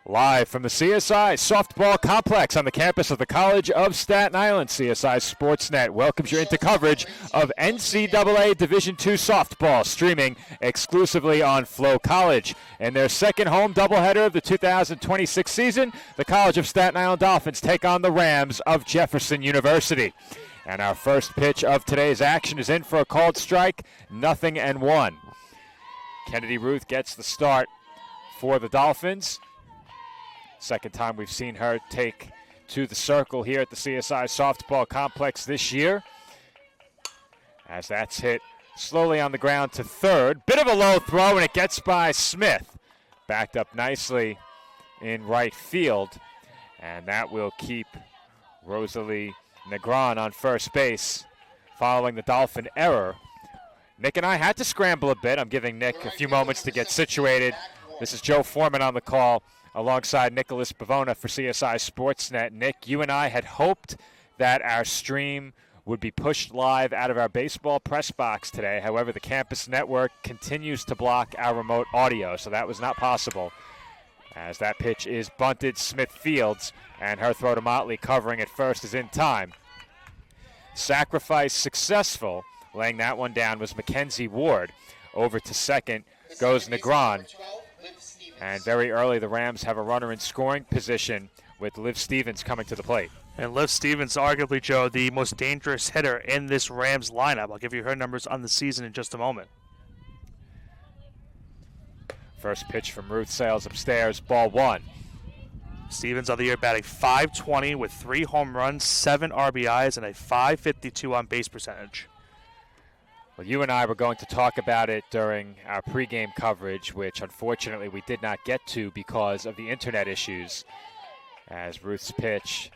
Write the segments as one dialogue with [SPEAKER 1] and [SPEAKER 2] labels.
[SPEAKER 1] Live from the CSI Softball Complex on the campus of the College of Staten Island, CSI Sportsnet welcomes you into coverage of NCAA Division II softball, streaming exclusively on Flow College. In their second home doubleheader of the 2026 season, the College of Staten Island Dolphins take on the Rams of Jefferson University. And our first pitch of today's action is in for a called strike, 0-1. Kennedy Ruth gets the start for the Dolphins. Second time we've seen her take to the circle here at the CSI Softball Complex this year. As that's hit slowly on the ground to third. Bit of a low throw, and it gets by Smith. Backed up nicely in right field. And that will keep Rosalie Negron on first base following the Dolphin error. Nick and I had to scramble a bit. I'm giving Nick a few moments to get situated. This is Joe Foreman on the call, alongside Nicholas Bavona for CSI Sportsnet. Nick, you and I had hoped that our stream would be pushed live out of our baseball press box today. However, the campus network continues to block our remote audio, so that was not possible. As that pitch is bunted, Smith fields, and her throw to Motley covering at first is in time. Sacrifice successful. Laying that one down was Mackenzie Ward. Over to second goes Negron. And very early, the Rams have a runner in scoring position with Liv Stevens coming to the plate.
[SPEAKER 2] And Liv Stevens, arguably, Joe, the most dangerous hitter in this Rams lineup. I'll give you her numbers on the season in just a moment.
[SPEAKER 1] First pitch from Ruth sails upstairs, ball one.
[SPEAKER 2] Stevens on the year batting .520 with 3 home runs, 7 RBIs, and a .552 on base percentage.
[SPEAKER 1] Well, you and I were going to talk about it during our pregame coverage, which unfortunately we did not get to because of the internet issues, as Ruth's pitch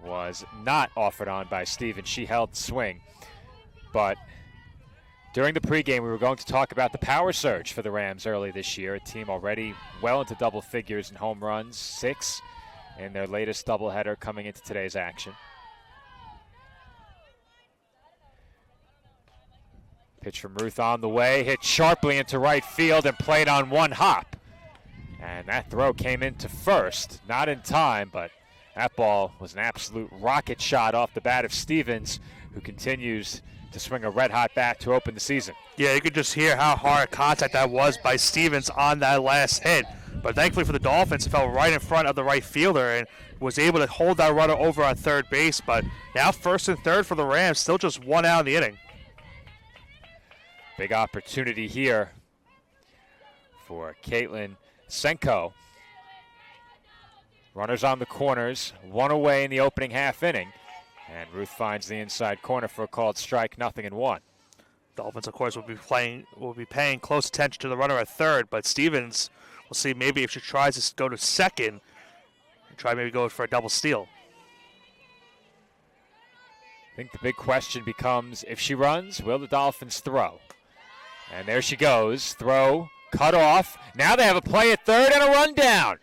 [SPEAKER 1] was not offered on by Stevens. She held the swing. But during the pregame, we were going to talk about the power surge for the Rams early this year, a team already well into double figures in home runs, 6 in their latest doubleheader coming into today's action. Pitch from Ruth on the way, hit sharply into right field and played on one hop. And that throw came into first, not in time, but that ball was an absolute rocket shot off the bat of Stevens, who continues to swing a red-hot bat to open the season.
[SPEAKER 2] Yeah, you could just hear how hard contact that was by Stevens on that last hit. But thankfully for the Dolphins, it fell right in front of the right fielder and was able to hold that runner over on third base. But now first and third for the Rams, still just 1 out in the inning.
[SPEAKER 1] Big opportunity here for Caitlin Senko. Runners on the corners, 1 away in the opening half inning. And Ruth finds the inside corner for a called strike, 0-1.
[SPEAKER 2] Dolphins, of course, will be paying close attention to the runner at third, but Stevens, we'll see maybe if she tries to go to second, and try maybe go for a double steal.
[SPEAKER 1] I think the big question becomes, if she runs, will the Dolphins throw? And there she goes. Throw, cut off. Now they have a play at third and a run down.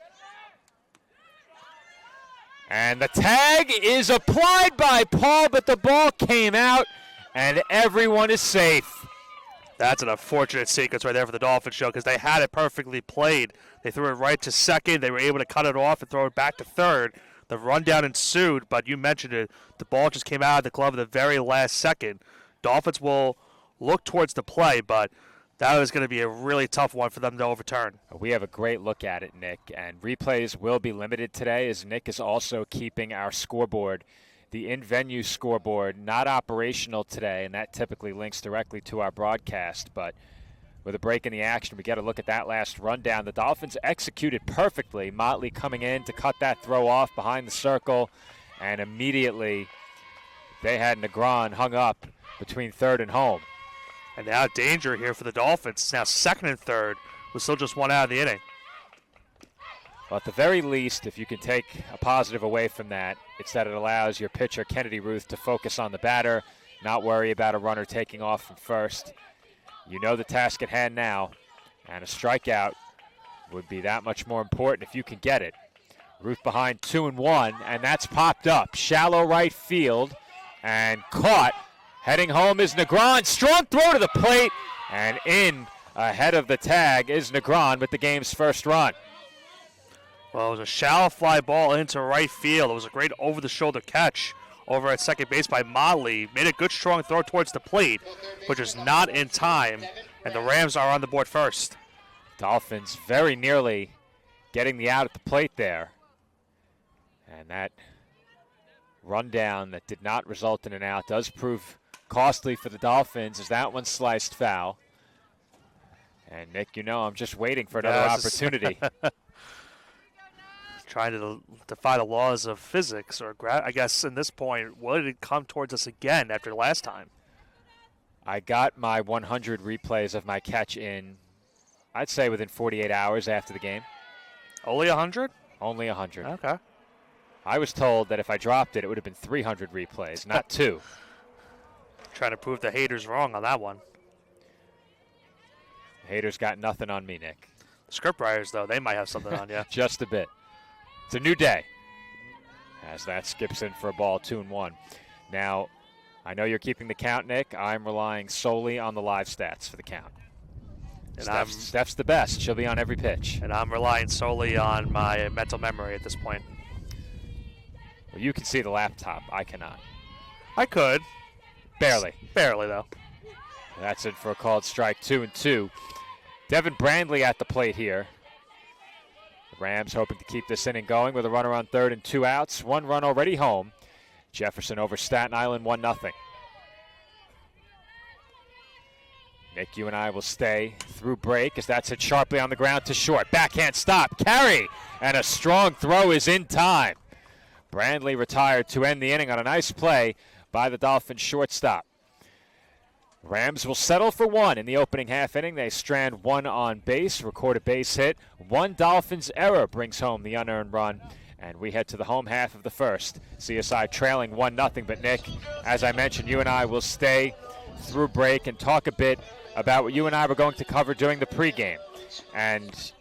[SPEAKER 1] And the tag is applied by Paul, but the ball came out, and everyone is safe.
[SPEAKER 2] That's an unfortunate sequence right there for the Dolphins show, because they had it perfectly played. They threw it right to second. They were able to cut it off and throw it back to third. The rundown ensued, but you mentioned it. The ball just came out of the glove at the very last second. Dolphins will look towards the play, but that was going to be a really tough one for them to overturn.
[SPEAKER 1] We have a great look at it, Nick, and replays will be limited today, as Nick is also keeping our scoreboard, the in-venue scoreboard, not operational today, and that typically links directly to our broadcast. But with a break in the action, we get a look at that last rundown. The Dolphins executed perfectly. Motley coming in to cut that throw off behind the circle, and immediately they had Negron hung up between third and home.
[SPEAKER 2] And now danger here for the Dolphins. Now second and third with still just 1 out of the inning.
[SPEAKER 1] Well, at the very least, if you can take a positive away from that, it's that it allows your pitcher, Kennedy Ruth, to focus on the batter, not worry about a runner taking off from first. You know the task at hand now, and a strikeout would be that much more important if you can get it. Ruth behind 2-1, and that's popped up. Shallow right field, and caught. Heading home is Negron. Strong throw to the plate, and in ahead of the tag is Negron with the game's first run.
[SPEAKER 2] Well, it was a shallow fly ball into right field. It was a great over-the-shoulder catch over at second base by Motley. Made a good, strong throw towards the plate, but just not in time. And the Rams are on the board first.
[SPEAKER 1] Dolphins very nearly getting the out at the plate there. And that rundown that did not result in an out does prove costly for the Dolphins as that one sliced foul. And, Nick, you know I'm just waiting for another opportunity.
[SPEAKER 2] Trying to defy the laws of physics, or I guess in this point, would it come towards us again after last time?
[SPEAKER 1] I got my 100 replays of my catch in, I'd say within 48 hours after the game.
[SPEAKER 2] Only 100?
[SPEAKER 1] Only 100.
[SPEAKER 2] Okay.
[SPEAKER 1] I was told that if I dropped it, it would have been 300 replays, not 2.
[SPEAKER 2] Trying to prove the haters wrong on that one.
[SPEAKER 1] The haters got nothing on me, Nick.
[SPEAKER 2] Scriptwriters, though, they might have something on you.
[SPEAKER 1] Just a bit. It's a new day. As that skips in for a ball, 2-1. Now, I know you're keeping the count, Nick. I'm relying solely on the live stats for the count. And Steph's the best. She'll be on every pitch.
[SPEAKER 2] And I'm relying solely on my mental memory at this point.
[SPEAKER 1] Well, you can see the laptop. I cannot.
[SPEAKER 2] I could.
[SPEAKER 1] Barely.
[SPEAKER 2] Barely, though.
[SPEAKER 1] That's it for a called strike, 2-2. Devin Brandley at the plate here. The Rams hoping to keep this inning going with a runner on third and 2 outs. 1 run already home. Jefferson over Staten Island, 1-0. Nick, you and I will stay through break as that's hit sharply on the ground to short. Backhand stop, carry, and a strong throw is in time. Brandley retired to end the inning on a nice play by the Dolphins shortstop. Rams will settle for 1 in the opening half inning. They strand 1 on base, record a base hit. 1 Dolphins error brings home the unearned run. And we head to the home half of the first. CSI trailing 1-0. But, Nick, as I mentioned, you and I will stay through break and talk a bit about what you and I were going to cover during the pregame. And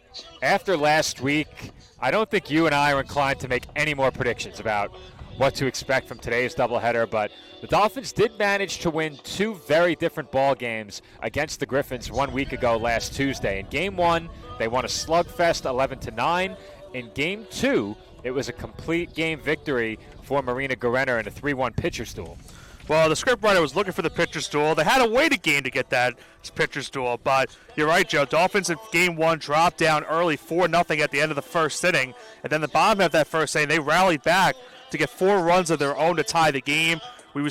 [SPEAKER 1] after last week, I don't think you and I are inclined to make any more predictions about what to expect from today's doubleheader, but the Dolphins did manage to win 2 very different ball games against the Griffins 1 week ago last Tuesday. In Game 1, they won a slugfest 11-9. In Game 2, it was a complete game victory for Marina Guerrero in a 3-1 pitcher's duel.
[SPEAKER 2] Well, the scriptwriter was looking for the pitcher's duel. They had a waiting game to get that pitcher's duel, but you're right, Joe. Dolphins in Game 1 dropped down early 4-0 at the end of the first inning, and then the bottom of that first inning, they rallied back to get 4 runs of their own to tie the game. They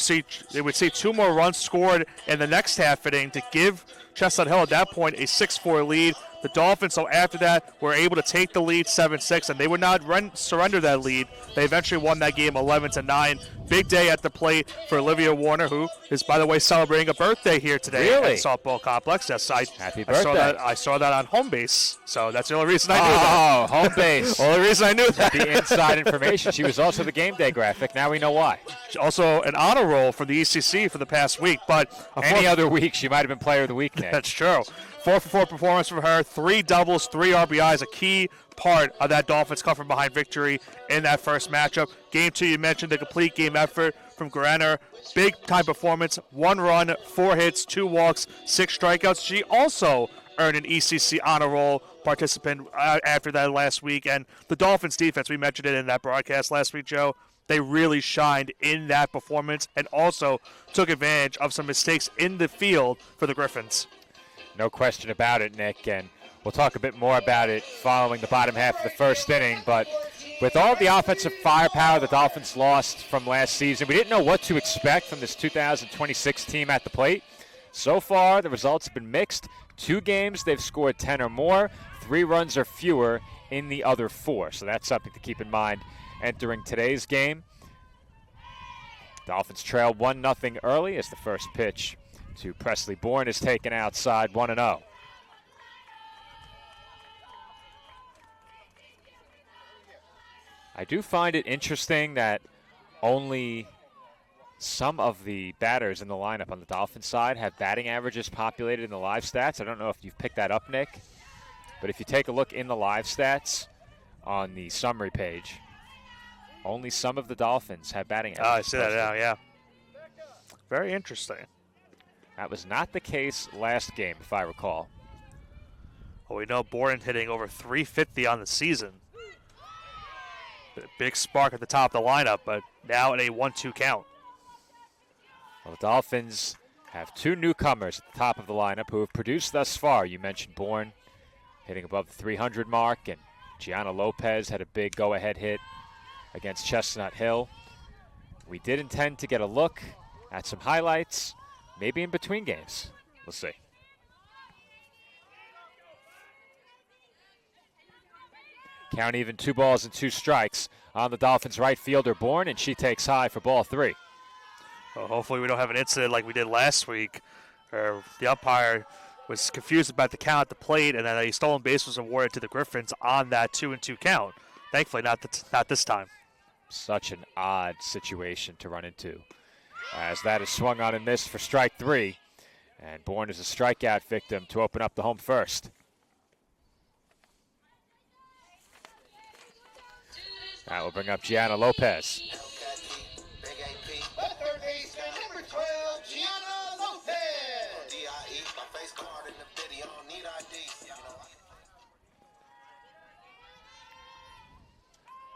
[SPEAKER 2] would see 2 more runs scored in the next half inning to give Chestnut Hill at that point a 6-4 lead. The Dolphins, so after that, were able to take the lead 7-6, and they would not surrender that lead. They eventually won that game 11-9. Big day at the plate for Olivia Warner, who is, by the way, celebrating a birthday here today at Softball Complex. Yes,
[SPEAKER 1] Happy birthday.
[SPEAKER 2] I saw that on home base, so that's the only reason I knew that.
[SPEAKER 1] Oh, home base.
[SPEAKER 2] Only reason I knew that.
[SPEAKER 1] The inside information. She was also the game day graphic. Now we know why.
[SPEAKER 2] Also an honor roll for the ECC for the past week, but
[SPEAKER 1] any other week she might have been player of the week, Nick.
[SPEAKER 2] That's true. 4-for-4 performance from her, 3 doubles, 3 RBIs, a key part of that Dolphins come from behind victory in that first matchup. Game 2, you mentioned the complete game effort from Granner. Big time performance, 1 run, 4 hits, 2 walks, 6 strikeouts. She also earned an ECC honor roll participant after that last week. And the Dolphins defense, we mentioned it in that broadcast last week, Joe. They really shined in that performance and also took advantage of some mistakes in the field for the Griffins.
[SPEAKER 1] No question about it, Nick, and we'll talk a bit more about it following the bottom half of the first inning. But with all the offensive firepower the Dolphins lost from last season, we didn't know what to expect from this 2026 team at the plate. So far, the results have been mixed. 2 games, they've scored 10 or more. 3 runs or fewer in the other 4. So that's something to keep in mind entering today's game. Dolphins trail 1-0 early as the first pitch to Presley Bourne is taken outside, 1-0. I do find it interesting that only some of the batters in the lineup on the Dolphins side have batting averages populated in the live stats. I don't know if you've picked that up, Nick, but if you take a look in the live stats on the summary page, only some of the Dolphins have batting averages.
[SPEAKER 2] Oh, I see that now, yeah. Very interesting.
[SPEAKER 1] That was not the case last game, if I recall.
[SPEAKER 2] Well, we know Bourne hitting over 350 on the season. Big spark at the top of the lineup, but now in a 1-2 count.
[SPEAKER 1] Well, the Dolphins have two newcomers at the top of the lineup who have produced thus far. You mentioned Bourne hitting above the 300 mark, and Gianna Lopez had a big go-ahead hit against Chestnut Hill. We did intend to get a look at some highlights, maybe in between games. We'll see. Count even, 2 balls and 2 strikes on the Dolphins' right fielder, Bourne, and she takes high for ball 3.
[SPEAKER 2] Well, hopefully we don't have an incident like we did last week, where the umpire was confused about the count at the plate, and then a stolen base was awarded to the Griffins on that 2-2 count. Thankfully, not this time.
[SPEAKER 1] Such an odd situation to run into, as that is swung on and missed for strike 3, and Bourne is a strikeout victim to open up the home first. That will bring up Gianna Lopez.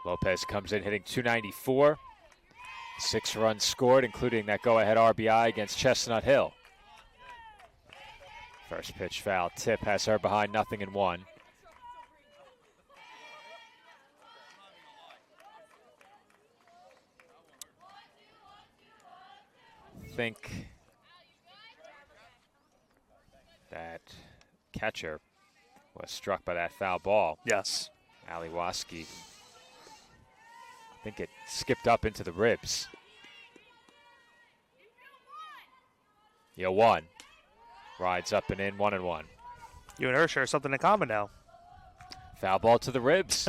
[SPEAKER 1] Lopez comes in hitting .294. 6 runs scored, including that go-ahead RBI against Chestnut Hill. First pitch foul tip has her behind 0-1. I think that catcher was struck by that foul ball.
[SPEAKER 2] Yes.
[SPEAKER 1] Ali Waski. I think it skipped up into the ribs. 1. Rides up and in, 1-1.
[SPEAKER 2] You and her share something in common now.
[SPEAKER 1] Foul ball to the ribs.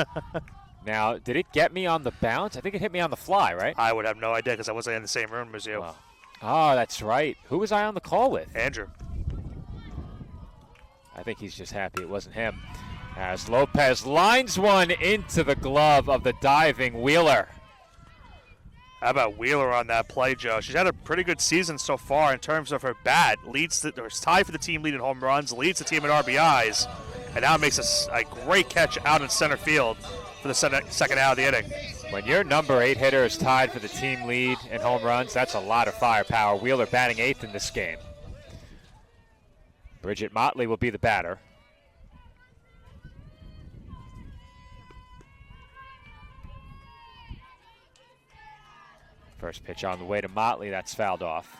[SPEAKER 1] Now, did it get me on the bounce? I think it hit me on the fly, right?
[SPEAKER 2] I would have no idea because I wasn't in the same room as you.
[SPEAKER 1] Well, oh, that's right. Who was I on the call with?
[SPEAKER 2] Andrew.
[SPEAKER 1] I think he's just happy it wasn't him. As Lopez lines one into the glove of the diving Wheeler.
[SPEAKER 2] How about Wheeler on that play, Joe? She's had a pretty good season so far in terms of her bat. Is tied for the team lead in home runs, leads the team in RBIs, and now makes a great catch out in center field for the second out of the inning.
[SPEAKER 1] When your number 8 hitter is tied for the team lead in home runs, that's a lot of firepower. Wheeler batting 8th in this game. Bridget Motley will be the batter. First pitch on the way to Motley, that's fouled off.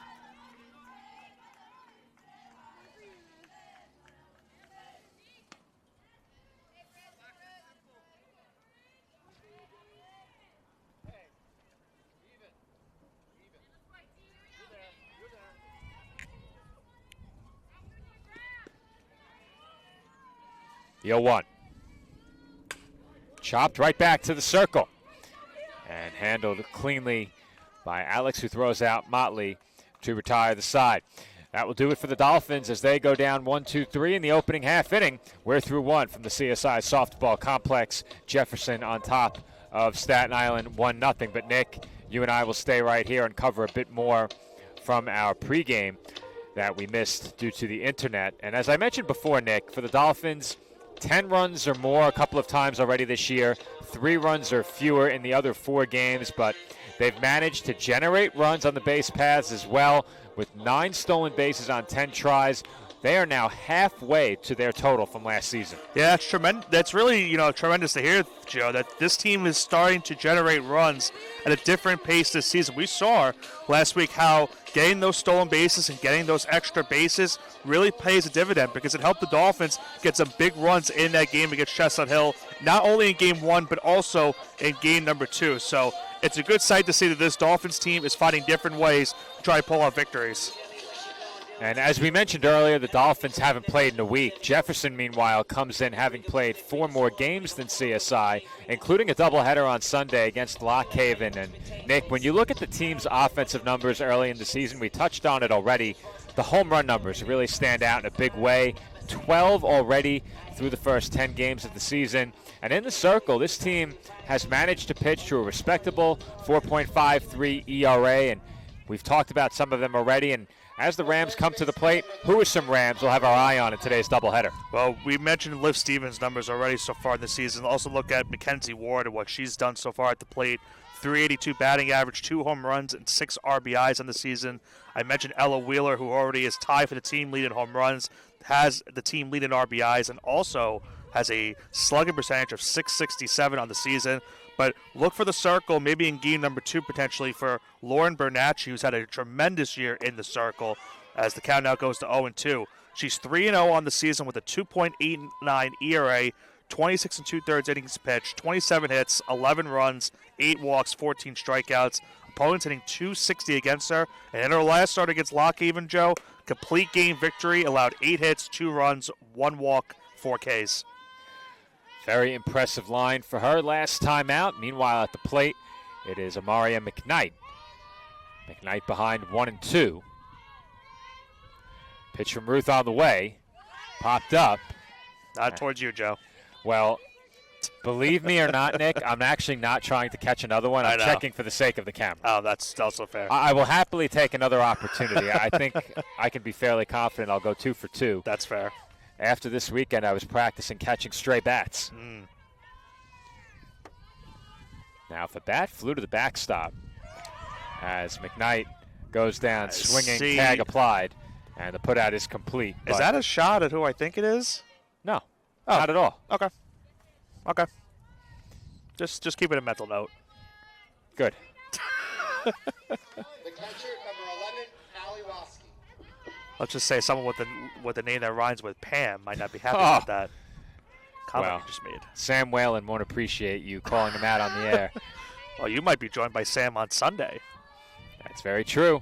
[SPEAKER 1] The 0-1. Chopped right back to the circle and handled cleanly by Alex, who throws out Motley to retire the side. That will do it for the Dolphins as they go down 1-2-3 in the opening half inning. We're through 1 from the CSI Softball Complex. Jefferson on top of Staten Island, 1-0. But Nick, you and I will stay right here and cover a bit more from our pregame that we missed due to the internet. And as I mentioned before, Nick, for the Dolphins, 10 runs or more a couple of times already this year, 3 runs or fewer in the other 4 games, but they've managed to generate runs on the base paths as well, with 9 stolen bases on 10 tries. They are now halfway to their total from last season.
[SPEAKER 2] Yeah, that's tremendous. That's really, tremendous to hear, Joe, that this team is starting to generate runs at a different pace this season. We saw last week how getting those stolen bases and getting those extra bases really pays a dividend because it helped the Dolphins get some big runs in that game against Chestnut Hill, not only in game 1, but also in game number 2. So it's a good sight to see that this Dolphins team is finding different ways to try to pull out victories.
[SPEAKER 1] And as we mentioned earlier, the Dolphins haven't played in a week. Jefferson, meanwhile, comes in having played 4 more games than CSI, including a doubleheader on Sunday against Lock Haven. And, Nick, when you look at the team's offensive numbers early in the season, we touched on it already, the home run numbers really stand out in a big way. 12 already through the first 10 games of the season. And in the circle, this team has managed to pitch to a respectable 4.53 ERA, and we've talked about some of them already, and as the Rams come to the plate, who are some Rams we'll have our eye on in today's doubleheader?
[SPEAKER 2] Well, we mentioned Liv Stevens' numbers already so far in the season. Also look at Mackenzie Ward and what she's done so far at the plate. 382 batting average, 2 home runs, and 6 RBIs on the season. I mentioned Ella Wheeler, who already is tied for the team lead in home runs, has the team lead in RBIs, and also has a slugging percentage of .667 on the season. But look for the circle, maybe in game number 2 potentially, for Lauren Bernacchi, who's had a tremendous year in the circle as the count now goes to 0-2. She's 3-0 on the season with a 2.89 ERA, 26 2/3 innings pitched, 27 hits, 11 runs, 8 walks, 14 strikeouts. Opponents hitting .260 against her. And in her last start against Lockhaven, Joe, complete game victory, allowed 8 hits, 2 runs, 1 walk, 4 Ks.
[SPEAKER 1] Very impressive line for her last time out. Meanwhile, at the plate, it is Amaria McKnight. McKnight behind 1-2. Pitch from Ruth on the way. Popped up.
[SPEAKER 2] Not towards you, Joe.
[SPEAKER 1] Well, believe me or not, Nick, I'm actually not trying to catch another one. I'm checking for the sake of the camera.
[SPEAKER 2] Oh, that's also fair.
[SPEAKER 1] I will happily take another opportunity. I think I can be fairly confident I'll go 2 for 2.
[SPEAKER 2] That's fair.
[SPEAKER 1] After this weekend, I was practicing catching stray bats. Now, if a bat flew to the backstop as McKnight goes down swinging, tag applied, and the putout is complete.
[SPEAKER 2] Is that a shot at who I think it is?
[SPEAKER 1] No, not at all.
[SPEAKER 2] Okay. Just keep it a mental note.
[SPEAKER 1] Good.
[SPEAKER 3] The catcher, number 11, Allie Roski.
[SPEAKER 2] Let's just say someone with a name that rhymes with Pam might not be happy about that comment you just made.
[SPEAKER 1] Sam Whalen won't appreciate you calling him out on the air.
[SPEAKER 2] Well, you might be joined by Sam on Sunday.
[SPEAKER 1] That's very true.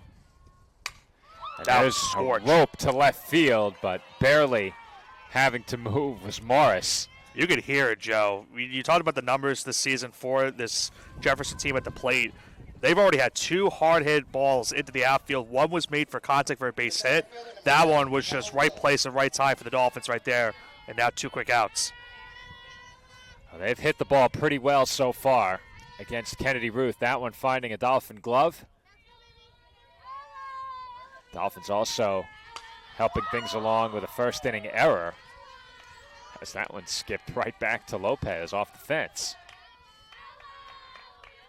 [SPEAKER 1] And
[SPEAKER 2] That
[SPEAKER 1] there's
[SPEAKER 2] was
[SPEAKER 1] a
[SPEAKER 2] scorched.
[SPEAKER 1] rope to left field, but barely having to move was Morris.
[SPEAKER 2] You could hear it, Joe. You talked about the numbers this season for this Jefferson team at the plate. They've already had 2 hard-hit balls into the outfield. One was made for contact for a base hit. That one was just right place and right time for the Dolphins right there. And now 2 quick outs.
[SPEAKER 1] Well, they've hit the ball pretty well so far against Kennedy Ruth. That one finding a Dolphin glove. Dolphins also helping things along with a first inning error, as that one skipped right back to Lopez off the fence.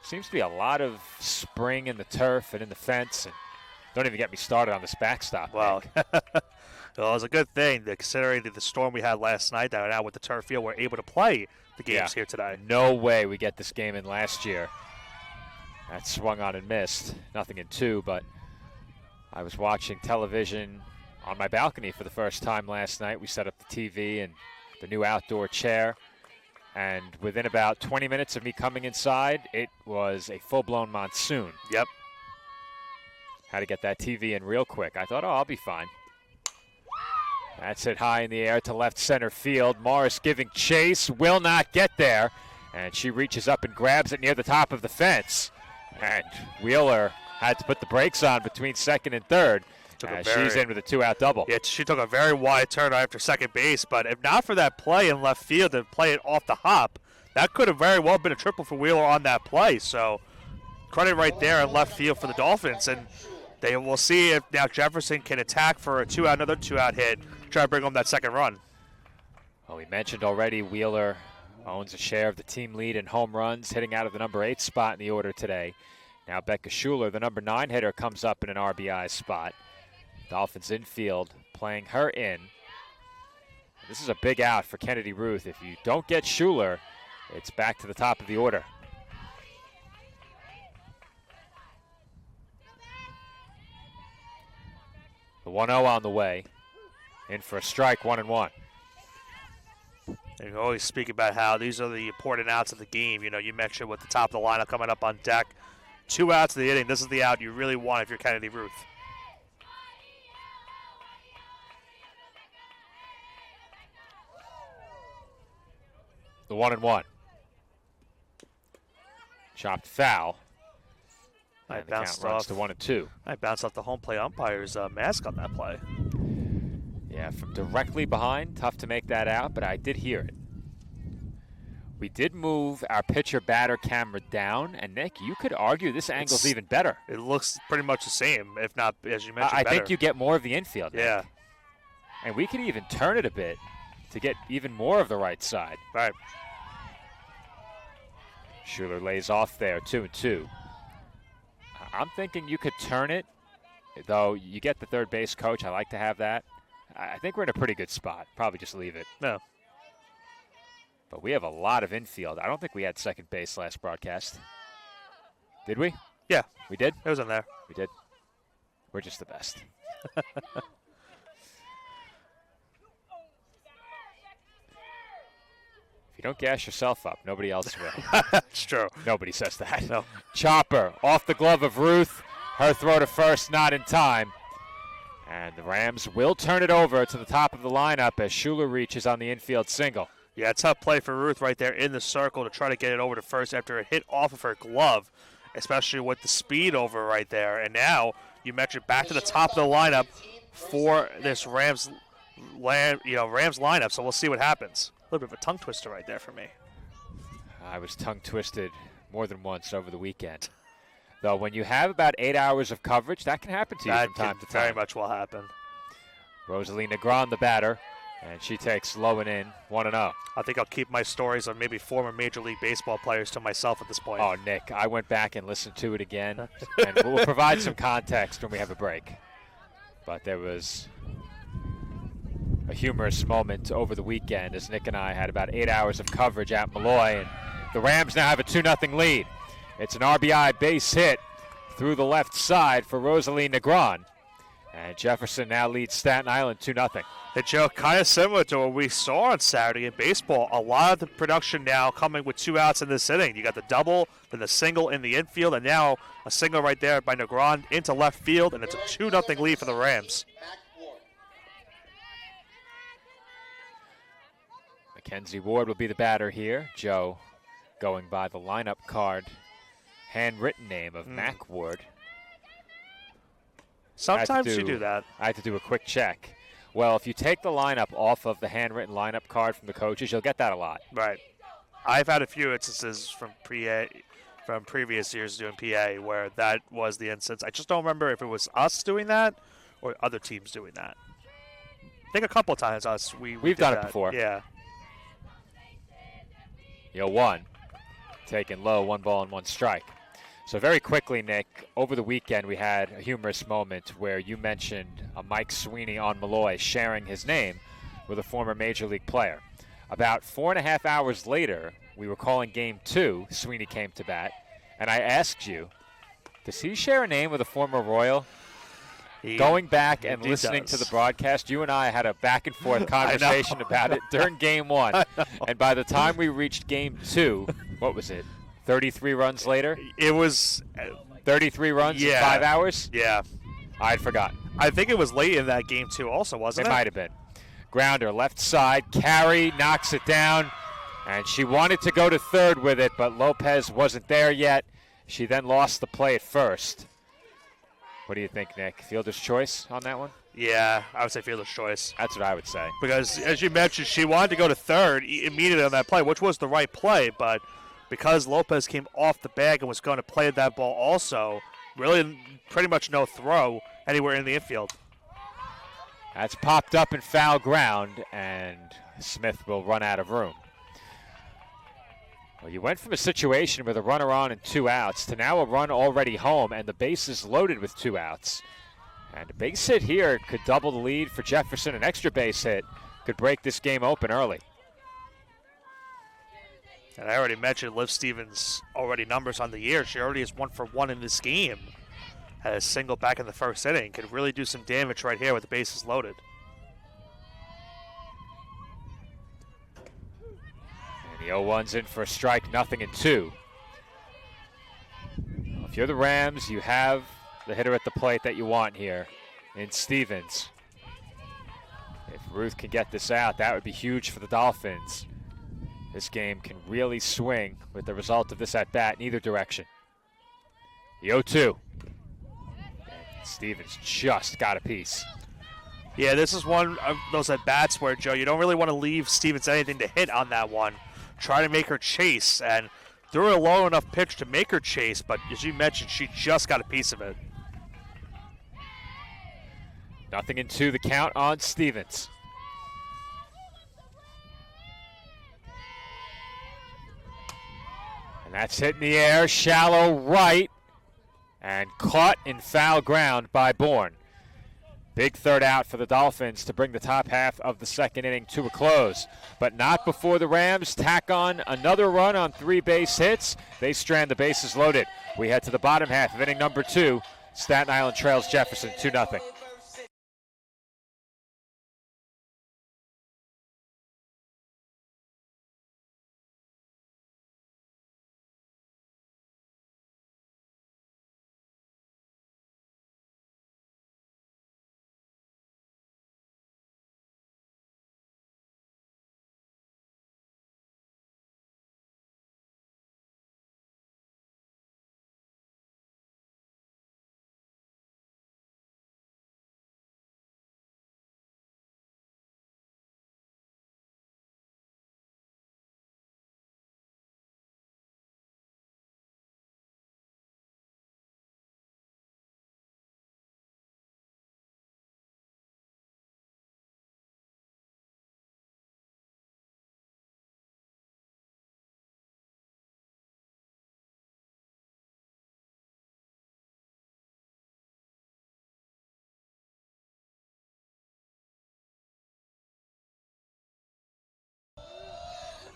[SPEAKER 1] Seems to be a lot of spring in the turf and in the fence, and don't even get me started on this backstop.
[SPEAKER 2] Well, it was a good thing, considering the storm we had last night, that now with the turf field, we're able to play the games here today.
[SPEAKER 1] No way we get this game in last year. That swung on and missed. Nothing in 2, but I was watching television on my balcony for the first time last night. We set up the TV and the new outdoor chair, and within about 20 minutes of me coming inside, it was a full-blown monsoon.
[SPEAKER 2] Yep.
[SPEAKER 1] Had to get that TV in real quick. I thought, I'll be fine. That's hit high in the air to left center field. Morris giving chase, will not get there, and she reaches up and grabs it near the top of the fence. And Wheeler had to put the brakes on between second and third. She's in with a 2-out double.
[SPEAKER 2] Yeah, she took a very wide turn after second base, but if not for that play in left field to play it off the hop, that could have very well been a triple for Wheeler on that play. So credit right there in left field for the Dolphins, and they will see if now Jefferson can attack for another 2-out hit, try to bring home that second run.
[SPEAKER 1] Well, we mentioned already Wheeler owns a share of the team lead in home runs, hitting out of the number 8 spot in the order today. Now Becca Schuler, the number 9 hitter, comes up in an RBI spot. Dolphins infield playing her in. This is a big out for Kennedy Ruth. If you don't get Schuler, it's back to the top of the order. The 1-0 on the way. In for a strike, 1-1.
[SPEAKER 2] And you always speak about how these are the important outs of the game. You know, you mentioned with the top of the lineup coming up on deck. 2 outs of the inning. This is the out you really want if you're Kennedy Ruth.
[SPEAKER 1] The 1-1. Chopped foul. And the count runs to 1-2.
[SPEAKER 2] I bounced off the home plate umpire's mask on that play.
[SPEAKER 1] Yeah, from directly behind, tough to make that out, but I did hear it. We did move our pitcher-batter camera down, and Nick, you could argue this angle's even better.
[SPEAKER 2] It looks pretty much the same, if not, as you mentioned,
[SPEAKER 1] I
[SPEAKER 2] better.
[SPEAKER 1] think you get more of the infield, Nick.
[SPEAKER 2] Yeah.
[SPEAKER 1] And we could even turn it a bit to get even more of the right side.
[SPEAKER 2] Right.
[SPEAKER 1] Schuler lays off there, 2-2. I'm thinking you could turn it, though you get the third base coach. I like to have that. I think we're in a pretty good spot. Probably just leave it.
[SPEAKER 2] No.
[SPEAKER 1] But we have a lot of infield. I don't think we had second base last broadcast. Did we?
[SPEAKER 2] Yeah.
[SPEAKER 1] We did?
[SPEAKER 2] It was in there.
[SPEAKER 1] We did. We're just the best. If you don't gas yourself up, nobody else will.
[SPEAKER 2] It's true.
[SPEAKER 1] Nobody says that.
[SPEAKER 2] No.
[SPEAKER 1] Chopper off the glove of Ruth. Her throw to first, not in time. And the Rams will turn it over to the top of the lineup as Schuler reaches on the infield single.
[SPEAKER 2] Yeah, tough play for Ruth right there in the circle to try to get it over to first after it hit off of her glove, especially with the speed over right there. And now you mentioned back to the top of the lineup for this Rams lineup. So we'll see what happens. A little bit of a tongue twister right there for me.
[SPEAKER 1] I was tongue twisted more than once over the weekend. Though when you have about 8 hours of coverage, that can happen to you from time to time.
[SPEAKER 2] Very much will happen.
[SPEAKER 1] Rosalie Negron, the batter, and she takes low and in, 1-0.
[SPEAKER 2] I think I'll keep my stories of maybe former Major League Baseball players to myself at this point.
[SPEAKER 1] Oh, Nick, I went back and listened to it again, and we'll provide some context when we have a break. But there was a humorous moment over the weekend as Nick and I had about 8 hours of coverage at Malloy, and the Rams now have a 2-0 lead. It's an RBI base hit through the left side for Rosalie Negron. And Jefferson now leads Staten Island 2-0.
[SPEAKER 2] Hey, Joe, kind of similar to what we saw on Saturday in baseball. A lot of the production now coming with 2 outs in this inning. You got the double, then the single in the infield, and now a single right there by Negron into left field, and it's a 2-0 lead for the Rams.
[SPEAKER 1] Mackenzie Ward will be the batter here. Joe going by the lineup card, handwritten name of Mac Ward.
[SPEAKER 2] Sometimes you do that.
[SPEAKER 1] I had to do a quick check. Well, if you take the lineup off of the handwritten lineup card from the coaches, you'll get that a lot.
[SPEAKER 2] Right. I've had a few instances from previous years doing PA where that was the instance. I just don't remember if it was us doing that or other teams doing that. I think a couple of times we've
[SPEAKER 1] done
[SPEAKER 2] that.
[SPEAKER 1] it before.
[SPEAKER 2] Yeah.
[SPEAKER 1] 1. Taken low, 1 ball and 1 strike. So very quickly, Nick, over the weekend we had a humorous moment where you mentioned a Mike Sweeney on Malloy sharing his name with a former Major League player. About 4.5 hours later, we were calling Game 2. Sweeney came to bat, and I asked you, does he share a name with a former Royal? Going back and listening to the broadcast, you and I had a back-and-forth conversation about it during Game 1. And by the time we reached Game 2, what was it? 33 runs later?
[SPEAKER 2] It was
[SPEAKER 1] 33 runs in 5 hours?
[SPEAKER 2] Yeah.
[SPEAKER 1] I'd forgotten.
[SPEAKER 2] I think it was late in that game, too, also, wasn't it?
[SPEAKER 1] It might have been. Grounder, left side. Carey knocks it down. And she wanted to go to third with it, but Lopez wasn't there yet. She then lost the play at first. What do you think, Nick? Fielder's choice on that one?
[SPEAKER 2] Yeah, I would say fielder's choice.
[SPEAKER 1] That's what I would say.
[SPEAKER 2] Because, as you mentioned, she wanted to go to third immediately on that play, which was the right play, but because Lopez came off the bag and was going to play that ball also, really pretty much no throw anywhere in the infield.
[SPEAKER 1] That's popped up in foul ground, and Smith will run out of room. Well, you went from a situation with a runner on and 2 outs to now a run already home, and the base is loaded with 2 outs. And a base hit here could double the lead for Jefferson. An extra base hit could break this game open early.
[SPEAKER 2] And I already mentioned Liv Stevens' already numbers on the year. She already is 1 for 1 in this game. Had a single back in the first inning. Could really do some damage right here with the bases loaded.
[SPEAKER 1] And the 0-1's in for a strike, 0-2. Well, if you're the Rams, you have the hitter at the plate that you want here in Stevens. If Ruth can get this out, that would be huge for the Dolphins. This game can really swing with the result of this at-bat in either direction. The 0-2. And Stevens just got a piece.
[SPEAKER 2] Yeah, this is one of those at-bats where, Joe, you don't really want to leave Stevens anything to hit on that one. trying to make her chase, and threw a low enough pitch to make her chase, but as you mentioned, she just got a piece of it.
[SPEAKER 1] 0-2 the count on Stevens. And that's hit in the air, shallow right, and caught in foul ground by Bourne. Big third out for the Dolphins to bring the top half of the second inning to a close. But not before the Rams tack on another run on 3 base hits. They strand the bases loaded. We head to the bottom half of inning number 2. Staten Island trails Jefferson 2-0.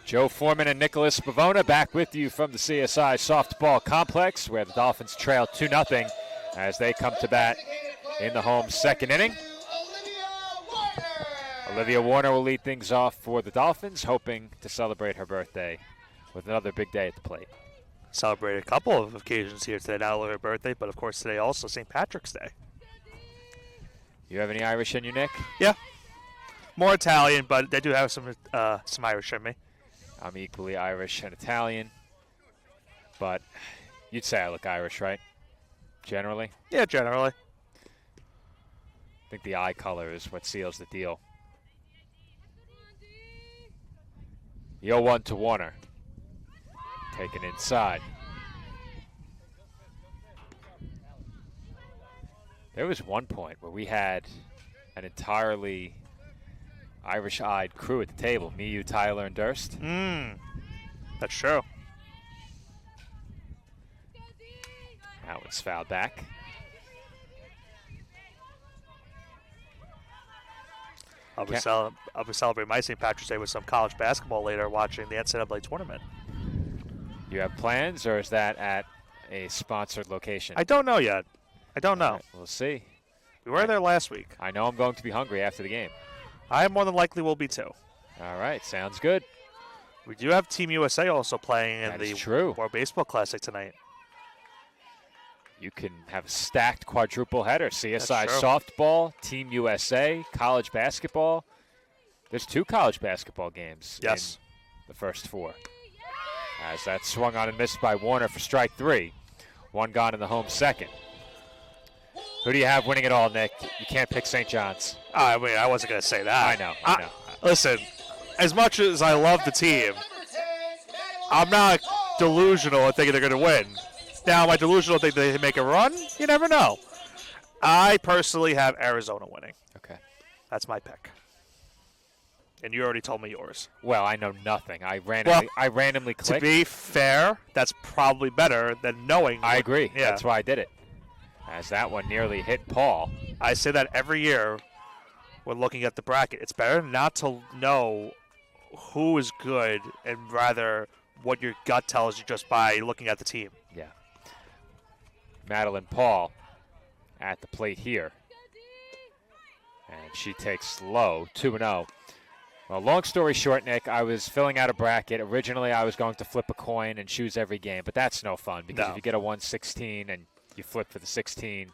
[SPEAKER 1] Joe Foreman and Nicholas Bavona back with you from the CSI Softball Complex, where the Dolphins trail 2-0 as they come to bat in the home second inning. Olivia Warner will lead things off for the Dolphins, hoping to celebrate her birthday with another big day at the plate.
[SPEAKER 2] Celebrated a couple of occasions here today, not only her birthday, but of course today also St. Patrick's Day.
[SPEAKER 1] You have any Irish in you, Nick?
[SPEAKER 2] Yeah. More Italian, but they do have some Irish in me.
[SPEAKER 1] I'm equally Irish and Italian, but you'd say I look Irish, right? Generally?
[SPEAKER 2] Yeah, generally.
[SPEAKER 1] I think the eye color is what seals the deal. The 0-1 to Warner. Taken inside. There was one point where we had an entirely Irish-eyed crew at the table. Me, you, Tyler, and Durst.
[SPEAKER 2] That's true.
[SPEAKER 1] That one's fouled back.
[SPEAKER 2] I'll be celebrating my St. Patrick's Day with some college basketball later, watching the NCAA tournament.
[SPEAKER 1] You have plans, or is that at a sponsored location?
[SPEAKER 2] I don't know yet. I don't know.
[SPEAKER 1] Right, we'll see.
[SPEAKER 2] We were there last week.
[SPEAKER 1] I know I'm going to be hungry after the game.
[SPEAKER 2] I more than likely will be too.
[SPEAKER 1] All right, sounds good.
[SPEAKER 2] We do have Team USA also playing in the World Baseball Classic tonight.
[SPEAKER 1] You can have a stacked quadruple header. CSI softball, Team USA, college basketball. There's 2 college basketball games in the first 4. As that swung on and missed by Warner for strike 3. 1 gone in the home second. Who do you have winning it all, Nick? You can't pick St. John's.
[SPEAKER 2] I mean, I wasn't going to say that.
[SPEAKER 1] I know.
[SPEAKER 2] Listen, as much as I love the team, I'm not delusional in thinking they're going to win. Now, am I delusional think they make a run? You never know. I personally have Arizona winning.
[SPEAKER 1] Okay.
[SPEAKER 2] That's my pick. And you already told me yours.
[SPEAKER 1] Well, I know nothing. I randomly clicked.
[SPEAKER 2] To be fair, that's probably better than knowing.
[SPEAKER 1] I agree.
[SPEAKER 2] Yeah.
[SPEAKER 1] That's why I did it. As that one nearly hit Paul.
[SPEAKER 2] I say that every year when looking at the bracket. It's better not to know who is good and rather what your gut tells you just by looking at the team.
[SPEAKER 1] Yeah. Madeline Paul at the plate here. And she takes low, 2-0. Well, long story short, Nick, I was filling out a bracket. Originally, I was going to flip a coin and choose every game, but that's no fun because if you get a 116 and you flip for the 16,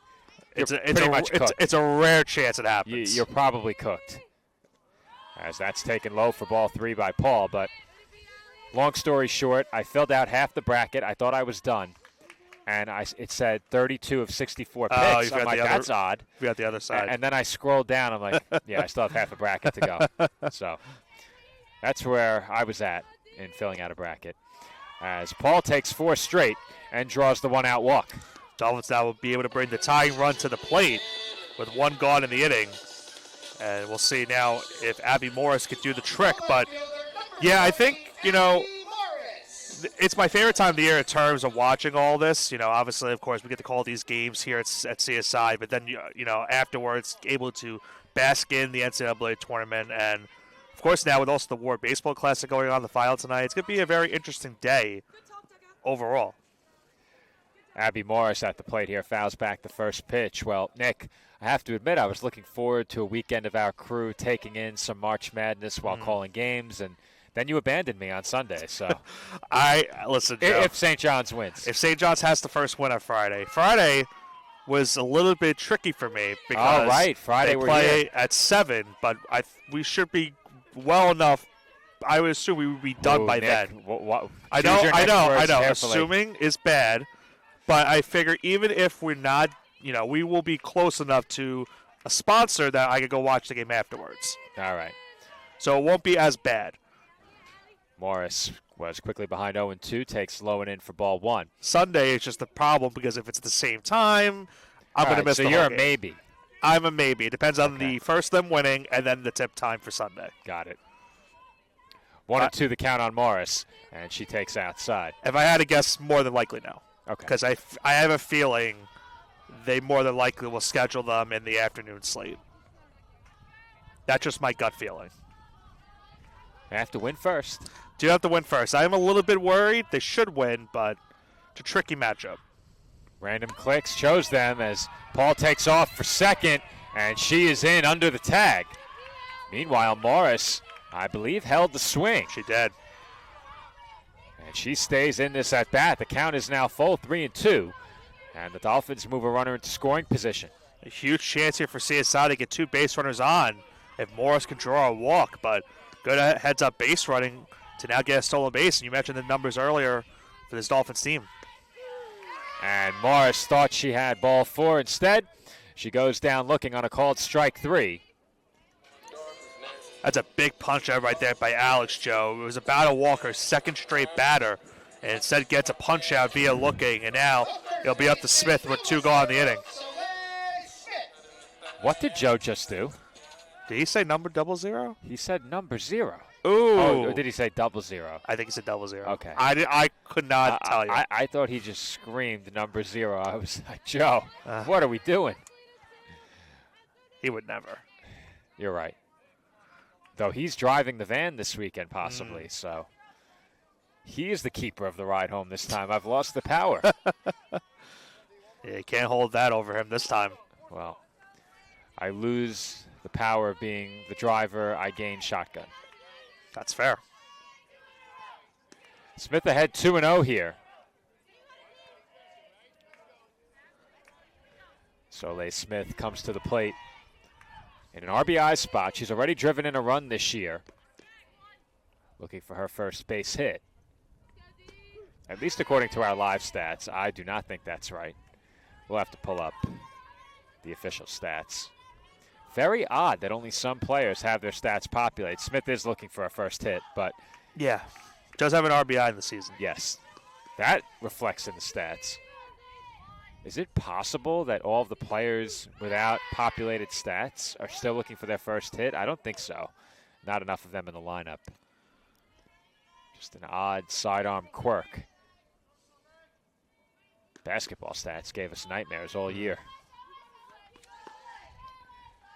[SPEAKER 1] it's
[SPEAKER 2] a rare chance it happens.
[SPEAKER 1] You're probably cooked. As that's taken low for ball 3 by Paul, but long story short, I filled out half the bracket. I thought I was done. And it said 32 of 64 picks. I'm like, that's odd.
[SPEAKER 2] You got the other side.
[SPEAKER 1] And then I scrolled down. I'm like, yeah, I still have half a bracket to go. So that's where I was at. in filling out a bracket. As Paul takes 4 straight and draws the 1-out walk.
[SPEAKER 2] Dolphins now will be able to bring the tying run to the plate with 1 gone in the inning. And we'll see now if Abby Morris could do the trick. But, yeah, I think, it's my favorite time of the year in terms of watching all this. Obviously, of course, we get to call these games here at CSI. But then, afterwards, able to bask in the NCAA tournament. And, of course, now with also the War Baseball Classic going on the final tonight, it's going to be a very interesting day overall.
[SPEAKER 1] Abby Morris at the plate here fouls back the first pitch. Well, Nick, I have to admit I was looking forward to a weekend of our crew taking in some March Madness while calling games, and then you abandoned me on Sunday. So,
[SPEAKER 2] listen, Joe,
[SPEAKER 1] if St. John's wins.
[SPEAKER 2] If St. John's has the first win on Friday. Friday was a little bit tricky for me because
[SPEAKER 1] right. Friday
[SPEAKER 2] they play at 7, but we should be well enough. I would assume we would be done by
[SPEAKER 1] Nick,
[SPEAKER 2] then.
[SPEAKER 1] I know.
[SPEAKER 2] Assuming is bad. But I figure even if we're not, we will be close enough to a sponsor that I could go watch the game afterwards.
[SPEAKER 1] All right.
[SPEAKER 2] So it won't be as bad.
[SPEAKER 1] Morris was quickly behind 0-2, takes low and in for ball 1.
[SPEAKER 2] Sunday is just a problem because if it's the same time, I'm going to miss the whole
[SPEAKER 1] game. So you're
[SPEAKER 2] game.
[SPEAKER 1] a maybe.
[SPEAKER 2] I'm a maybe. It depends on the first them winning and then the tip time for Sunday.
[SPEAKER 1] Got it. 1-2 the count on Morris, and she takes outside.
[SPEAKER 2] If I had to guess, more than likely no.
[SPEAKER 1] Okay.
[SPEAKER 2] Because I have a feeling they more than likely will schedule them in the afternoon slate. That's just my gut feeling.
[SPEAKER 1] They have to win first.
[SPEAKER 2] Do have to win first. I am a little bit worried. They should win, but it's a tricky matchup.
[SPEAKER 1] Random clicks chose them as Paul takes off for second, and she is in under the tag. Meanwhile, Morris, I believe, held the swing.
[SPEAKER 2] She did.
[SPEAKER 1] And she stays in this at bat. The count is now full, 3-2. And the Dolphins move a runner into scoring position.
[SPEAKER 2] A huge chance here for CSI to get 2 base runners on if Morris can draw a walk. But good heads-up base running to now get a stolen base. And you mentioned the numbers earlier for this Dolphins team.
[SPEAKER 1] And Morris thought she had ball 4. Instead, she goes down looking on a called strike 3.
[SPEAKER 2] That's a big punch out right there by Alex, Joe. It was about to walk her second straight batter, and instead gets a punch out via looking, and now it'll be up to Smith with 2 gone in the inning.
[SPEAKER 1] What did Joe just do?
[SPEAKER 2] Did he say number 00?
[SPEAKER 1] He said number 0.
[SPEAKER 2] Ooh.
[SPEAKER 1] Oh, or did he say 00?
[SPEAKER 2] I think he said 00.
[SPEAKER 1] Okay.
[SPEAKER 2] I could not tell you.
[SPEAKER 1] I thought he just screamed number 0. I was like, Joe, what are we doing?
[SPEAKER 2] He would never.
[SPEAKER 1] You're right. Though he's driving the van this weekend, possibly, so he is the keeper of the ride home this time. I've lost the power.
[SPEAKER 2] Yeah, you can't hold that over him this time.
[SPEAKER 1] Well, I lose the power of being the driver. I gain shotgun.
[SPEAKER 2] That's fair.
[SPEAKER 1] Smith ahead 2-0 here. Soleil Smith comes to the plate in an RBI spot. She's already driven in a run this year. Looking for her first base hit. At least according to our live stats. I do not think that's right. We'll have to pull up the official stats. Very odd that only some players have their stats populated. Smith is looking for a first hit, but...
[SPEAKER 2] Yeah, does have an RBI in the season.
[SPEAKER 1] Yes, that reflects in the stats. Is it possible that all of the players without populated stats are still looking for their first hit? I don't think so. Not enough of them in the lineup. Just an odd sidearm quirk. Basketball stats gave us nightmares all year.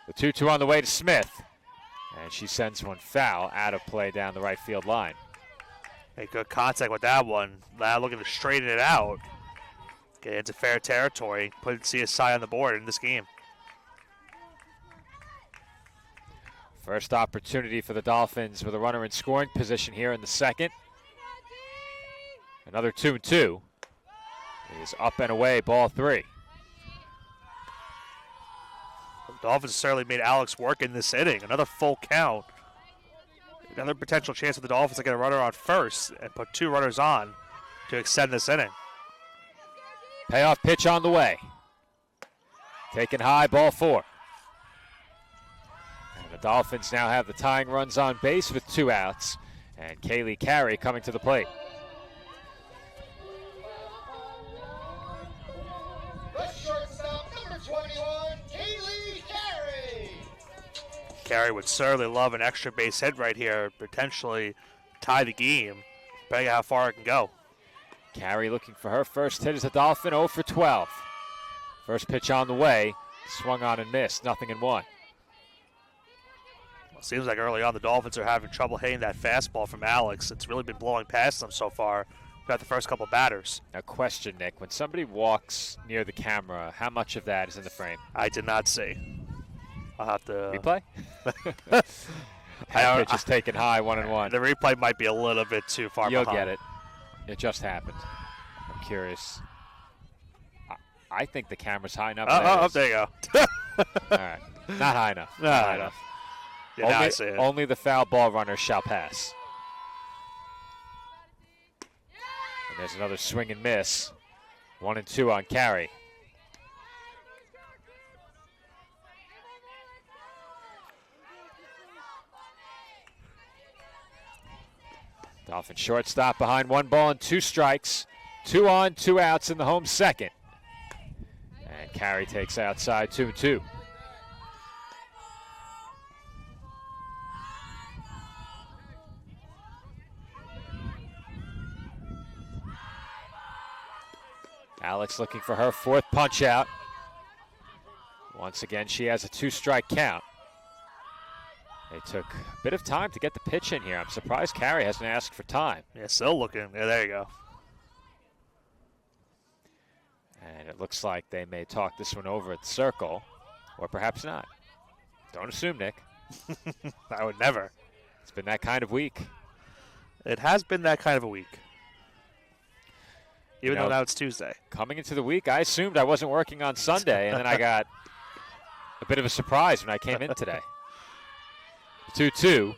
[SPEAKER 1] The 2-2 on the way to Smith. And she sends one foul out of play down the right field line.
[SPEAKER 2] Hey, good contact with that one. Now looking to straighten it out. Get into fair territory. Put CSI on the board in this game.
[SPEAKER 1] First opportunity for the Dolphins with a runner in scoring position here in the second. Another 2-2 is up and away, ball 3.
[SPEAKER 2] The Dolphins certainly made Alex work in this inning. Another full count. Another potential chance for the Dolphins to get a runner on first and put 2 runners on to extend this inning.
[SPEAKER 1] Payoff pitch on the way. Taken high, ball 4. And the Dolphins now have the tying runs on base with 2 outs. And Kaylee Carey coming to the plate.
[SPEAKER 3] The shortstop, number 21, Kaylee Carey.
[SPEAKER 2] Carey would certainly love an extra base hit right here, potentially tie the game, depending on how far it can go.
[SPEAKER 1] Carey looking for her first hit as a Dolphin, 0 for 12. First pitch on the way, swung on and missed, 0-1.
[SPEAKER 2] Well, seems like early on the Dolphins are having trouble hitting that fastball from Alex. It's really been blowing past them so far. Got the first couple batters.
[SPEAKER 1] A question, Nick. When somebody walks near the camera, how much of that is in the frame?
[SPEAKER 2] I did not see. I'll have to
[SPEAKER 1] Replay? Head pitch is taken high, 1-1.
[SPEAKER 2] The replay might be a little bit too far
[SPEAKER 1] You'll
[SPEAKER 2] behind.
[SPEAKER 1] get it. It just happened. I'm curious. I think the camera's high enough.
[SPEAKER 2] There you go.
[SPEAKER 1] All right. Not high enough.
[SPEAKER 2] Not high enough. Yeah, now I see it.
[SPEAKER 1] Only the foul ball runner shall pass. And there's another swing and miss. 1-2 on Carey. Dolphin shortstop behind 1 ball and 2 strikes. 2 on, 2 outs in the home second. And Carey takes outside 2-2. Alex looking for her 4th punch out. Once again, she has a 2-strike count. They took a bit of time to get the pitch in here. I'm surprised Carey hasn't asked for time.
[SPEAKER 2] Yeah, still looking. Yeah, there you go.
[SPEAKER 1] And it looks like they may talk this one over at the circle, or perhaps not. Don't assume, Nick.
[SPEAKER 2] I would never.
[SPEAKER 1] It's been that kind of week.
[SPEAKER 2] It has been that kind of a week. Even
[SPEAKER 1] You know,
[SPEAKER 2] though now it's Tuesday.
[SPEAKER 1] Coming into the week, I assumed I wasn't working on Sunday, and then I got a bit of a surprise when I came in today. 2-2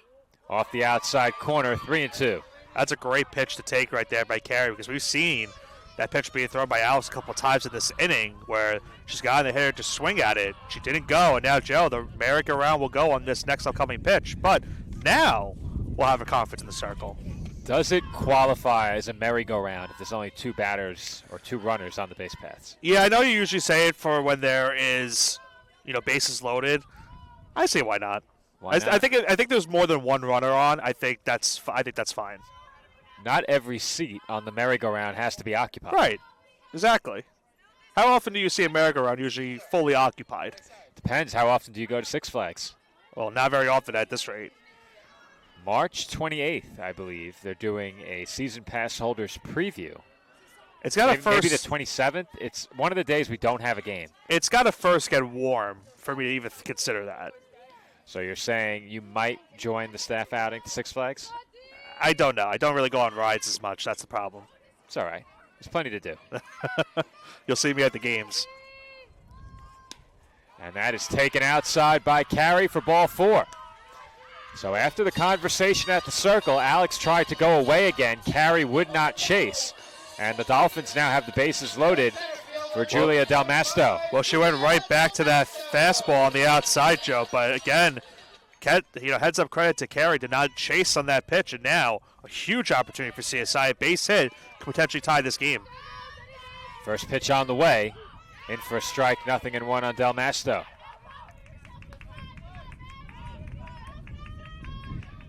[SPEAKER 1] off the outside corner, 3-2.
[SPEAKER 2] That's a great pitch to take right there by Carey, because we've seen that pitch being thrown by Alex a couple of times in this inning where she's gotten the hitter to swing at it. She didn't go, and now Joe, the merry-go-round will go on this next upcoming pitch. But now we'll have a conference in the circle.
[SPEAKER 1] Does it qualify as a merry-go-round if there's only 2 batters or 2 runners on the base paths?
[SPEAKER 2] Yeah, I know you usually say it for when there is, bases loaded. I say why not.
[SPEAKER 1] Why not?
[SPEAKER 2] I think there's more than 1 runner on. I think that's fine.
[SPEAKER 1] Not every seat on the merry-go-round has to be occupied.
[SPEAKER 2] Right. Exactly. How often do you see a merry-go-round usually fully occupied?
[SPEAKER 1] Depends. How often do you go to Six Flags?
[SPEAKER 2] Well, not very often at this rate.
[SPEAKER 1] March 28th, I believe, they're doing a season pass holders preview.
[SPEAKER 2] It's got to first.
[SPEAKER 1] Maybe the 27th. It's one of the days we don't have a game.
[SPEAKER 2] It's got to first get warm for me to even consider that.
[SPEAKER 1] So you're saying you might join the staff outing to Six Flags?
[SPEAKER 2] I don't know. I don't really go on rides as much. That's the problem.
[SPEAKER 1] It's all right. There's plenty to do.
[SPEAKER 2] You'll see me at the games.
[SPEAKER 1] And that is taken outside by Carey for ball 4. So after the conversation at the circle, Alex tried to go away again. Carey would not chase. And the Dolphins now have the bases loaded for Julia Del Masto.
[SPEAKER 2] Well, she went right back to that fastball on the outside, Joe. But again, heads up credit to Carey, did not chase on that pitch. And now a huge opportunity for CSI. A base hit could potentially tie this game.
[SPEAKER 1] First pitch on the way. In for a strike, 0-1 on Del Masto.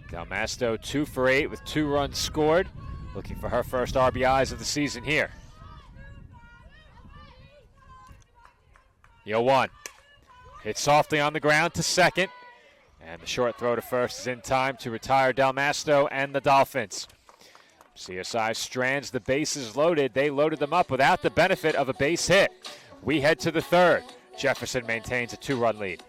[SPEAKER 1] Del Masto 2 for 8 with 2 runs scored. Looking for her first RBIs of the season here. 0-1. Hit softly on the ground to second. And the short throw to first is in time to retire Del Masto and the Dolphins. CSI strands the bases loaded. They loaded them up without the benefit of a base hit. We head to the 3rd. Jefferson maintains a 2-run lead.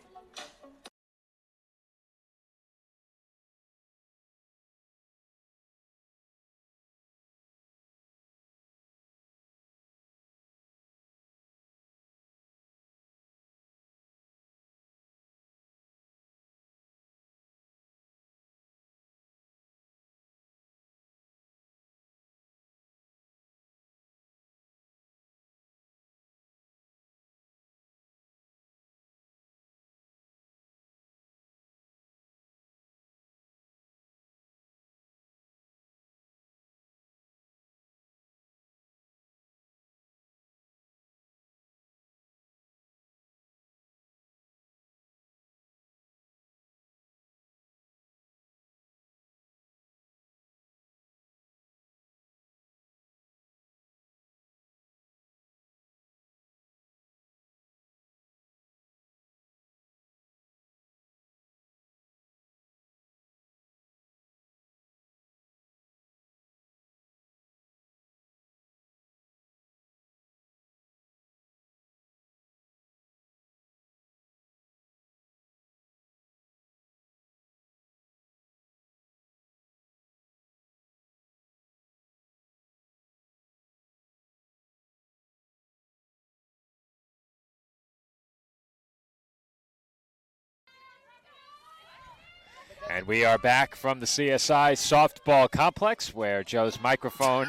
[SPEAKER 1] And we are back from the CSI softball complex where Joe's microphone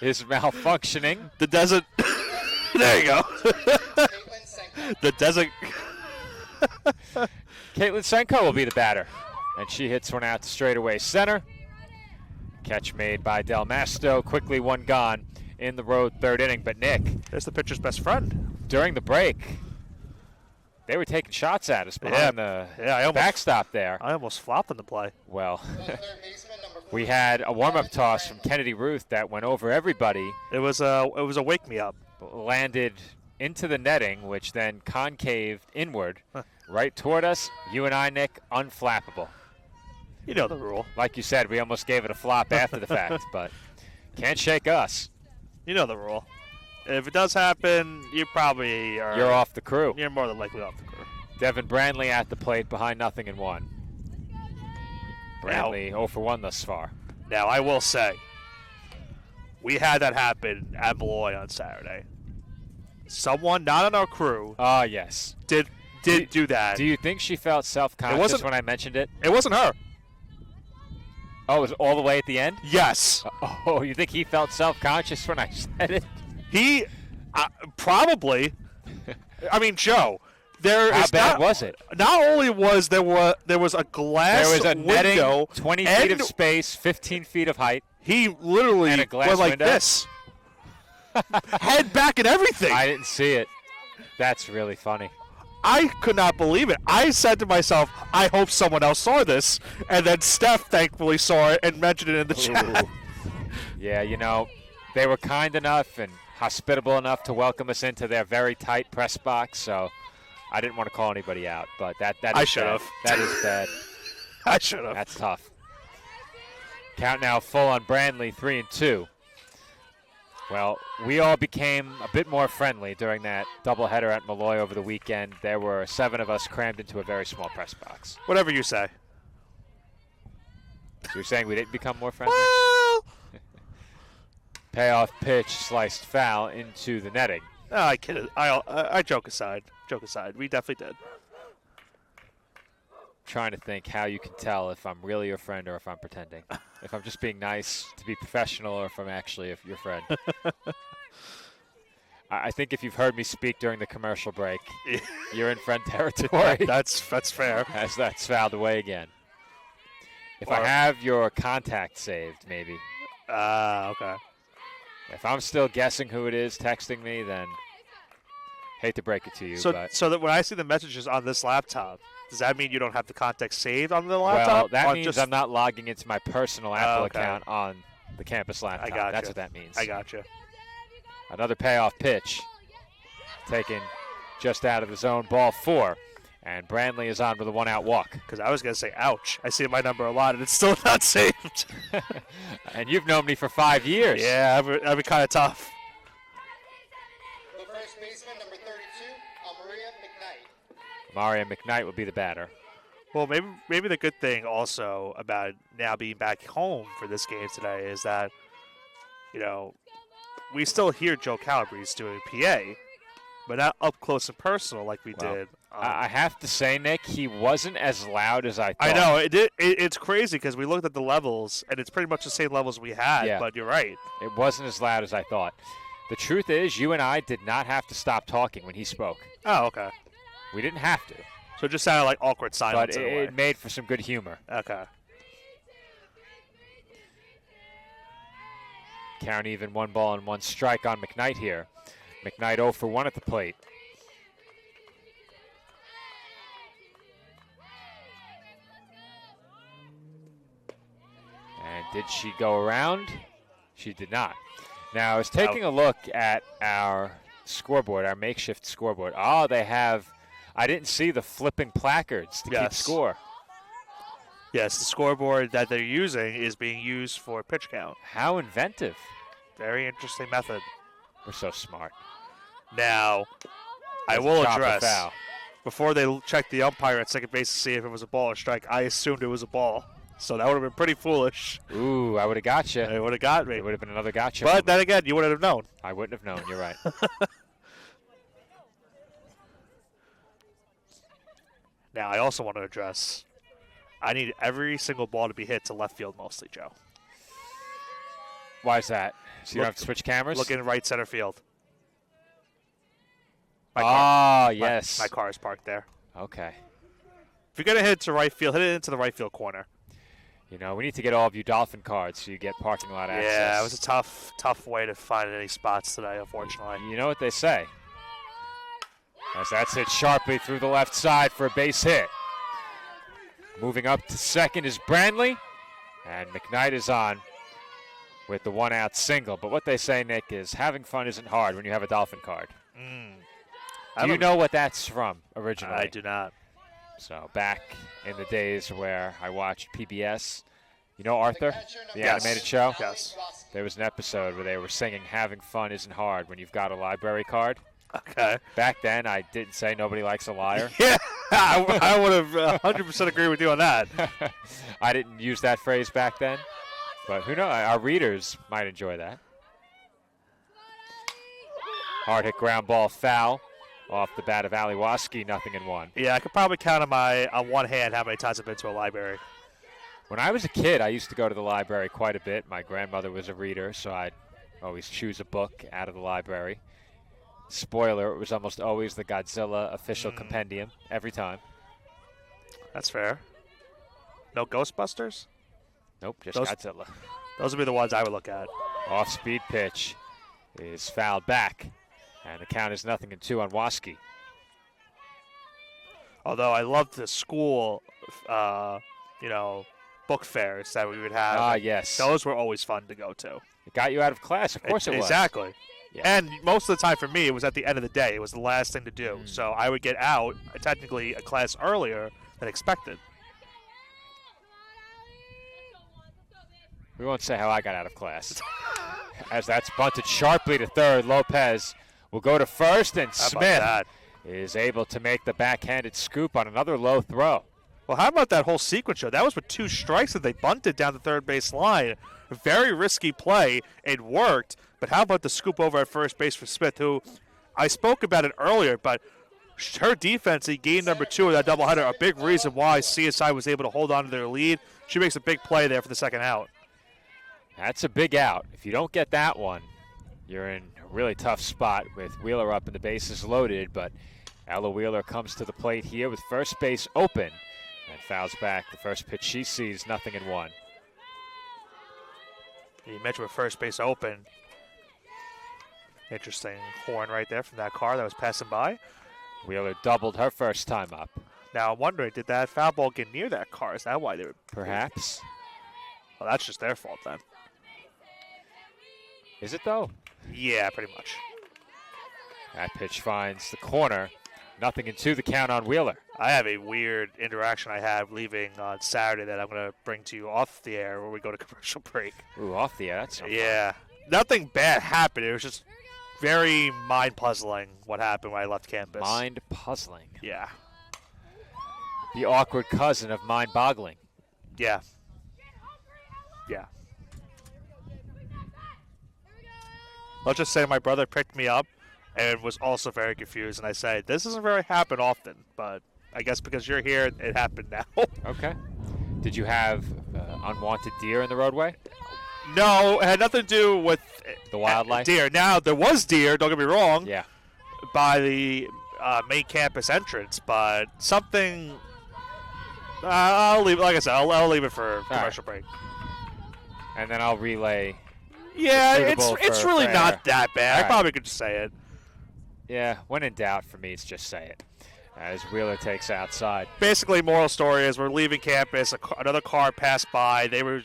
[SPEAKER 1] is malfunctioning.
[SPEAKER 2] The desert. There you go.
[SPEAKER 3] Caitlin Senko.
[SPEAKER 2] The desert.
[SPEAKER 1] Caitlin Senko will be the batter. And she hits one out to straightaway center. Catch made by Del Masto. Quickly one gone in the road third inning. But Nick,
[SPEAKER 2] There's the pitcher's best friend.
[SPEAKER 1] during the break, they were taking shots at us behind
[SPEAKER 2] I
[SPEAKER 1] the
[SPEAKER 2] almost-
[SPEAKER 1] backstop there.
[SPEAKER 2] I almost flopped in the play.
[SPEAKER 1] Well,
[SPEAKER 3] Third baseman, number
[SPEAKER 1] we had a warm-up toss from Kennedy Ruth that went over everybody,
[SPEAKER 2] It was a wake me up.
[SPEAKER 1] landed into the netting, which then concaved inward, right toward us. You and I, Nick, unflappable.
[SPEAKER 2] You know the rule.
[SPEAKER 1] Like you said, we almost gave it a flop after the fact, but can't shake us.
[SPEAKER 2] You know the rule. If it does happen, you probably are.
[SPEAKER 1] You're off the crew.
[SPEAKER 2] You're more than likely off the crew.
[SPEAKER 1] Devin Brandley at the plate behind 0-1. Brandley 0 for 1 thus far.
[SPEAKER 2] Now I will say, we had that happen at Malloy on Saturday. Someone not on our crew
[SPEAKER 1] Ah, yes.
[SPEAKER 2] did do that.
[SPEAKER 1] Do you think she felt self-conscious
[SPEAKER 2] wasn't-
[SPEAKER 1] when I mentioned it?
[SPEAKER 2] It wasn't her.
[SPEAKER 1] Oh, it was all the way at the end?
[SPEAKER 2] Yes.
[SPEAKER 1] Oh, you think he felt self-conscious when I said it?
[SPEAKER 2] He probably. I mean, Joe. There
[SPEAKER 1] How
[SPEAKER 2] is
[SPEAKER 1] bad
[SPEAKER 2] not,
[SPEAKER 1] was it?
[SPEAKER 2] Not only was there was a glass
[SPEAKER 1] There was a netting,
[SPEAKER 2] window,
[SPEAKER 1] 20
[SPEAKER 2] and
[SPEAKER 1] feet of space, 15 feet of height.
[SPEAKER 2] he literally
[SPEAKER 1] And a glass
[SPEAKER 2] was like
[SPEAKER 1] window?
[SPEAKER 2] this, head back and everything.
[SPEAKER 1] I didn't see it. That's really funny.
[SPEAKER 2] I could not believe it. I said to myself, I hope someone else saw this. And then Steph thankfully saw it and mentioned it in the chat.
[SPEAKER 1] Ooh. Yeah, you know, they were kind enough and hospitable enough to welcome us into their very tight press box, so I didn't want to call anybody out, but that is
[SPEAKER 2] I should
[SPEAKER 1] bad.
[SPEAKER 2] have.
[SPEAKER 1] That is bad.
[SPEAKER 2] I should have.
[SPEAKER 1] That's tough. Count now full on Brandley, 3-2. Well, we all became a bit more friendly during that doubleheader at Malloy over the weekend. There were 7 of us crammed into a very small press box.
[SPEAKER 2] Whatever you say.
[SPEAKER 1] So you're saying we didn't become more friendly?
[SPEAKER 2] Well,
[SPEAKER 1] Payoff pitch, sliced foul into the netting.
[SPEAKER 2] no, I kid. I joke aside. Joke aside. We definitely did.
[SPEAKER 1] Trying to think how you can tell if I'm really your friend or if I'm pretending. If I'm just being nice to be professional or if I'm actually your friend. I think if you've heard me speak during the commercial break, you're in friend territory.
[SPEAKER 2] That's fair.
[SPEAKER 1] As that's fouled away again. If I
[SPEAKER 2] Or-
[SPEAKER 1] have your contact saved, maybe.
[SPEAKER 2] Okay.
[SPEAKER 1] If I'm still guessing who it is texting me, then hate to break it to you.
[SPEAKER 2] So
[SPEAKER 1] but
[SPEAKER 2] that when I see the messages on this laptop, does that mean you don't have the context saved on the laptop?
[SPEAKER 1] well, that
[SPEAKER 2] Or
[SPEAKER 1] means
[SPEAKER 2] just-
[SPEAKER 1] I'm not logging into my personal Apple
[SPEAKER 2] okay.
[SPEAKER 1] account on the campus laptop.
[SPEAKER 2] gotcha.
[SPEAKER 1] That's what that means.
[SPEAKER 2] I got you.
[SPEAKER 1] Another payoff pitch. Taken just out of the zone, ball 4. And Brandley is on with a 1-out walk.
[SPEAKER 2] Because I was going to say, ouch. I see my number a lot, and it's still not saved.
[SPEAKER 1] And you've known me for 5 years.
[SPEAKER 2] Yeah, that'd be kind of tough.
[SPEAKER 3] The first baseman, number 32, Maria McKnight.
[SPEAKER 1] Mario McKnight will be the batter.
[SPEAKER 2] Well, maybe the good thing also about now being back home for this game today is that, you know, we still hear Joe Calabrese doing PA, but not up close and personal like we
[SPEAKER 1] Well,
[SPEAKER 2] did.
[SPEAKER 1] I have to say, Nick, he wasn't as loud as I thought.
[SPEAKER 2] I know it's crazy because we looked at the levels and it's pretty much the same levels we had.
[SPEAKER 1] Yeah.
[SPEAKER 2] But you're right.
[SPEAKER 1] It wasn't as loud as I thought. The truth is, you and I did not have to stop talking when he spoke.
[SPEAKER 2] Oh, okay.
[SPEAKER 1] We didn't have to.
[SPEAKER 2] So it just sounded like awkward
[SPEAKER 1] But
[SPEAKER 2] silence in a way.
[SPEAKER 1] it made for some good humor.
[SPEAKER 2] Okay.
[SPEAKER 1] Count even 1 ball and 1 strike on McKnight here. McKnight 0 for 1 at the plate. And did she go around? She did not. Now, I was taking a look at our scoreboard, our makeshift scoreboard. Oh, they have, I didn't see the flipping placards to keep
[SPEAKER 2] Yes.
[SPEAKER 1] score.
[SPEAKER 2] Yes, the scoreboard that they're using is being used for pitch count.
[SPEAKER 1] How inventive.
[SPEAKER 2] Very interesting method.
[SPEAKER 1] We're so smart.
[SPEAKER 2] Now, I
[SPEAKER 1] Let's
[SPEAKER 2] will
[SPEAKER 1] chop a
[SPEAKER 2] address,
[SPEAKER 1] foul.
[SPEAKER 2] before they checked the umpire at second base to see if it was a ball or strike, I assumed it was a ball. So that would have been pretty foolish.
[SPEAKER 1] Ooh, I would have got you.
[SPEAKER 2] It would have got me.
[SPEAKER 1] It would have been another gotcha.
[SPEAKER 2] But
[SPEAKER 1] moment.
[SPEAKER 2] then again, you wouldn't have known.
[SPEAKER 1] I wouldn't have known. You're right.
[SPEAKER 2] Now, I also want to address I need every single ball to be hit to left field mostly, Joe.
[SPEAKER 1] Why is that? So you don't have to switch cameras?
[SPEAKER 2] Look in right center field.
[SPEAKER 1] Yes.
[SPEAKER 2] My car is parked there.
[SPEAKER 1] Okay.
[SPEAKER 2] If you're going to hit to right field, hit it into the right field corner.
[SPEAKER 1] You know, we need to get all of you Dolphin cards so you get parking lot access.
[SPEAKER 2] Yeah, it was a tough way to find any spots today, unfortunately.
[SPEAKER 1] You know what they say. As that's hit sharply through the left side for a base hit. Moving up to second is Brandley, and McKnight is on with the one-out single. But what they say, Nick, is having fun isn't hard when you have a Dolphin card. Do you know what that's from originally?
[SPEAKER 2] I do not.
[SPEAKER 1] So back in the days where I watched PBS, you know Arthur, the animated show?
[SPEAKER 2] Yes.
[SPEAKER 1] There was an episode where they were singing having fun isn't hard when you've got a library card.
[SPEAKER 2] Okay.
[SPEAKER 1] Back then, I didn't say nobody likes a liar.
[SPEAKER 2] Yeah, I would have 100% agree with you on that.
[SPEAKER 1] I didn't use that phrase back then, but who knows? Our readers might enjoy that. Hard hit ground ball foul off the bat of Aliwaski, 0-1.
[SPEAKER 2] Yeah, I could probably count on one hand how many times I've been to a library.
[SPEAKER 1] When I was a kid, I used to go to the library quite a bit. My grandmother was a reader, so I'd always choose a book out of the library. Spoiler, it was almost always the Godzilla official compendium every time.
[SPEAKER 2] That's fair. No Ghostbusters?
[SPEAKER 1] Nope, just
[SPEAKER 2] Those-
[SPEAKER 1] Godzilla.
[SPEAKER 2] Those would be the ones I would look at.
[SPEAKER 1] Off-speed pitch is fouled back, and the count is 0-2 on Waski.
[SPEAKER 2] Although I loved the school, book fairs that we would have.
[SPEAKER 1] Yes.
[SPEAKER 2] Those were always fun to go to.
[SPEAKER 1] It got you out of class. Of course it was.
[SPEAKER 2] Exactly.
[SPEAKER 1] Yeah.
[SPEAKER 2] And most of the time for me, it was at the end of the day. It was the last thing to do. So I would get out, technically a class earlier than expected.
[SPEAKER 1] We won't say how I got out of class. As that's bunted sharply to third, Lopez will go to first, and
[SPEAKER 2] How about
[SPEAKER 1] Smith
[SPEAKER 2] that?
[SPEAKER 1] is able to make the backhanded scoop on another low throw.
[SPEAKER 2] Well, how about that whole sequence show? That was with 2 strikes that they bunted down the third base line. A very risky play. It worked. But how about the scoop over at first base for Smith, who I spoke about it earlier, but her defense in game number 2 of that doubleheader, a big reason why CSI was able to hold on to their lead. She makes a big play there for the second out.
[SPEAKER 1] That's a big out. If you don't get that one, you're in a really tough spot with Wheeler up and the bases loaded, but Ella Wheeler comes to the plate here with first base open and fouls back the first pitch she sees, 0-1.
[SPEAKER 2] You mentioned with first base open. Interesting horn right there from that car that was passing by.
[SPEAKER 1] Wheeler doubled her first time up.
[SPEAKER 2] Now I'm wondering, did that foul ball get near that car? Is that why they were?
[SPEAKER 1] Perhaps.
[SPEAKER 2] Well, that's just their fault then.
[SPEAKER 1] Is it though?
[SPEAKER 2] Yeah, pretty much.
[SPEAKER 1] That pitch finds the corner. 0-2 the count on Wheeler.
[SPEAKER 2] I have a weird interaction I had leaving on Saturday that I'm going to bring to you off the air where we go to commercial break.
[SPEAKER 1] Ooh, off the air. That's
[SPEAKER 2] Yeah. Nothing bad happened. It was just very mind-puzzling what happened when I left campus.
[SPEAKER 1] Mind puzzling.
[SPEAKER 2] Yeah.
[SPEAKER 1] The awkward cousin of mind boggling.
[SPEAKER 2] Yeah. Yeah. Let's just say my brother picked me up and was also very confused. And I said, this doesn't very happen often, but I guess because you're here, it happened now.
[SPEAKER 1] Okay. Did you have unwanted deer in the roadway?
[SPEAKER 2] No, it had nothing to do with
[SPEAKER 1] The wildlife?
[SPEAKER 2] deer. Now, there was deer, don't get me wrong,
[SPEAKER 1] Yeah.
[SPEAKER 2] by the main campus entrance, but something. I'll leave. Like I said, I'll leave it for commercial break.
[SPEAKER 1] And then I'll relay.
[SPEAKER 2] Yeah,
[SPEAKER 1] suitable
[SPEAKER 2] it's
[SPEAKER 1] for
[SPEAKER 2] really
[SPEAKER 1] air.
[SPEAKER 2] not that bad.
[SPEAKER 1] All
[SPEAKER 2] I
[SPEAKER 1] right.
[SPEAKER 2] probably could just say it.
[SPEAKER 1] Yeah, when in doubt, for me, it's just say it. As Wheeler takes outside.
[SPEAKER 2] Basically, moral story is we're leaving campus. Another car passed by. They were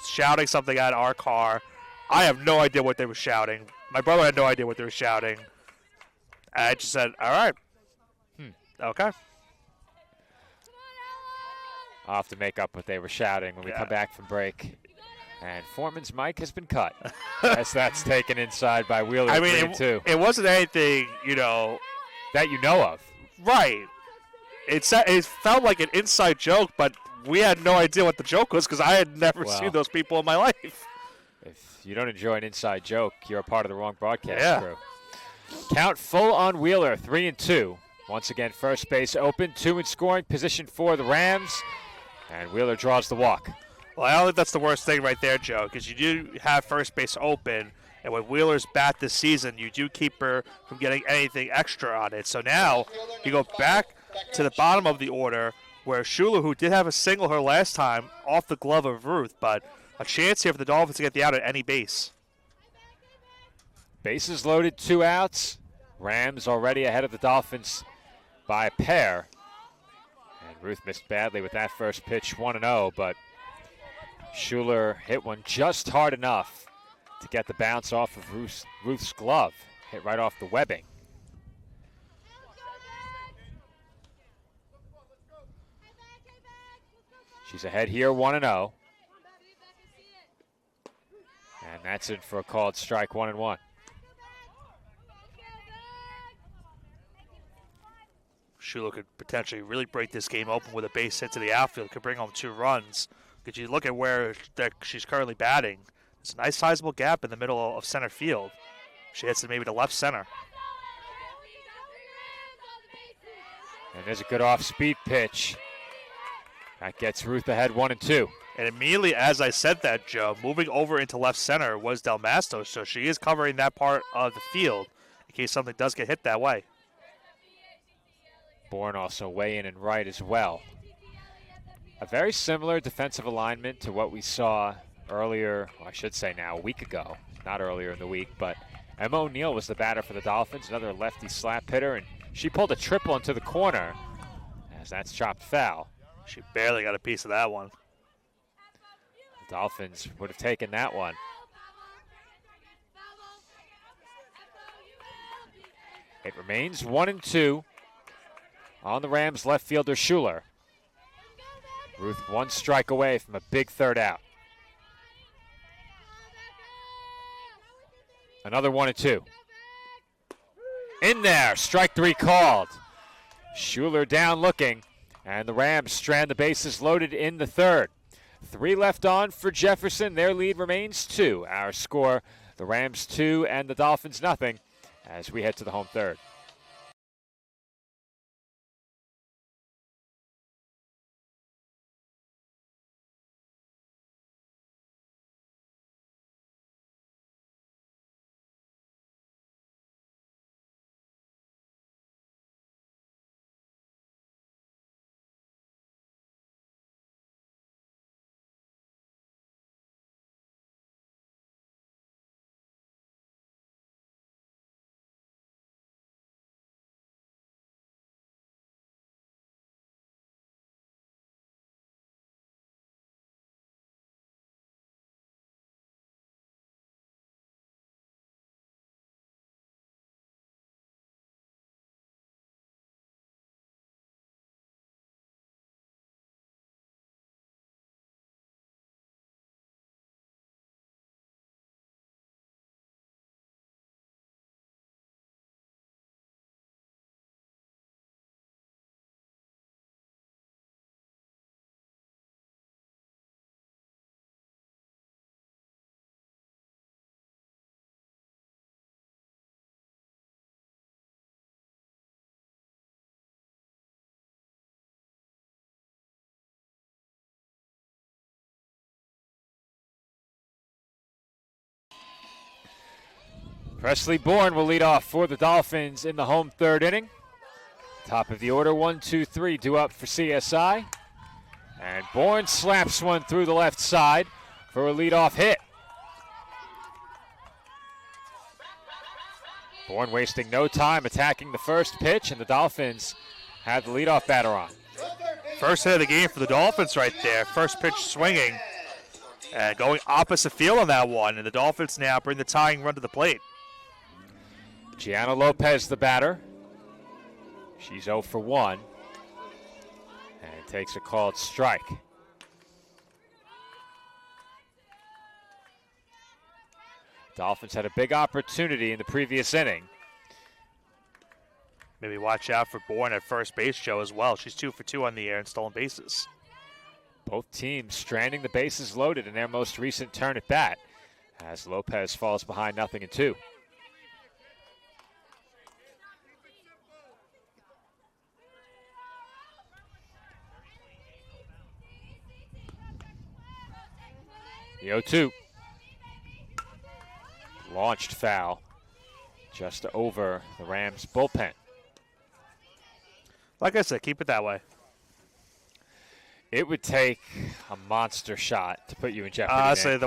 [SPEAKER 2] shouting something at our car. I have no idea what they were shouting. My brother had no idea what they were shouting. I just said, all right. Okay.
[SPEAKER 1] I'll have to make up what they were shouting when we
[SPEAKER 2] Yeah.
[SPEAKER 1] come back from break. And Foreman's mic has been cut. As that's taken inside by Wheeler.
[SPEAKER 2] I mean,
[SPEAKER 1] 3-2.
[SPEAKER 2] it wasn't anything,
[SPEAKER 1] That you know of.
[SPEAKER 2] right. It felt like an inside joke, but we had no idea what the joke was because I had never
[SPEAKER 1] Well.
[SPEAKER 2] seen those people in my life.
[SPEAKER 1] If you don't enjoy an inside joke, you're a part of the wrong broadcast
[SPEAKER 2] Yeah.
[SPEAKER 1] crew. Count full on Wheeler, 3-2. Once again, first base open, 2 in scoring position for the Rams. And Wheeler draws the walk.
[SPEAKER 2] Well, I don't think that's the worst thing right there, Joe, because you do have first base open, and with Wheeler's bat this season, you do keep her from getting anything extra on it. So now you go back to the bottom of the order, where Schuler, who did have a single her last time, off the glove of Ruth, but a chance here for the Dolphins to get the out at any base.
[SPEAKER 1] Bases loaded, 2 outs. Rams already ahead of the Dolphins by a pair. And Ruth missed badly with that first pitch, 1-0, but Schuler hit one just hard enough to get the bounce off of Ruth's glove. Hit right off the webbing. She's ahead here, 1-0. And that's in for a called strike, 1-1.
[SPEAKER 2] Schuler could potentially really break this game open with a base hit to the outfield, could bring home 2 runs. Because you look at where she's currently batting, there's a nice sizable gap in the middle of center field. She hits it maybe to left center.
[SPEAKER 1] And there's a good off-speed pitch. That gets Ruth ahead 1-2.
[SPEAKER 2] And immediately as I said that, Joe, moving over into left center was Del Masto, so she is covering that part of the field in case something does get hit that way.
[SPEAKER 1] Bourne also way in and right as well. A very similar defensive alignment to what we saw earlier, well, I should say now, a week ago. Not earlier in the week, but Emma O'Neill was the batter for the Dolphins, another lefty slap hitter, and she pulled a triple into the corner as that's chopped foul.
[SPEAKER 2] She barely got a piece of that one.
[SPEAKER 1] The Dolphins would have taken that one. It remains 1-2 on the Rams left fielder Schuler. Ruth 1 strike away from a big third out. Another 1-2. In there, strike 3 called. Schuler down looking, and the Rams strand the bases loaded in the third. 3 left on for Jefferson. Their lead remains 2. Our score, the Rams 2 and the Dolphins nothing, as we head to the home third. Presley Bourne will lead off for the Dolphins in the home third inning. Top of the order, 1-2-3, due up for CSI. And Bourne slaps one through the left side for a leadoff hit. Bourne wasting no time attacking the first pitch, and the Dolphins have the leadoff batter on.
[SPEAKER 2] First hit of the game for the Dolphins right there. First pitch swinging and going opposite field on that one, and the Dolphins now bring the tying run to the plate.
[SPEAKER 1] Gianna Lopez, the batter. She's 0 for 1 and takes a called strike. Dolphins had a big opportunity in the previous inning.
[SPEAKER 2] Maybe watch out for Bourne at first base, Joe, as well. She's 2 for 2 on the air and stolen bases.
[SPEAKER 1] Both teams stranding the bases loaded in their most recent turn at bat as Lopez falls behind 0-2. The 0-2. Launched foul just over the Rams bullpen.
[SPEAKER 2] Like I said, keep it that way.
[SPEAKER 1] It would take a monster shot to put you in jeopardy.
[SPEAKER 2] Honestly,
[SPEAKER 1] Nick.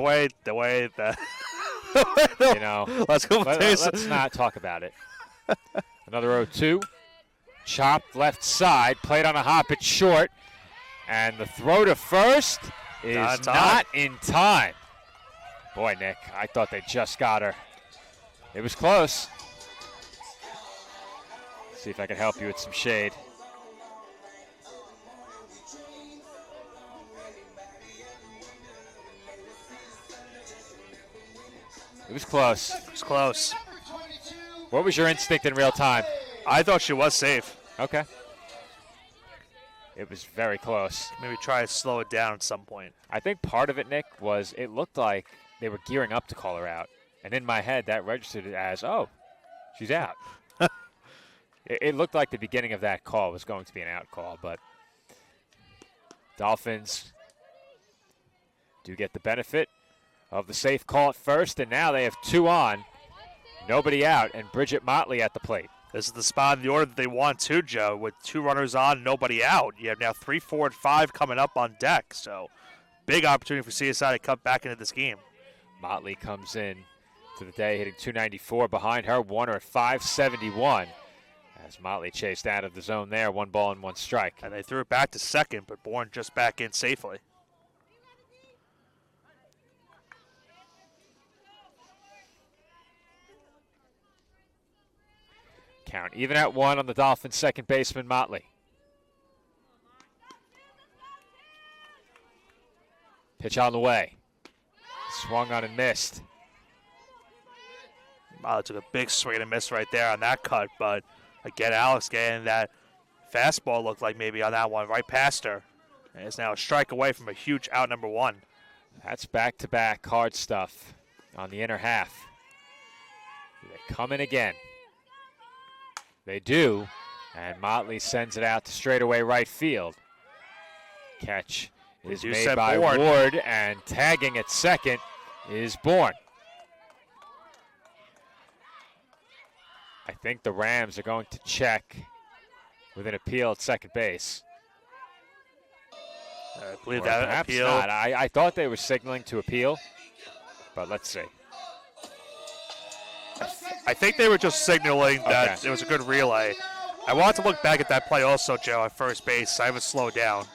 [SPEAKER 2] the way that
[SPEAKER 1] You know,
[SPEAKER 2] let's go.
[SPEAKER 1] let's not talk about it. Another 0-2. Chopped left side, played on a hop, it's short, and the throw to first is not in time. Boy, Nick, I thought they just got her. It was close. See if I can help you with some shade. It was close.
[SPEAKER 2] It was close.
[SPEAKER 1] What was your instinct in real time?
[SPEAKER 2] I thought she was safe.
[SPEAKER 1] Okay. It was very close.
[SPEAKER 2] Maybe try to slow it down at some point.
[SPEAKER 1] I think part of it, Nick, was it looked like they were gearing up to call her out. And in my head, that registered it as, oh, she's out. It looked like the beginning of that call was going to be an out call, but Dolphins do get the benefit of the safe call at first, and now they have 2 on, nobody out, and Bridget Motley at the plate.
[SPEAKER 2] This is the spot in the order that they want to, Joe, with 2 runners on, nobody out. You have now 3, 4, and 5 coming up on deck, so big opportunity for CSI to cut back into this game.
[SPEAKER 1] Motley comes in to the day hitting .294 behind her, Warner at .571. As Motley chased out of the zone there, 1 ball and 1 strike.
[SPEAKER 2] And they threw it back to second, but Bourne just back in safely.
[SPEAKER 1] Count even at 1 on the Dolphins' second baseman, Motley. Pitch on the way. Swung on and missed.
[SPEAKER 2] Motley took a big swing and miss right there on that cut, but again, Alex getting that fastball looked like maybe on that one right past her. And it's now a strike away from a huge out number 1.
[SPEAKER 1] That's back-to-back hard stuff on the inner half. They come in again. They do, and Motley sends it out to straightaway right field. Catch is made by Ward, and tagging at second is Bourne. I think the Rams are going to check with an appeal at second base.
[SPEAKER 2] I believe
[SPEAKER 1] Or
[SPEAKER 2] that
[SPEAKER 1] perhaps
[SPEAKER 2] appeal.
[SPEAKER 1] not. I thought they were signaling to appeal, but let's see.
[SPEAKER 2] I think they were just signaling that
[SPEAKER 1] Okay.
[SPEAKER 2] it was a good relay. I wanted to look back at that play also, Joe, at first base. I haven't slowed down.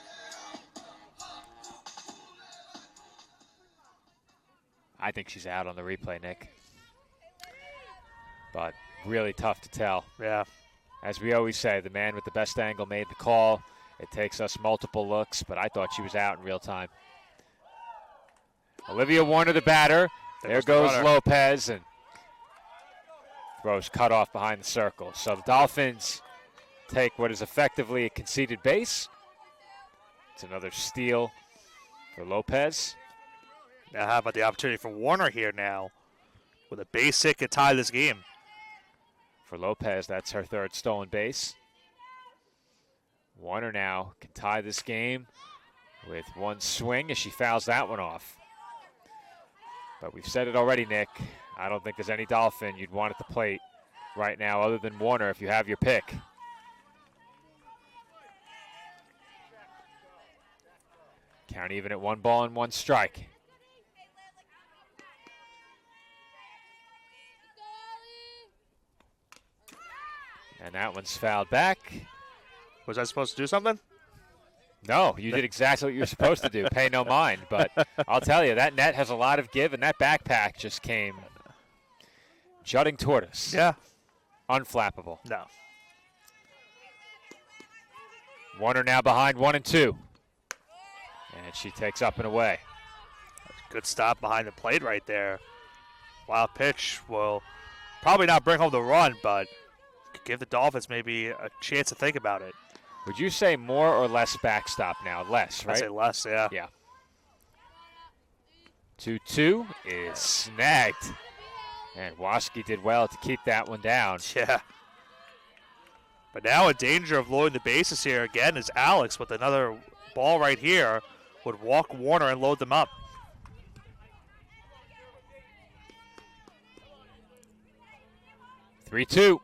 [SPEAKER 1] I think she's out on the replay, Nick. But really tough to tell.
[SPEAKER 2] Yeah.
[SPEAKER 1] As we always say, the man with the best angle made the call. It takes us multiple looks, but I thought she was out in real time. Olivia Warner, the batter. There goes Lopez, and throws cut off behind the circle. So the Dolphins take what is effectively a conceded base. It's another steal for Lopez.
[SPEAKER 2] Now how about the opportunity for Warner here now with a base hit to tie this game?
[SPEAKER 1] For Lopez, that's her 3rd stolen base. Warner now can tie this game with 1 swing as she fouls that one off. But we've said it already, Nick. I don't think there's any Dolphin you'd want at the plate right now other than Warner if you have your pick. Count even at 1 ball and 1 strike. And that one's fouled back.
[SPEAKER 2] Was I supposed to do something?
[SPEAKER 1] No, you did exactly what you were supposed to do. Pay no mind. But I'll tell you, that net has a lot of give, and that backpack just came jutting toward us.
[SPEAKER 2] Yeah.
[SPEAKER 1] Unflappable.
[SPEAKER 2] No.
[SPEAKER 1] Warner now behind 1 and 2. And she takes up and away.
[SPEAKER 2] Good stop behind the plate right there. Wild pitch will probably not bring home the run, but could give the Dolphins maybe a chance to think about it.
[SPEAKER 1] Would you say more or less backstop now? Less, right?
[SPEAKER 2] I'd say less, yeah.
[SPEAKER 1] Yeah. 2-2 is snagged. And Waski did well to keep that one down.
[SPEAKER 2] Yeah. But now in danger of loading the bases here again is Alex with another ball right here. Would walk Warner and load them up.
[SPEAKER 1] 3-2.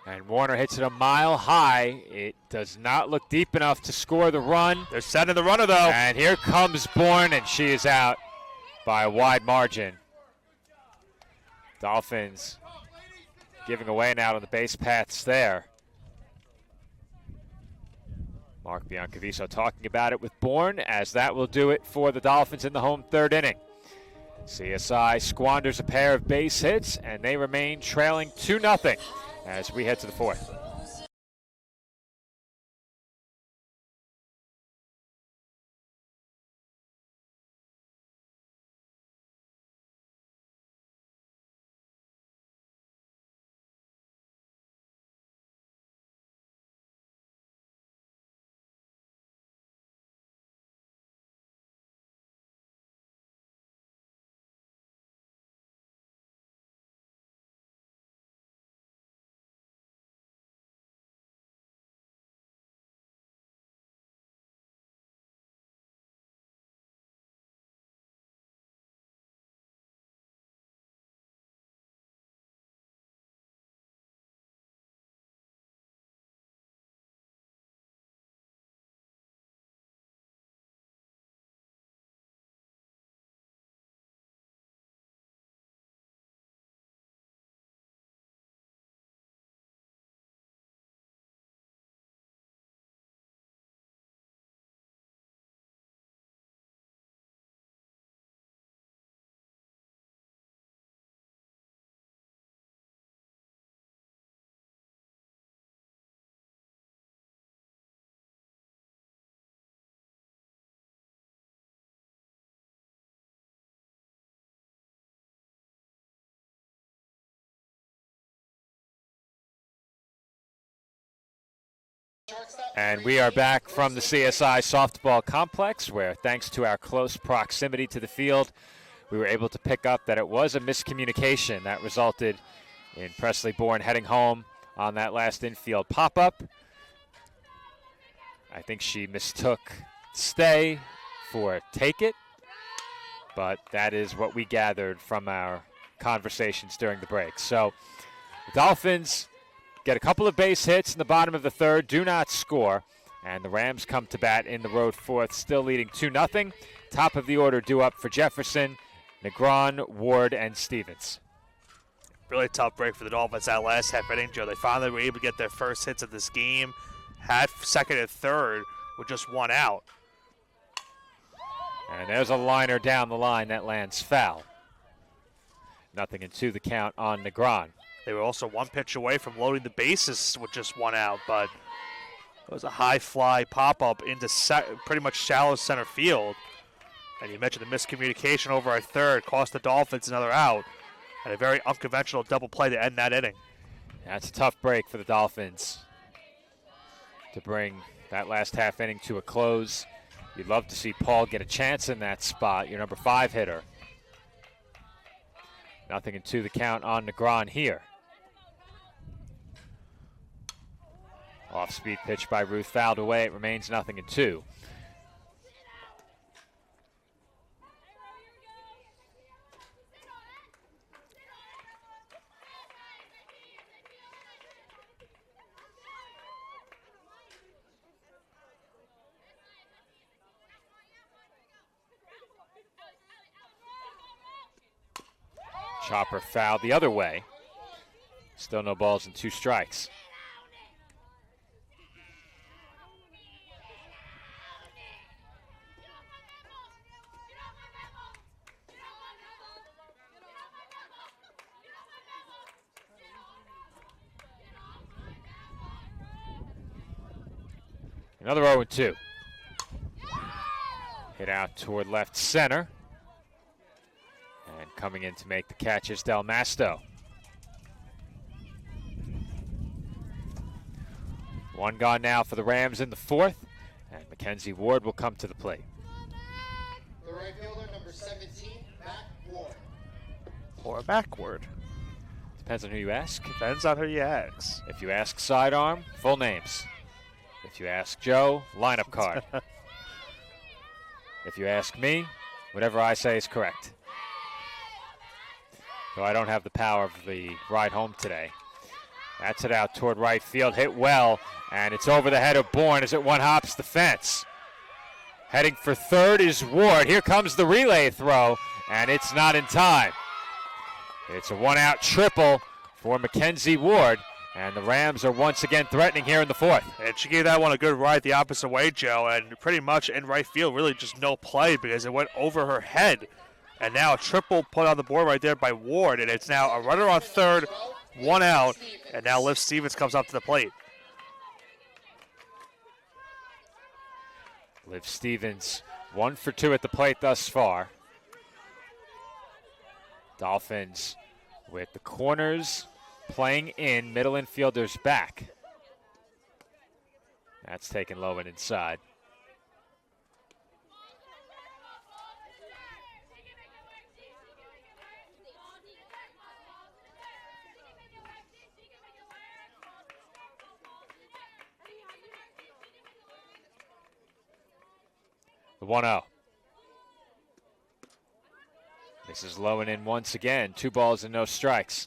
[SPEAKER 1] And Warner hits it a mile high. It does not look deep enough to score the run.
[SPEAKER 2] They're sending the runner, though.
[SPEAKER 1] And here comes Bourne, and she is out by a wide margin. Dolphins giving away now on the base paths there. Mark Biancaviso talking about it with Bourne, as that will do it for the Dolphins in the home third inning. CSI squanders a pair of base hits, and they remain trailing 2-0 as we head to the fourth. And we are back from the CSI softball complex, where thanks to our close proximity to the field, we were able to pick up that it was a miscommunication that resulted in Presley Bourne heading home on that last infield pop-up. I think she mistook stay for take it, but that is what we gathered from our conversations during the break. So the Dolphins get a couple of base hits in the bottom of the third, do not score, and the Rams come to bat in the road fourth, still leading 2-0. Top of the order due up for Jefferson, Negron, Ward, and Stevens.
[SPEAKER 2] Really tough break for the Dolphins that last half inning, Joe. They finally were able to get their first hits of this game, had second and third with just one out.
[SPEAKER 1] And there's a liner down the line that lands foul. 0-2 the count on Negron.
[SPEAKER 2] They were also one pitch away from loading the bases with just one out, but it was a high fly pop-up into pretty much shallow center field. And you mentioned the miscommunication over our third cost the Dolphins another out, and a very unconventional double play to end that inning.
[SPEAKER 1] That's a tough break for the Dolphins to bring that last half inning to a close. You'd love to see Paul get a chance in that spot, your number 5 hitter. 0-2 the count on Negron here. Off-speed pitch by Ruth fouled away. It remains 0-2. Chopper fouled the other way. Still no balls and 2 strikes. Another 0-2. Hit out toward left center. And coming in to make the catch is Del Masto. One gone now for the Rams in the fourth, and Mackenzie Ward will come to the plate.
[SPEAKER 3] The right fielder, number 17, Matt Ward.
[SPEAKER 2] Or backward.
[SPEAKER 1] Depends on who you ask.
[SPEAKER 2] Depends on who you ask.
[SPEAKER 1] If you ask sidearm, full names. If you ask Joe, lineup card. If you ask me, whatever I say is correct. though I don't have the power of the ride home today. That's it out toward right field, hit well, and it's over the head of Bourne as it one-hops the fence. Heading for third is Ward. Here comes the relay throw, and it's not in time. It's a one-out triple for Mackenzie Ward, and the Rams are once again threatening here in the fourth.
[SPEAKER 2] And she gave that one a good ride the opposite way, Joe, and pretty much in right field, really just no play because it went over her head. And now a triple put on the board right there by Ward, and it's now a runner on third, one out, and now Liv Stevens comes up to the plate.
[SPEAKER 1] Liv Stevens 1 for 2 at the plate thus far. Dolphins with the corners playing in, middle infielders back. That's taken low and inside. The 1-0. This is low and in once again. 2 balls and no strikes.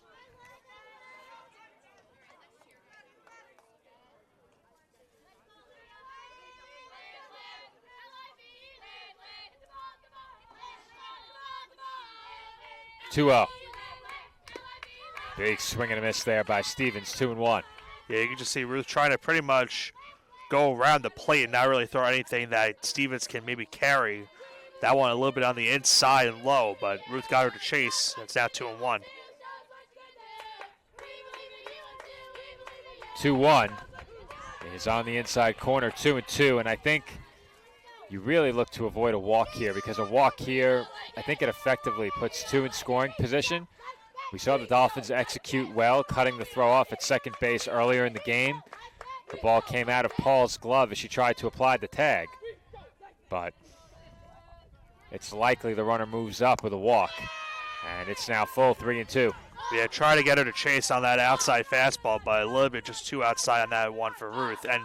[SPEAKER 1] Big swing and a miss there by Stevens, 2-1.
[SPEAKER 2] Yeah, you can just see Ruth trying to pretty much go around the plate and not really throw anything that Stevens can maybe carry. That one a little bit on the inside and low, but Ruth got her to chase. It's now 2-1.
[SPEAKER 1] 2-1 is on the inside corner, 2-2, and I think you really look to avoid a walk here because a walk here, I think it effectively puts 2 in scoring position. We saw the Dolphins execute well, cutting the throw off at second base earlier in the game. The ball came out of Paul's glove as she tried to apply the tag, but it's likely the runner moves up with a walk, and it's now full 3-2.
[SPEAKER 2] Yeah, try to get her to chase on that outside fastball, but a little bit just too outside on that one for Ruth. And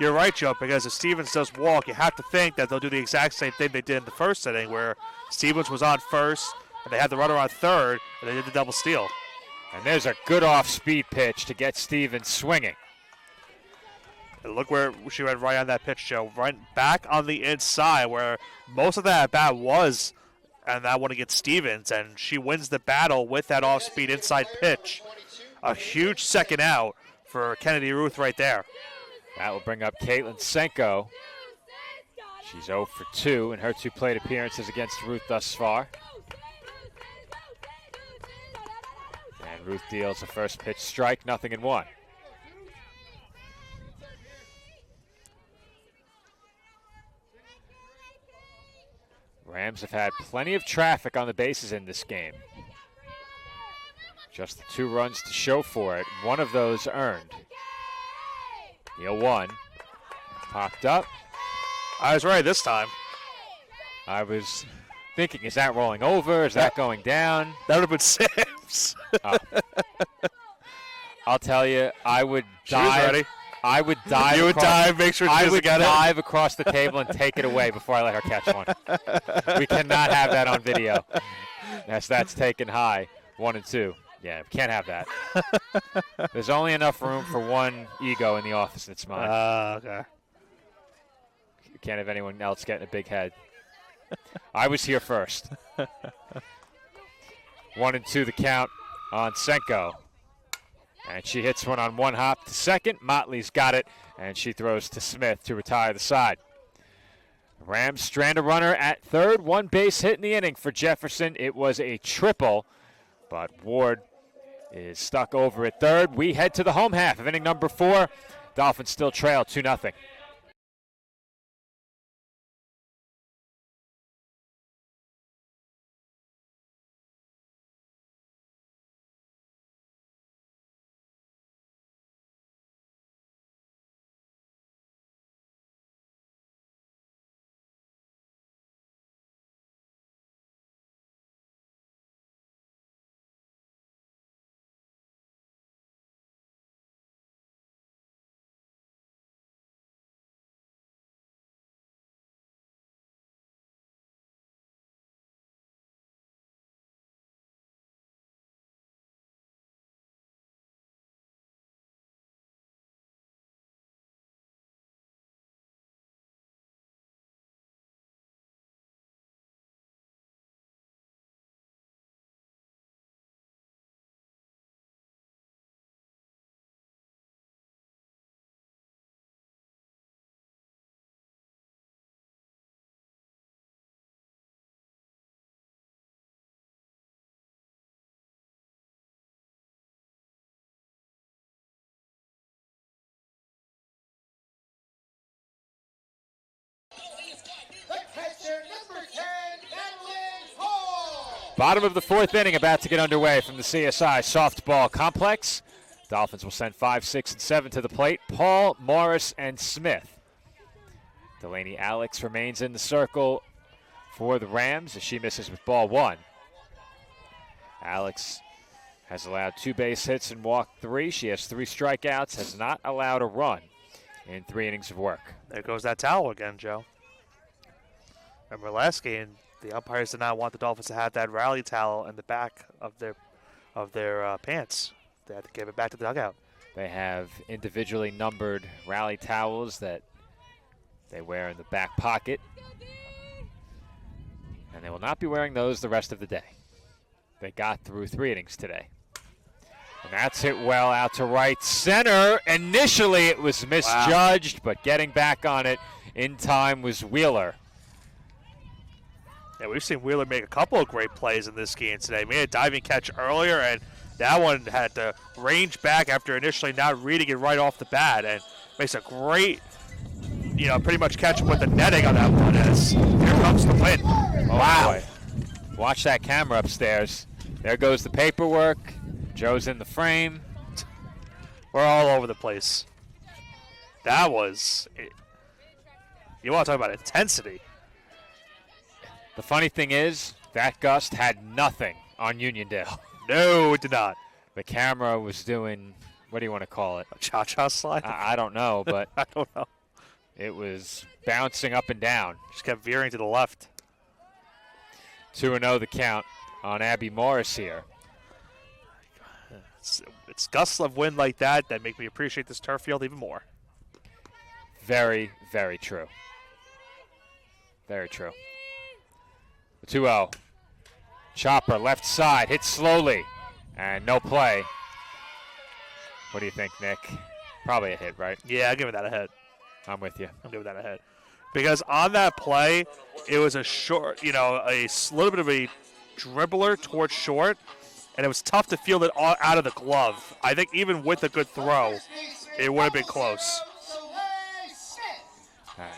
[SPEAKER 2] you're right, Joe, because if Stevens does walk, you have to think that they'll do the exact same thing they did in the first inning where Stevens was on first, and they had the runner on third, and they did the double steal.
[SPEAKER 1] And there's a good off-speed pitch to get Stevens swinging.
[SPEAKER 2] And look where she went right on that pitch, Joe. Right back on the inside where most of that at-bat was, and that one against Stevens, and she wins the battle with that off-speed inside pitch. A huge second out for Kennedy Ruth right there.
[SPEAKER 1] That will bring up Caitlin Senko. She's 0 for 2 in her 2 plate appearances against Ruth thus far. And Ruth deals a first pitch strike, 0-1. Rams have had plenty of traffic on the bases in this game. Just the 2 runs to show for it. One of those earned. The 0-1 popped up.
[SPEAKER 2] I was right this time.
[SPEAKER 1] I was thinking, is that rolling over? Is that going down?
[SPEAKER 2] That would have been Sims.
[SPEAKER 1] Oh. I'll tell you, I would
[SPEAKER 2] She was
[SPEAKER 1] dive.
[SPEAKER 2] ready.
[SPEAKER 1] I would dive.
[SPEAKER 2] You would dive, make sure she
[SPEAKER 1] I
[SPEAKER 2] doesn't
[SPEAKER 1] would
[SPEAKER 2] get it.
[SPEAKER 1] dive across the table and take it away before I let her catch one. We cannot have that on video. That's taken high. 1 and 2. Yeah, we can't have that. There's only enough room for one ego in the office, and it's mine.
[SPEAKER 2] Okay.
[SPEAKER 1] You can't have anyone else getting a big head. I was here first. 1 and 2 the count on Senko. And she hits one on one hop to second. Motley's got it, and she throws to Smith to retire the side. Rams strand a runner at third. 1 base hit in the inning for Jefferson. It was a triple, but Ward is stuck over at third. We head to the home half of inning number 4. Dolphins still trail 2-0.
[SPEAKER 3] number 10, Madeline Hall.
[SPEAKER 1] Bottom of the fourth inning about to get underway from the CSI softball complex. Dolphins will send 5, 6, and 7 to the plate. Paul, Morris, and Smith. Delaney Alex remains in the circle for the Rams as she misses with ball 1. Alex has allowed 2 base hits and walked 3. She has 3 strikeouts, has not allowed a run in 3 innings of work.
[SPEAKER 2] There goes that towel again, Joe. Remember last game, the umpires did not want the Dolphins to have that rally towel in the back of their pants. They had to give it back to the dugout.
[SPEAKER 1] They have individually numbered rally towels that they wear in the back pocket, and they will not be wearing those the rest of the day. They got through 3 innings today. And that's hit well out to right center. Initially it was misjudged, but getting back on it in time was Wheeler.
[SPEAKER 2] Yeah, we've seen Wheeler make a couple of great plays in this game today. Made a diving catch earlier, and that one had to range back after initially not reading it right off the bat, and makes a great, pretty much catch with the netting on that one as here comes the win.
[SPEAKER 1] Oh, wow. Boy. Watch that camera upstairs. There goes the paperwork. Joe's in the frame.
[SPEAKER 2] We're all over the place. That was, you want to talk about intensity.
[SPEAKER 1] The funny thing is, that gust had nothing on Uniondale.
[SPEAKER 2] No, it did not.
[SPEAKER 1] The camera was doing, what do you want to call it?
[SPEAKER 2] A cha-cha slide?
[SPEAKER 1] I don't know, but
[SPEAKER 2] I don't know.
[SPEAKER 1] It was bouncing up and down.
[SPEAKER 2] Just kept veering to the left.
[SPEAKER 1] 2-0 the count on Abby Morris here.
[SPEAKER 2] It's gusts of wind like that that make me appreciate this turf field even more.
[SPEAKER 1] Very, very true. Very true. The 2-0. Chopper, left side, hit slowly, and no play. What do you think, Nick? Probably a hit, right?
[SPEAKER 2] Yeah, I'll give it that a hit.
[SPEAKER 1] I'm with you.
[SPEAKER 2] I'll give it that a hit. Because on that play, it was a short, a little bit of a dribbler towards short, and it was tough to field it all out of the glove. I think even with a good throw, it would have been close.
[SPEAKER 1] All right.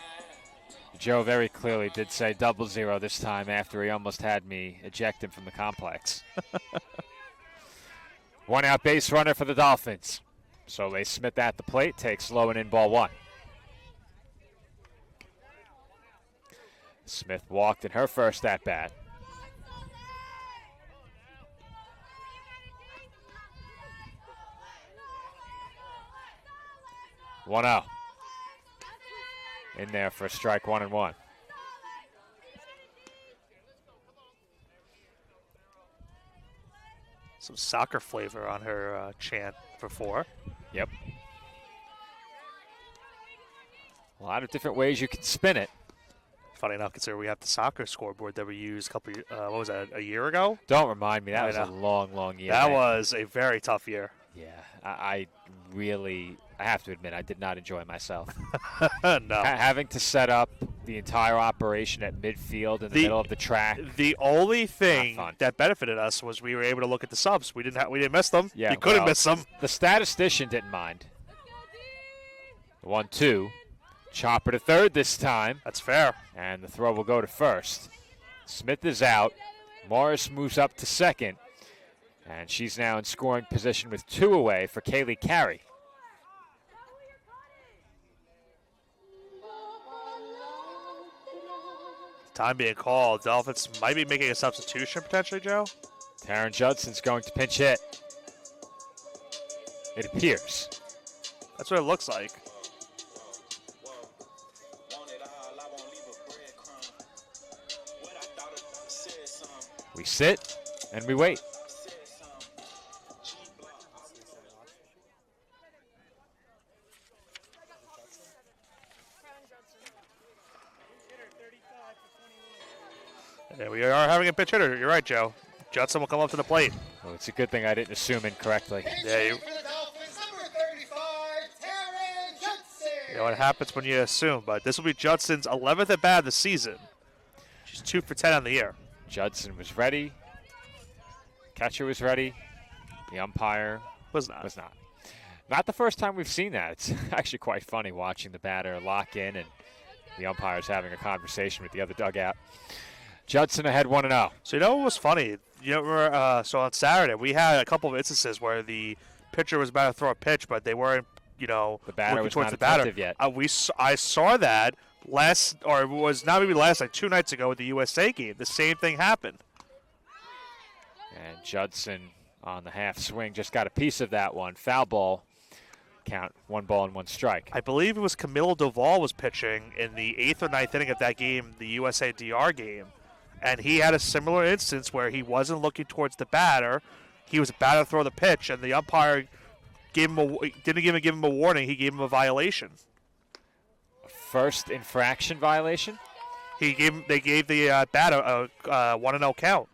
[SPEAKER 1] Joe very clearly did say 0-0 this time after he almost had me eject him from the complex. 1 out base runner for the Dolphins. Soleil Smith at the plate takes low and in ball 1. Smith walked in her first at bat. One out. In there for a strike, 1-1.
[SPEAKER 2] Some soccer flavor on her chant for 4.
[SPEAKER 1] Yep. A lot of different ways you can spin it.
[SPEAKER 2] Funny enough, consider we have the soccer scoreboard that we used a year ago?
[SPEAKER 1] Don't remind me. That was a long, long year.
[SPEAKER 2] That was a very tough year.
[SPEAKER 1] Yeah, I have to admit, I did not enjoy myself.
[SPEAKER 2] No.
[SPEAKER 1] Having to set up the entire operation at midfield in the middle of the track.
[SPEAKER 2] The only thing that benefited us was we were able to look at the subs. We didn't miss them.
[SPEAKER 1] Yeah,
[SPEAKER 2] you couldn't miss them.
[SPEAKER 1] The statistician didn't mind. 1-2. Chopper to third this time.
[SPEAKER 2] That's fair.
[SPEAKER 1] And the throw will go to first. Smith is out. Morris moves up to second. And she's now in scoring position with 2 away for Kaylee Carey.
[SPEAKER 2] Time being called. Dolphins might be making a substitution potentially, Joe.
[SPEAKER 1] Taryn Judson's going to pinch hit. It appears.
[SPEAKER 2] That's what it looks like.
[SPEAKER 1] We sit and we wait.
[SPEAKER 2] Yeah, we are having a pitch hitter. You're right, Joe. Judson will come up to the plate.
[SPEAKER 1] Well, it's a good thing I didn't assume incorrectly.
[SPEAKER 2] Yeah, you know what happens when you assume, but this will be Judson's 11th at bat of the season. She's 2 for 10 on the year.
[SPEAKER 1] Judson was ready. Catcher was ready. The umpire
[SPEAKER 2] was not.
[SPEAKER 1] Not the first time we've seen that. It's actually quite funny watching the batter lock in and The umpire's having a conversation with the other dugout. Judson ahead 1-0.
[SPEAKER 2] So you know what was funny? So on Saturday we had a couple of instances where the pitcher was about to throw a pitch, but they weren't,
[SPEAKER 1] The batter
[SPEAKER 2] looking
[SPEAKER 1] was
[SPEAKER 2] towards
[SPEAKER 1] not
[SPEAKER 2] the batter
[SPEAKER 1] attentive yet.
[SPEAKER 2] I saw that it was not maybe last, like 2 nights ago with the USA game. The same thing happened.
[SPEAKER 1] And Judson on the half swing just got a piece of that one. Foul ball. Count 1 ball and 1 strike.
[SPEAKER 2] I believe it was Camilo Doval was pitching in the 8th or 9th inning of that game, the USA-DR game. And he had a similar instance where he wasn't looking towards the batter. He was about to throw the pitch, and the umpire didn't even give him a warning. He gave him a violation.
[SPEAKER 1] First infraction violation?
[SPEAKER 2] They gave the batter a 1-0 count.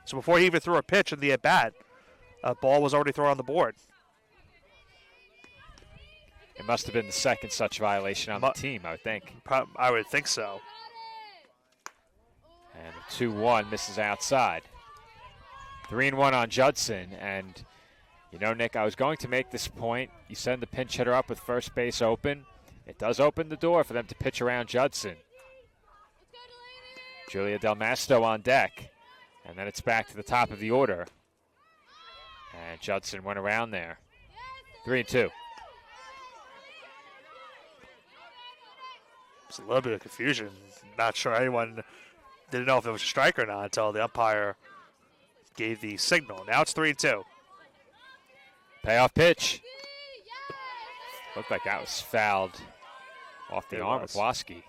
[SPEAKER 2] So before he even threw a pitch in the at-bat, a ball was already thrown on the board.
[SPEAKER 1] It must have been the second such violation on the team, I would think.
[SPEAKER 2] I would think so.
[SPEAKER 1] And the 2-1 misses outside. 3-1 on Judson. And, Nick, I was going to make this point. You send the pinch hitter up with first base open. It does open the door for them to pitch around Judson. Julia Del Masto on deck. And then it's back to the top of the order. And Judson went around there. 3-2.
[SPEAKER 2] It's a little bit of confusion. Not sure anyone didn't know if it was a strike or not until the umpire gave the signal. Now it's 3-2.
[SPEAKER 1] Payoff pitch. Looked like that was fouled off the arm of Waski.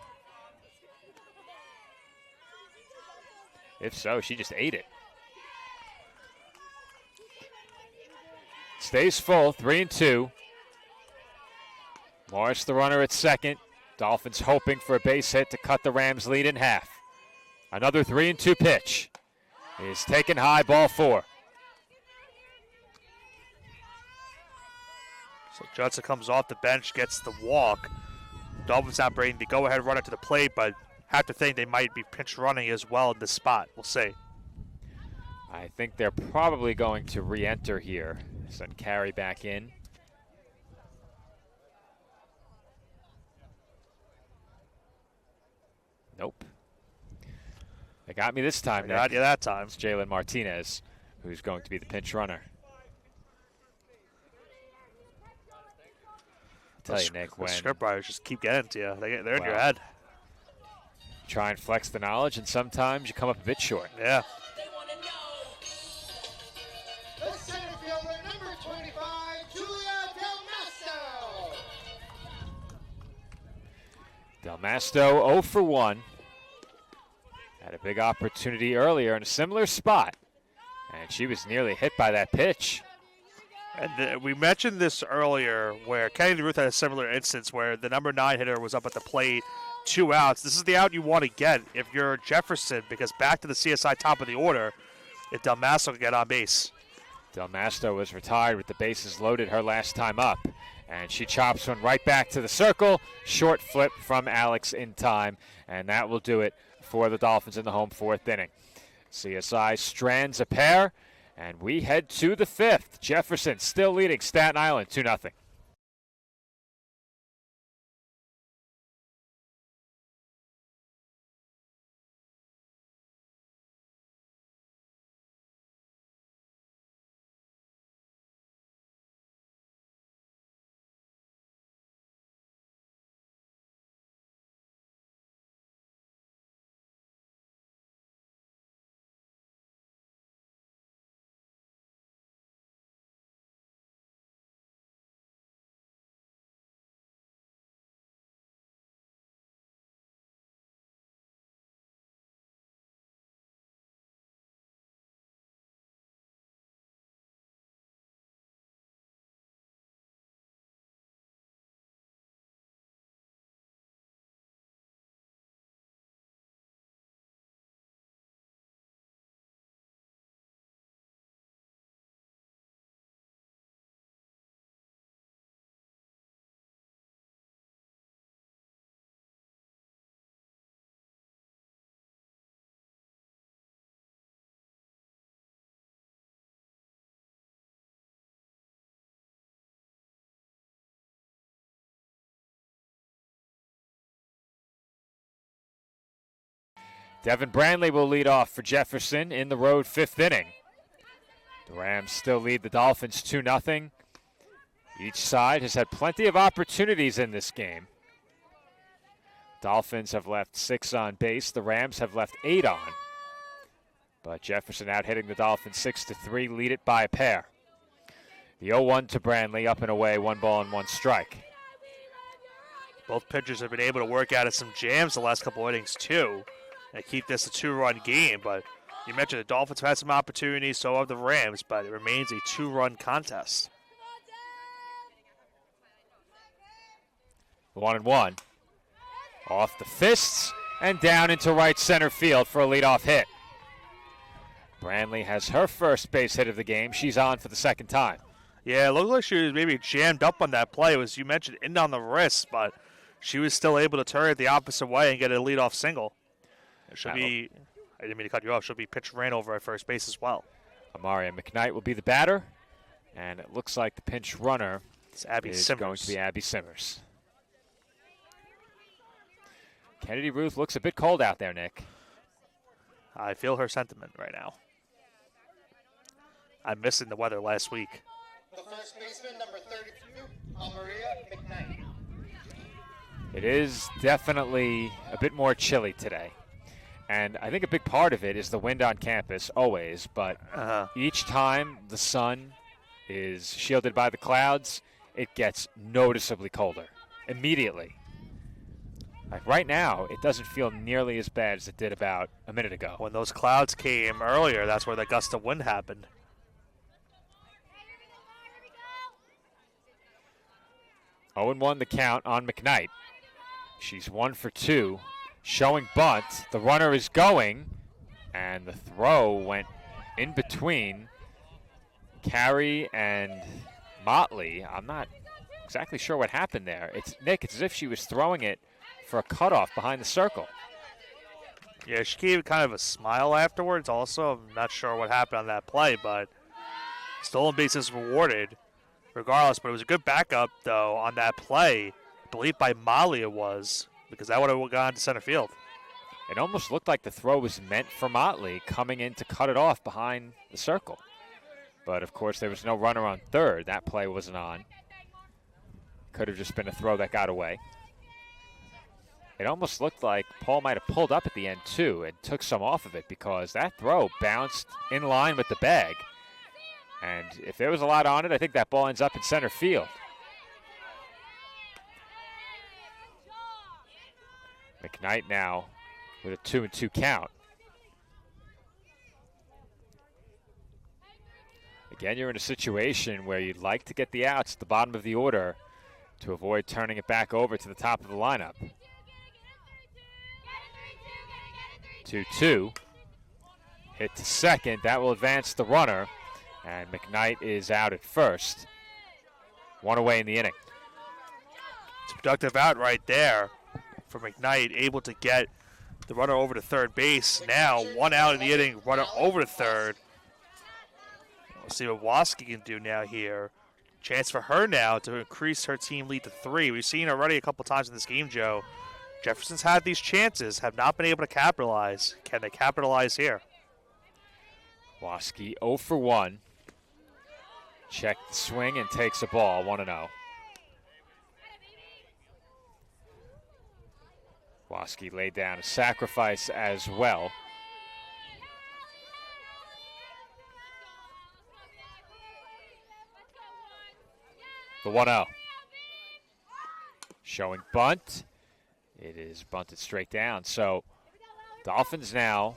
[SPEAKER 1] If so, she just ate it. Stays full, 3-2. Morris the runner at second. Dolphins hoping for a base hit to cut the Rams' lead in half. Another 3-2 pitch is taken high, ball 4.
[SPEAKER 2] So Judson comes off the bench, gets the walk. Dolphins not bringing the go-ahead runner to the plate, but have to think they might be pinch running as well in this spot. We'll see.
[SPEAKER 1] I think they're probably going to re-enter here. Send Carey back in. Nope. They got me this time.
[SPEAKER 2] Got you that time.
[SPEAKER 1] It's Jalen Martinez who's going to be the pinch runner. Tell you, Nick, when
[SPEAKER 2] script writers just keep getting to you. They're in your head.
[SPEAKER 1] Try and flex the knowledge, and sometimes you come up a bit short.
[SPEAKER 2] Yeah.
[SPEAKER 3] The center fielder, number 25, Julia Del Masto.
[SPEAKER 1] Del Masto 0 for 1. Had a big opportunity earlier in a similar spot, and she was nearly hit by that pitch.
[SPEAKER 2] And we mentioned this earlier where Kennedy Ruth had a similar instance where the number 9 hitter was up at the plate, 2 outs. This is the out you want to get if you're Jefferson, because back to the CSI top of the order, if Del Masto can get on base.
[SPEAKER 1] Del Masto was retired with the bases loaded her last time up, and she chops one right back to the circle. Short flip from Alex in time, and that will do it for the Dolphins in the home 4th inning. CSI strands a pair, and we head to the 5th. Jefferson still leading Staten Island 2-0. Devin Brandley will lead off for Jefferson in the road 5th inning. The Rams still lead the Dolphins 2-0. Each side has had plenty of opportunities in this game. Dolphins have left 6 on base. The Rams have left 8 on. But Jefferson out hitting the Dolphins 6-3, lead it by a pair. The 0-1 to Brandley, up and away, 1 ball and 1 strike.
[SPEAKER 2] Both pitchers have been able to work out of some jams the last couple innings, too, and keep this a 2-run game. But you mentioned the Dolphins have had some opportunities, so have the Rams, but it remains a 2-run contest.
[SPEAKER 1] 1-1. Off the fists and down into right center field for a leadoff hit. Brandley has her first base hit of the game. She's on for the second time.
[SPEAKER 2] Yeah, it looked like she was maybe jammed up on that play. It was, you mentioned, in on the wrist, but she was still able to turn it the opposite way and get a leadoff single. It should be, I didn't mean to cut you off, should be pitch ran over at first base as well.
[SPEAKER 1] Amaria McKnight will be the batter, and it looks like the pinch runner
[SPEAKER 2] It's Abby
[SPEAKER 1] is
[SPEAKER 2] Simmers.
[SPEAKER 1] going to be Abby Simmers. Kennedy Ruth looks a bit cold out there, Nick.
[SPEAKER 2] I feel her sentiment right now. I'm missing the weather last week.
[SPEAKER 3] The first baseman, number 32, Amaria McKnight.
[SPEAKER 1] It is definitely a bit more chilly today. And I think a big part of it is the wind on campus, always. But each time the sun is shielded by the clouds, it gets noticeably colder immediately. Like right now, it doesn't feel nearly as bad as it did about a minute ago.
[SPEAKER 2] When those clouds came earlier, that's where the gust of wind happened.
[SPEAKER 1] 0-1 the count on McKnight. She's 1 for 2. Showing bunt. The runner is going. And the throw went in between Carey and Motley. I'm not exactly sure what happened there. Nick, it's as if she was throwing it for a cutoff behind the circle.
[SPEAKER 2] Yeah, she gave kind of a smile afterwards also. I'm not sure what happened on that play, but stolen bases rewarded regardless. But it was a good backup, though, on that play. I believe by Molly it was, because that would have gone to center field.
[SPEAKER 1] It almost looked like the throw was meant for Motley, coming in to cut it off behind the circle. But, of course, there was no runner on third. That play wasn't on. Could have just been a throw that got away. It almost looked like Paul might have pulled up at the end, too, and took some off of it, because that throw bounced in line with the bag. And if there was a lot on it, I think that ball ends up in center field. McKnight now with a 2-2 count. Again, you're in a situation where you'd like to get the outs at the bottom of the order to avoid turning it back over to the top of the lineup. 2-2. Hit to second. That will advance the runner. And McKnight is out at first. 1 away in the inning.
[SPEAKER 2] It's a productive out right there for McKnight, able to get the runner over to third base. Now, 1 out in the inning, runner over to third. We'll see what Waski can do now here. Chance for her now to increase her team lead to 3. We've seen already a couple times in this game, Joe. Jefferson's had these chances, have not been able to capitalize. Can they capitalize here?
[SPEAKER 1] Waski 0 for 1. Check the swing and takes a ball, 1-0. Waski laid down a sacrifice as well. The 1-0. Showing bunt. It is bunted straight down. So Dolphins now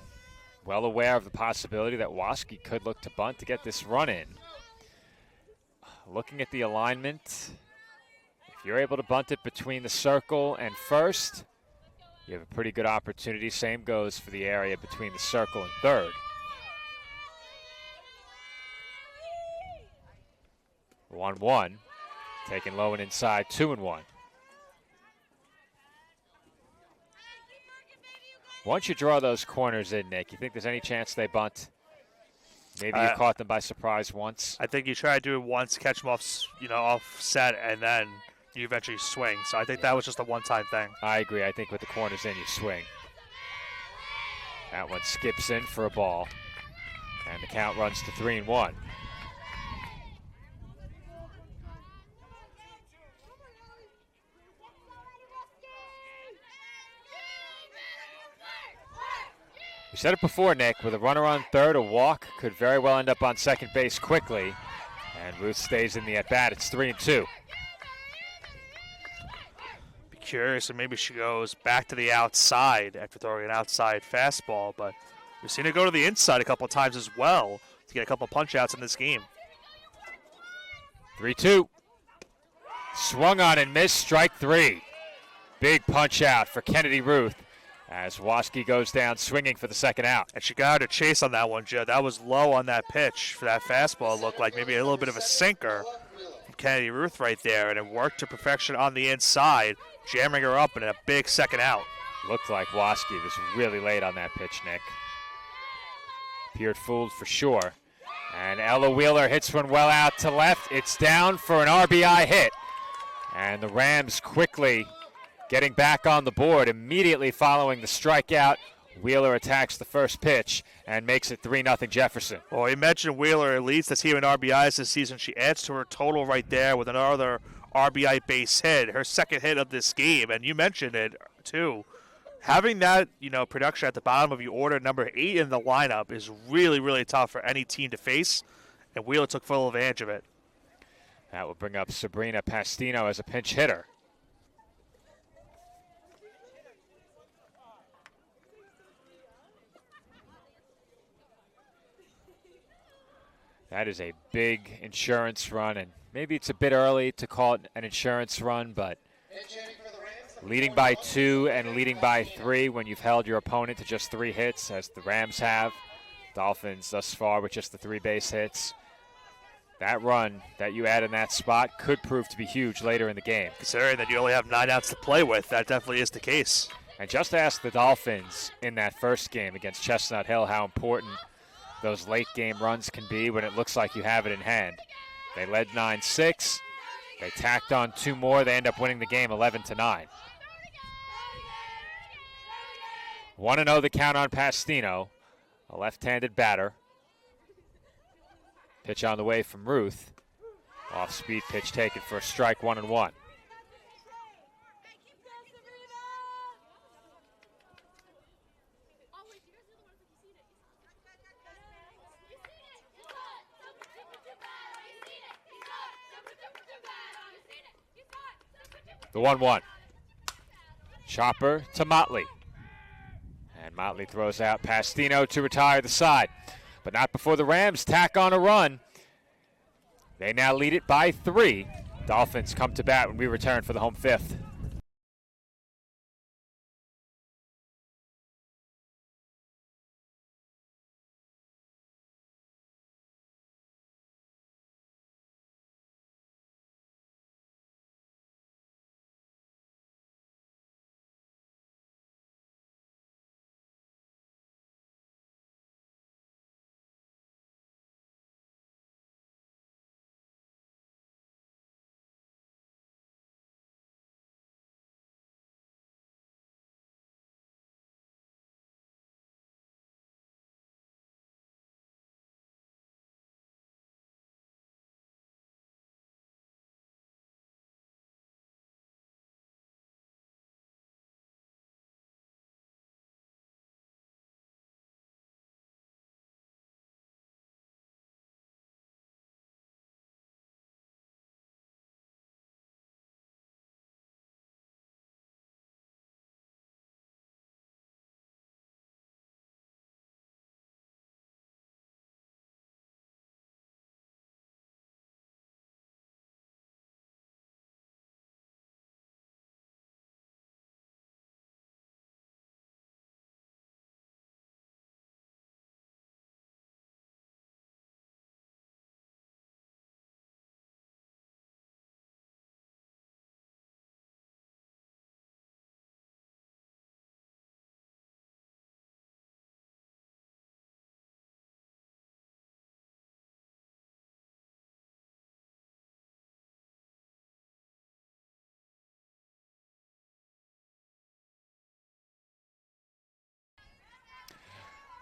[SPEAKER 1] well aware of the possibility that Waski could look to bunt to get this run in. Looking at the alignment, if you're able to bunt it between the circle and first, you have a pretty good opportunity. Same goes for the area between the circle and third. 1-1, taken low and inside, 2-1. Once you draw those corners in, Nick, you think there's any chance they bunt? Maybe you caught them by surprise once.
[SPEAKER 2] I think you try to do it once, catch them off, offset, and then you eventually swing. So I think that was just a one-time thing.
[SPEAKER 1] I agree. I think with the corners in, you swing. That one skips in for a ball. And the count runs to 3-1. We said it before, Nick, with a runner on third, a walk could very well end up on second base quickly. And Ruth stays in the at-bat. It's 3-2.
[SPEAKER 2] Be curious if maybe she goes back to the outside after throwing an outside fastball, but we've seen her go to the inside a couple of times as well to get a couple punch-outs in this game.
[SPEAKER 1] 3-2. Swung on and missed, strike three. Big punch out for Kennedy Ruth as Waskey goes down swinging for the second out.
[SPEAKER 2] And she got her to chase on that one, Joe. That was low on that pitch for that fastball. It looked like maybe a little bit of a sinker from Kennedy Ruth right there, and it worked to perfection on the inside, jamming her up in a big second out.
[SPEAKER 1] Looked like Waskey was really late on that pitch, Nick. Appeared fooled for sure. And Ella Wheeler hits one well out to left. It's down for an RBI hit. And the Rams quickly getting back on the board immediately following the strikeout. Wheeler attacks the first pitch and makes it 3-0 Jefferson.
[SPEAKER 2] Well, you mentioned Wheeler leads the team in RBIs this season. She adds to her total right there with another RBI base hit, her second hit of this game. And you mentioned it, too. Having that, production at the bottom of your order, number 8 in the lineup, is really, really tough for any team to face. And Wheeler took full advantage of it.
[SPEAKER 1] That will bring up Sabrina Pastino as a pinch hitter. That is a big insurance run, and maybe it's a bit early to call it an insurance run, but leading by 2 and leading by 3 when you've held your opponent to just 3 hits, as the Rams have. Dolphins thus far with just the 3 base hits. That run that you add in that spot could prove to be huge later in the game.
[SPEAKER 2] Considering that you only have 9 outs to play with, that definitely is the case.
[SPEAKER 1] And just ask the Dolphins in that first game against Chestnut Hill how important those late game runs can be when it looks like you have it in hand. They led 9-6. They tacked on 2 more. They end up winning the game 11-9. 1-0 the count on Pastino, a left-handed batter. Pitch on the way from Ruth. Off-speed pitch taken for a strike, 1-1. The 1-1. Chopper to Motley. And Motley throws out Pastino to retire the side. But not before the Rams tack on a run. They now lead it by 3. Dolphins come to bat when we return for the home 5th.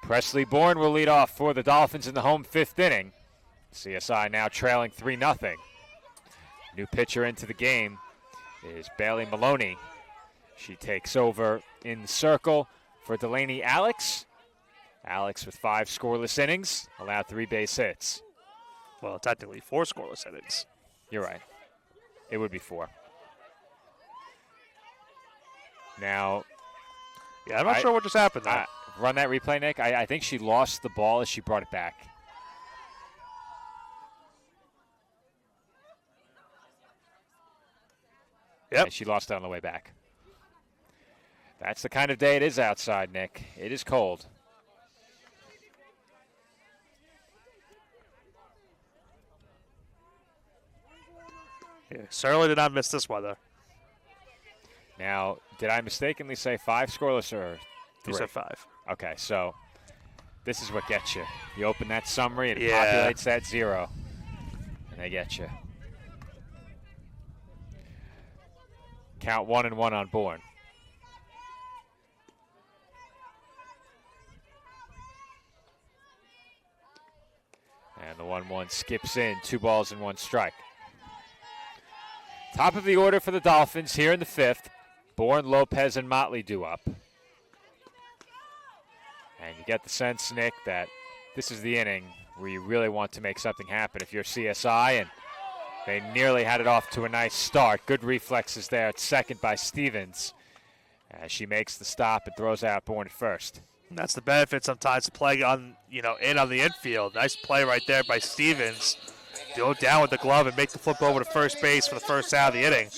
[SPEAKER 1] Presley Bourne will lead off for the Dolphins in the home 5th inning. CSI now trailing 3-0. New pitcher into the game is Bailey Maloney. She takes over in the circle for Delaney Alex. Alex with 5 scoreless innings, allowed 3 base hits.
[SPEAKER 2] Well, technically 4 scoreless innings.
[SPEAKER 1] You're right. It would be 4. Now,
[SPEAKER 2] Yeah, I'm not sure what just happened there.
[SPEAKER 1] Run that replay, Nick. I think she lost the ball as she brought it back.
[SPEAKER 2] Yep.
[SPEAKER 1] And she lost it on the way back. That's the kind of day it is outside, Nick. It is cold.
[SPEAKER 2] Yeah, certainly did not miss this weather.
[SPEAKER 1] Now, did I mistakenly say 5 scoreless or 3?
[SPEAKER 2] You said 5.
[SPEAKER 1] Okay, so this is what gets you. You open that summary, and it
[SPEAKER 2] Yeah.
[SPEAKER 1] populates that 0, and they get you. Count 1-1 on Bourne. And the 1-1 skips in. 2 balls and 1 strike. Top of the order for the Dolphins here in the 5th. Bourne, Lopez, and Motley due up. And you get the sense, Nick, that this is the inning where you really want to make something happen if you're CSI, and they nearly had it off to a nice start. Good reflexes there at second by Stevens as she makes the stop and throws out Bourne at first.
[SPEAKER 2] And that's the benefit sometimes of playing on, in on the infield. Nice play right there by Stevens. Go down with the glove and make the flip over to first base for the first out of the inning.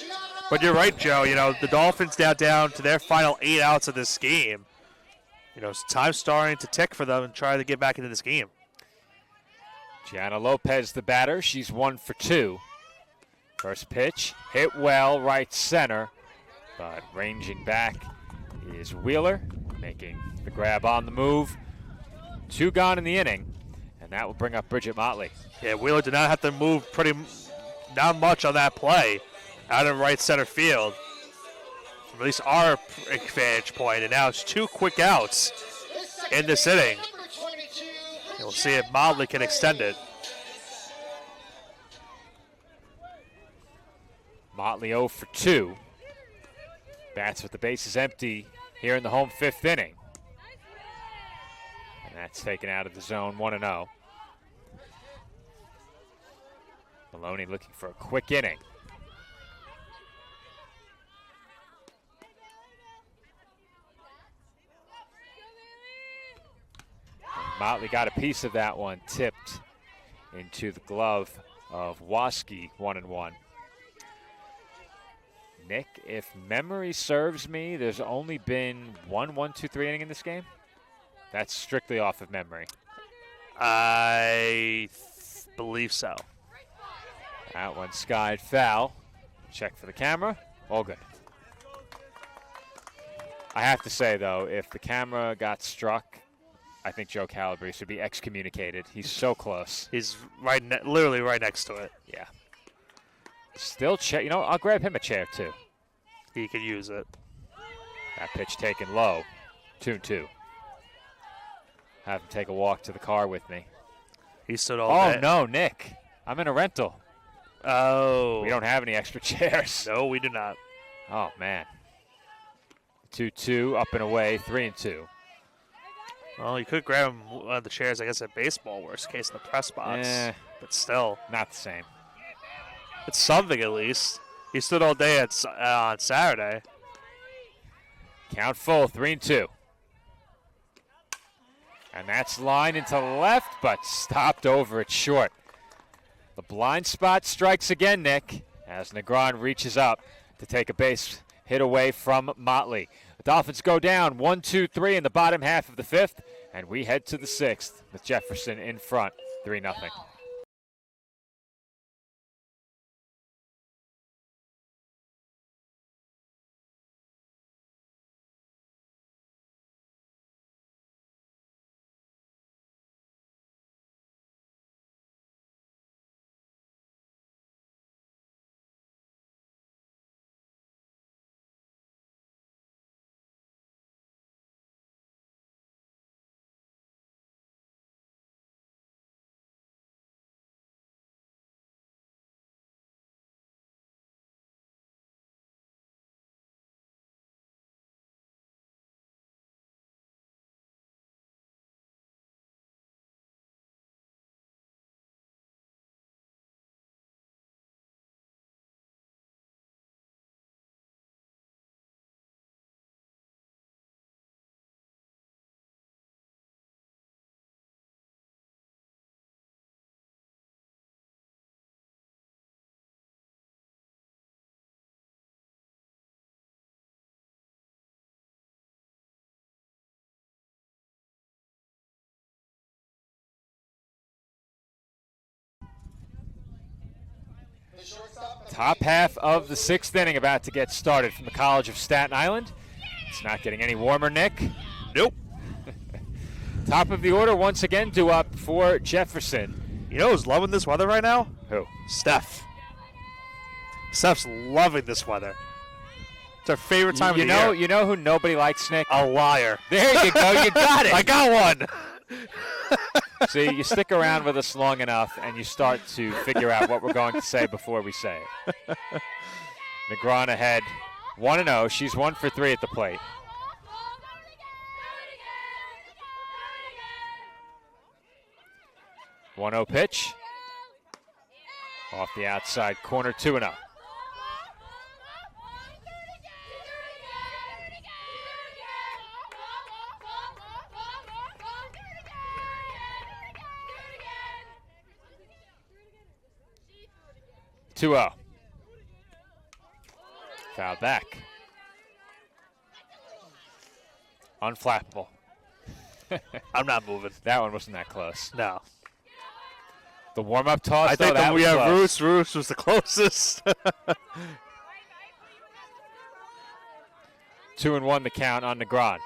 [SPEAKER 2] But you're right, Joe. The Dolphins now down to their final 8 outs of this game. Time's starting to tick for them and try to get back into this game.
[SPEAKER 1] Gianna Lopez, the batter. She's 1 for 2. First pitch, hit well, right center. But ranging back is Wheeler, making the grab on the move. 2 gone in the inning, and that will bring up Bridget Motley.
[SPEAKER 2] Yeah, Wheeler did not have to move not much on that play out in right center field. From at least our vantage point, and now it's 2 quick outs in this inning. And we'll see if Motley can extend it.
[SPEAKER 1] Motley 0 for 2. Bats with the bases empty here in the home 5th inning. And that's taken out of the zone 1-0. Maloney looking for a quick inning. Motley got a piece of that one, tipped into the glove of Waski, 1-1. Nick, if memory serves me, there's only been 1-1-2-3 inning in this game. That's strictly off of memory.
[SPEAKER 2] I believe so.
[SPEAKER 1] That one skied foul. Check for the camera. All good. I have to say, though, if the camera got struck, I think Joe Calabrese should be excommunicated. He's so close.
[SPEAKER 2] He's literally right next to it.
[SPEAKER 1] Yeah. Still, I'll grab him a chair, too.
[SPEAKER 2] He could use it.
[SPEAKER 1] That pitch taken low. 2-2. Have him take a walk to the car with me.
[SPEAKER 2] He stood all day.
[SPEAKER 1] Oh, no, Nick. I'm in a rental.
[SPEAKER 2] Oh.
[SPEAKER 1] We don't have any extra chairs.
[SPEAKER 2] No, we do not.
[SPEAKER 1] Oh, man. 2-2, up and away, 3-2.
[SPEAKER 2] Well, you could grab him one of the chairs, I guess, at baseball, worst case, in the press box. But still.
[SPEAKER 1] Not the same.
[SPEAKER 2] It's something, at least. He stood all day on Saturday.
[SPEAKER 1] Count full, 3-2. And that's line into left, but stopped over it short. The blind spot strikes again, Nick, as Negron reaches up to take a base hit away from Motley. The Dolphins go down 1-2-3 in the bottom half of the 5th, and we head to the 6th with Jefferson in front, 3-0.
[SPEAKER 3] shortstop. Number
[SPEAKER 1] Top
[SPEAKER 3] 19,
[SPEAKER 1] half of the 6th inning about to get started from the College of Staten Island. It's not getting any warmer, Nick.
[SPEAKER 2] Nope.
[SPEAKER 1] Top of the order once again due up for Jefferson.
[SPEAKER 2] You know who's loving this weather right now?
[SPEAKER 1] Who?
[SPEAKER 2] Steph. Steph's loving this weather. It's our favorite time of the year.
[SPEAKER 1] You know who nobody likes, Nick?
[SPEAKER 2] A liar.
[SPEAKER 1] There you go. You got it.
[SPEAKER 2] I got one.
[SPEAKER 1] See, you stick around with us long enough, and you start to figure out what we're going to say before we say it. Negron ahead, 1-0. She's 1 for 3 at the plate. One 0 pitch. Off the outside corner, 2-0. Foul back. Unflappable.
[SPEAKER 2] I'm not moving.
[SPEAKER 1] That one wasn't that close.
[SPEAKER 2] No.
[SPEAKER 1] The warm-up toss,
[SPEAKER 2] I think
[SPEAKER 1] that
[SPEAKER 2] that we
[SPEAKER 1] was
[SPEAKER 2] have
[SPEAKER 1] close.
[SPEAKER 2] Roos was the closest.
[SPEAKER 1] 2-1 the count on Negron.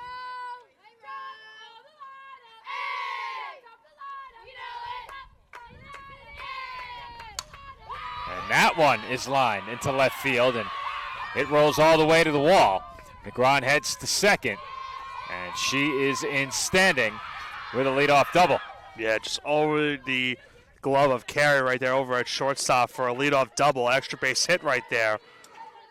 [SPEAKER 1] And that one is lined into left field, and it rolls all the way to the wall. Negron heads to second, and she is in standing with a leadoff double.
[SPEAKER 2] Yeah, just over the glove of Carey right there over at shortstop for a leadoff double. Extra base hit right there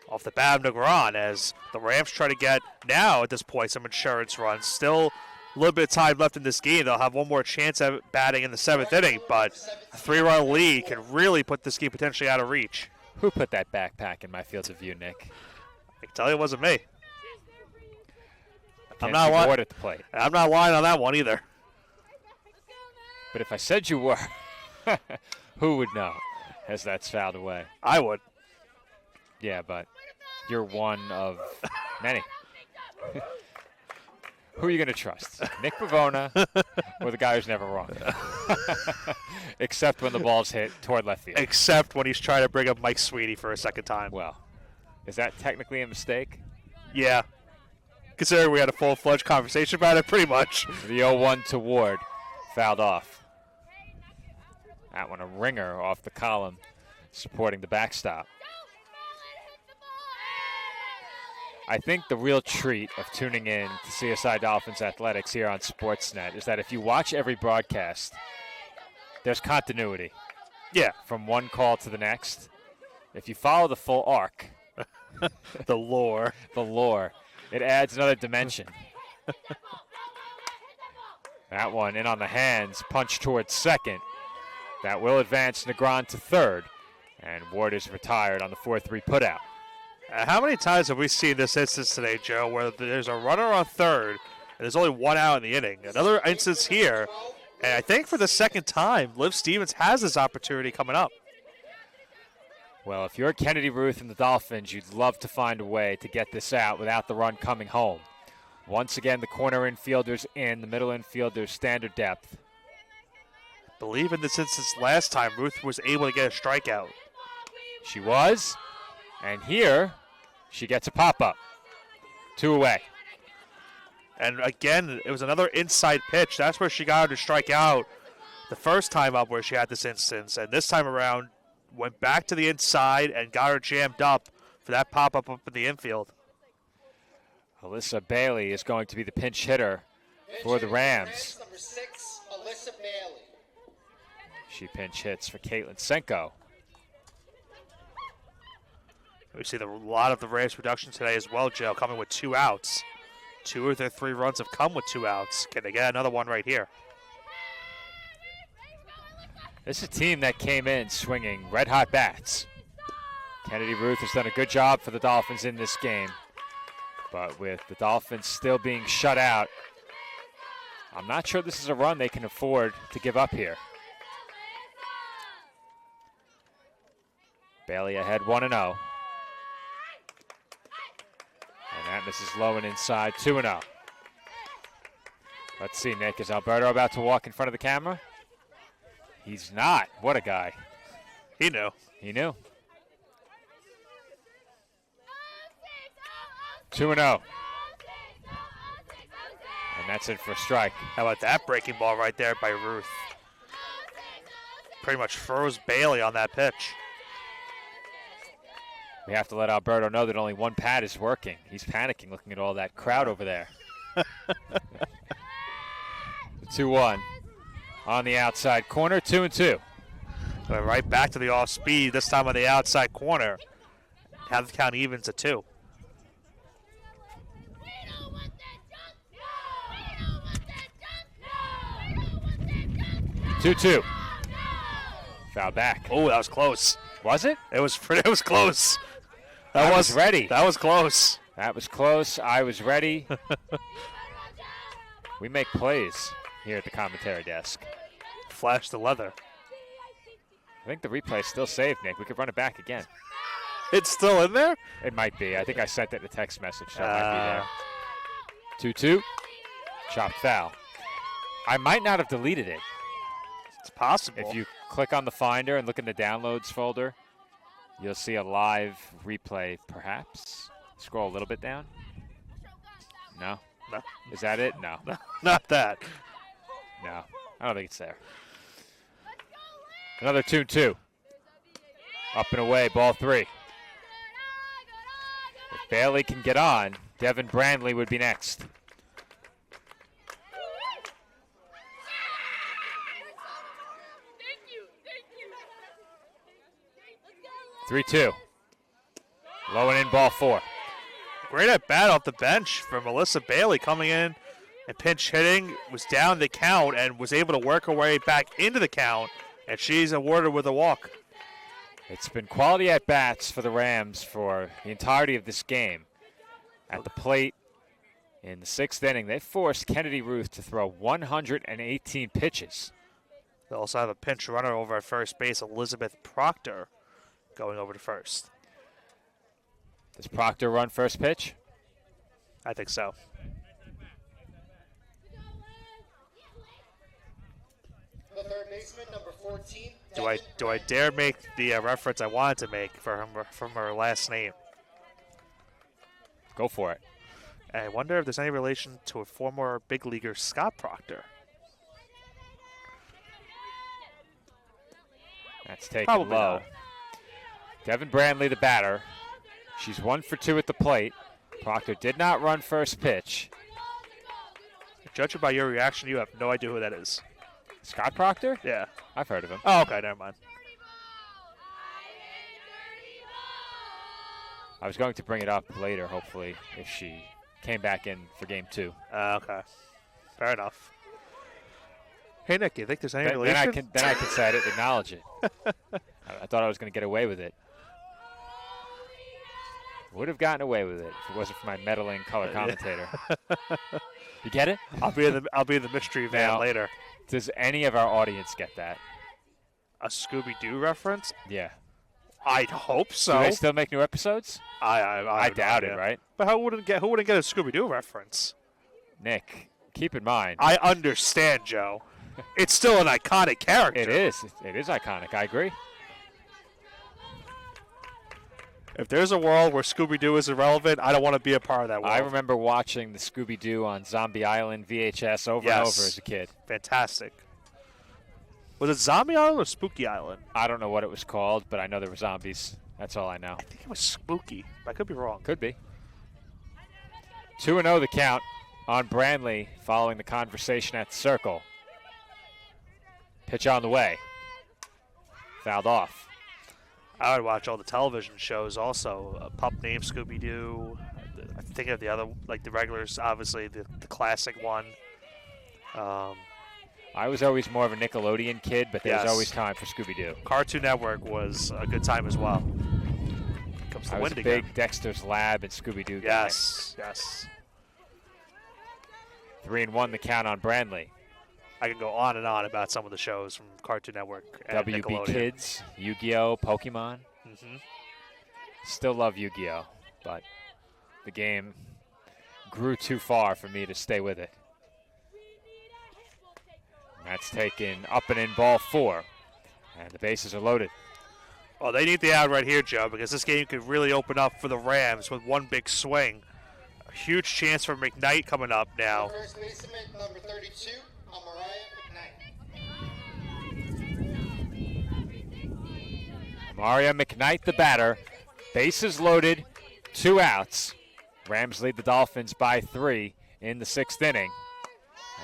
[SPEAKER 2] off the bat of Negron as the Rams try to get, now at this point, some insurance runs. Still a little bit of time left in this game. They'll have one more chance at batting in the 7th inning, but a 3-run lead can really put this game potentially out of reach.
[SPEAKER 1] Who put that backpack in my field of view, Nick?
[SPEAKER 2] I can tell you it wasn't me.
[SPEAKER 1] I'm
[SPEAKER 2] not
[SPEAKER 1] not
[SPEAKER 2] lying.
[SPEAKER 1] at the plate.
[SPEAKER 2] I'm not lying on that one either.
[SPEAKER 1] But if I said you were, who would know as that's fouled away?
[SPEAKER 2] I would.
[SPEAKER 1] Yeah, but you're one of many. Who are you going to trust? Nick Pavona or the guy who's never wrong? Except when the ball's hit toward left field.
[SPEAKER 2] Except when he's trying to bring up Mike Sweeney for a second time.
[SPEAKER 1] Well, is that technically a mistake?
[SPEAKER 2] Yeah. Considering we had a full-fledged conversation about it, pretty much.
[SPEAKER 1] The 0-1 to Ward, fouled off. That one a ringer off the column, supporting the backstop. I think the real treat of tuning in to CSI Dolphins Athletics here on Sportsnet is that if you watch every broadcast, there's continuity.
[SPEAKER 2] Yeah.
[SPEAKER 1] From one call to the next. If you follow the full arc,
[SPEAKER 2] the lore,
[SPEAKER 1] it adds another dimension. That one in on the hands, punch towards second. That will advance Negron to third, and Ward is retired on the 4-3 putout.
[SPEAKER 2] How many times have we seen this instance today, Joe, where there's a runner on third and there's only one out in the inning? Another instance here, and I think for the second time, Liv Stevens has this opportunity coming up.
[SPEAKER 1] Well, if you're Kennedy Ruth and the Dolphins, you'd love to find a way to get this out without the run coming home. Once again, the corner infielders in, the middle infielders standard depth.
[SPEAKER 2] I believe in this instance last time, Ruth was able to get a strikeout.
[SPEAKER 1] She was, and here she gets a pop-up. 2 away.
[SPEAKER 2] And again, it was another inside pitch. That's where she got her to strike out the first time up where she had this instance. And this time around, went back to the inside and got her jammed up for that pop-up up in the infield.
[SPEAKER 1] Alyssa Bailey is going to be the pinch hitter for the Rams.
[SPEAKER 3] Number 6, Alyssa Bailey.
[SPEAKER 1] She pinch hits for Caitlin Senko.
[SPEAKER 2] We see a lot of the Rams production today as well, Joe, coming with 2 outs. 2 of their 3 runs have come with 2 outs. Can they get another one right here?
[SPEAKER 1] This is a team that came in swinging red-hot bats. Kennedy Ruth has done a good job for the Dolphins in this game. But with the Dolphins still being shut out, I'm not sure this is a run they can afford to give up here. Bailey ahead 1-0. And that misses low and inside 2-0. Let's see, Nick. Is Alberto about to walk in front of the camera? He's not. What a guy.
[SPEAKER 2] He knew.
[SPEAKER 1] He knew. 2-0. And that's it for a strike.
[SPEAKER 2] How about that breaking ball right there by Ruth? Pretty much froze Bailey on that pitch.
[SPEAKER 1] We have to let Alberto know that only one pad is working. He's panicking looking at all that crowd over there. 2-1 on the outside corner, 2-2.
[SPEAKER 2] Going right back to the off speed, this time on the outside corner. Have the count evens at 2.
[SPEAKER 1] 2-2. Foul back.
[SPEAKER 2] Oh, that was close.
[SPEAKER 1] Was it?
[SPEAKER 2] It was close.
[SPEAKER 1] I was ready.
[SPEAKER 2] That was close.
[SPEAKER 1] That was close. I was ready. We make plays here at the commentary desk.
[SPEAKER 2] Flash the leather.
[SPEAKER 1] I think the replay is still saved, Nick. We could run it back again.
[SPEAKER 2] It's still in there?
[SPEAKER 1] It might be. I think I sent it in a text message, so it might be there. 2-2. Chopped foul. I might not have deleted it.
[SPEAKER 2] It's possible.
[SPEAKER 1] If you click on the Finder and look in the Downloads folder, you'll see a live replay, perhaps. Scroll a little bit down. No?
[SPEAKER 2] No.
[SPEAKER 1] Is that it? No.
[SPEAKER 2] No, not that.
[SPEAKER 1] No. I don't think it's there. Another 2-2. Up and away, ball 3. If Bailey can get on, Devin Brandley would be next. 3-2. Low and in, ball 4.
[SPEAKER 2] Great at bat off the bench for Melissa Bailey coming in and pinch hitting. Was down the count and was able to work her way back into the count, and she's awarded with a walk.
[SPEAKER 1] It's been quality at bats for the Rams for the entirety of this game. At the plate in the 6th inning, they forced Kennedy Ruth to throw 118 pitches.
[SPEAKER 2] They also have a pinch runner over at first base, Elizabeth Proctor, going over to first.
[SPEAKER 1] Does Proctor run first pitch?
[SPEAKER 2] I think so.
[SPEAKER 3] The third baseman, number 14.
[SPEAKER 2] Do I dare make the reference I wanted to make from her last name?
[SPEAKER 1] Go for it.
[SPEAKER 2] I wonder if there's any relation to a former big leaguer, Scott Proctor.
[SPEAKER 1] That's taken
[SPEAKER 2] Probably
[SPEAKER 1] low.
[SPEAKER 2] not.
[SPEAKER 1] Devin Brandley, the batter. She's 1 for 2 at the plate. Proctor did not run first pitch.
[SPEAKER 2] Judging by your reaction, you have no idea who that is.
[SPEAKER 1] Scott Proctor?
[SPEAKER 2] Yeah.
[SPEAKER 1] I've heard of him.
[SPEAKER 2] Oh, okay, never mind.
[SPEAKER 1] I was going to bring it up later, hopefully, if she came back in for game 2.
[SPEAKER 2] Okay. Fair enough. Hey, Nick, you think there's any
[SPEAKER 1] Then
[SPEAKER 2] relation?
[SPEAKER 1] I can say I didn't acknowledge it. I thought I was going to get away with it. Would have gotten away with it if it wasn't for my meddling color commentator. You get it?
[SPEAKER 2] I'll be in the mystery van
[SPEAKER 1] Now,
[SPEAKER 2] later.
[SPEAKER 1] Does any of our audience get that?
[SPEAKER 2] A Scooby-Doo reference?
[SPEAKER 1] Yeah.
[SPEAKER 2] I'd hope so.
[SPEAKER 1] Do they still make new episodes?
[SPEAKER 2] I
[SPEAKER 1] I doubt it, right?
[SPEAKER 2] But who wouldn't get a Scooby-Doo reference?
[SPEAKER 1] Nick, keep in mind.
[SPEAKER 2] I understand, Joe. It's still an iconic character.
[SPEAKER 1] It is. It is iconic. I agree.
[SPEAKER 2] If there's a world where Scooby-Doo is irrelevant, I don't want to be a part of that world.
[SPEAKER 1] I remember watching the Scooby-Doo on Zombie Island VHS over and over as a kid.
[SPEAKER 2] Fantastic. Was it Zombie Island or Spooky Island?
[SPEAKER 1] I don't know what it was called, but I know there were zombies. That's all I know.
[SPEAKER 2] I think it was Spooky. I could be wrong.
[SPEAKER 1] Could be. 2-0 the count on Brandley following the conversation at the circle. Pitch on the way. Fouled off.
[SPEAKER 2] I would watch all the television shows also. A pup named Scooby-Doo. I think of the other, like the regulars, obviously, the classic one.
[SPEAKER 1] I was always more of a Nickelodeon kid, but there was
[SPEAKER 2] Yes.
[SPEAKER 1] always time for Scooby-Doo.
[SPEAKER 2] Cartoon Network was a good time as well. Comes the
[SPEAKER 1] I was
[SPEAKER 2] wind
[SPEAKER 1] a
[SPEAKER 2] again.
[SPEAKER 1] big Dexter's Lab and Scooby-Doo guy.
[SPEAKER 2] Yes, yes.
[SPEAKER 1] 3-1 the count on Brandley.
[SPEAKER 2] I could go on and on about some of the shows from Cartoon Network and
[SPEAKER 1] WB
[SPEAKER 2] Nickelodeon.
[SPEAKER 1] Kids, Yu-Gi-Oh, Pokemon.
[SPEAKER 2] Mm-hmm.
[SPEAKER 1] Still love Yu-Gi-Oh, but the game grew too far for me to stay with it. That's taken up and in, ball 4, and the bases are loaded.
[SPEAKER 2] Well, they need the out right here, Joe, because this game could really open up for the Rams with one big swing. A huge chance for McKnight coming up now.
[SPEAKER 3] First baseman, number 32,
[SPEAKER 1] Maria McKnight, the batter. Bases loaded, 2 outs. Rams lead the Dolphins by 3 in the 6th inning.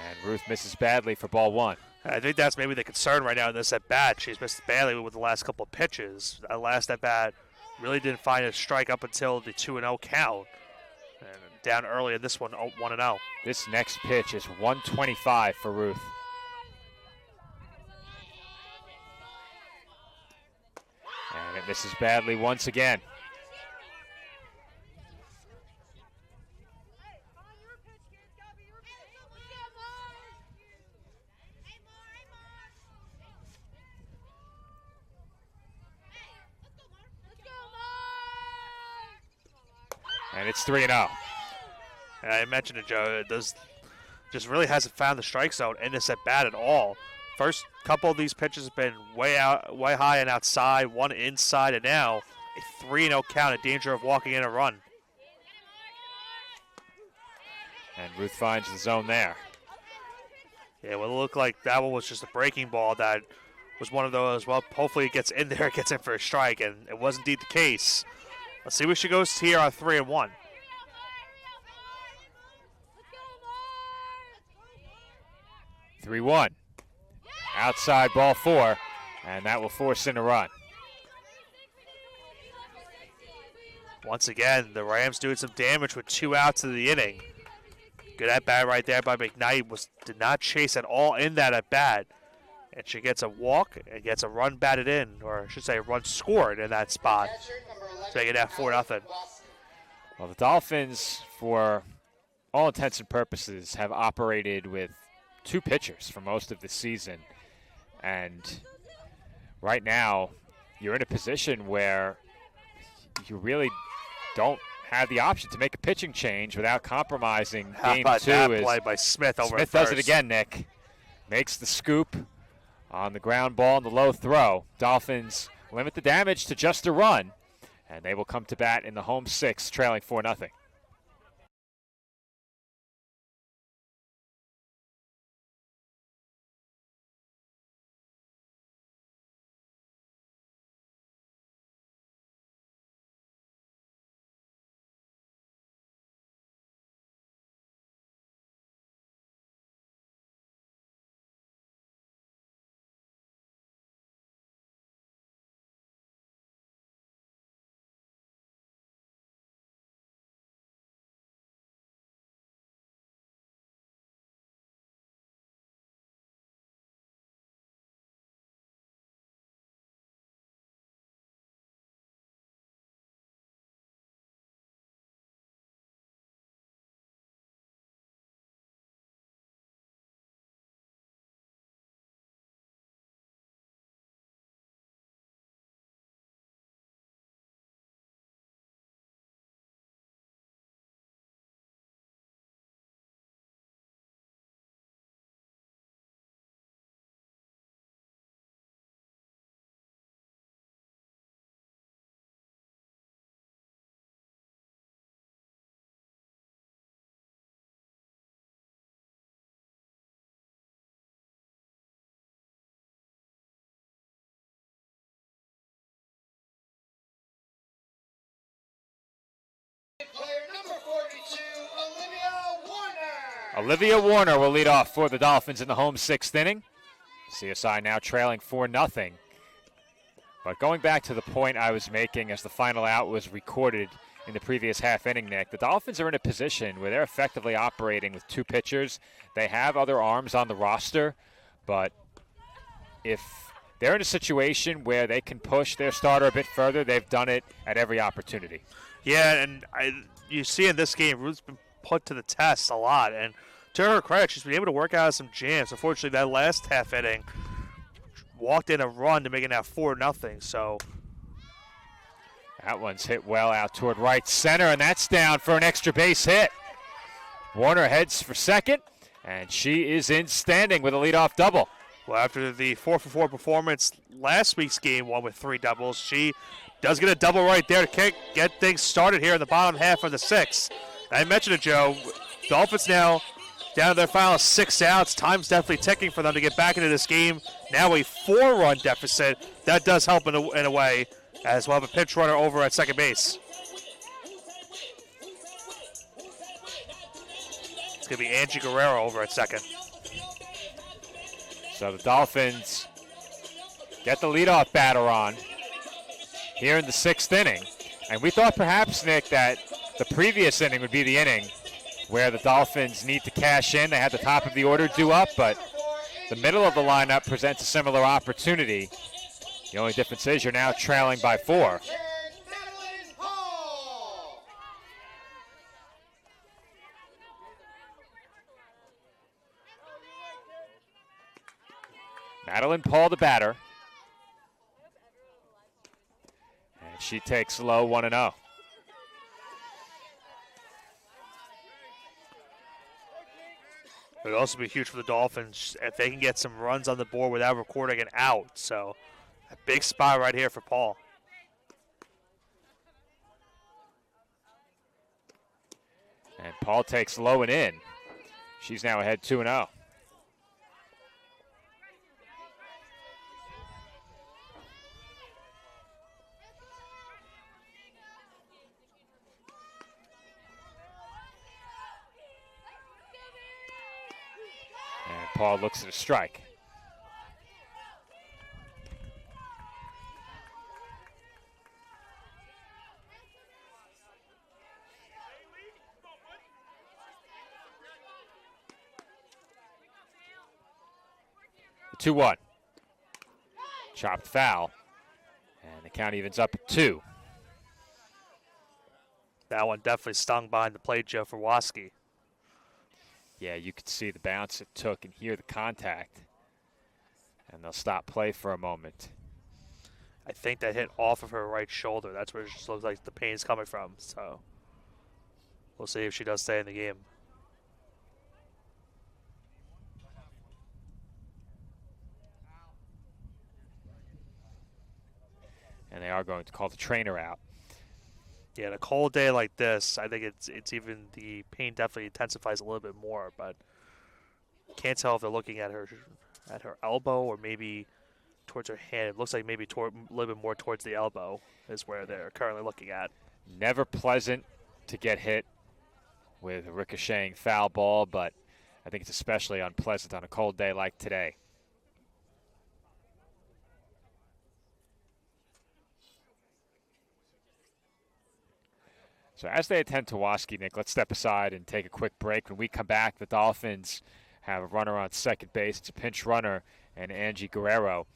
[SPEAKER 1] And Ruth misses badly for ball 1.
[SPEAKER 2] I think that's maybe the concern right now in this at-bat. She's missed badly with the last couple of pitches. That last at-bat really didn't find a strike up until the 2-0 count. And down early in this one, 1-0.
[SPEAKER 1] This next pitch is 125 for Ruth. And it misses badly once again. And it's 3-0.
[SPEAKER 2] And I mentioned it, Joe. It just really hasn't found the strike zone in this at bat at all. First couple of these pitches have been way high and outside, one inside, and now a 3-0 count in danger of walking in a run.
[SPEAKER 1] And Ruth finds the zone there.
[SPEAKER 2] Yeah, well, it looked like that one was just a breaking ball that was one of those, well, hopefully it gets in there, it gets in for a strike, and it was indeed the case. Let's see where she goes here on 3-1.
[SPEAKER 1] Three 3-1. Outside ball 4, and that will force in a run.
[SPEAKER 2] Once again, the Rams doing some damage with 2 outs in the inning. Good at bat right there by McKnight. Did not chase at all in that at bat. And she gets a walk and gets a run batted in, or I should say a run scored in that spot. Taking that 4-0.
[SPEAKER 1] Well, the Dolphins, for all intents and purposes, have operated with 2 pitchers for most of the season. And right now, you're in a position where you really don't have the option to make a pitching change without compromising
[SPEAKER 2] How
[SPEAKER 1] game
[SPEAKER 2] about
[SPEAKER 1] 2.
[SPEAKER 2] that play by Smith over
[SPEAKER 1] Smith
[SPEAKER 2] first.
[SPEAKER 1] does it again, Nick. Makes the scoop on the ground ball and the low throw. Dolphins limit the damage to just a run, and they will come to bat in the home 6, trailing 4-0.
[SPEAKER 3] Player number 42, Olivia Warner.
[SPEAKER 1] Olivia Warner will lead off for the Dolphins in the home 6th inning. CSI now trailing 4-0. But going back to the point I was making as the final out was recorded in the previous half inning, Nick, the Dolphins are in a position where they're effectively operating with 2 pitchers. They have other arms on the roster, but if they're in a situation where they can push their starter a bit further, they've done it at every opportunity.
[SPEAKER 2] Yeah, and you see in this game, Ruth's been put to the test a lot. And to her credit, she's been able to work out some jams. Unfortunately, that last half inning walked in a run to make it now 4-0. So
[SPEAKER 1] that one's hit well out toward right center, and that's down for an extra base hit. Warner heads for second, and she is in standing with a leadoff double.
[SPEAKER 2] Well, after the 4-for-4 performance last week's game, one with 3 doubles, she does get a double right there to get things started here in the bottom half of the 6th. I mentioned it, Joe. Dolphins now down to their final 6 outs. Time's definitely ticking for them to get back into this game. Now a 4-run deficit. That does help in a way, as we'll have a pinch runner over at second base. It's going to be Angie Guerrero over at second.
[SPEAKER 1] So the Dolphins get the leadoff batter on here in the 6th inning. And we thought perhaps, Nick, that the previous inning would be the inning where the Dolphins need to cash in. They had the top of the order due up, but the middle of the lineup presents a similar opportunity. The only difference is you're now trailing by 4. Madeline Paul, the batter. And she takes low 1-0.
[SPEAKER 2] It would also be huge for the Dolphins if they can get some runs on the board without recording an out. So a big spot right here for Paul.
[SPEAKER 1] And Paul takes low and in. She's now ahead 2-0. And Paul looks at a strike. The 2-1. Chopped foul. And the count evens up at 2.
[SPEAKER 2] That one definitely stung behind the plate, Joe, for Waski.
[SPEAKER 1] Yeah, you could see the bounce it took and hear the contact. And they'll stop play for a moment.
[SPEAKER 2] I think that hit off of her right shoulder. That's where it just looks like the pain is coming from. So we'll see if she does stay in the game.
[SPEAKER 1] And they are going to call the trainer out.
[SPEAKER 2] Yeah, in a cold day like this, I think it's even the pain definitely intensifies a little bit more. But can't tell if they're looking at her elbow or maybe towards her hand. It looks like maybe a little bit more towards the elbow is where they're currently looking at.
[SPEAKER 1] Never pleasant to get hit with a ricocheting foul ball, but I think it's especially unpleasant on a cold day like today. So as they attend to Waski, Nick, let's step aside and take a quick break. When we come back, the Dolphins have a runner on second base. It's a pinch runner, and Angie Guerrero.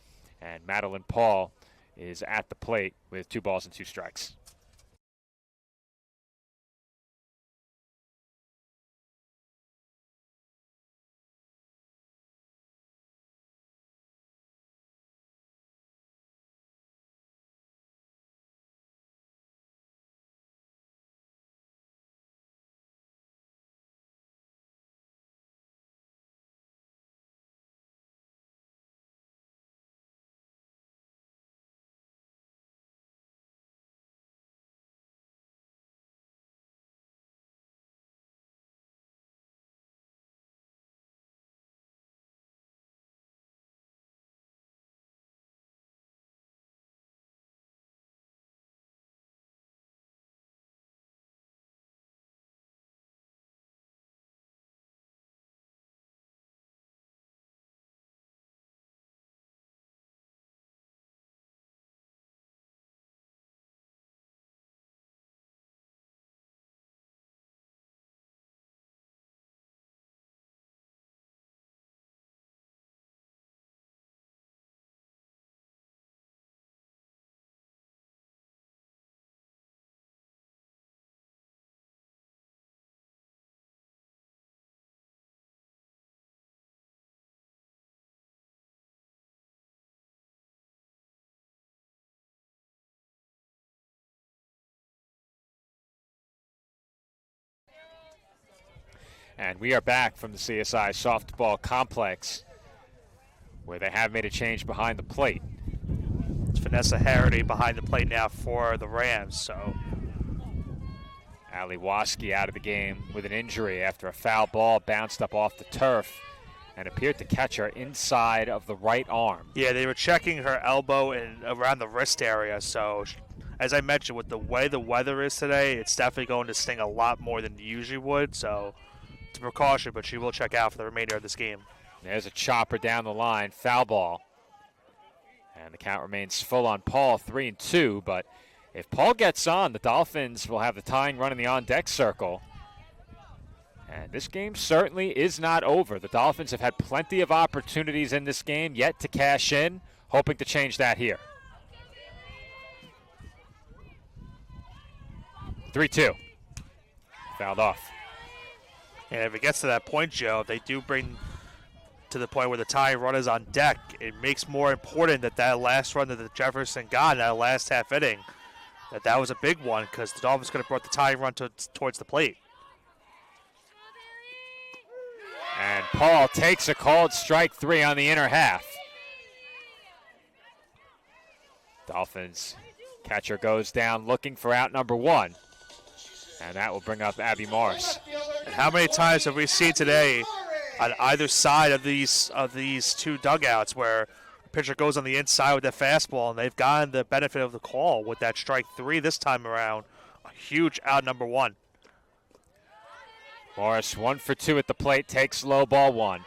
[SPEAKER 1] And Madeline Paul is at the plate with 2 balls and 2 strikes. And we are back from the CSI softball complex, where they have made a change behind the plate.
[SPEAKER 2] It's Vanessa Harity behind the plate now for the Rams. So
[SPEAKER 1] Ali Waski out of the game with an injury after a foul ball bounced up off the turf and appeared to catch her inside of the right arm.
[SPEAKER 2] Yeah, they were checking her elbow and around the wrist area. So, as I mentioned, with the way the weather is today, it's definitely going to sting a lot more than it usually would. So, it's a precaution, but she will check out for the remainder of this game.
[SPEAKER 1] There's a chopper down the line, foul ball. And the count remains full on Paul, 3-2. But if Paul gets on, the Dolphins will have the tying run in the on-deck circle. And this game certainly is not over. The Dolphins have had plenty of opportunities in this game yet to cash in, hoping to change that here. 3-2. Fouled off.
[SPEAKER 2] And if it gets to that point, Joe, if they do bring to the point where the tying run is on deck, it makes more important that last run that the Jefferson got in that last half inning, that was a big one because the Dolphins could have brought the tying run towards the plate.
[SPEAKER 1] And Paul takes a called strike 3 on the inner half. Dolphins catcher goes down looking for out number 1. And that will bring up Abby Morris.
[SPEAKER 2] And how many times have we seen today on either side of these two dugouts where the pitcher goes on the inside with that fastball and they've gotten the benefit of the call with that strike 3 this time around. A huge out number 1.
[SPEAKER 1] Morris 1 for 2 at the plate, takes low ball 1.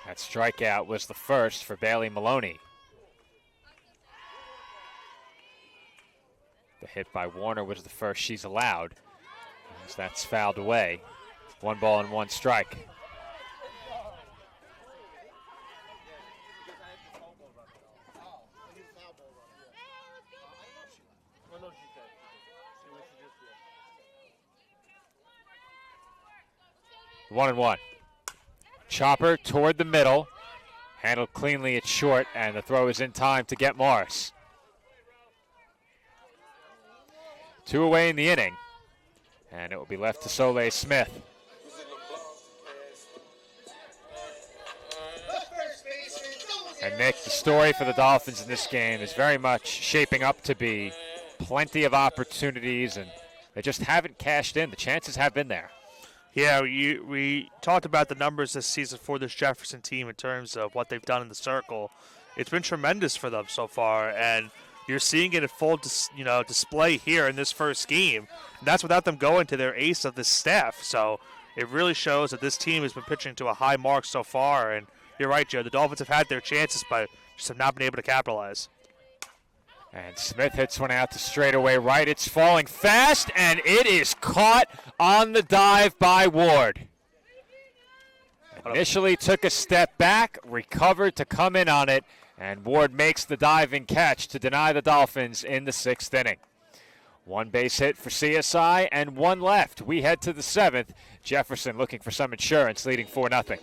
[SPEAKER 1] That strikeout was the first for Bailey Maloney. The hit by Warner was the first she's allowed, as that's fouled away. 1 ball and 1 strike. One and 1. Chopper toward the middle. Handled cleanly at short, and the throw is in time to get Morris. 2 away in the inning, and it will be left to Soleil Smith. And Nick, the story for the Dolphins in this game is very much shaping up to be plenty of opportunities, and they just haven't cashed in. The chances have been there.
[SPEAKER 2] Yeah, we talked about the numbers this season for this Jefferson team in terms of what they've done in the circle. It's been tremendous for them so far, and you're seeing it at full display here in this first game. And that's without them going to their ace of the staff. So it really shows that this team has been pitching to a high mark so far. And you're right, Joe. The Dolphins have had their chances, but just have not been able to capitalize.
[SPEAKER 1] And Smith hits one out to straightaway right. It's falling fast, and it is caught on the dive by Ward. Initially took a step back, recovered to come in on it, and Ward makes the diving catch to deny the Dolphins in the 6th inning. 1 base hit for CSI and 1 left. We head to the 7th. Jefferson looking for some insurance, leading 4-0.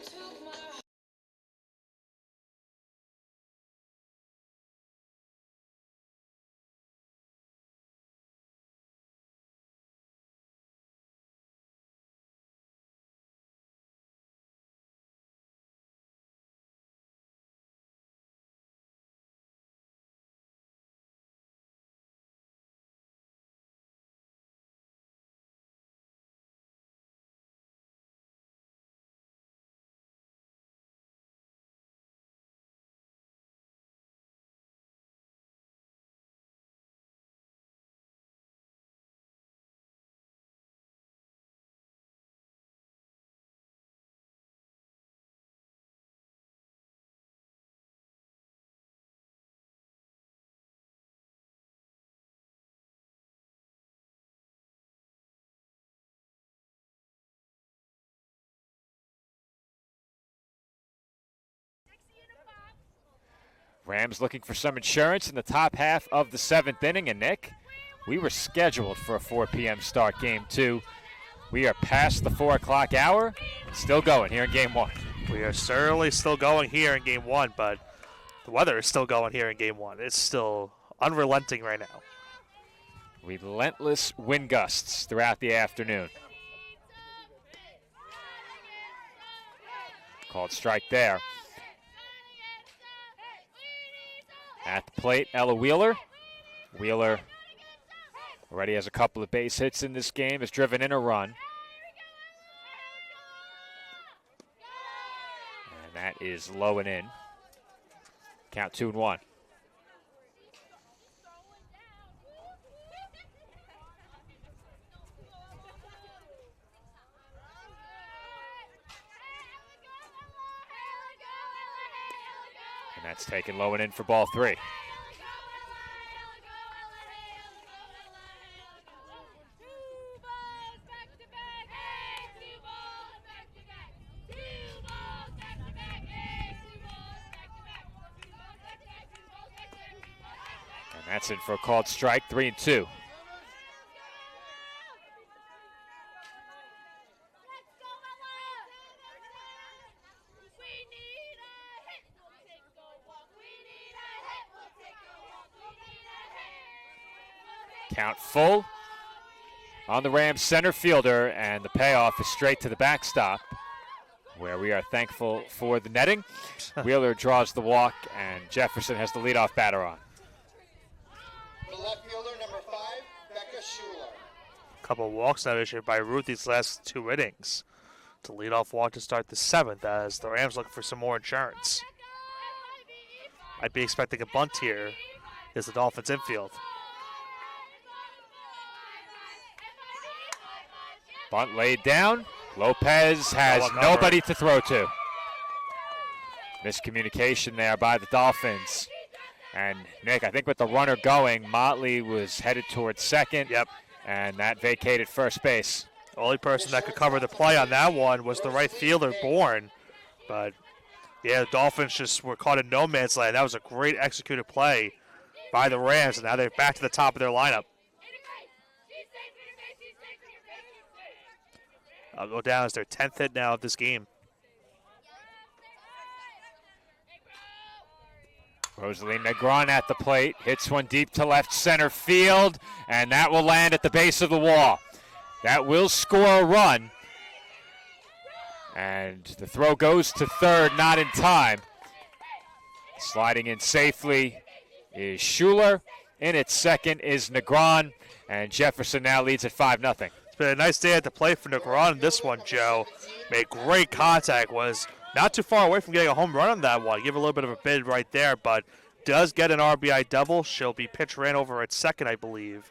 [SPEAKER 1] Rams looking for some insurance in the top half of the 7th inning. And Nick, we were scheduled for a 4 p.m. start game 2. We are past the 4 o'clock hour and still going here in game 1.
[SPEAKER 2] We are certainly still going here in game 1, but the weather is still going here in game 1. It's still unrelenting right now.
[SPEAKER 1] Relentless wind gusts throughout the afternoon. Called strike there. At the plate, Ella Wheeler. Wheeler already has a couple of base hits in this game, has driven in a run. And that is low and in. Count 2-1. And that's taken low and in for ball 3. And that's in for a called strike, 3-2. Count full on the Rams center fielder, and the payoff is straight to the backstop, where we are thankful for the netting. Wheeler draws the walk, and Jefferson has the leadoff batter on.
[SPEAKER 3] The left fielder, number 5, Becca Schuler.
[SPEAKER 2] A couple of walks now issued by Ruth these last 2 innings. To lead off walk to start the 7th as the Rams look for some more insurance. I'd be expecting a bunt here as the Dolphins infield.
[SPEAKER 1] Bunt laid down. Lopez has nobody to throw to. Miscommunication there by the Dolphins. And Nick, I think with the runner going, Motley was headed towards second.
[SPEAKER 2] Yep.
[SPEAKER 1] And that vacated first base.
[SPEAKER 2] The only person that could cover the play on that one was the right fielder, Bourne. But, yeah, the Dolphins just were caught in no man's land. That was a great executed play by the Rams, and now they're back to the top of their lineup. I'll go down as their 10th hit now of this game.
[SPEAKER 1] Rosalie Negron at the plate, hits one deep to left center field, and that will land at the base of the wall. That will score a run. And the throw goes to third, not in time. Sliding in safely is Schuler. In at second is Negron, and Jefferson now leads at 5-0.
[SPEAKER 2] It's been a nice day at the plate for Negron in this one, Joe. Made great contact, was not too far away from getting a home run on that one. Give a little bit of a bid right there, but does get an RBI double. She'll be pitch ran over at second, I believe.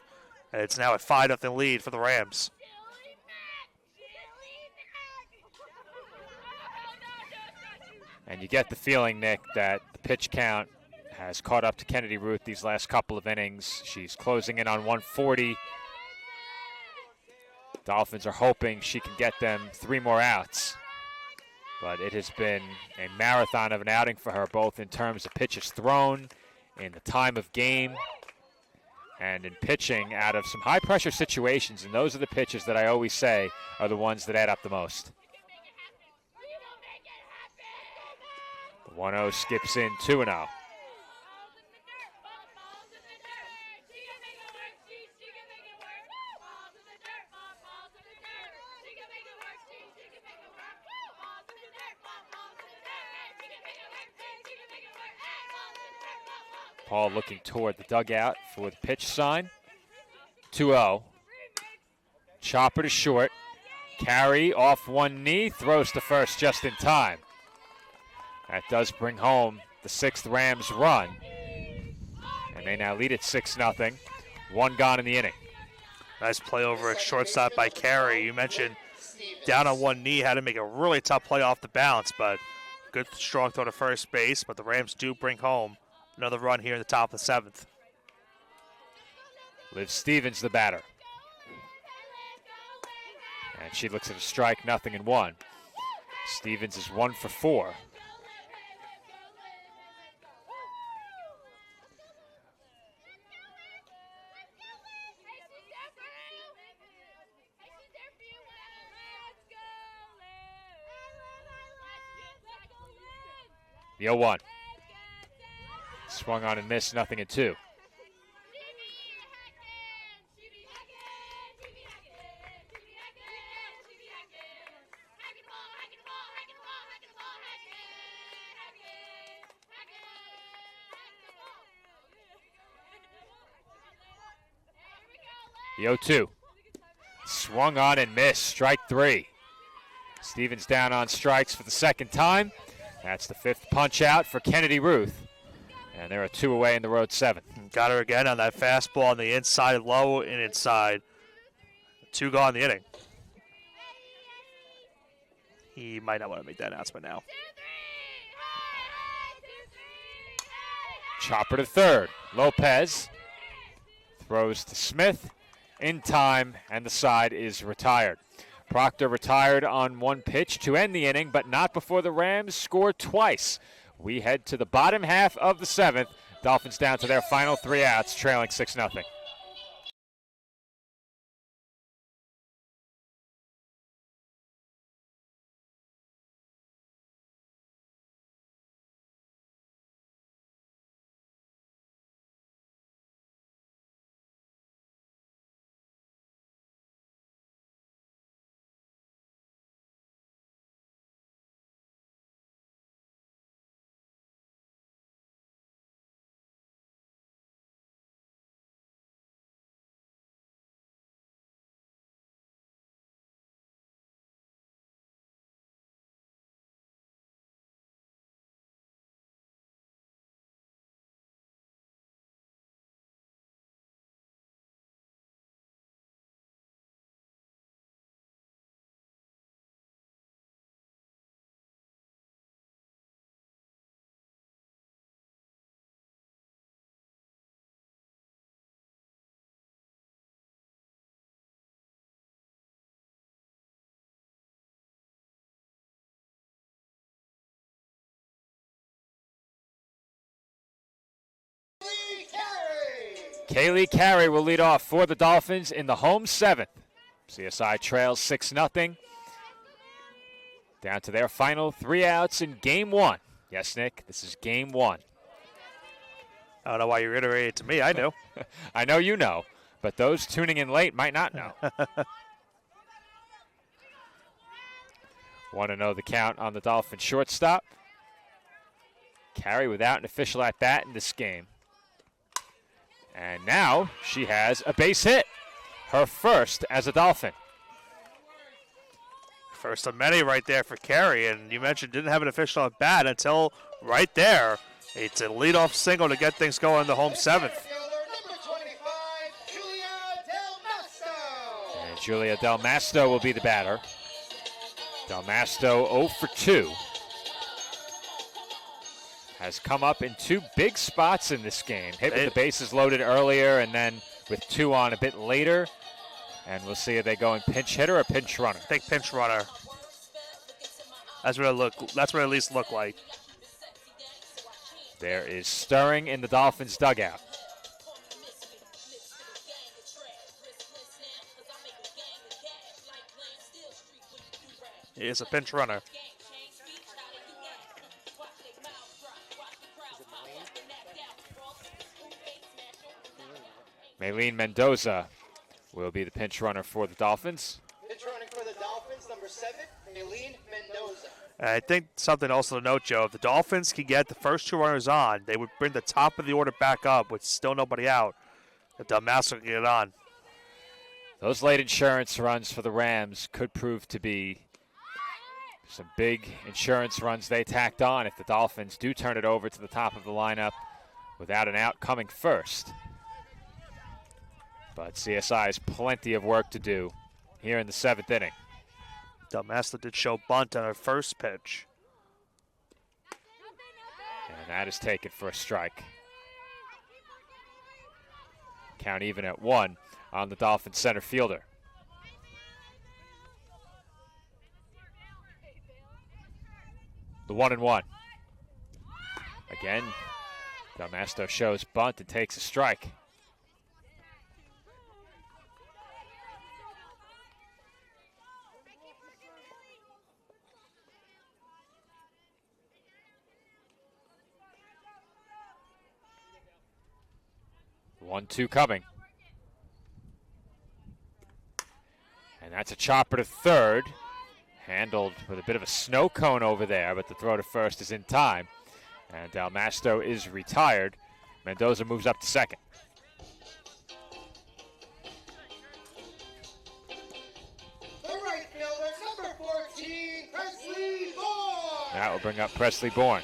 [SPEAKER 2] And it's now a 5-0 lead for the Rams.
[SPEAKER 1] And you get the feeling, Nick, that the pitch count has caught up to Kennedy Ruth these last couple of innings. She's closing in on 140. Dolphins are hoping she can get them 3 more outs. But it has been a marathon of an outing for her, both in terms of pitches thrown, in the time of game, and in pitching out of some high-pressure situations. And those are the pitches that I always say are the ones that add up the most. The 1-0 skips in 2-0. Paul looking toward the dugout for the pitch sign. 2-0. Chopper to short. Carry off one knee. Throws to first just in time. That does bring home the 6th Rams run. And they now lead at 6-0. 1 gone in the inning.
[SPEAKER 2] Nice play over at shortstop by Carey. You mentioned down on one knee, had to make a really tough play off the bounce, but good strong throw to first base. But the Rams do bring home another run here in the top of the 7th.
[SPEAKER 1] Liv Stevens, the batter. And she looks at a strike, 0-1. Stevens is 1 for 4. The 0-1. Swung on and missed, 0-2. The 0-2. Swung on and missed. Strike 3. Stevens down on strikes for the second time. That's the 5th punch out for Kennedy Ruth. And there are 2 away in the road 7th.
[SPEAKER 2] Got her again on that fastball on the inside, low and inside. 2 gone in the inning. He might not want to make that announcement now.
[SPEAKER 1] Chopper to third. Lopez throws to Smith in time, and the side is retired. Proctor retired on 1 pitch to end the inning, but not before the Rams scored twice. We head to the bottom half of the 7th. Dolphins down to their final 3 outs, trailing 6-0. Kaylee Carey will lead off for the Dolphins in the home 7th. CSI trails 6-0. Down to their final 3 outs in game 1. Yes, Nick, this is game 1.
[SPEAKER 2] I don't know why you reiterated it to me. I know.
[SPEAKER 1] I know you know, but those tuning in late might not know. 1-0 the count on the Dolphins shortstop. Carey without an official at bat in this game. And now she has a base hit, her first as a Dolphin.
[SPEAKER 2] First of many right there for Carey, and you mentioned didn't have an official at bat until right there. It's a leadoff single to get things going in the home 7th.
[SPEAKER 1] And Julia Del Masto will be the batter. Del Masto 0 for 2. Has come up in 2 big spots in this game. Hit with the bases loaded earlier and then with 2 on a bit later. And we'll see if they go in pinch hitter or pinch runner.
[SPEAKER 2] I think pinch runner. That's what it at least looked like.
[SPEAKER 1] There is stirring in the Dolphins dugout.
[SPEAKER 2] He is a pinch runner.
[SPEAKER 1] Maylene Mendoza will be the pinch runner for the Dolphins.
[SPEAKER 3] Pinch running for the Dolphins, number 7, Maylene Mendoza.
[SPEAKER 2] I think something also to note, Joe, if the Dolphins can get the first 2 runners on, they would bring the top of the order back up with still nobody out. If Del Masto can get it on.
[SPEAKER 1] Those late insurance runs for the Rams could prove to be some big insurance runs they tacked on if the Dolphins do turn it over to the top of the lineup without an out coming first. But CSI has plenty of work to do here in the 7th inning.
[SPEAKER 2] Del Masto did show bunt on her first pitch.
[SPEAKER 1] And that is taken for a strike. Count even at 1 on the Dolphins center fielder. The 1-1. Again, Del Masto shows bunt and takes a strike. The 1-2 coming. And that's a chopper to third. Handled with a bit of a snow cone over there, but the throw to first is in time. And Del Masto is retired. Mendoza moves up to second. That will bring up Presley Bourne.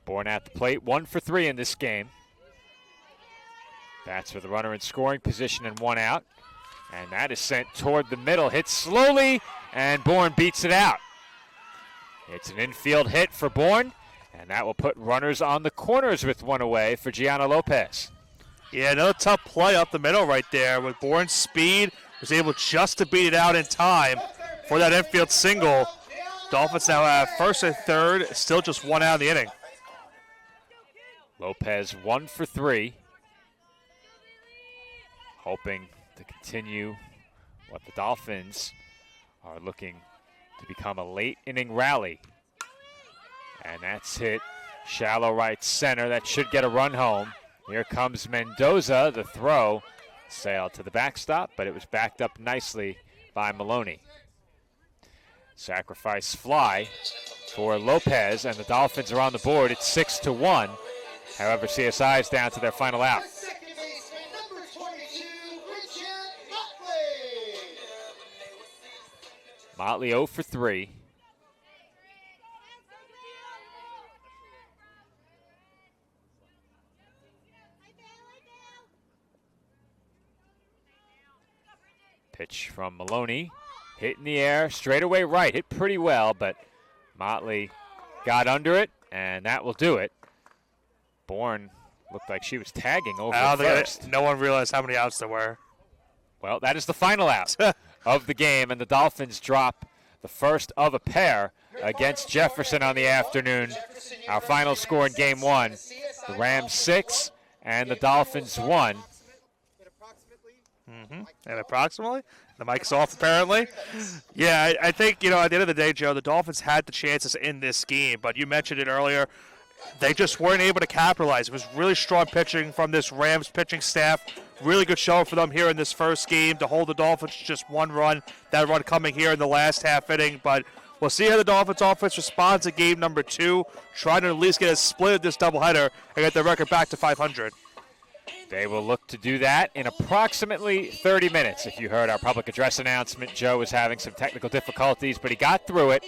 [SPEAKER 1] Bourne at the plate, 1 for 3 in this game. That's with a runner in scoring position and 1 out. And that is sent toward the middle, hit slowly, and Bourne beats it out. It's an infield hit for Bourne, and that will put runners on the corners with 1 away for Gianna Lopez.
[SPEAKER 2] Yeah, another tough play up the middle right there with Bourne's speed. Was able just to beat it out in time for that infield single. Dolphins now have first and third, still just 1 out in the inning.
[SPEAKER 1] Lopez 1 for 3. Hoping to continue what the Dolphins are looking to become a late inning rally. And that's hit shallow right center. That should get a run home. Here comes Mendoza. The throw sailed to the backstop, but it was backed up nicely by Maloney. Sacrifice fly for Lopez, and the Dolphins are on the board. It's 6-1. However, CSI is down to their final out.
[SPEAKER 3] Second baseman, number 22, Richard Motley.
[SPEAKER 1] Motley 0 for 3. Pitch from Maloney. Hit in the air, straightaway right. Hit pretty well, but Motley got under it, and that will do it. Bourne looked like she was tagging over first.
[SPEAKER 2] No one realized how many outs there were.
[SPEAKER 1] Well, that is the final out of the game, and the Dolphins drop the first of a pair against Jefferson on the afternoon. Our final score in Game 1, the Rams 6 and the Dolphins 1.
[SPEAKER 2] And approximately, the mic's off apparently. Yeah, I think, at the end of the day, Joe, the Dolphins had the chances in this game, but you mentioned it earlier. They just weren't able to capitalize. It was really strong pitching from this Rams pitching staff. Really good show for them here in this first game to hold the Dolphins to just 1 run. That run coming here in the last half inning. But we'll see how the Dolphins offense responds in game number 2, trying to at least get a split of this doubleheader and get their record back to 500.
[SPEAKER 1] They will look to do that in approximately 30 minutes. If you heard our public address announcement, Joe was having some technical difficulties, but he got through it.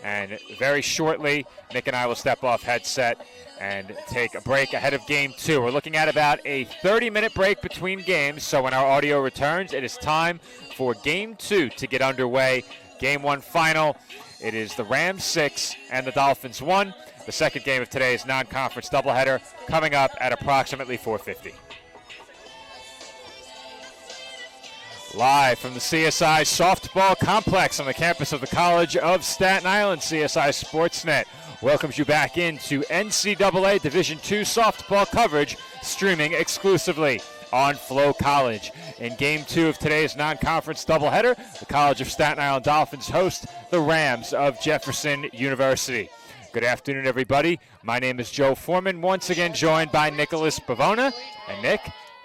[SPEAKER 1] And very shortly, Nick and I will step off headset and take a break ahead of Game 2. We're looking at about a 30-minute break between games, so when our audio returns, it is time for Game 2 to get underway. Game 1 final, it is the Rams 6 and the Dolphins 1. The second game of today's non-conference doubleheader coming up at approximately 4:50. Live from the CSI Softball Complex on the campus of the College of Staten Island, CSI Sportsnet welcomes you back into NCAA Division II softball coverage, streaming exclusively on Flow College. In Game 2 of today's non-conference doubleheader, the College of Staten Island Dolphins host the Rams of Jefferson University. Good afternoon, everybody. My name is Joe Foreman, once again joined by Nicholas Pavona. And Nick,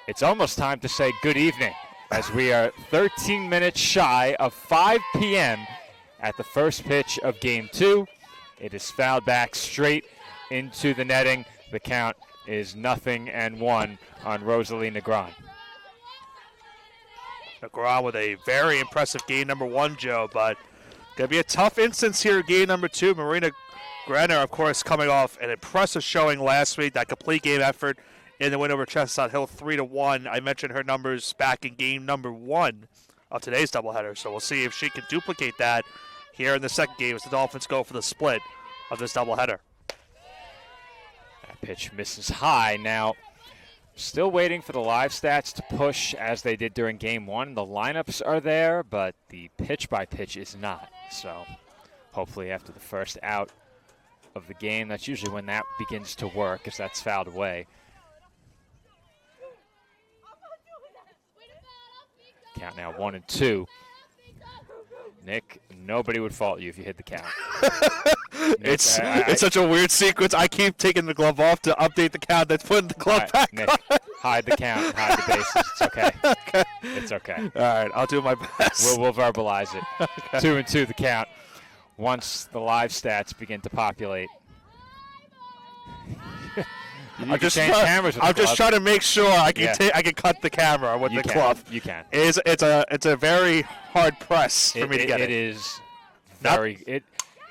[SPEAKER 1] it's almost time to say good evening, as we are 13 minutes shy of 5 p.m. at the first pitch of Game 2. It is fouled back straight into the netting. The count is 0-1 on Rosalie Negron.
[SPEAKER 2] Negron with a very impressive game number 1, Joe, but going to be a tough instance here in game number 2. Marina Grenner, of course, coming off an impressive showing last week, that complete game effort in the win over Chestnut Hill 3-1. I mentioned her numbers back in game number 1 of today's doubleheader, so we'll see if she can duplicate that here in the second game as the Dolphins go for the split of this doubleheader.
[SPEAKER 1] That pitch misses high. Now, still waiting for the live stats to push as they did during game 1. The lineups are there, but the pitch by pitch is not. So hopefully after the first out of the game, that's usually when that begins to work, as that's fouled away. Count now 1-2. Nick, nobody would fault you if you hit the count. Nick,
[SPEAKER 2] it's such a weird sequence. I keep taking the glove off to update the count. That's putting the glove back
[SPEAKER 1] Nick,
[SPEAKER 2] on.
[SPEAKER 1] hide the count, hide the bases. It's okay.
[SPEAKER 2] Okay.
[SPEAKER 1] It's okay.
[SPEAKER 2] All right, I'll do my best.
[SPEAKER 1] We'll verbalize it.
[SPEAKER 2] Okay.
[SPEAKER 1] 2-2 the count once the live stats begin to populate. You can change cameras with the
[SPEAKER 2] I'm just
[SPEAKER 1] glove.
[SPEAKER 2] trying to make sure I can I can cut the camera with
[SPEAKER 1] You
[SPEAKER 2] the
[SPEAKER 1] can.
[SPEAKER 2] glove.
[SPEAKER 1] You can.
[SPEAKER 2] It's a very hard press for me to get it.
[SPEAKER 1] It is very it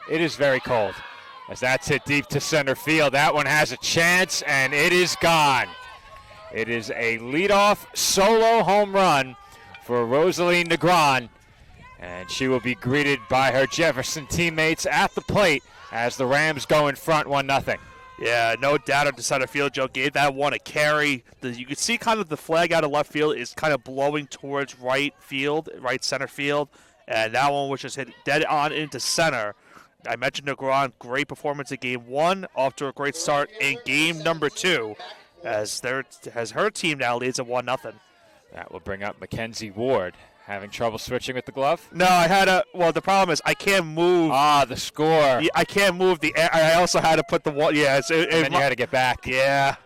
[SPEAKER 1] is very cold. As that's hit deep to center field. That one has a chance, and it is gone. It is a leadoff solo home run for Rosalie Negron, and she will be greeted by her Jefferson teammates at the plate as the Rams go in front 1-0.
[SPEAKER 2] Yeah, no doubt at the center field. Joe gave that one a carry. You can see kind of the flag out of left field is kind of blowing towards right center field, and that one was just hit dead on into center. I mentioned Negron, great performance in Game 1, off to a great start in Game number 2, as her team now leads at 1-0.
[SPEAKER 1] That will bring up Mackenzie Ward. Having trouble switching with the glove?
[SPEAKER 2] No, the problem is I can't move.
[SPEAKER 1] The score.
[SPEAKER 2] I can't move the air. I also had to put the wall. Yeah,
[SPEAKER 1] And then you had to get back.
[SPEAKER 2] Yeah.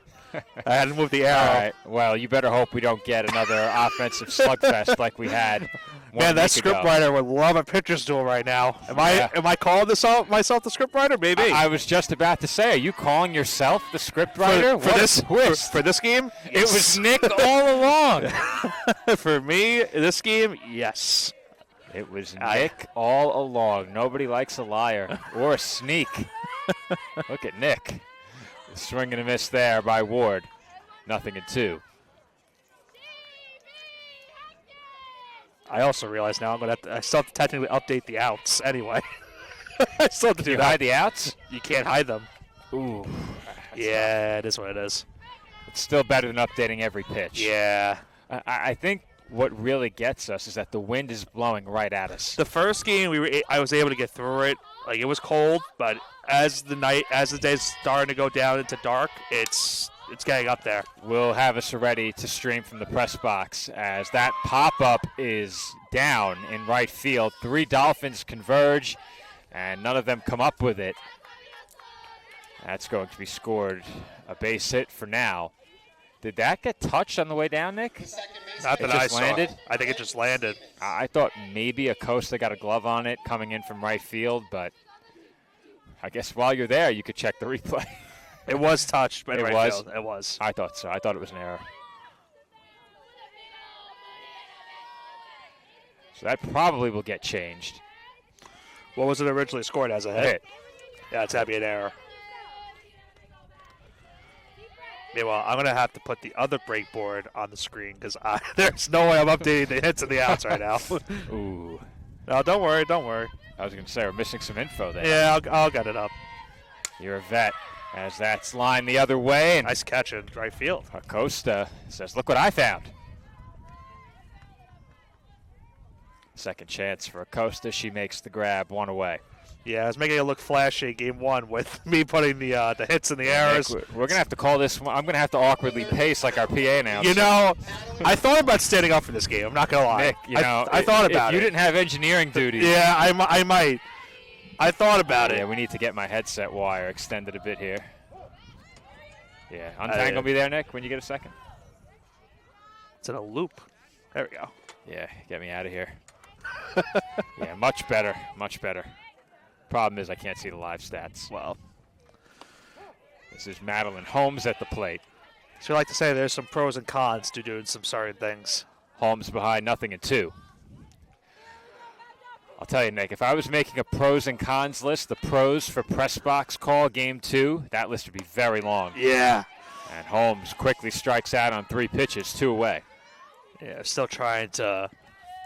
[SPEAKER 2] I had to move the arrow.
[SPEAKER 1] All right. Well, you better hope we don't get another offensive slugfest like we had.
[SPEAKER 2] Man, that scriptwriter would love a pitcher's duel right now. Am I calling myself the scriptwriter? Maybe.
[SPEAKER 1] I was just about to say, are you calling yourself the scriptwriter?
[SPEAKER 2] For this game?
[SPEAKER 1] It was Nick all along.
[SPEAKER 2] For me, this game, yes.
[SPEAKER 1] It was Nick all along. Nobody likes a liar or a sneak. Look at Nick. Swing and a miss there by Ward. 0-2.
[SPEAKER 2] I also realize now I still have to technically update the outs anyway. I still have to do that.
[SPEAKER 1] Hide the outs?
[SPEAKER 2] You can't hide them.
[SPEAKER 1] Ooh.
[SPEAKER 2] Yeah, it is what it is.
[SPEAKER 1] It's still better than updating every pitch.
[SPEAKER 2] Yeah.
[SPEAKER 1] I think what really gets us is that the wind is blowing right at us.
[SPEAKER 2] The first game I was able to get through it. Like, it was cold, but as the day's starting to go down into dark, it's getting up there.
[SPEAKER 1] We'll have us ready to stream from the press box as that pop-up is down in right field. 3 Dolphins converge, and none of them come up with it. That's going to be scored. A base hit for now. Did that get touched on the way down, Nick?
[SPEAKER 2] Not that
[SPEAKER 1] It
[SPEAKER 2] I
[SPEAKER 1] just
[SPEAKER 2] saw.
[SPEAKER 1] landed?
[SPEAKER 2] I think it just landed.
[SPEAKER 1] I thought maybe Acosta got a glove on it coming in from right field, but I guess while you're there, you could check the replay.
[SPEAKER 2] It was touched, but
[SPEAKER 1] It
[SPEAKER 2] right
[SPEAKER 1] was?
[SPEAKER 2] field. It was.
[SPEAKER 1] I thought so. I thought it was an error. So that probably will get changed.
[SPEAKER 2] What was it originally scored as a hit? Yeah, it's got to be an error. Meanwhile, I'm going to have to put the other breakboard on the screen because there's no way I'm updating the hits and the outs right now.
[SPEAKER 1] Ooh.
[SPEAKER 2] No, don't worry.
[SPEAKER 1] I was going to say we're missing some info there.
[SPEAKER 2] Yeah, I'll get it up.
[SPEAKER 1] You're a vet, as that's lined the other way. And
[SPEAKER 2] Nice catch in right field.
[SPEAKER 1] Acosta says, look what I found. Second chance for Acosta. She makes the grab, 1 away.
[SPEAKER 2] Yeah, I was making it look flashy Game 1 with me putting the hits and the errors.
[SPEAKER 1] Nick, we're going to have to call this one. I'm going to have to awkwardly pace like our PA announcer.
[SPEAKER 2] You know, I thought about standing up for this game. I'm not going to lie.
[SPEAKER 1] Nick,
[SPEAKER 2] I thought about
[SPEAKER 1] if you
[SPEAKER 2] it.
[SPEAKER 1] didn't have engineering duties.
[SPEAKER 2] Yeah, I might. I thought about
[SPEAKER 1] Yeah,
[SPEAKER 2] it.
[SPEAKER 1] we need to get my headset wire extended a bit here. Yeah, untangle me there, Nick, when you get a second.
[SPEAKER 2] It's in a loop. There we go.
[SPEAKER 1] Yeah, get me out of here. Yeah, much better, much better. Problem is I can't see the live stats.
[SPEAKER 2] Well,
[SPEAKER 1] This is Madeline Holmes at the plate.
[SPEAKER 2] so I like to say there's some pros and cons to doing some certain things.
[SPEAKER 1] Holmes behind 0-2. I'll tell you, Nick, if I was making a pros and cons list, the pros for press box call Game 2, that list would be very long.
[SPEAKER 2] Yeah.
[SPEAKER 1] And Holmes quickly strikes out on 3 pitches, 2 away.
[SPEAKER 2] Yeah, still trying to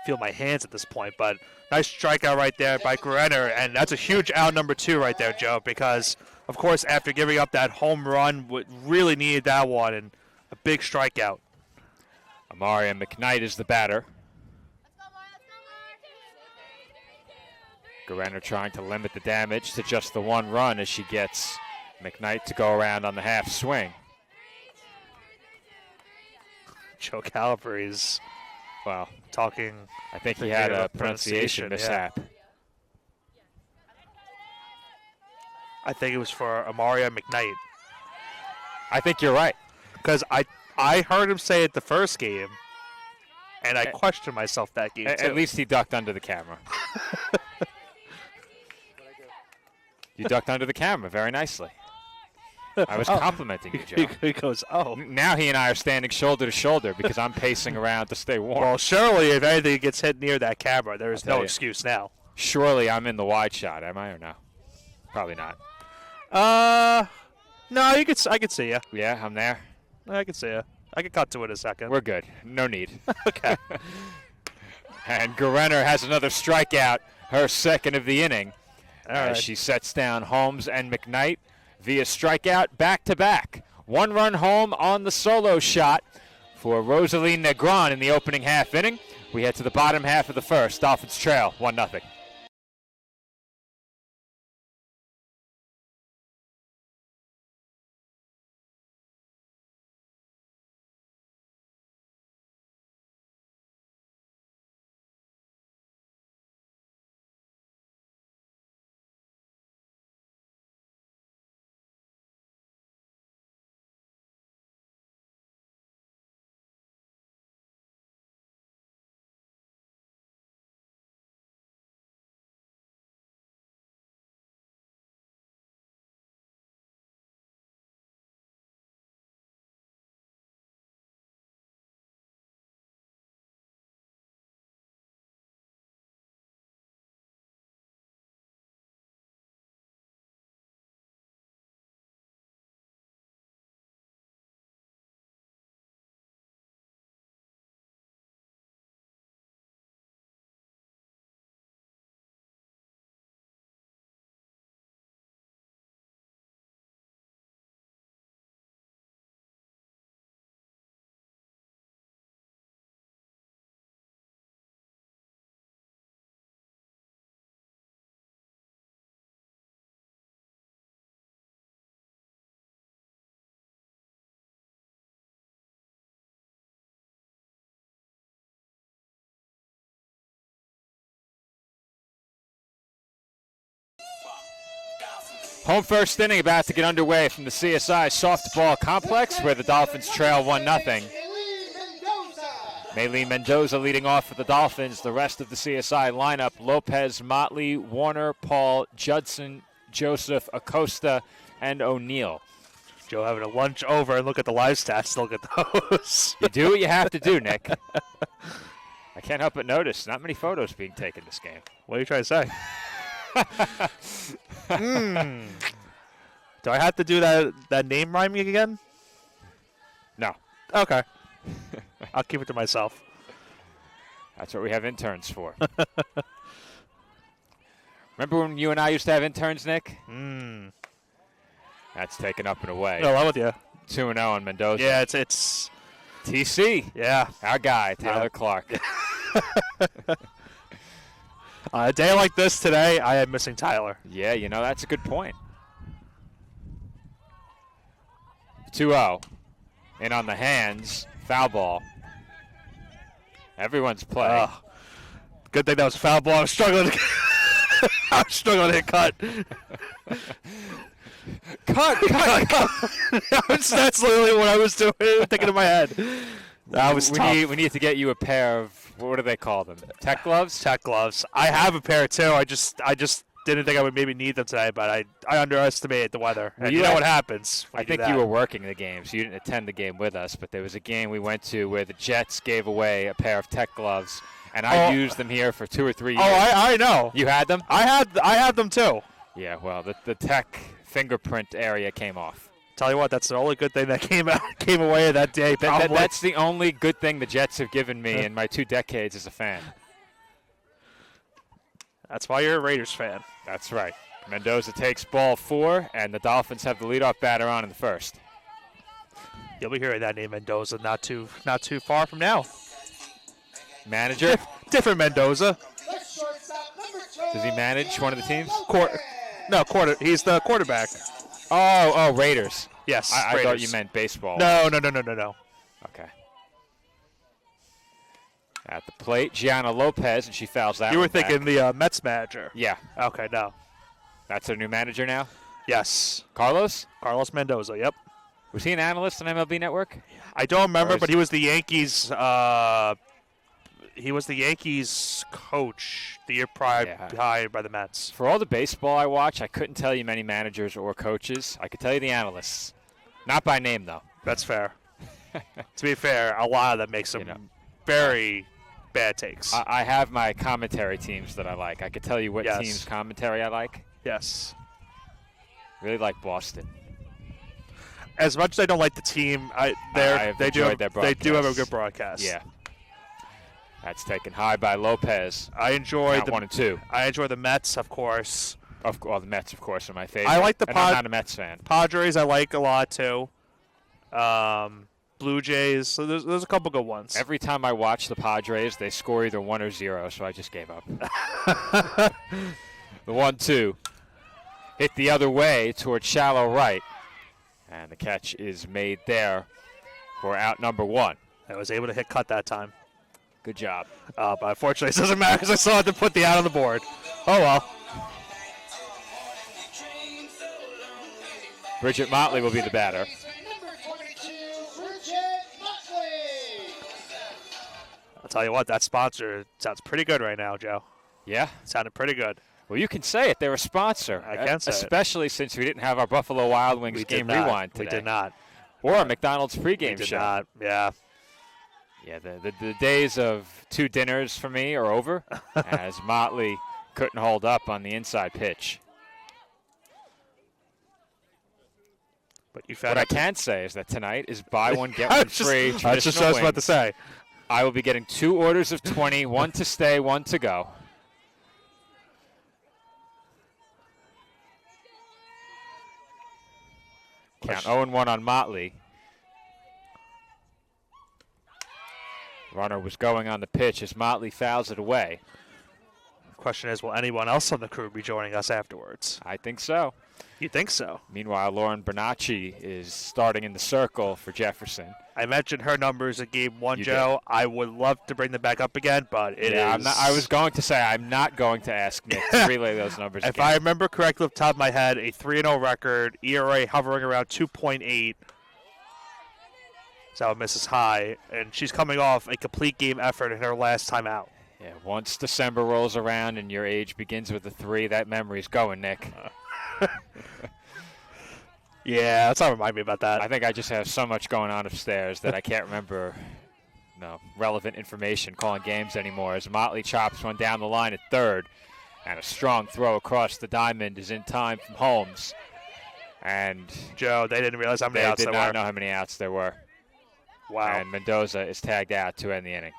[SPEAKER 2] feel my hands at this point, but nice strikeout right there by Grenner, and that's a huge out number 2 right there, Joe, because, of course, after giving up that home run, really needed that one, and a big strikeout.
[SPEAKER 1] Amaria McKnight is the batter. Guerrero trying to limit the damage to just the 1 run as she gets McKnight to go around on the half swing.
[SPEAKER 2] Joe Calabrese,
[SPEAKER 1] Well,
[SPEAKER 2] talking.
[SPEAKER 1] I think he had a pronunciation mishap.
[SPEAKER 2] I think it was for Amaria McKnight,
[SPEAKER 1] I think you're right.
[SPEAKER 2] because I heard him say it the first game, and I questioned myself that game, too.
[SPEAKER 1] At least he ducked under the camera. You ducked under the camera very nicely. I was complimenting you, Joe.
[SPEAKER 2] He goes, oh.
[SPEAKER 1] Now he and I are standing shoulder to shoulder because I'm pacing around to stay warm.
[SPEAKER 2] Well, surely if anything gets hit near that camera, there is
[SPEAKER 1] I'll tell
[SPEAKER 2] no
[SPEAKER 1] you.
[SPEAKER 2] excuse now.
[SPEAKER 1] Surely I'm in the wide shot, am I, or no? Probably not.
[SPEAKER 2] No, I could see you.
[SPEAKER 1] Yeah, I'm there.
[SPEAKER 2] I could see you. I could cut to it in a second.
[SPEAKER 1] We're good. No need.
[SPEAKER 2] Okay.
[SPEAKER 1] And Gurenner has another strikeout, her second of the inning.
[SPEAKER 2] All right.
[SPEAKER 1] She sets down Holmes and McKnight via strikeout back-to-back. 1 run home on the solo shot for Rosalie Negron in the opening half inning. We head to the bottom half of the first. Dolphins trail 1-0. Home first inning about to get underway from the CSI softball complex where the Dolphins trail 1-0. Maylene Mendoza leading off for the Dolphins. The rest of the CSI lineup: Lopez, Motley, Warner, Paul, Judson, Joseph, Acosta, and O'Neill.
[SPEAKER 2] Joe having a lunch over and look at the live stats. Look at those.
[SPEAKER 1] You do what you have to do, Nick. I can't help but notice not many photos being taken this game.
[SPEAKER 2] What are you trying to say? Do I have to do that name rhyming again?
[SPEAKER 1] No.
[SPEAKER 2] Okay. I'll keep it to myself.
[SPEAKER 1] That's what we have interns for. Remember when you and I used to have interns, Nick? That's taken up and away.
[SPEAKER 2] No, I'm with you.
[SPEAKER 1] 2-0 on Mendoza.
[SPEAKER 2] Yeah, it's
[SPEAKER 1] TC.
[SPEAKER 2] Yeah.
[SPEAKER 1] Our guy, Tyler Clark.
[SPEAKER 2] On a day like this today, I am missing Tyler.
[SPEAKER 1] Yeah, you know, that's a good point. 2-0. In on the hands. Foul ball. Everyone's playing.
[SPEAKER 2] Good thing that was a foul ball. I was struggling to I was struggling to hit cut. Cut. That's literally what I was doing, thinking in my head. That was tough.
[SPEAKER 1] We need to get you a pair of, what do they call them? Tech gloves?
[SPEAKER 2] Tech gloves. I have a pair too. I just didn't think I would maybe need them today, but I underestimated the weather. And you know what happens.
[SPEAKER 1] I think you were working the game, so you didn't attend the game with us, but there was a game we went to where the Jets gave away a pair of Tech gloves, and I used them here for 2 or 3 years.
[SPEAKER 2] Oh, I know.
[SPEAKER 1] You had them?
[SPEAKER 2] I had them too.
[SPEAKER 1] Yeah, well, the Tech fingerprint area came off.
[SPEAKER 2] Tell you what, that's the only good thing that came away that day.
[SPEAKER 1] That's the only good thing the Jets have given me in my 2 decades as a fan.
[SPEAKER 2] That's why you're a Raiders fan.
[SPEAKER 1] That's right. Mendoza takes ball 4, and the Dolphins have the leadoff batter on in the first.
[SPEAKER 2] You'll be hearing that name, Mendoza, not too far from now.
[SPEAKER 1] Manager?
[SPEAKER 2] Different Mendoza.
[SPEAKER 1] Does he manage one of the teams?
[SPEAKER 2] He's the quarterback.
[SPEAKER 1] Oh, Raiders.
[SPEAKER 2] Yes,
[SPEAKER 1] I
[SPEAKER 2] Raiders.
[SPEAKER 1] thought you meant baseball.
[SPEAKER 2] No.
[SPEAKER 1] Okay. At the plate, Gianna Lopez, and she fouls that.
[SPEAKER 2] You were
[SPEAKER 1] one back.
[SPEAKER 2] thinking the Mets manager.
[SPEAKER 1] Yeah.
[SPEAKER 2] Okay, no.
[SPEAKER 1] That's their new manager now?
[SPEAKER 2] Yes.
[SPEAKER 1] Carlos
[SPEAKER 2] Mendoza, yep.
[SPEAKER 1] Was he an analyst on MLB Network?
[SPEAKER 2] I don't remember, but he was the Yankees he was the Yankees coach the year prior, hired by the Mets.
[SPEAKER 1] For all the baseball I watch, I couldn't tell you many managers or coaches. I could tell you the analysts. Not by name, though.
[SPEAKER 2] That's fair. To be fair, a lot of them make some very bad takes.
[SPEAKER 1] I have my commentary teams that I like. I could tell you what team's commentary I like.
[SPEAKER 2] Yes.
[SPEAKER 1] Really like Boston.
[SPEAKER 2] As much as I don't like the team, they do have a good broadcast.
[SPEAKER 1] Yeah. That's taken high by Lopez.
[SPEAKER 2] I enjoy
[SPEAKER 1] the 1 and 2.
[SPEAKER 2] I enjoy the Mets, of course.
[SPEAKER 1] The Mets, of course, are my favorite.
[SPEAKER 2] I like
[SPEAKER 1] I'm not a Mets fan.
[SPEAKER 2] Padres, I like a lot too. Blue Jays. So there's a couple good ones.
[SPEAKER 1] Every time I watch the Padres, they score either 1 or 0, so I just gave up. The 1-2 hit the other way towards shallow right, and the catch is made there for out number 1.
[SPEAKER 2] I was able to hit cut that time.
[SPEAKER 1] Good job.
[SPEAKER 2] But unfortunately, it doesn't matter because I still had to put the out on the board. Oh, well.
[SPEAKER 1] Bridget Motley will be the batter.
[SPEAKER 3] Number 22, Bridget Motley.
[SPEAKER 2] I'll tell you what, that sponsor sounds pretty good right now, Joe.
[SPEAKER 1] Yeah?
[SPEAKER 2] It sounded pretty good.
[SPEAKER 1] Well, you can say it. They're a sponsor.
[SPEAKER 2] I can say
[SPEAKER 1] especially since we didn't have our Buffalo Wild Wings game rewind today.
[SPEAKER 2] We did not.
[SPEAKER 1] Or a McDonald's pregame show.
[SPEAKER 2] We did not, yeah.
[SPEAKER 1] Yeah, the days of 2 dinners for me are over, as Motley couldn't hold up on the inside pitch.
[SPEAKER 2] But you found
[SPEAKER 1] what I can say is that tonight is buy one, get one free.
[SPEAKER 2] That's just what I was about to say.
[SPEAKER 1] I will be getting 2 orders of 20, 1 to stay, 1 to go. Count 0-1 on Motley. Runner was going on the pitch as Motley fouls it away.
[SPEAKER 2] Question is, will anyone else on the crew be joining us afterwards?
[SPEAKER 1] I think so.
[SPEAKER 2] You think so?
[SPEAKER 1] Meanwhile, Lauren Bernacci is starting in the circle for Jefferson.
[SPEAKER 2] I mentioned her numbers in Game 1, Joe. Did. I would love to bring them back up again, but it is...
[SPEAKER 1] I was going to say I'm not going to ask Nick to relay those numbers
[SPEAKER 2] If I remember correctly off the top of my head, a 3-0 record, ERA hovering around 2.8. So Mrs. High, and she's coming off a complete game effort in her last time out.
[SPEAKER 1] Yeah, once December rolls around and your age begins with a 3, that memory's going, Nick.
[SPEAKER 2] Yeah, that's not remind me about that.
[SPEAKER 1] I think I just have so much going on upstairs that I can't remember relevant information calling games anymore. As Motley chops one down the line at third, and a strong throw across the diamond is in time from Holmes. And
[SPEAKER 2] Joe, they didn't realize how many outs there were.
[SPEAKER 1] They did not know how many outs there were.
[SPEAKER 2] Wow.
[SPEAKER 1] And Mendoza is tagged out to end the inning.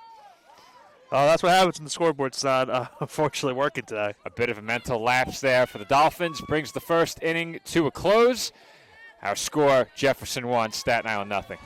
[SPEAKER 2] Oh, that's what happens when the scoreboard's not unfortunately working today.
[SPEAKER 1] A bit of a mental lapse there for the Dolphins brings the first inning to a close. Our score, Jefferson 1, Staten Island 0.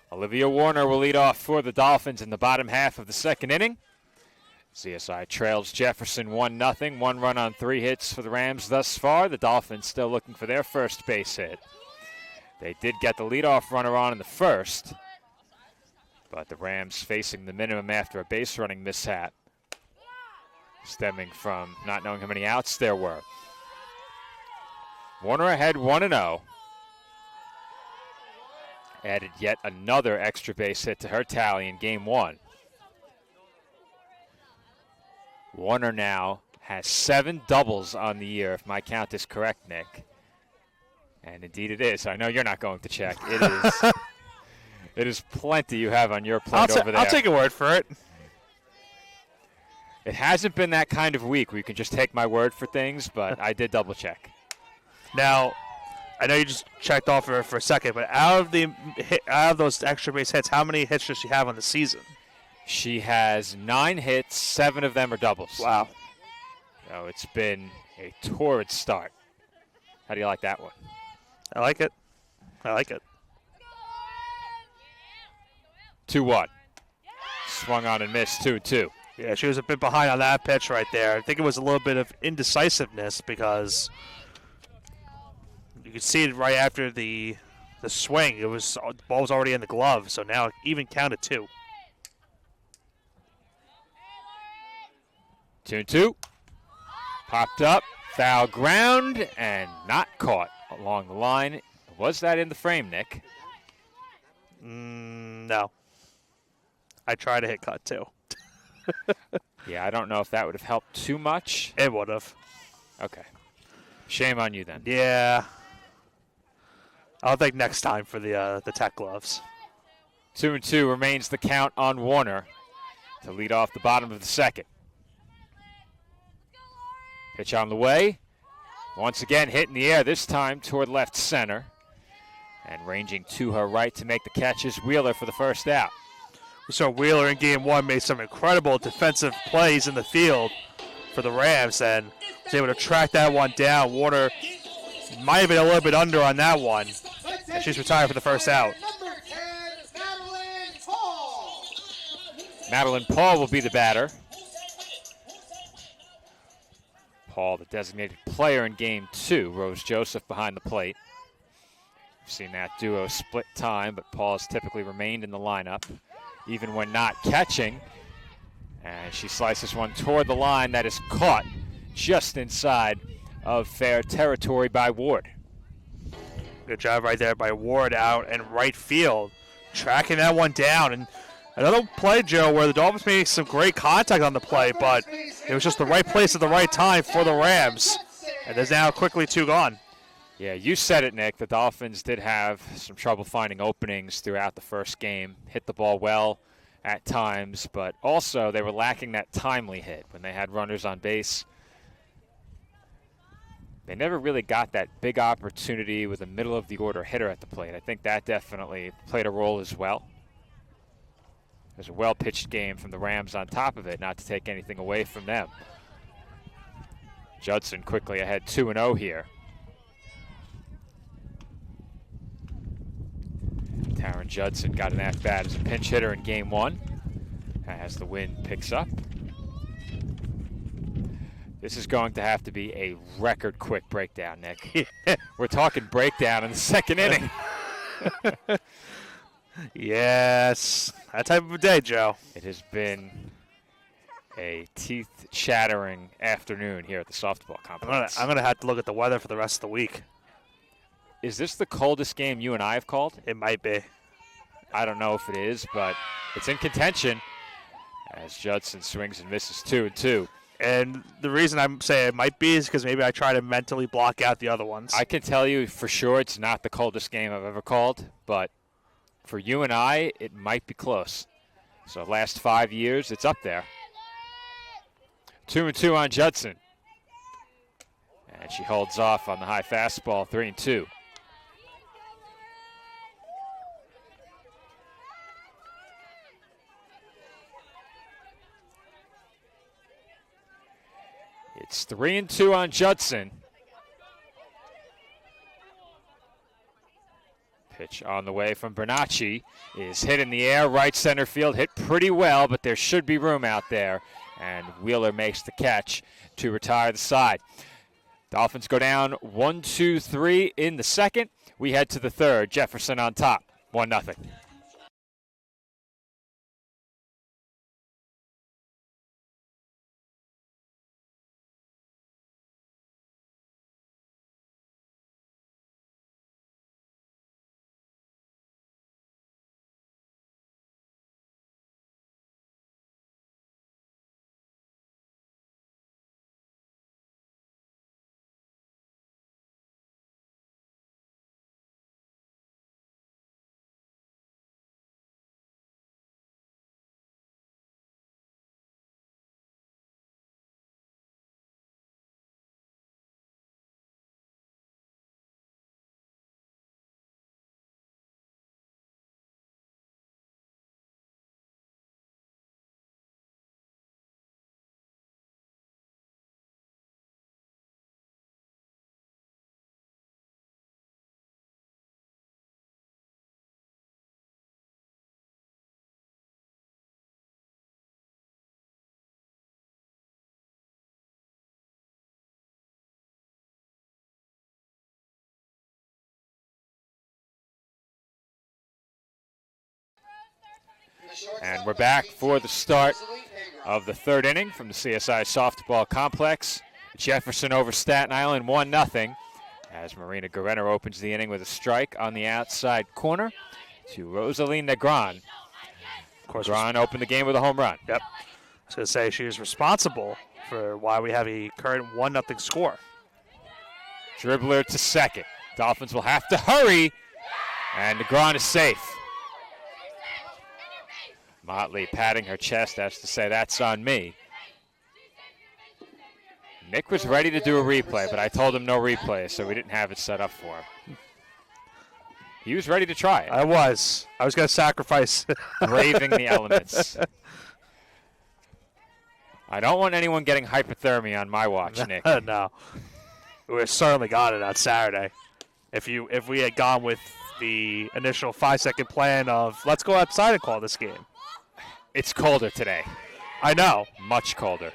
[SPEAKER 1] Olivia Warner will lead off for the Dolphins in the bottom half of the second inning. CSI trails Jefferson 1-0. 1 run on 3 hits for the Rams thus far. The Dolphins still looking for their first base hit. They did get the leadoff runner on in the first, but the Rams facing the minimum after a base running mishap, stemming from not knowing how many outs there were. Warner ahead 1-0. Added yet another extra base hit to her tally in Game 1. Warner now has 7 doubles on the year, if my count is correct, Nick. And indeed it is. I know you're not going to check. It is. It is plenty you have on your plate over there.
[SPEAKER 2] I'll take a word for it.
[SPEAKER 1] It hasn't been that kind of week where you can just take my word for things, but I did double check.
[SPEAKER 2] Now, I know you just checked off for a second, but out of those extra base hits, how many hits does she have on the season?
[SPEAKER 1] She has 9 hits, 7 of them are doubles.
[SPEAKER 2] Wow.
[SPEAKER 1] So it's been a torrid start. How do you like that one?
[SPEAKER 2] I like it. I like it.
[SPEAKER 1] 2-1. Swung on and missed, 2-2.
[SPEAKER 2] Yeah, she was a bit behind on that pitch right there. I think it was a little bit of indecisiveness because you could see it right after the swing. The ball was already in the glove, so now even counted 2.
[SPEAKER 1] 2-2. Popped up, foul ground, and not caught along the line. Was that in the frame, Nick?
[SPEAKER 2] No. I tried to hit cut too.
[SPEAKER 1] Yeah, I don't know if that would have helped too much.
[SPEAKER 2] It would have.
[SPEAKER 1] Okay. Shame on you then.
[SPEAKER 2] Yeah. I'll think next time for the tech gloves.
[SPEAKER 1] 2-2 remains the count on Warner to lead off the bottom of the second. Pitch on the way. Once again, hit in the air, this time toward left center. And ranging to her right to make the catch is Wheeler for the first out.
[SPEAKER 2] We saw Wheeler in game 1 made some incredible defensive plays in the field for the Rams and was able to track that one down. Warner might have been a little bit under on that one. And she's retired for the first out.
[SPEAKER 3] Number 10, Madeline Paul.
[SPEAKER 1] Madeline Paul will be the batter. Paul, the designated player in game 2. Rose Joseph behind the plate. We've seen that duo split time, but Paul has typically remained in the lineup, even when not catching. And she slices one toward the line that is caught just inside of fair territory by Ward.
[SPEAKER 2] Good job right there by Ward out in right field, tracking that one down. And another play, Joe, where the Dolphins made some great contact on the play, but it was just the right place at the right time for the Rams. And there's now quickly 2 gone.
[SPEAKER 1] Yeah, you said it, Nick. The Dolphins did have some trouble finding openings throughout the first game. Hit the ball well at times, but also they were lacking that timely hit when they had runners on base. They never really got that big opportunity with a middle-of-the-order hitter at the plate. I think that definitely played a role as well. There's a well-pitched game from the Rams on top of it, not to take anything away from them. Judson quickly ahead 2-0 here. Taryn Judson got an at-bat as a pinch hitter in game 1 as the wind picks up. This is going to have to be a record quick breakdown, Nick. We're talking breakdown in the second inning.
[SPEAKER 2] Yes, that type of a day, Joe.
[SPEAKER 1] It has been a teeth-chattering afternoon here at the softball complex.
[SPEAKER 2] I'm gonna have to look at the weather for the rest of the week.
[SPEAKER 1] Is this the coldest game you and I have called?
[SPEAKER 2] It might be.
[SPEAKER 1] I don't know if it is, but it's in contention as Judson swings and misses 2-2.
[SPEAKER 2] And the reason I'm saying it might be is because maybe I try to mentally block out the other ones.
[SPEAKER 1] I can tell you for sure it's not the coldest game I've ever called, but for you and I, it might be close. So last 5 years, it's up there. 2-2 on Judson. And she holds off on the high fastball, 3-2. It's 3-2 on Judson. Pitch on the way from Bernacchi is hit in the air, right center field, hit pretty well, but there should be room out there. And Wheeler makes the catch to retire the side. Dolphins go down 1-2-3 in the second. We head to the third. Jefferson on top, 1-0. And we're back for the start of the third inning from the CSI softball complex. Jefferson over Staten Island 1-0 as Marina Guerrero opens the inning with a strike on the outside corner to Rosalie Negron.
[SPEAKER 2] Of course,
[SPEAKER 1] Negron opened the game with a home run.
[SPEAKER 2] Yep. I was going to say she is responsible for why we have a current 1-0 score.
[SPEAKER 1] Dribbler to second. Dolphins will have to hurry, and Negron is safe. Motley patting her chest as to say, that's on me. Nick was ready to do a replay, but I told him no replay, so we didn't have it set up for him. He was ready to try it.
[SPEAKER 2] I was going to sacrifice.
[SPEAKER 1] Braving the elements. I don't want anyone getting hypothermia on my watch, Nick.
[SPEAKER 2] No. We certainly got it on Saturday. If we had gone with the initial 5-second plan of let's go outside and call this game.
[SPEAKER 1] It's colder today.
[SPEAKER 2] I know.
[SPEAKER 1] Much colder.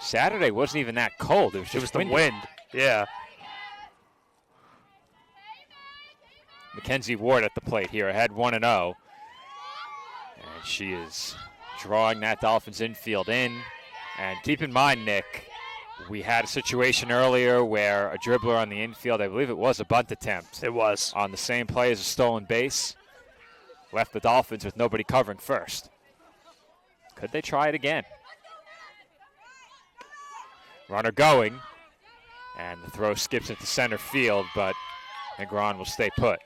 [SPEAKER 1] Saturday wasn't even that cold. It was just
[SPEAKER 2] the wind. Yeah.
[SPEAKER 1] Mackenzie Ward at the plate here, ahead 1-0. And she is drawing that Dolphins infield in. And keep in mind, Nick, we had a situation earlier where a dribbler on the infield, I believe it was a bunt attempt.
[SPEAKER 2] It was.
[SPEAKER 1] On the same play as a stolen base. Left the Dolphins with nobody covering first. Could they try it again? Runner going. And the throw skips into center field, but Negron will stay put.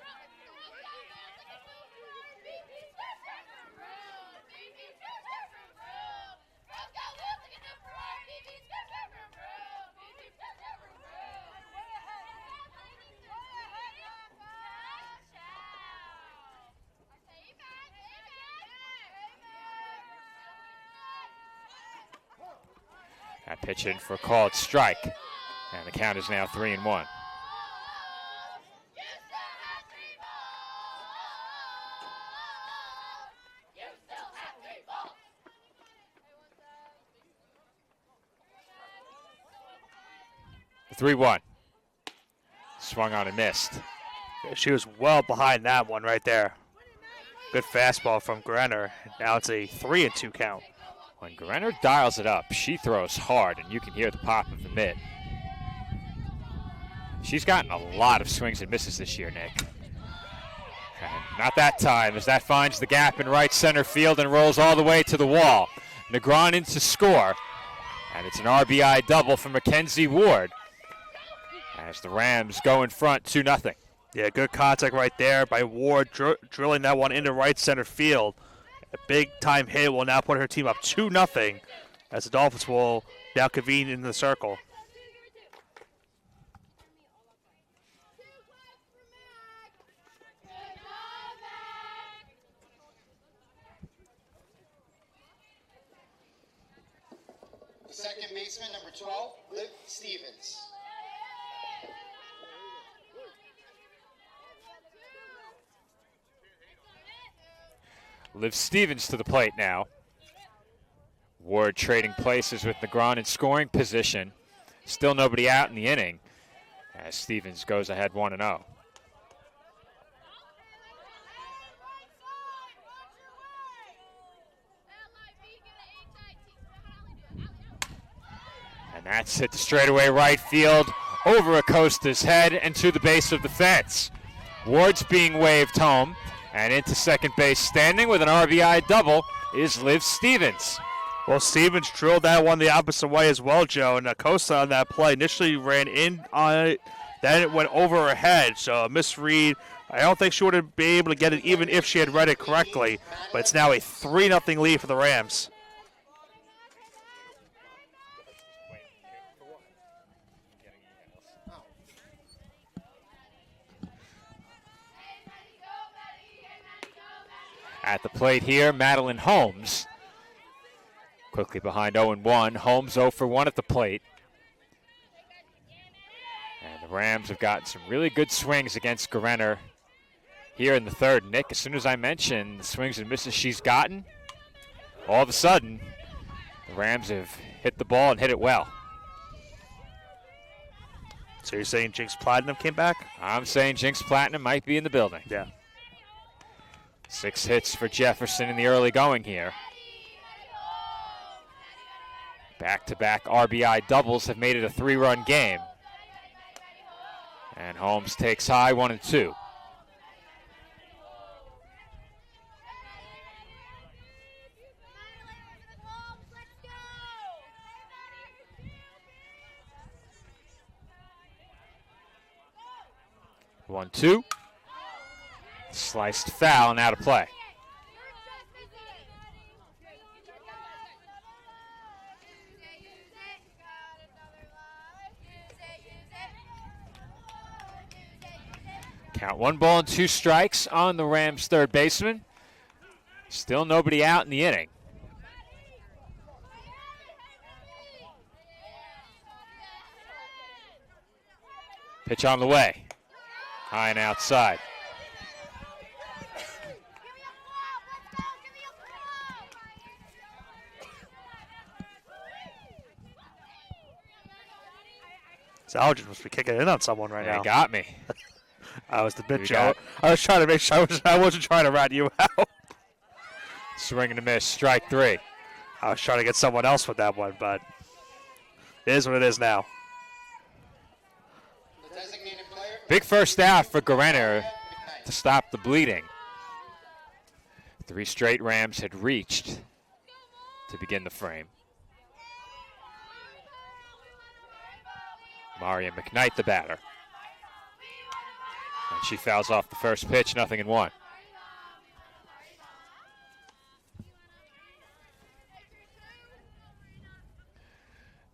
[SPEAKER 1] That pitch in for a called strike. And the count is now 3-1. The 3-1. Swung on and missed.
[SPEAKER 2] She was well behind that one right there. Good fastball from Grenner. Now it's a 3-2 count.
[SPEAKER 1] When Grenner dials it up, she throws hard, and you can hear the pop of the mitt. She's gotten a lot of swings and misses this year, Nick. And not that time, as that finds the gap in right center field and rolls all the way to the wall. Negron in to score, and it's an RBI double for Mackenzie Ward as the Rams go in front 2-0.
[SPEAKER 2] Yeah, good contact right there by Ward, drilling that one into right center field. A big-time hit will now put her team up 2-0 as the Dolphins will now convene in the circle.
[SPEAKER 3] The second baseman, number 12, Liv Stevens.
[SPEAKER 1] Liv Stevens to the plate now. Ward trading places with Negron in scoring position. Still nobody out in the inning as Stevens goes ahead 1-0. And that's hit to straightaway right field over Acosta's head and to the base of the fence. Ward's being waved home. And into second base standing with an RBI double is Liv Stevens.
[SPEAKER 2] Well, Stevens drilled that one the opposite way as well, Joe. And Acosta on that play initially ran in on it, then it went over her head. So a misread. I don't think she would have been able to get it even if she had read it correctly. But it's now a 3-0 lead for the Rams.
[SPEAKER 1] At the plate here, Madeline Holmes. Quickly behind 0-1. Holmes 0 for 1 at the plate. And the Rams have gotten some really good swings against Guerrero here in the third. Nick, as soon as I mentioned the swings and misses she's gotten, all of a sudden, the Rams have hit the ball and hit it well.
[SPEAKER 2] So you're saying Jinx Platinum came back?
[SPEAKER 1] I'm saying Jinx Platinum might be in the building.
[SPEAKER 2] Yeah.
[SPEAKER 1] 6 hits for Jefferson in the early going here. Back-to-back RBI doubles have made it a 3-run game. And Holmes takes high, 1-2. One, two. Sliced foul and out of play. Count 1 ball and 2 strikes on the Rams' third baseman. Still nobody out in the inning. Pitch on the way. High and outside.
[SPEAKER 2] Salvage must be kicking in on someone right now.
[SPEAKER 1] They got me.
[SPEAKER 2] I was the bit, Joe. I was trying to make sure I wasn't trying to rat you out.
[SPEAKER 1] Swing and a miss, strike 3.
[SPEAKER 2] I was trying to get someone else with that one, but it is what it is now.
[SPEAKER 1] Big first out for Guerrero to stop the bleeding. 3 straight Rams had reached to begin the frame. Maria McKnight, the batter. And she fouls off the first pitch, 0-1.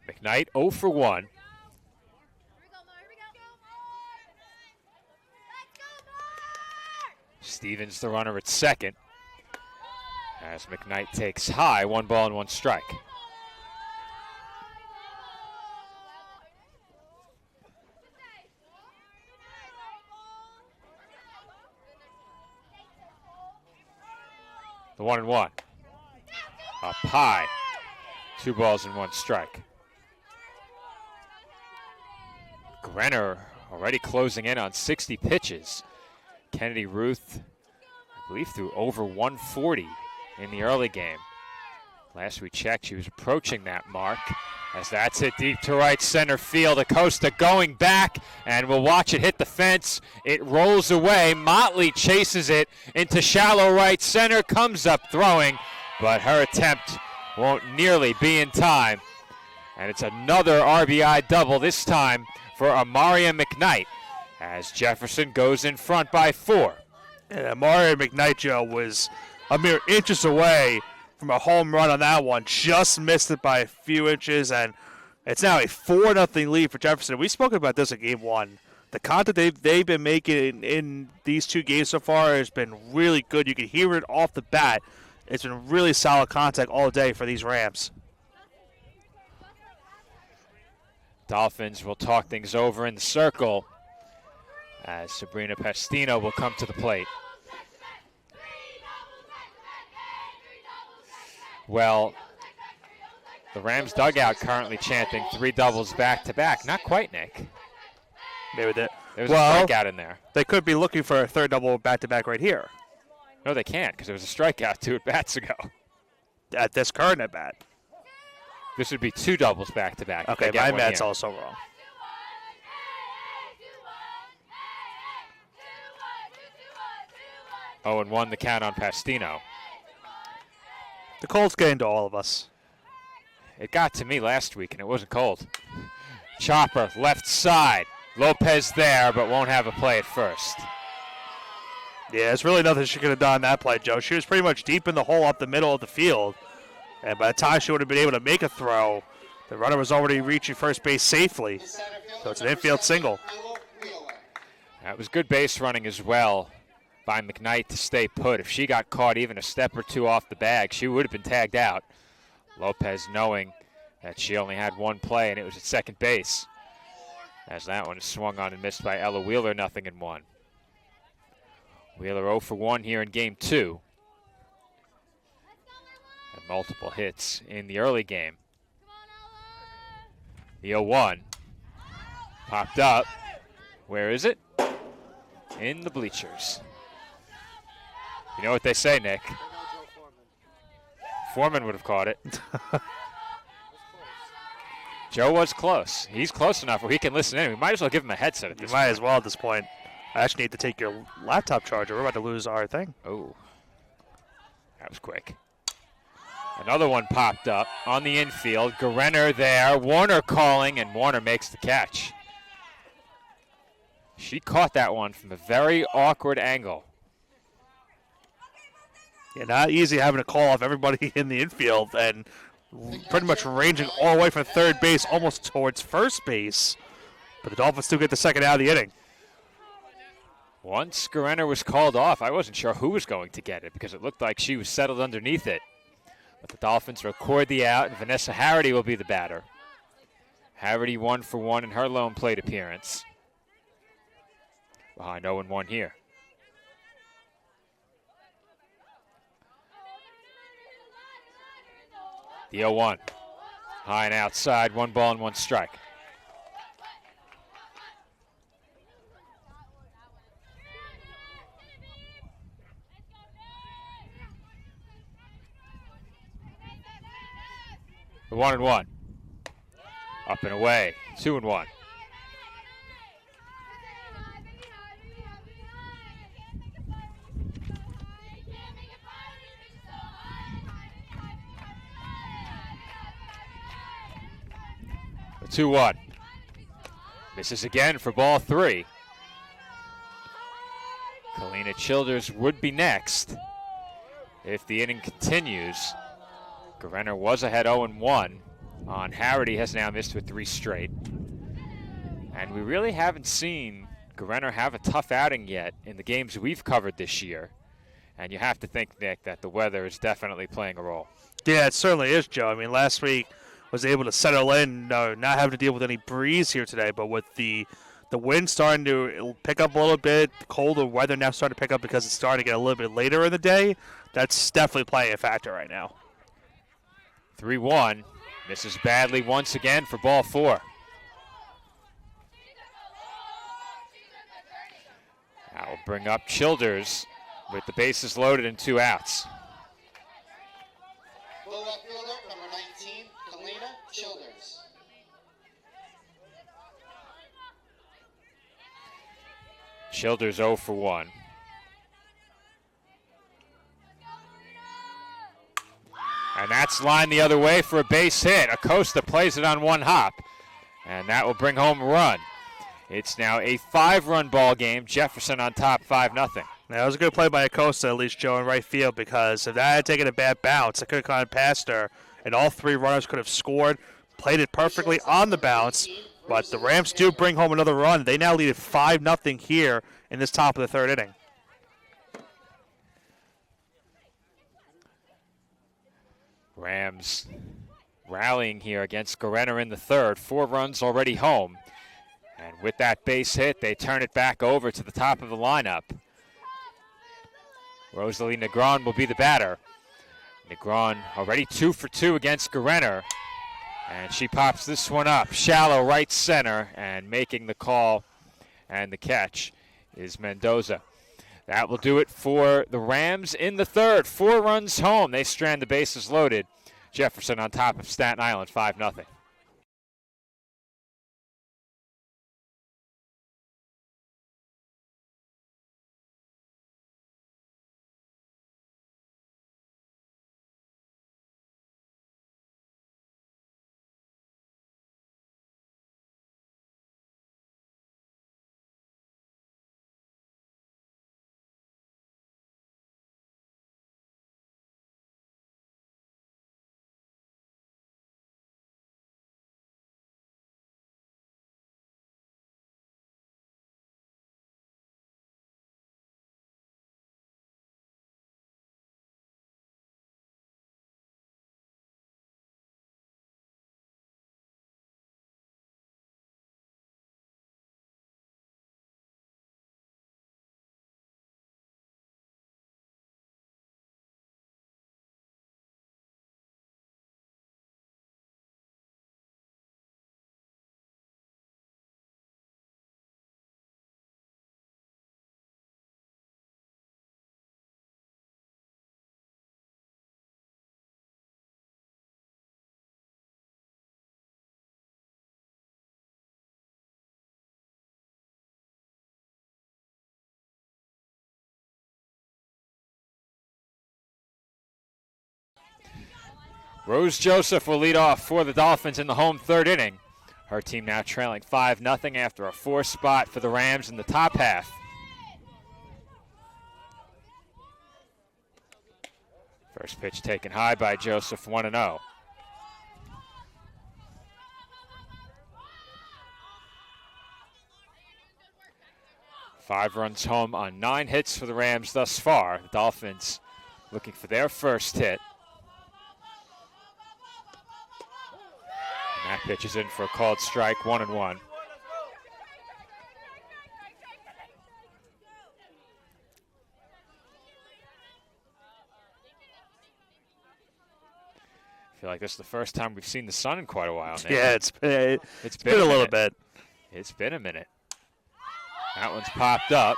[SPEAKER 1] McKnight 0 for 1. Stevens the runner at second. As McKnight takes high, 1 ball and 1 strike. The 1-1. Up high. 2 balls and 1 strike. Grenner already closing in on 60 pitches. Kennedy Ruth, I believe, threw over 140 in the early game. Last we checked, she was approaching that mark. As that's hit deep to right center field. Acosta going back, and we'll watch it hit the fence. It rolls away. Motley chases it into shallow right center, comes up throwing, but her attempt won't nearly be in time. And it's another RBI double, this time for Amaria McKnight, as Jefferson goes in front by 4.
[SPEAKER 2] And Amaria McKnight, Joe, was a mere inches away from a home run on that one. Just missed it by a few inches, and it's now a 4-0 lead for Jefferson. We've spoken about this in Game 1. The contact they've been making in these 2 games so far has been really good. You can hear it off the bat. It's been really solid contact all day for these Rams.
[SPEAKER 1] Dolphins will talk things over in the circle as Sabrina Pastino will come to the plate. Well, the Rams dugout currently chanting 3 doubles back-to-back. Not quite, Nick.
[SPEAKER 2] Maybe
[SPEAKER 1] There's a strikeout in there.
[SPEAKER 2] They could be looking for a 3rd double back-to-back right here.
[SPEAKER 1] No, they can't, because there was a strikeout 2 at-bats ago.
[SPEAKER 2] At this current at-bat.
[SPEAKER 1] This would be 2 doubles back-to-back.
[SPEAKER 2] Okay, my math's also wrong.
[SPEAKER 1] Oh, and 1 the count on Pastino.
[SPEAKER 2] The cold's getting to all of us.
[SPEAKER 1] It got to me last week, and it wasn't cold. Chopper, left side. Lopez there, but won't have a play at first.
[SPEAKER 2] Yeah, there's really nothing she could have done on that play, Joe. She was pretty much deep in the hole up the middle of the field. And by the time she would have been able to make a throw, the runner was already reaching first base safely. So it's an infield single.
[SPEAKER 1] That was good base running as well by McKnight to stay put. If she got caught even a step or 2 off the bag, she would have been tagged out. Lopez knowing that she only had 1 play, and it was at second base. As that one is swung on and missed by Ella Wheeler, 0-1. Wheeler 0 for 1 here in Game 2. And multiple hits in the early game. The 0-1 popped up. Where is it? In the bleachers. You know what they say, Nick? Foreman would have caught it. Joe was close. He's close enough where he can listen in. We might as well give him a headset at this
[SPEAKER 2] You might as well at this point. I actually need to take your laptop charger. We're about to lose our thing.
[SPEAKER 1] Oh, that was quick. Another one popped up on the infield. Gerenner there. Warner calling, and Warner makes the catch. She caught that one from a very awkward angle.
[SPEAKER 2] Yeah, not easy having to call off everybody in the infield and pretty much ranging all the way from third base almost towards first base. But the Dolphins still get the second out of the inning.
[SPEAKER 1] Once Gerenner was called off, I wasn't sure who was going to get it because it looked like she was settled underneath it. But the Dolphins record the out, and Vanessa Harity will be the batter. Harity 1 for 1 in her lone plate appearance. Behind 0-1 here. The 0-1. High and outside, 1 ball and 1 strike. The 1-1. Up and away. 2-1. The 2-1. Misses again for ball 3. Kalina Childers would be next if the inning continues. Gerenner was ahead 0-1 on Harity, has now missed with 3 straight. And we really haven't seen Gerenner have a tough outing yet in the games we've covered this year. And you have to think, Nick, that the weather is definitely playing a role.
[SPEAKER 2] Yeah, it certainly is, Joe. I mean, last week was able to settle in, not having to deal with any breeze here today, but with the wind starting to pick up a little bit, the colder weather now starting to pick up because it's starting to get a little bit later in the day, that's definitely playing a factor right now.
[SPEAKER 1] 3-1. Misses badly once again for ball 4. That will bring up Childers with the bases loaded and 2 outs.
[SPEAKER 3] The left fielder, number 19, Kalina Childers.
[SPEAKER 1] Childers 0 for 1. And that's lined the other way for a base hit. Acosta plays it on 1 hop, and that will bring home a run. It's now a 5-run ball game. Jefferson on top, 5-0.
[SPEAKER 2] That was a good play by Acosta, at least, Joe, in right field, because if that had taken a bad bounce, it could have gone past her, and all 3 runners could have scored, played it perfectly on the bounce. But the Rams do bring home another run. They now lead it 5-0 here in this top of the 3rd inning.
[SPEAKER 1] Rams rallying here against Gerenner in the 3rd. 4 runs already home. And with that base hit, they turn it back over to the top of the lineup. Rosalie Negron will be the batter. Negron already 2 for 2 against Gerenner. And she pops this one up. Shallow right center, and making the call and the catch is Mendoza. That will do it for the Rams in the 3rd. 4 runs home. They strand the bases loaded. Jefferson on top of Staten Island, 5-0. Rose Joseph will lead off for the Dolphins in the home third inning. Her team now trailing 5-0 after a 4 spot for the Rams in the top half. First pitch taken high by Joseph, 1-0. Five runs home on 9 hits for the Rams thus far. The Dolphins looking for their first hit. And that pitch is in for a called strike, 1-1. I feel like this is the first time we've seen the sun in quite a while now.
[SPEAKER 2] Yeah, it's been a little bit.
[SPEAKER 1] It's been a minute. That one's popped up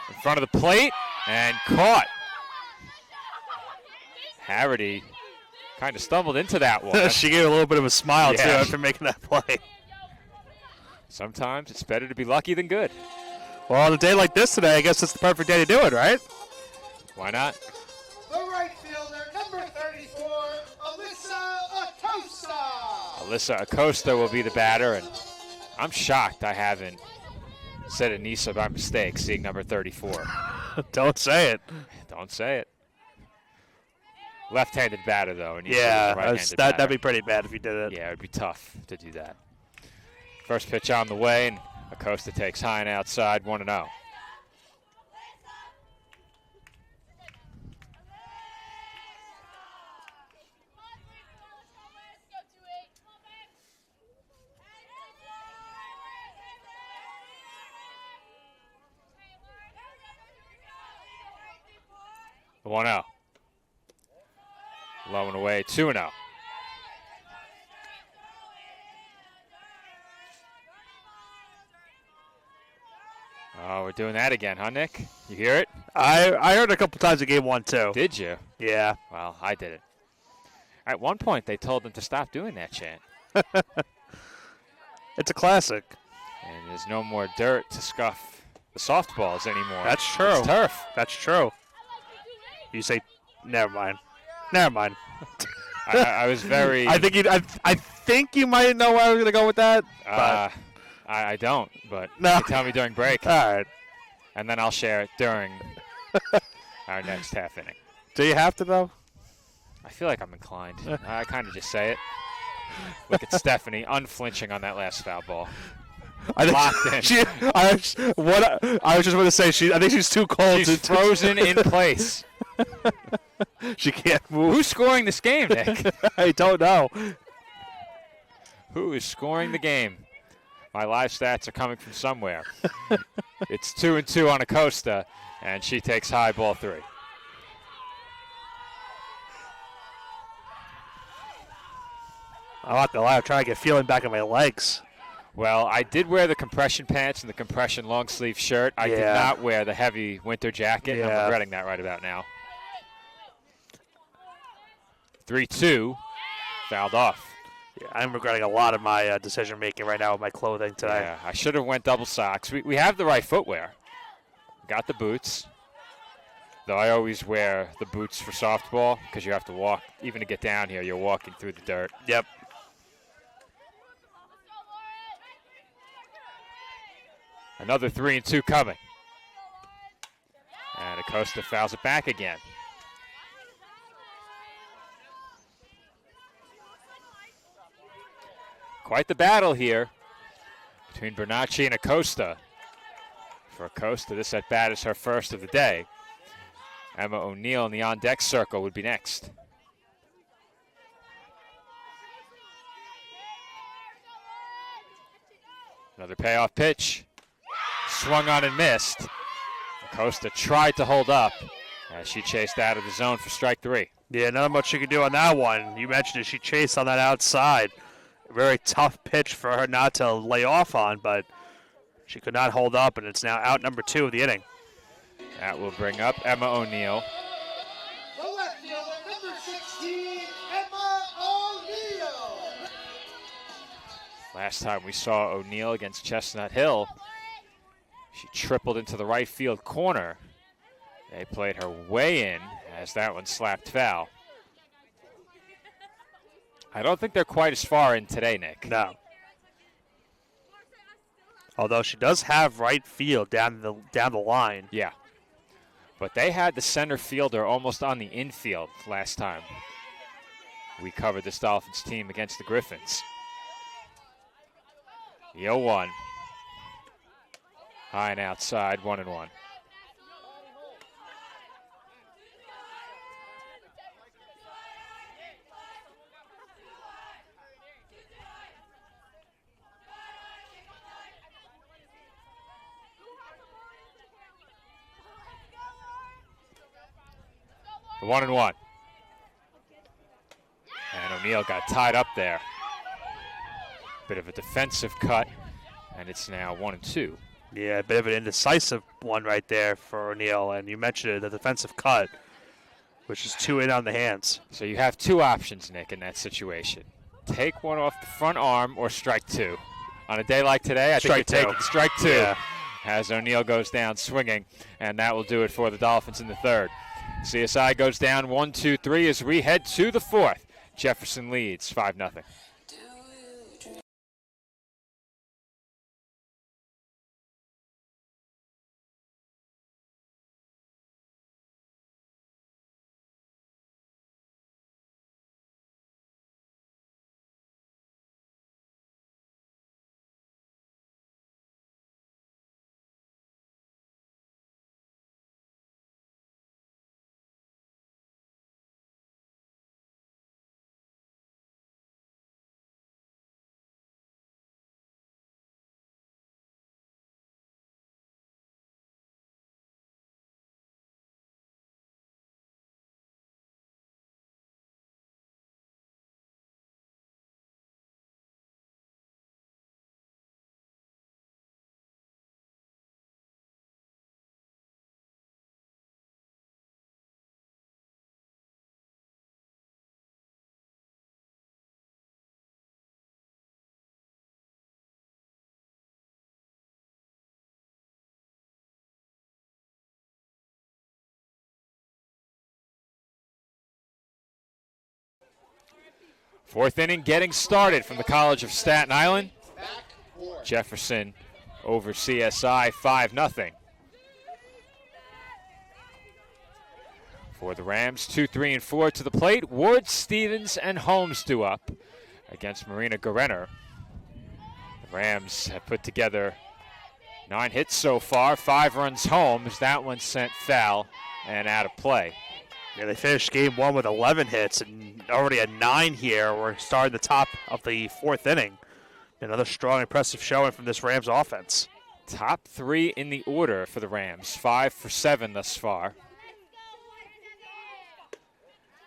[SPEAKER 1] in front of the plate and caught. Harity kind of stumbled into that one.
[SPEAKER 2] She gave a little bit of a smile, too, after making that play.
[SPEAKER 1] Sometimes it's better to be lucky than good.
[SPEAKER 2] Well, on a day like this today, I guess it's the perfect day to do it, right?
[SPEAKER 1] Why not?
[SPEAKER 3] The right fielder, number 34, Alyssa Acosta.
[SPEAKER 1] Alyssa Acosta will be the batter, and I'm shocked I haven't said Anissa by mistake, seeing number 34.
[SPEAKER 2] Don't say it.
[SPEAKER 1] Don't say it. Left-handed batter, though. And
[SPEAKER 2] that'd be pretty bad if you did it.
[SPEAKER 1] Yeah, it would be tough to do that. First pitch on the way, and Acosta takes high and outside, 1-0. The 1-0. Low and away, 2-0. Oh, we're doing that again, huh, Nick? You hear it?
[SPEAKER 2] I heard it a couple times in game 1, too.
[SPEAKER 1] Did you?
[SPEAKER 2] Yeah.
[SPEAKER 1] Well, I did it. At one point, they told them to stop doing that chant.
[SPEAKER 2] It's a classic.
[SPEAKER 1] And there's no more dirt to scuff the softballs anymore.
[SPEAKER 2] That's true.
[SPEAKER 1] It's turf.
[SPEAKER 2] That's true. You say, never mind. Never mind.
[SPEAKER 1] I was very.
[SPEAKER 2] I think you might know where I was going to go with that.
[SPEAKER 1] I don't, but
[SPEAKER 2] no.
[SPEAKER 1] You can tell me during break.
[SPEAKER 2] All right.
[SPEAKER 1] And then I'll share it during our next half inning.
[SPEAKER 2] Do you have to, though?
[SPEAKER 1] I feel like I'm inclined. I kind of just say it. Look at Stephanie unflinching on that last foul ball. Locked in.
[SPEAKER 2] I was just going to say, I think she's too cold.
[SPEAKER 1] She's frozen in place.
[SPEAKER 2] She can't move.
[SPEAKER 1] Who's scoring this game, Nick?
[SPEAKER 2] I don't know.
[SPEAKER 1] Who is scoring the game? My live stats are coming from somewhere. It's 2-2 on Acosta, and she takes high, ball 3.
[SPEAKER 2] I'm not gonna lie, I'm trying to get feeling back in my legs.
[SPEAKER 1] Well, I did wear the compression pants and the compression long sleeve shirt. I did not wear the heavy winter jacket.
[SPEAKER 2] Yeah.
[SPEAKER 1] I'm regretting that right about now. 3-2, fouled off.
[SPEAKER 2] Yeah, I'm regretting a lot of my decision making right now with my clothing today.
[SPEAKER 1] Yeah, I should have went double socks. We have the right footwear. Got the boots. Though I always wear the boots for softball because you have to walk. Even to get down here, you're walking through the dirt.
[SPEAKER 2] Yep.
[SPEAKER 1] Another 3-2 coming. And Acosta fouls it back again. Quite the battle here between Bernacchi and Acosta. For Acosta, this at bat is her first of the day. Emma O'Neill in the on-deck circle would be next. Another payoff pitch. Swung on and missed. Acosta tried to hold up as she chased out of the zone for strike 3.
[SPEAKER 2] Yeah, not much she could do on that one. You mentioned it. She chased on that outside. Very tough pitch for her not to lay off on, but she could not hold up, and it's now out number 2 of the inning.
[SPEAKER 1] That will bring up Emma O'Neill.
[SPEAKER 3] The left fielder, number 16, Emma O'Neill.
[SPEAKER 1] Last time we saw O'Neill against Chestnut Hill, she tripled into the right field corner. They played her way in as that one slapped foul. I don't think they're quite as far in today, Nick.
[SPEAKER 2] No. Although she does have right field down the line.
[SPEAKER 1] Yeah. But they had the center fielder almost on the infield last time we covered this Dolphins team against the Griffins. The 0-1. High and outside, 1-1. The 1-1. And O'Neal got tied up there. Bit of a defensive cut, and it's now 1-2.
[SPEAKER 2] Yeah, a bit of an indecisive one right there for O'Neal. And you mentioned it, the defensive cut, which is 2 in on the hands.
[SPEAKER 1] So you have two options, Nick, in that situation. Take one off the front arm or strike 2. On a day like today, I think you're taking strike 2
[SPEAKER 2] yeah.
[SPEAKER 1] as O'Neal goes down swinging, and that will do it for the Dolphins in the third. CSI goes down 1-2-3 as we head to the fourth. Jefferson leads 5-0. Fourth inning getting started from the College of Staten Island. Jefferson over CSI 5-0. For the Rams, 2, 3, and 4 to the plate. Ward, Stevens, and Holmes due up against Marina Guerenner. The Rams have put together 9 hits so far, 5 runs home as that one sent foul and out of play.
[SPEAKER 2] Yeah, they finished game 1 with 11 hits and already at 9 here. We're starting the top of the fourth inning. Another strong, impressive showing from this Rams offense.
[SPEAKER 1] Top 3 in the order for the Rams, 5 for 7 thus far.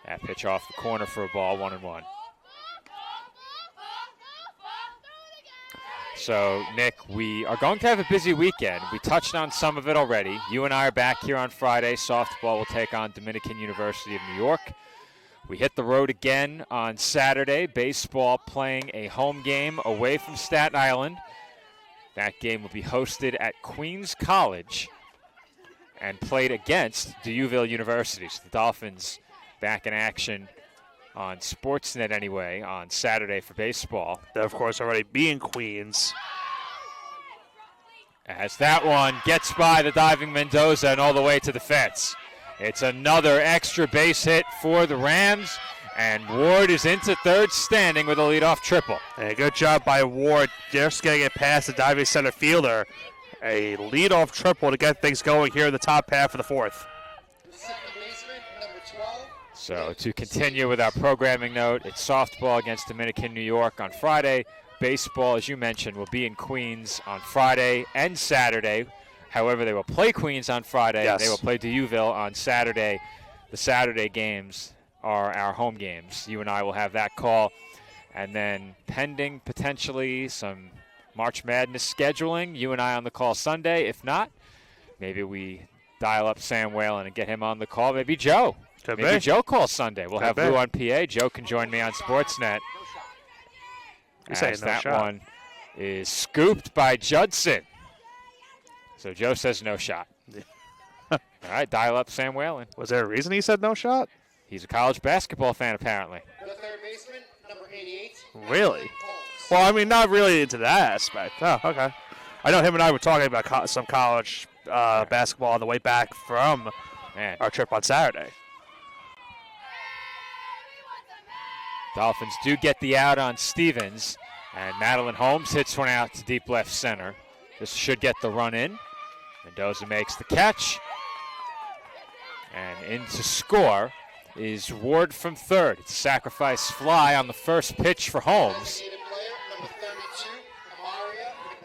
[SPEAKER 1] That pitch off the corner for a ball, 1-1. So, Nick, we are going to have a busy weekend. We touched on some of it already. You and I are back here on Friday. Softball will take on Dominican University of New York. We hit the road again on Saturday. Baseball playing a home game away from Staten Island. That game will be hosted at Queens College and played against D'Youville University. So the Dolphins back in action on Sportsnet anyway on Saturday for baseball.
[SPEAKER 2] They'll, of course, already be in Queens.
[SPEAKER 1] As that one gets by the diving Mendoza and all the way to the fence. It's another extra base hit for the Rams, and Ward is into third standing with a leadoff triple.
[SPEAKER 2] And a good job by Ward just getting it past the diving center fielder. A leadoff triple to get things going here in the top half of the fourth.
[SPEAKER 1] So to continue with our programming note, it's softball against Dominican New York on Friday. Baseball, as you mentioned, will be in Queens on Friday and Saturday. However, they will play Queens on Friday.
[SPEAKER 2] Yes.
[SPEAKER 1] They will play D'Youville on Saturday. The Saturday games are our home games. You and I will have that call. And then pending potentially some March Madness scheduling, you and I on the call Sunday. If not, maybe we dial up Sam Whalen and get him on the call. Maybe Joe. Maybe Joe calls Sunday. We'll have Lou on PA. Joe can join me on Sportsnet. As that one is scooped by Judson. So Joe says no shot. All right, dial up Sam Whalen.
[SPEAKER 2] Was there a reason he said no shot?
[SPEAKER 1] He's a college basketball fan, apparently.
[SPEAKER 3] The third baseman, number 88.
[SPEAKER 2] Really? Well, I mean, not really into that aspect. Oh, okay. I know him and I were talking about some college basketball on the way back from our trip on Saturday.
[SPEAKER 1] Dolphins do get the out on Stevens, and Madeline Holmes hits one out to deep left center. This should get the run in. Mendoza makes the catch. And in to score is Ward from third. It's a sacrifice fly on the first pitch for Holmes.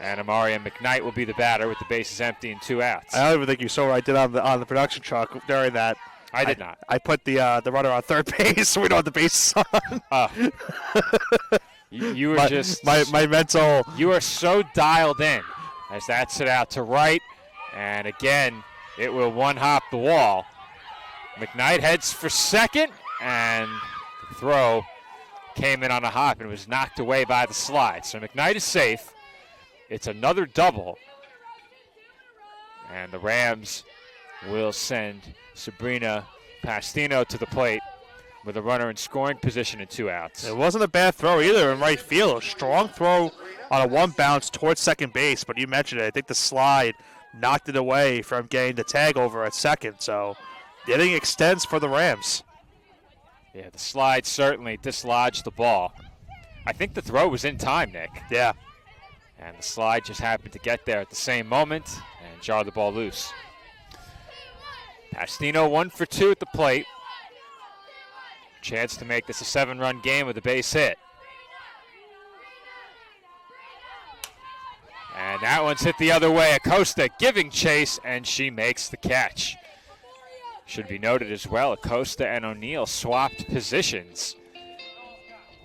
[SPEAKER 1] And Amaria McKnight will be the batter with the bases empty and 2 outs.
[SPEAKER 2] I don't even think you saw what I did on the production truck during that.
[SPEAKER 1] I did not.
[SPEAKER 2] I put the runner on third base so we don't have the bases on.
[SPEAKER 1] Oh. You were just
[SPEAKER 2] my mental.
[SPEAKER 1] You are so dialed in as that's it out to right, and again it will one hop the wall. McKnight heads for second, and the throw came in on a hop and was knocked away by the slide. So McKnight is safe. It's another double, and the Rams will send Sabrina Pastino to the plate with a runner in scoring position and 2 outs.
[SPEAKER 2] It wasn't a bad throw either in right field. A strong throw on a one bounce towards second base, but you mentioned it. I think the slide knocked it away from getting the tag over at second, so the inning extends for the Rams.
[SPEAKER 1] Yeah, the slide certainly dislodged the ball. I think the throw was in time, Nick.
[SPEAKER 2] Yeah.
[SPEAKER 1] And the slide just happened to get there at the same moment and jar the ball loose. Pastino 1 for 2 at the plate. Chance to make this a 7-run game with a base hit. And that one's hit the other way. Acosta giving chase, and she makes the catch. Should be noted as well, Acosta and O'Neill swapped positions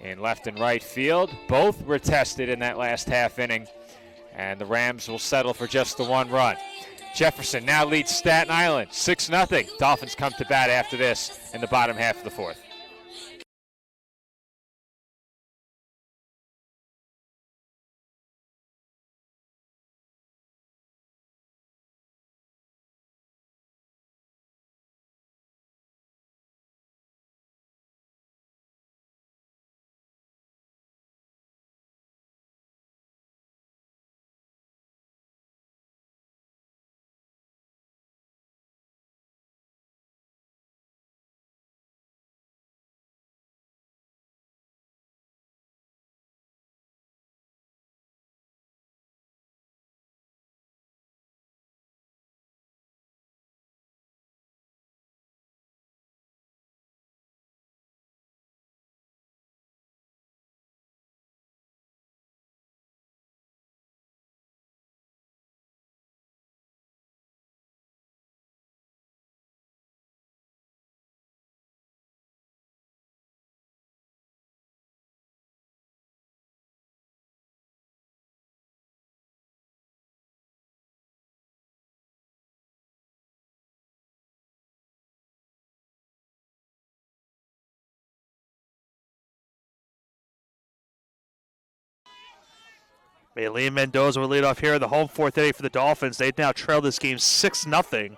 [SPEAKER 1] in left and right field. Both were tested in that last half inning, and the Rams will settle for just the 1 run. Jefferson now leads Staten Island 6-0. Dolphins come to bat after this in the bottom half of the 4th.
[SPEAKER 2] Maylene Mendoza will lead off here in the home 4th inning for the Dolphins. They now trail this game 6-0.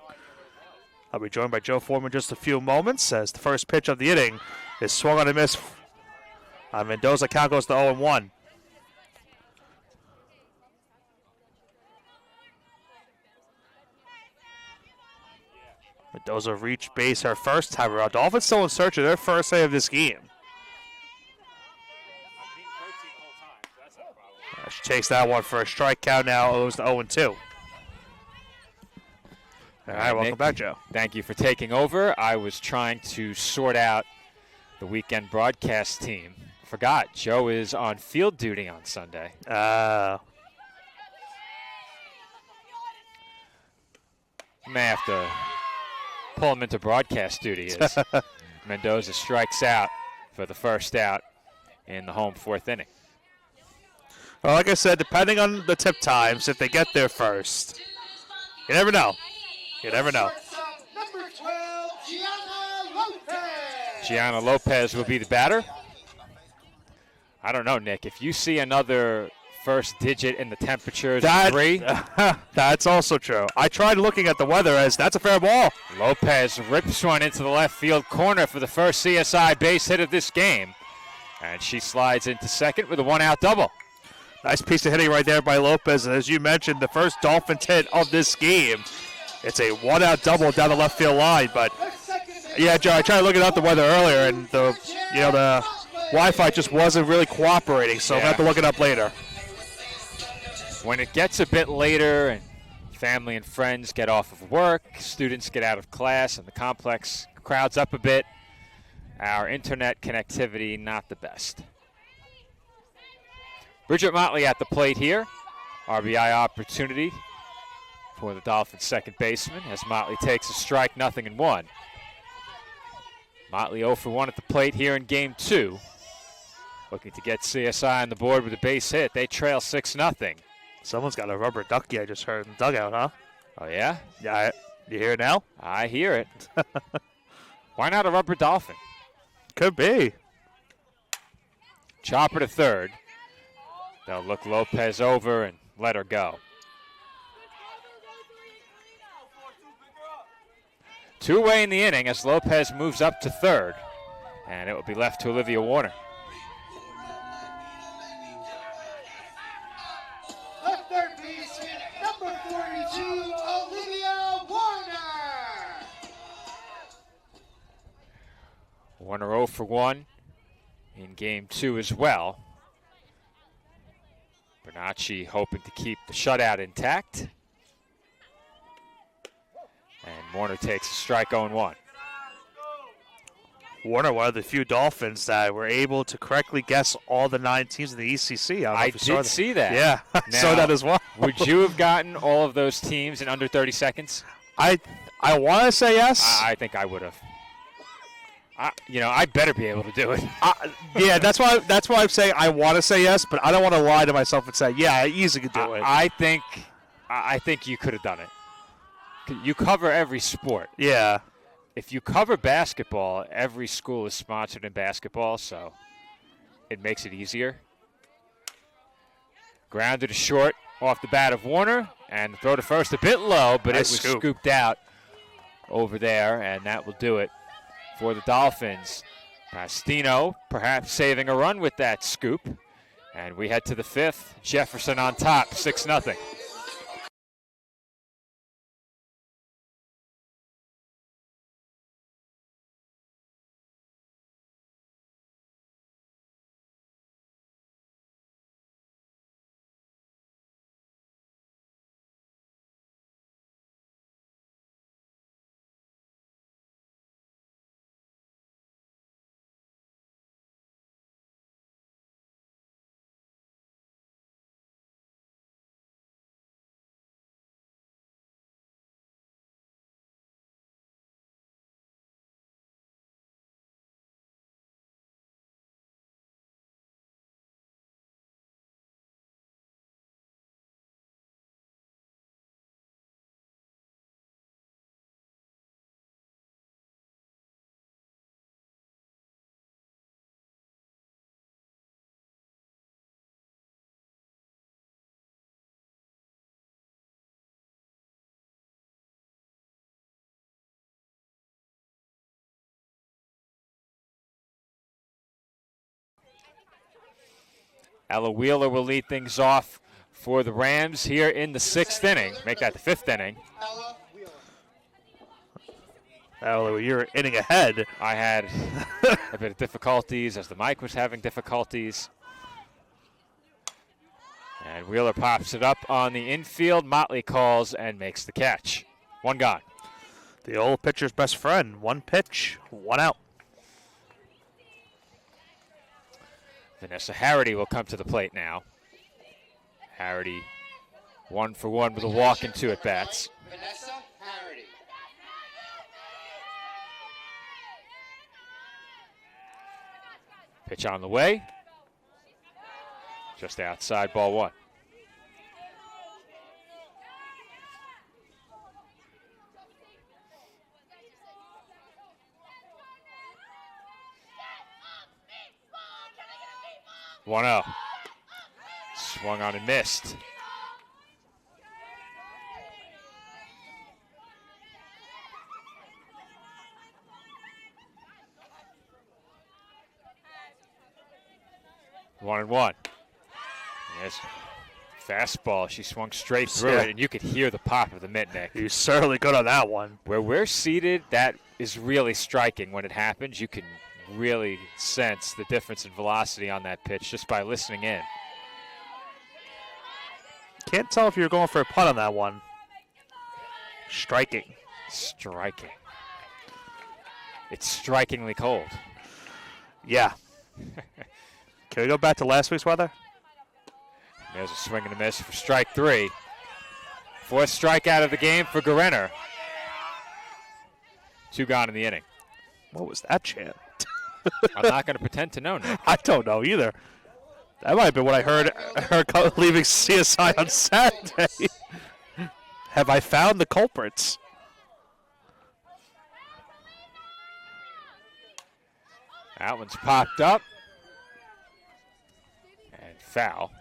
[SPEAKER 2] I'll be joined by Joe Foreman in just a few moments as the first pitch of the inning is swung on a miss. Mendoza count goes to 0-1. Mendoza reached base her first time around. Dolphins still in search of their first save of this game. She takes that one for a strike count now. It goes to 0-2. All right, welcome
[SPEAKER 1] Nick,
[SPEAKER 2] back, Joe.
[SPEAKER 1] Thank you for taking over. I was trying to sort out the weekend broadcast team. Forgot, Joe is on field duty on Sunday. I may have to pull him into broadcast duty as Mendoza strikes out for the first out in the home 4th inning.
[SPEAKER 2] Well, like I said, depending on the tip times, if they get there first, you never know. You never know.
[SPEAKER 3] Number 12, Gianna Lopez.
[SPEAKER 1] Gianna Lopez will be the batter. I don't know, Nick. If you see another first digit in the temperatures, 3.
[SPEAKER 2] That's also true. I tried looking at the weather as that's a fair ball.
[SPEAKER 1] Lopez rips one into the left field corner for the first CSI base hit of this game. And she slides into second with a one-out double.
[SPEAKER 2] Nice piece of hitting right there by Lopez. And as you mentioned, the first Dolphins hit of this game. It's a one-out double down the left field line. But, yeah, Joe, I tried to look it up the weather earlier, and the Wi-Fi just wasn't really cooperating, so I'm going to have to look it up later.
[SPEAKER 1] When it gets a bit later and family and friends get off of work, students get out of class, and the complex crowds up a bit, our internet connectivity not the best. Bridget Motley at the plate here. RBI opportunity for the Dolphins' second baseman as Motley takes a strike, 0-1. Motley 0 for 1 at the plate here in game 2. Looking to get CSI on the board with a base hit. They trail 6-0.
[SPEAKER 2] Someone's got a rubber ducky I just heard in the dugout, huh?
[SPEAKER 1] Oh, yeah?
[SPEAKER 2] Yeah, you hear it now?
[SPEAKER 1] I hear it. Why not a rubber dolphin?
[SPEAKER 2] Could be.
[SPEAKER 1] Chopper to third. They'll look Lopez over and let her go. 2 away in the inning as Lopez moves up to third. And it will be left to Olivia Warner.
[SPEAKER 3] The third baseman, number 42, Olivia Warner.
[SPEAKER 1] Warner 0 for 1 in game 2 as well. Bernacci hoping to keep the shutout intact. And Warner takes a strike 0-1.
[SPEAKER 2] Warner, one of the few Dolphins that were able to correctly guess all the 9 teams in the ECC.
[SPEAKER 1] I did see that.
[SPEAKER 2] Yeah, I
[SPEAKER 1] Now,
[SPEAKER 2] saw that as well.
[SPEAKER 1] Would you have gotten all of those teams in under 30 seconds?
[SPEAKER 2] I want to say yes.
[SPEAKER 1] I think I would have. I better be able to do it.
[SPEAKER 2] Yeah, that's why I'm saying I want to say yes, but I don't want to lie to myself and say, yeah, I easily could do it.
[SPEAKER 1] I think you could have done it. You cover every sport.
[SPEAKER 2] Yeah.
[SPEAKER 1] If you cover basketball, every school is sponsored in basketball, so it makes it easier. Grounded to short off the bat of Warner, and the throw to first a bit low, but
[SPEAKER 2] Nice
[SPEAKER 1] it was
[SPEAKER 2] scoop.
[SPEAKER 1] scooped out over there, and that will do it for the Dolphins. Pastino perhaps saving a run with that scoop. And we head to the 5th. Jefferson on top, 6-0. Ella Wheeler will lead things off for the Rams here in the 6th inning. Make that the 5th inning.
[SPEAKER 3] Ella Wheeler.
[SPEAKER 2] Oh, you're inning ahead.
[SPEAKER 1] I had a bit of difficulties as the mic was having difficulties. And Wheeler pops it up on the infield. Motley calls and makes the catch. 1 gone.
[SPEAKER 2] The old pitcher's best friend. 1 pitch, 1 out.
[SPEAKER 1] Vanessa Harity will come to the plate now. Harity 1 for 1 with a walk and 2 at-bats.
[SPEAKER 3] Vanessa Harity.
[SPEAKER 1] Pitch on the way. Just outside, ball 1. One up. Swung on and missed. 1-1. Yes. Fastball. She swung straight through it, and you could hear the pop of the mitt, Nick.
[SPEAKER 2] You certainly good on that one.
[SPEAKER 1] Where we're seated, that is really striking when it happens. You can really sense the difference in velocity on that pitch just by listening in.
[SPEAKER 2] Can't tell if you're going for a putt on that one. Striking.
[SPEAKER 1] Striking. It's strikingly cold.
[SPEAKER 2] Yeah. Can we go back to last week's weather?
[SPEAKER 1] There's a swing and a miss for strike 3. 4th strikeout of the game for Gerenner. 2 gone in the inning.
[SPEAKER 2] What was that chant?
[SPEAKER 1] I'm not going to pretend to know, Nick.
[SPEAKER 2] I don't know either. That might have been what I heard her leaving CSI on Saturday. Have I found the culprits?
[SPEAKER 1] That one's popped up. And foul.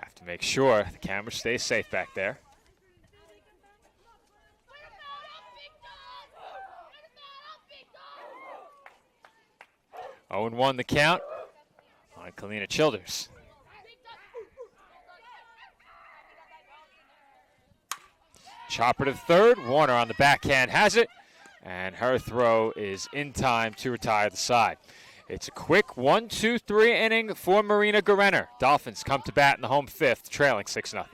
[SPEAKER 1] Have to make sure the camera stays safe back there. Oh, and 1 the count on Kalina Childers. Chopper to third. Warner on the backhand has it. And her throw is in time to retire the side. It's a quick 1-2-3 inning for Marina Gerenner. Dolphins come to bat in the home 5th, trailing 6-0.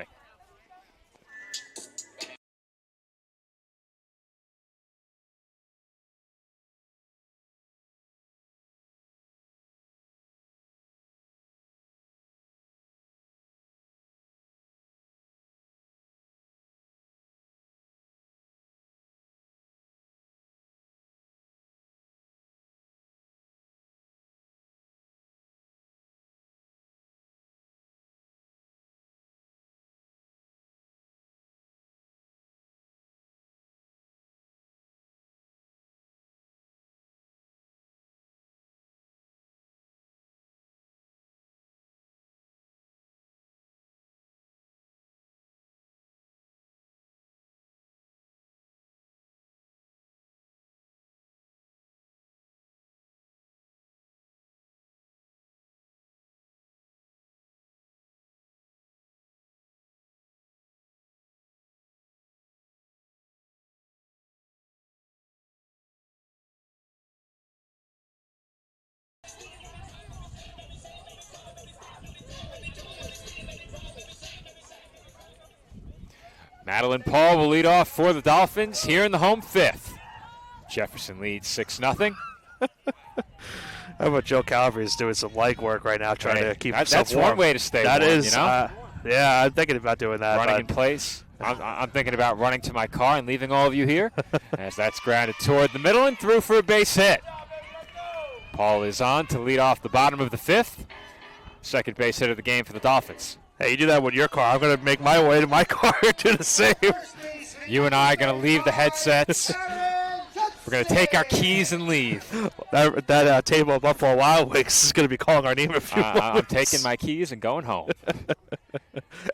[SPEAKER 1] Madeline Paul will lead off for the Dolphins here in the home 5th. Jefferson leads 6-0.
[SPEAKER 2] How about Joe Calvary is doing some leg work right now, trying to keep himself
[SPEAKER 1] That's
[SPEAKER 2] warm.
[SPEAKER 1] one way to stay
[SPEAKER 2] That
[SPEAKER 1] warm,
[SPEAKER 2] is,
[SPEAKER 1] you know?
[SPEAKER 2] yeah, I'm thinking about doing that.
[SPEAKER 1] Running in place. I'm thinking about running to my car and leaving all of you here as that's grounded toward the middle and through for a base hit. Paul is on to lead off the bottom of the 5th. Second base hit of the game for the Dolphins.
[SPEAKER 2] Hey, you do that with your car. I'm going to make my way to my car and do the same.
[SPEAKER 1] You and I are going to leave the headsets. We're going to take our keys and leave.
[SPEAKER 2] That table at Buffalo Wild Wings is going to be calling our name in a few moments.
[SPEAKER 1] I'm taking my keys and going home.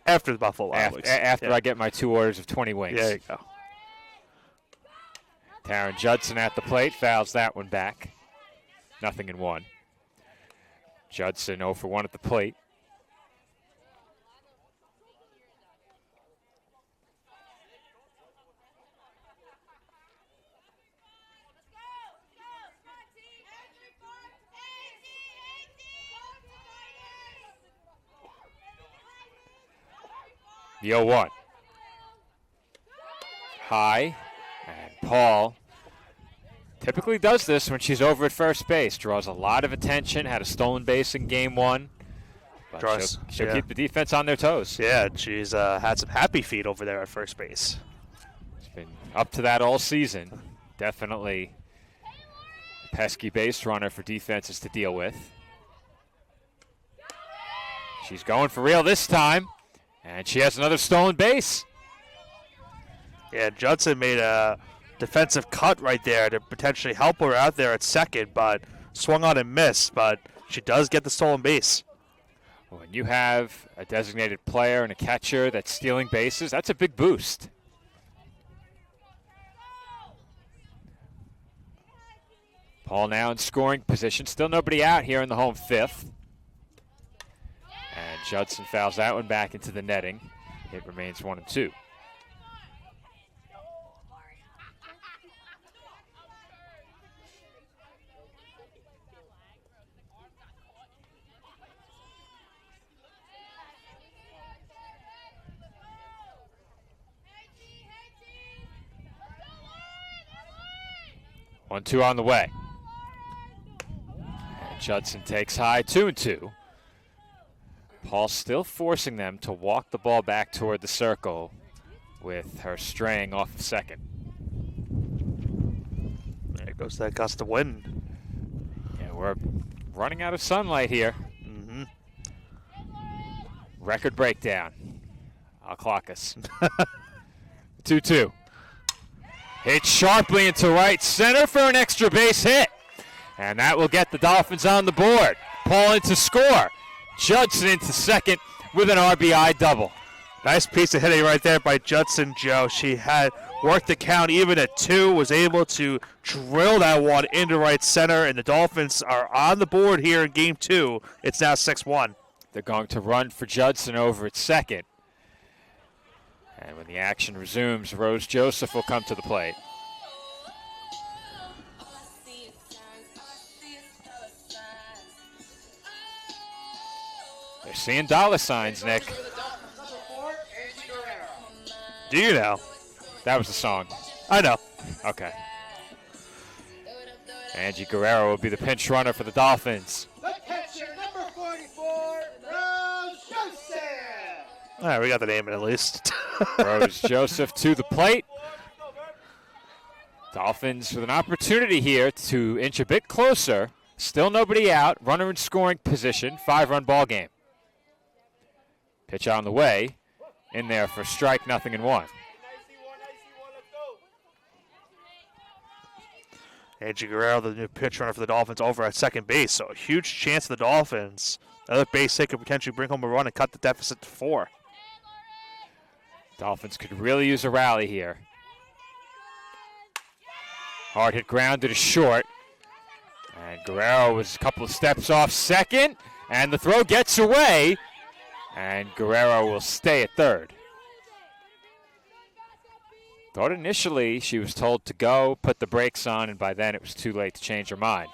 [SPEAKER 2] After the Buffalo Wild Wings.
[SPEAKER 1] After I get my 2 orders of 20 wings.
[SPEAKER 2] There you go.
[SPEAKER 1] Taryn Judson at the plate, fouls that one back. 0-1. Judson 0 for 1 at the plate. The 0-1. High, and Paul typically does this when she's over at first base. Draws a lot of attention, had a stolen base in game 1. But she'll keep the defense on their toes.
[SPEAKER 2] Yeah, she's had some happy feet over there at first base.
[SPEAKER 1] It's been up to that all season. Definitely a pesky base runner for defenses to deal with. She's going for real this time. And she has another stolen base.
[SPEAKER 2] Yeah, Judson made a defensive cut right there to potentially help her out there at second, but swung on and missed. But she does get the stolen base.
[SPEAKER 1] When you have a designated player and a catcher that's stealing bases, that's a big boost. Paul now in scoring position. Still nobody out here in the home 5th. Judson fouls that one back into the netting. It remains 1-2. One, two on the way. And Judson takes high, 2-2. Paul still forcing them to walk the ball back toward the circle with her straying off of second.
[SPEAKER 2] There goes that gust of wind.
[SPEAKER 1] Yeah, we're running out of sunlight here.
[SPEAKER 2] Mm-hmm.
[SPEAKER 1] Record breakdown. I'll clock us. 2-2. Hit sharply into right center for an extra base hit. And that will get the Dolphins on the board. Paul in to score. Judson into second with an RBI double.
[SPEAKER 2] Nice piece of hitting right there by Judson, Joe. She had worked the count even at 2, was able to drill that one into right center, and the Dolphins are on the board here in Game 2. It's now 6-1.
[SPEAKER 1] They're going to run for Judson over at second. And when the action resumes, Rose Joseph will come to the plate. They're seeing dollar signs, Nick.
[SPEAKER 2] Do you know?
[SPEAKER 1] That was the song.
[SPEAKER 2] I know.
[SPEAKER 1] Okay. Angie Guerrero will be the pinch runner for the Dolphins.
[SPEAKER 3] The catcher, number 44, Rose Joseph.
[SPEAKER 2] All right, we got the name at least.
[SPEAKER 1] Rose Joseph to the plate. Dolphins with an opportunity here to inch a bit closer. Still nobody out. Runner in scoring position. 5-run ball game. Pitch on the way. In there for strike, 0-1.
[SPEAKER 2] Angie Guerrero, the new pitch runner for the Dolphins, over at second base. So a huge chance for the Dolphins. Another base hit could potentially bring home a run and cut the deficit to 4.
[SPEAKER 1] Dolphins could really use a rally here. Hard hit grounded to short. And Guerrero was a couple of steps off second. And the throw gets away. And Guerrero will stay at third. Thought initially she was told to go, put the brakes on, and by then it was too late to change her mind.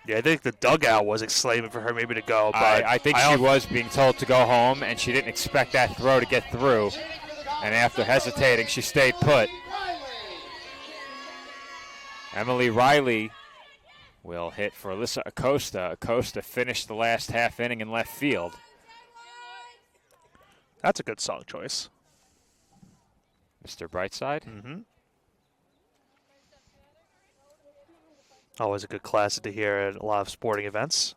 [SPEAKER 2] Yeah, I think the dugout was exclaiming for her maybe to go. But
[SPEAKER 1] I think she was being told to go home, and she didn't expect that throw to get through. And after hesitating, she stayed put. Emily Riley will hit for Alyssa Acosta. Acosta finished the last half inning in left field.
[SPEAKER 2] That's a good song choice.
[SPEAKER 1] Mr. Brightside?
[SPEAKER 2] Mm-hmm. Always a good classic to hear at a lot of sporting events.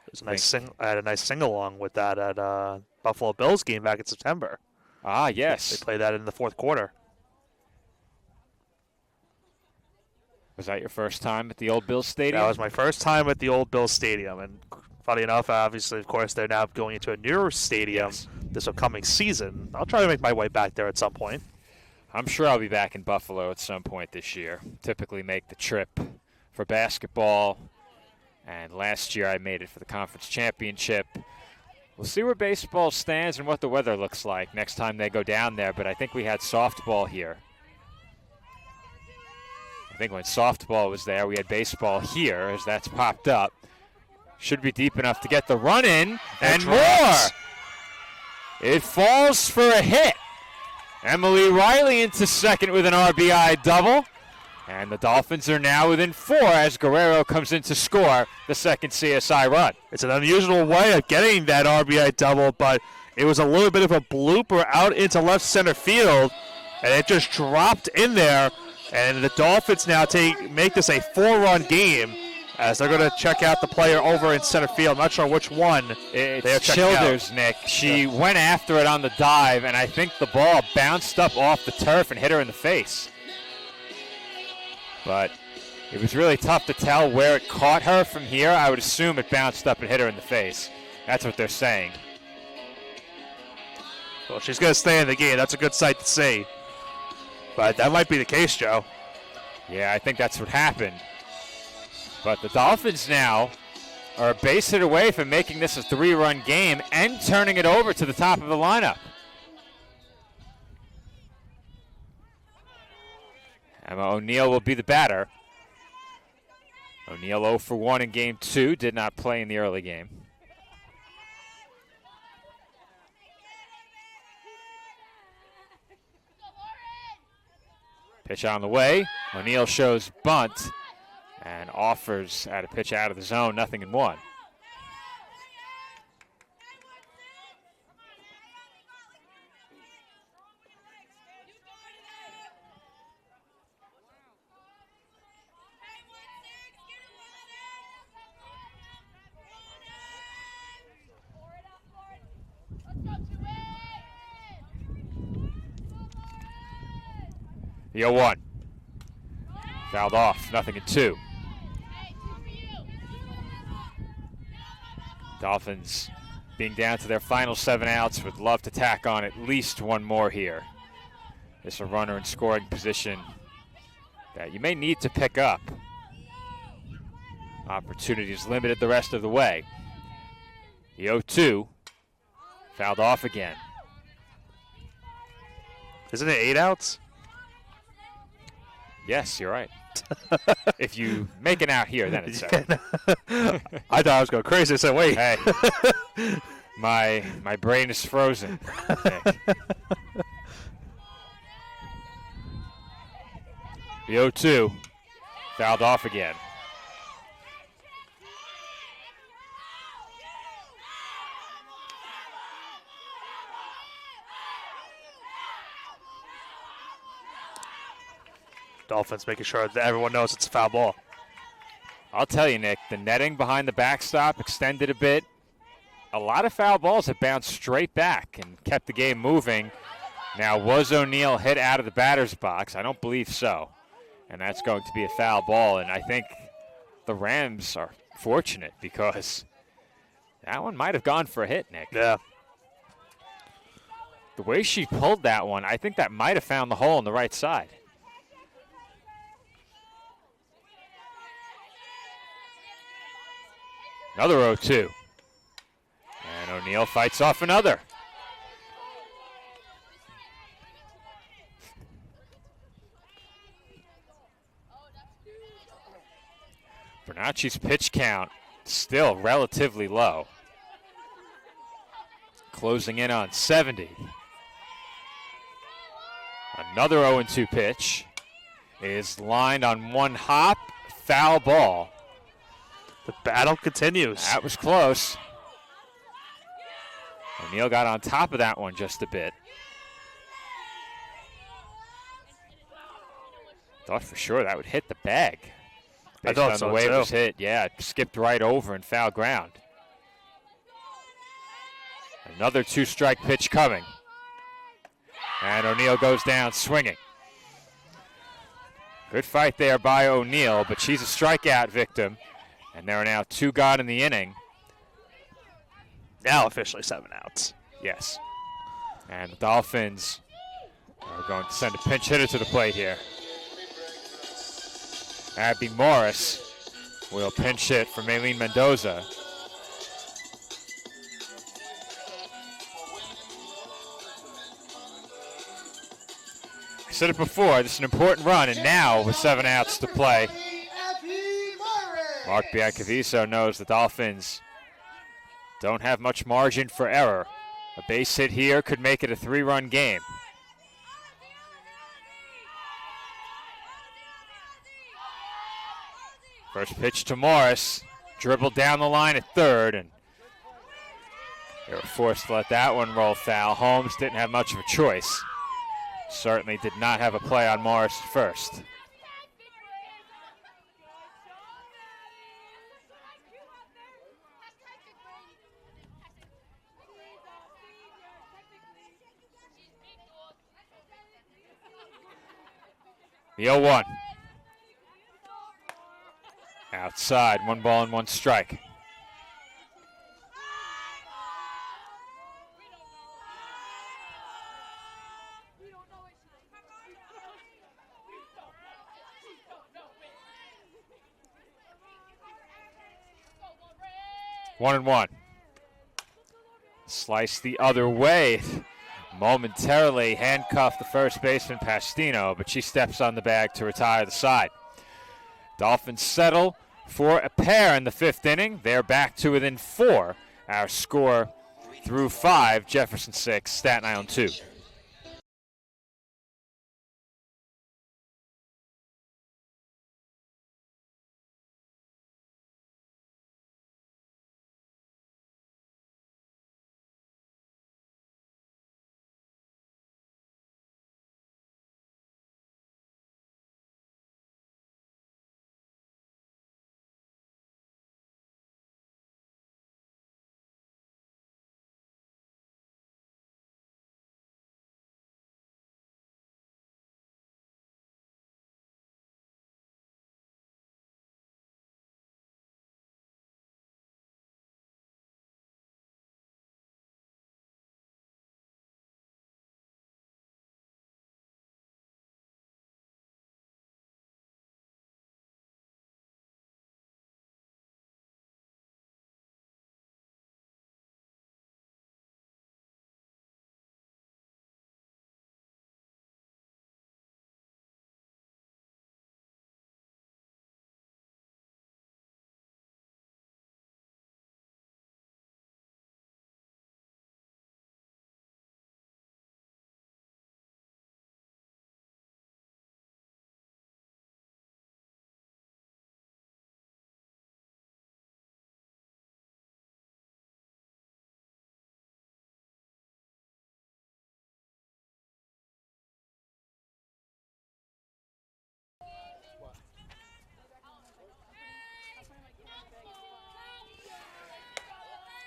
[SPEAKER 2] There's a nice I had a nice sing-along with that at Buffalo Bills game back in September.
[SPEAKER 1] Ah, yes.
[SPEAKER 2] They played that in the fourth quarter.
[SPEAKER 1] Was that your first time at the old Bills Stadium?
[SPEAKER 2] That was my first time at the old Bills Stadium. And funny enough, obviously, of course, they're now going into a newer stadium this upcoming season. I'll try to make my way back there at some point.
[SPEAKER 1] I'm sure I'll be back in Buffalo at some point this year. Typically make the trip for basketball. And last year I made it for the conference championship. We'll see where baseball stands and what the weather looks like next time they go down there. But I think we had softball here. I think when softball was there, we had baseball here as that's popped up. Should be deep enough to get the run in and more. It falls for a hit. Emily Riley into second with an RBI double. And the Dolphins are now within 4 as Guerrero comes in to score the second CSI run.
[SPEAKER 2] It's an unusual way of getting that RBI double, but it was a little bit of a blooper out into left center field, and it just dropped in there. And the Dolphins now make this a 4-run game as they're going to check out the player over in center field. I'm not sure which one they're checking
[SPEAKER 1] Childers,
[SPEAKER 2] out.
[SPEAKER 1] Nick. She went after it on the dive, and I think the ball bounced up off the turf and hit her in the face. But it was really tough to tell where it caught her from here. I would assume it bounced up and hit her in the face. That's what they're saying.
[SPEAKER 2] Well, she's going to stay in the game. That's a good sight to see. But that might be the case, Joe.
[SPEAKER 1] Yeah, I think that's what happened. But the Dolphins now are a base hit away from making this a 3-run game and turning it over to the top of the lineup. Emma O'Neill will be the batter. O'Neill 0 for 1 in game 2, did not play in the early game. Pitch on the way. O'Neill shows bunt and offers at a pitch out of the zone, 0-1. The 0-1. Fouled off, 0-2. Dolphins being down to their final 7 outs would love to tack on at least one more here. It's a runner in scoring position that you may need to pick up. Opportunities limited the rest of the way. The 0-2, fouled off again.
[SPEAKER 2] Isn't it 8 outs?
[SPEAKER 1] Yes, you're right. If you make an out here, then it's 7.
[SPEAKER 2] I thought I was going crazy. I said, wait.
[SPEAKER 1] Hey, my brain is frozen, Nick. The 0-2, fouled off again.
[SPEAKER 2] Dolphins making sure that everyone knows it's a foul ball.
[SPEAKER 1] I'll tell you, Nick, the netting behind the backstop extended a bit. A lot of foul balls that bounced straight back and kept the game moving. Now, was O'Neill hit out of the batter's box? I don't believe so. And that's going to be a foul ball. And I think the Rams are fortunate because that one might have gone for a hit, Nick.
[SPEAKER 2] Yeah.
[SPEAKER 1] The way she pulled that one, I think that might have found the hole on the right side. Another 0-2. And O'Neill fights off another. Bernacci's pitch count still relatively low. Closing in on 70. Another 0-2 pitch is lined on one hop. Foul ball.
[SPEAKER 2] The battle continues.
[SPEAKER 1] That was close. O'Neill got on top of that one just a bit. Thought for sure that would hit the bag.
[SPEAKER 2] I thought
[SPEAKER 1] on
[SPEAKER 2] so
[SPEAKER 1] the way
[SPEAKER 2] too.
[SPEAKER 1] it was hit, yeah, it skipped right over and foul ground. Another 2-strike pitch coming. And O'Neill goes down swinging. Good fight there by O'Neill, but she's a strikeout victim. And there are now 2 gone in the inning.
[SPEAKER 2] Now officially 7 outs.
[SPEAKER 1] Yes. And the Dolphins are going to send a pinch hitter to the plate here. Abby Morris will pinch hit for Maylene Mendoza. I said it before, this is an important run, and now with 7 outs to play, Mark Biancaviso knows the Dolphins don't have much margin for error. A base hit here could make it a 3-run game. First pitch to Morris, dribbled down the line at third, and they were forced to let that one roll foul. Holmes didn't have much of a choice. Certainly did not have a play on Morris at first. The 0-1. Outside, 1 ball and 1 strike. 1-1. Slice the other way. Momentarily handcuffed the first baseman Pastino, but she steps on the bag to retire the side. Dolphins settle for a pair in the 5th inning. They're back to within 4. Our score through 5, Jefferson 6, Staten Island 2.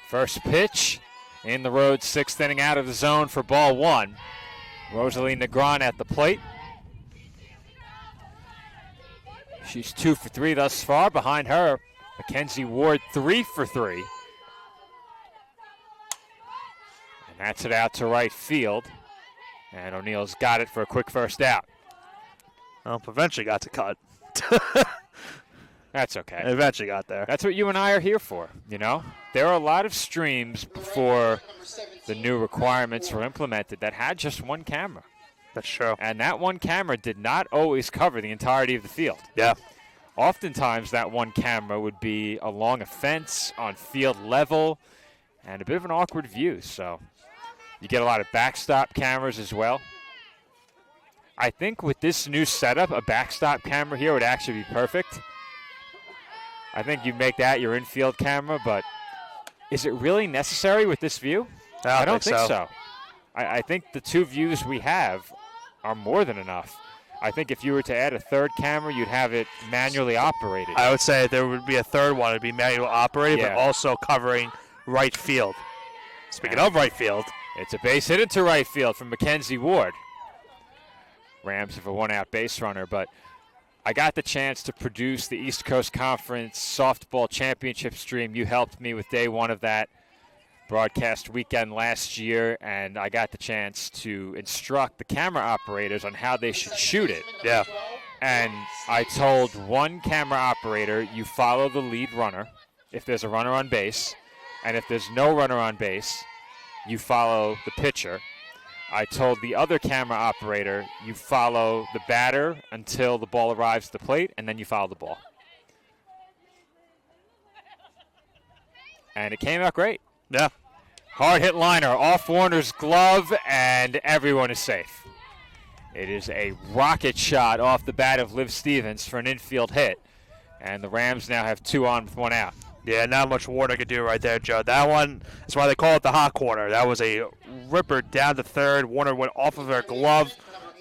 [SPEAKER 1] First pitch in the road, 6th inning out of the zone for ball 1. Rosalie Negron at the plate. She's 2 for 3 thus far. Behind her, Mackenzie Ward 3 for 3. And that's it out to right field. And O'Neill's got it for a quick first out.
[SPEAKER 2] Well, eventually got to cut.
[SPEAKER 1] That's okay.
[SPEAKER 2] Eventually got there.
[SPEAKER 1] That's what you and I are here for, you know? There are a lot of streams before the new requirements were implemented that had just one camera.
[SPEAKER 2] That's true.
[SPEAKER 1] And that one camera did not always cover the entirety of the field.
[SPEAKER 2] Yeah.
[SPEAKER 1] Oftentimes that one camera would be along a fence on field level and a bit of an awkward view. So you get a lot of backstop cameras as well. I think with this new setup, a backstop camera here would actually be perfect. I think you make that your infield camera, but is it really necessary with this view? I don't think so. I think the 2 views we have are more than enough. I think if you were to add a 3rd camera, you'd have it manually operated.
[SPEAKER 2] I would say there would be a 3rd one. It would be manual operated,
[SPEAKER 1] Yeah.
[SPEAKER 2] but also covering right field. Speaking of right field.
[SPEAKER 1] It's a base hit into right field from Mackenzie Ward. Rams have a 1-out base runner, but I got the chance to produce the East Coast Conference Softball Championship stream. You helped me with day 1 of that broadcast weekend last year, and I got the chance to instruct the camera operators on how they should shoot it.
[SPEAKER 2] Yeah.
[SPEAKER 1] And I told one camera operator, you follow the lead runner if there's a runner on base, and if there's no runner on base, you follow the pitcher. I told the other camera operator, you follow the batter until the ball arrives at the plate, and then you follow the ball. And it came out great.
[SPEAKER 2] Yeah.
[SPEAKER 1] Hard hit liner off Warner's glove, and everyone is safe. It is a rocket shot off the bat of Liv Stevens for an infield hit, and the Rams now have 2 on with 1 out.
[SPEAKER 2] Yeah, not much Warner could do right there, Joe. That one, that's why they call it the hot corner. That was a ripper down to 3rd. Warner went off of her glove,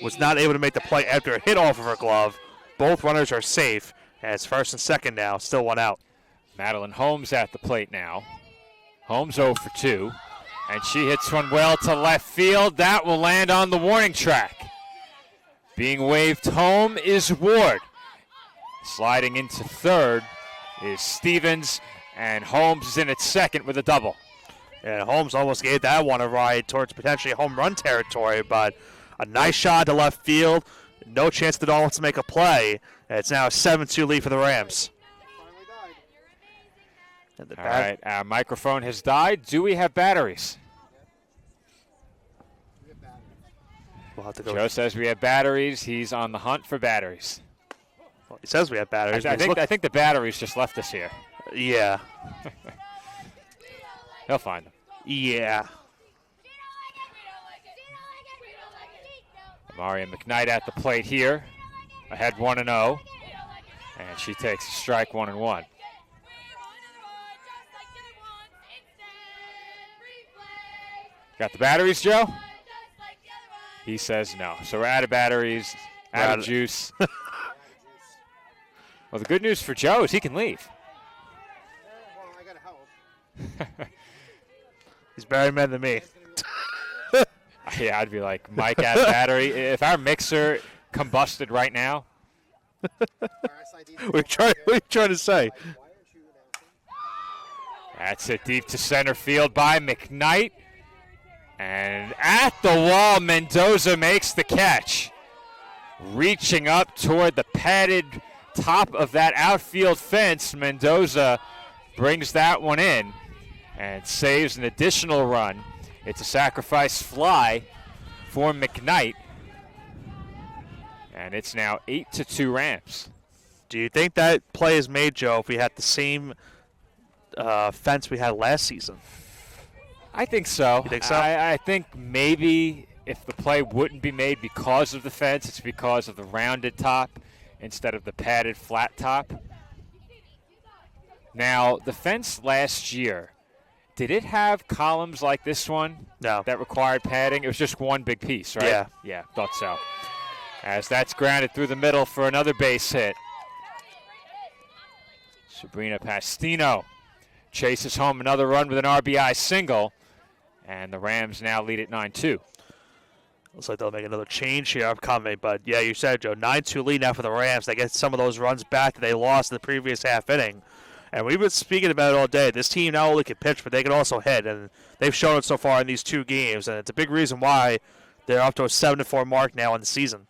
[SPEAKER 2] was not able to make the play after it hit off of her glove. Both runners are safe, and it's 1st and 2nd now, still 1 out.
[SPEAKER 1] Madeline Holmes at the plate now. Holmes 0 for 2, and she hits one well to left field. That will land on the warning track. Being waved home is Ward. Sliding into 3rd is Stevens, and Holmes is in at 2nd with a double.
[SPEAKER 2] And Holmes almost gave that one a ride towards potentially home run territory, but a nice shot to left field. No chance the Dolphins to make a play. And it's now a 7-2 lead for the Rams. And the
[SPEAKER 1] All right, our microphone has died. Do we have batteries?
[SPEAKER 2] We'll have to go.
[SPEAKER 1] Joe says we have batteries. He's on the hunt for batteries.
[SPEAKER 2] Well, he says we have batteries.
[SPEAKER 1] I think the batteries just left us here.
[SPEAKER 2] Yeah.
[SPEAKER 1] He'll find them.
[SPEAKER 2] Yeah.
[SPEAKER 1] Maria McKnight at the plate here, ahead 1-0, and she takes a strike 1-1. Got the batteries, Joe? He says no. So we're out of batteries, out of juice. Well, the good news for Joe is he can leave.
[SPEAKER 3] Well, I gotta help.
[SPEAKER 2] He's better man than me.
[SPEAKER 1] Yeah, I'd be like, Mike out of battery. If our mixer combusted right now.
[SPEAKER 2] What are you trying to say?
[SPEAKER 1] That's it deep to center field by McKnight. And at the wall, Mendoza makes the catch. Reaching up toward the padded top of that outfield fence, Mendoza brings that one in and saves an additional run. It's a sacrifice fly for McKnight. And it's now 8-2 Rams.
[SPEAKER 2] Do you think that play is made, Joe, if we had the same fence we had last season?
[SPEAKER 1] I think so.
[SPEAKER 2] You think so?
[SPEAKER 1] I think maybe if the play wouldn't be made because of the fence, it's because of the rounded top instead of the padded flat top. Now, the fence last year, did it have columns like this one?
[SPEAKER 2] No.
[SPEAKER 1] That required padding? It was just one big piece, right?
[SPEAKER 2] Yeah.
[SPEAKER 1] Yeah, thought so. As that's grounded through the middle for another base hit. Sabrina Pastino chases home another run with an RBI single. And the Rams now lead at 9-2.
[SPEAKER 2] Looks like they'll make another change here upcoming. But, yeah, you said, Joe, 9-2 lead now for the Rams. They get some of those runs back that they lost in the previous half inning. And we've been speaking about it all day. This team not only can pitch, but they can also hit. And they've shown it so far in these two games. And it's a big reason why they're up to a 7-4 mark now in the season.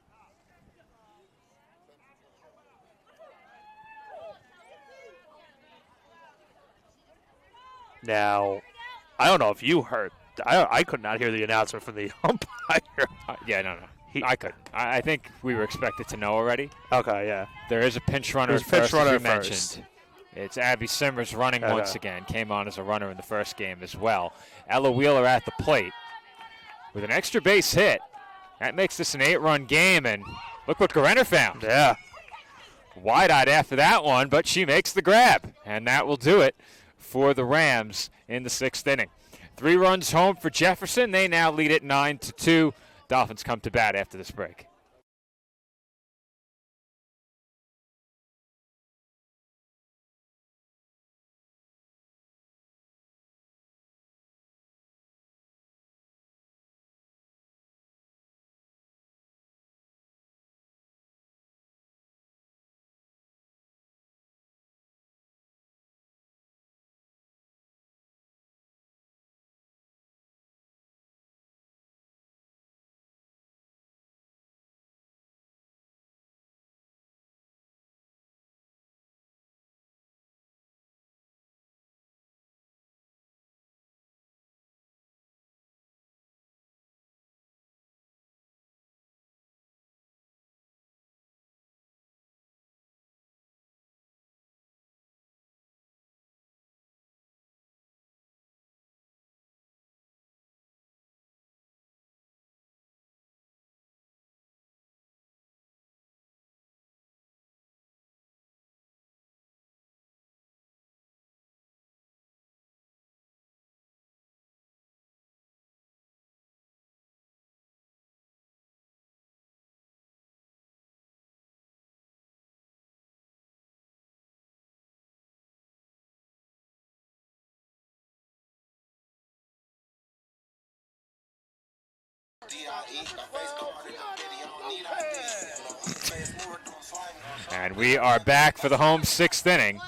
[SPEAKER 2] Now, I don't know if you heard. I could not hear the announcement from the umpire.
[SPEAKER 1] Yeah, no. I couldn't. I think we were expected to know already.
[SPEAKER 2] Okay, yeah.
[SPEAKER 1] There is a pinch runner
[SPEAKER 2] There's
[SPEAKER 1] at
[SPEAKER 2] a pinch
[SPEAKER 1] first,
[SPEAKER 2] runner
[SPEAKER 1] as you
[SPEAKER 2] at
[SPEAKER 1] mentioned.
[SPEAKER 2] first.
[SPEAKER 1] It's Abby Simmers running
[SPEAKER 2] Okay.
[SPEAKER 1] once again. Came on as a runner in the first game as well. Ella Wheeler at the plate with an extra base hit. That makes this an 8-run game, and look what Gorenner found.
[SPEAKER 2] Yeah.
[SPEAKER 1] Wide-eyed after that one, but she makes the grab, and that will do it for the Rams in the 6th inning. 3 runs home for Jefferson. They now lead it 9-2. Dolphins come to bat after this break. And we are back for the home 6th inning.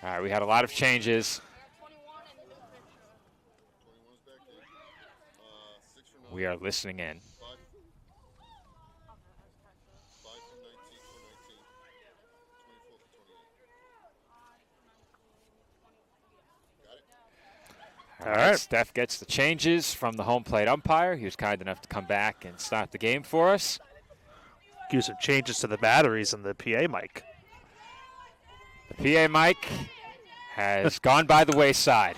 [SPEAKER 1] All right, we had a lot of changes. We are listening in.
[SPEAKER 2] All right.
[SPEAKER 1] Steph gets the changes from the home plate umpire. He was kind enough to come back and start the game for us.
[SPEAKER 2] Do some changes to the batteries and the PA mic.
[SPEAKER 1] The PA mic has gone by the wayside.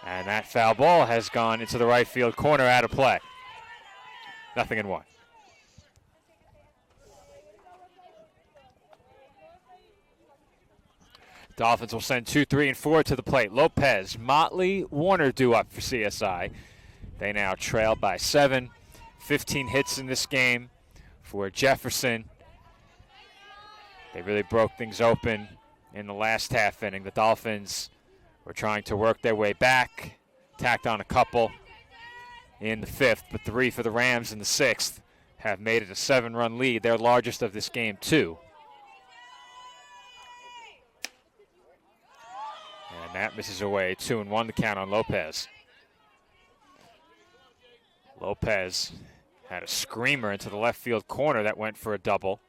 [SPEAKER 1] And that foul ball has gone into the right field corner out of play. 0-1. Dolphins will send 2, 3, and 4 to the plate. Lopez, Motley, Warner due up for CSI. They now trail by 7. 15 hits in this game for Jefferson. They really broke things open in the last half inning. The Dolphins were trying to work their way back, tacked on a couple in the 5th, but 3 for the Rams in the 6th have made it a 7-run lead, their largest of this game, too. And that misses away. 2-1 the count on Lopez. Lopez had a screamer into the left field corner that went for a double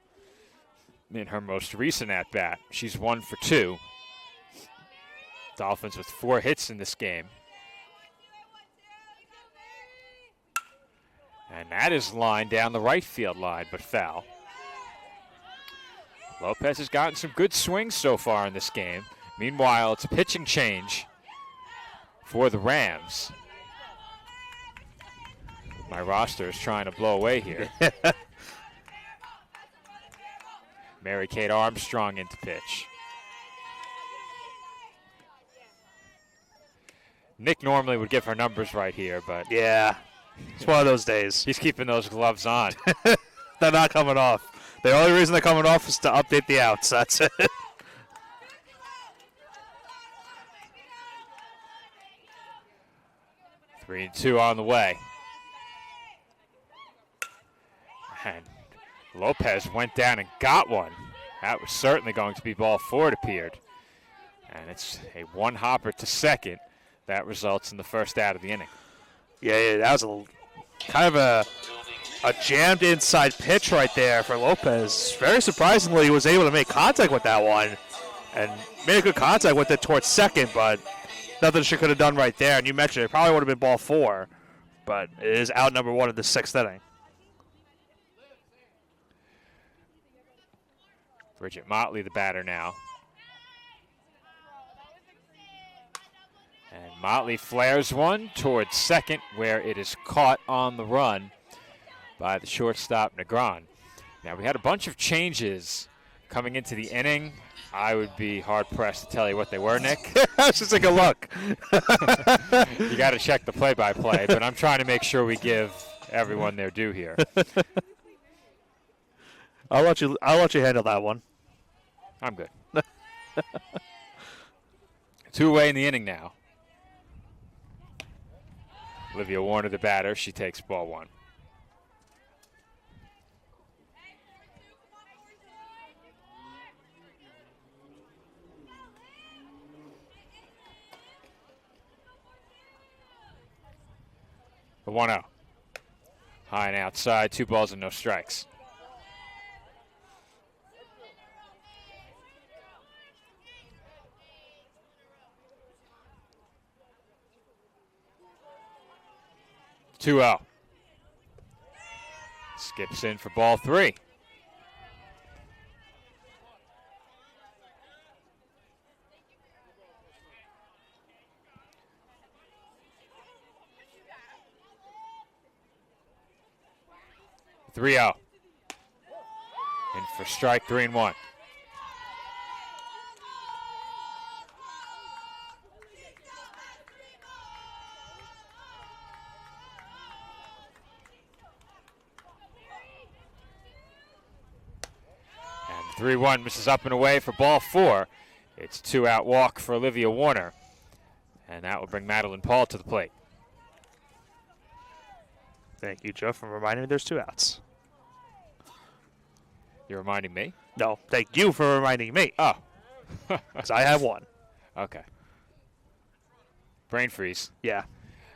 [SPEAKER 1] in her most recent at-bat. She's 1 for 2. Dolphins with 4 hits in this game. And that is lined down the right field line, but foul. Lopez has gotten some good swings so far in this game. Meanwhile, it's a pitching change for the Rams. My roster is trying to blow away here. Mary-Kate Armstrong into pitch. Nick normally would give her numbers right here, but
[SPEAKER 2] Yeah, it's one of those days.
[SPEAKER 1] he's keeping those gloves on.
[SPEAKER 2] They're not coming off. The only reason they're coming off is to update the outs. That's it.
[SPEAKER 1] Three and 2 on the way. And Lopez went down and got one. That was certainly going to be ball 4, it appeared. And it's a one-hopper to second. That results in the first out of the inning.
[SPEAKER 2] Yeah, that was kind of a jammed inside pitch right there for Lopez. Very surprisingly, he was able to make contact with that one and made a good contact with it towards second, but nothing she could have done right there. And you mentioned it probably would have been ball 4, but it is out number 1 in the 6th inning.
[SPEAKER 1] Bridget Motley, the batter now. And Motley flares one towards second, where it is caught on the run by the shortstop, Negron. Now, we had a bunch of changes coming into the inning. I would be hard-pressed to tell you what they were, Nick.
[SPEAKER 2] Let's just take a look.
[SPEAKER 1] You got to check the play-by-play, but I'm trying to make sure we give everyone their due here.
[SPEAKER 2] I'll let you handle that one.
[SPEAKER 1] I'm good. 2 away in the inning now. Olivia Warner, the batter. She takes ball 1. The 1-0. High and outside, 2 balls and no strikes. Two out. Skips in for ball 3. Three out. In for strike 3-1. And 3-1 misses up and away for ball 4. It's 2-out walk for Olivia Warner. And that will bring Madeline Paul to the plate.
[SPEAKER 2] Thank you, Joe, for reminding me there's 2 outs.
[SPEAKER 1] You're reminding me?
[SPEAKER 2] No, thank you for reminding me.
[SPEAKER 1] Oh.
[SPEAKER 2] Because I have 1.
[SPEAKER 1] Okay. Brain freeze.
[SPEAKER 2] Yeah.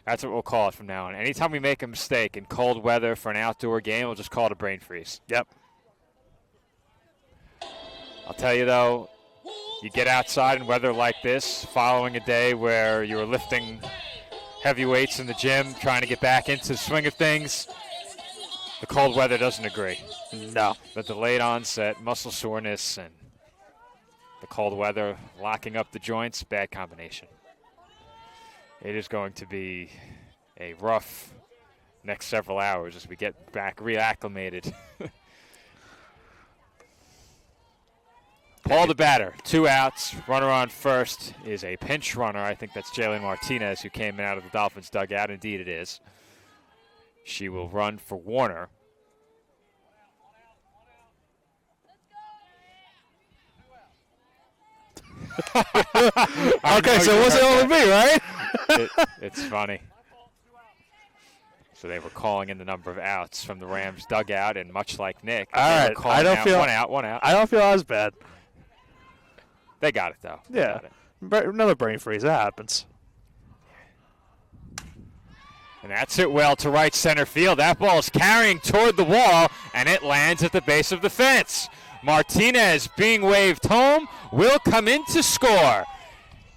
[SPEAKER 1] That's what we'll call it from now on. Anytime we make a mistake in cold weather for an outdoor game, we'll just call it a brain freeze.
[SPEAKER 2] Yep.
[SPEAKER 1] I'll tell you, though, You get outside in weather like this, following a day where you were lifting heavy weights in the gym, trying to get back into the swing of things. The cold weather doesn't agree.
[SPEAKER 2] No.
[SPEAKER 1] The delayed onset, muscle soreness, and the cold weather locking up the joints, bad combination. It is going to be a rough next several hours as we get back reacclimated. Paul the batter, 2 outs. Runner on first is a pinch runner. I think that's Jalen Martinez, who came out of the Dolphins dugout. Indeed it is. She will run for Warner.
[SPEAKER 2] Okay, so what's it only me, right?
[SPEAKER 1] It's funny. So they were calling in the number of outs from the Rams dugout, and much like Nick,
[SPEAKER 2] all right, I don't feel
[SPEAKER 1] one out.
[SPEAKER 2] I don't feel as bad.
[SPEAKER 1] They got it though.
[SPEAKER 2] Yeah, another brain freeze. That happens.
[SPEAKER 1] And that's hit well to right center field. That ball is carrying toward the wall, and it lands at the base of the fence. Martinez, being waved home, will come in to score.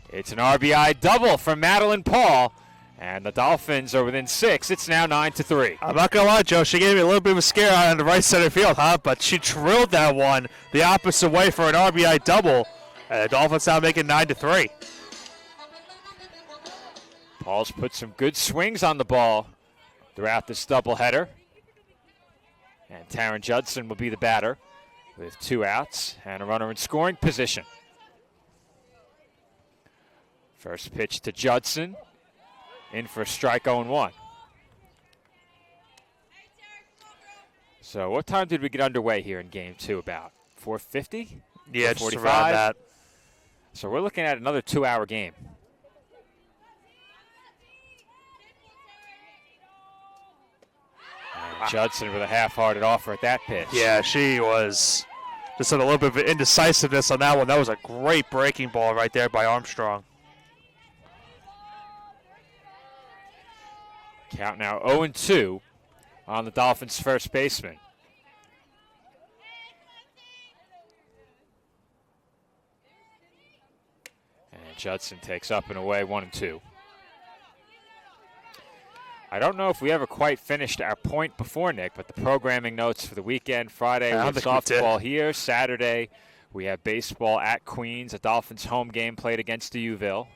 [SPEAKER 1] It's an RBI double for Madeline Paul, and the Dolphins are within 6. It's now 9-3.
[SPEAKER 2] I'm not going to lie, Joe. She gave me a little bit of a scare out on the right center field, but she drilled that one the opposite way for an RBI double. And the Dolphins now make it 9-3.
[SPEAKER 1] Paul's put some good swings on the ball throughout this doubleheader. And Taryn Judson will be the batter with 2 outs and a runner in scoring position. First pitch to Judson, in for a strike 0-1. So what time did we get underway here in game 2? About 4:50?
[SPEAKER 2] Yeah, just around that.
[SPEAKER 1] So we're looking at another 2-hour game. And Judson with a half-hearted offer at that pitch.
[SPEAKER 2] Yeah, she was just a little bit of indecisiveness on that one. That was a great breaking ball right there by Armstrong.
[SPEAKER 1] Count now 0-2 on the Dolphins' first baseman. And Judson takes up and away 1-2. I don't know if we ever quite finished our point before, Nick, but the programming notes for the weekend: Friday we have softball here. Saturday we have baseball at Queens, a Dolphins home game played against Duville.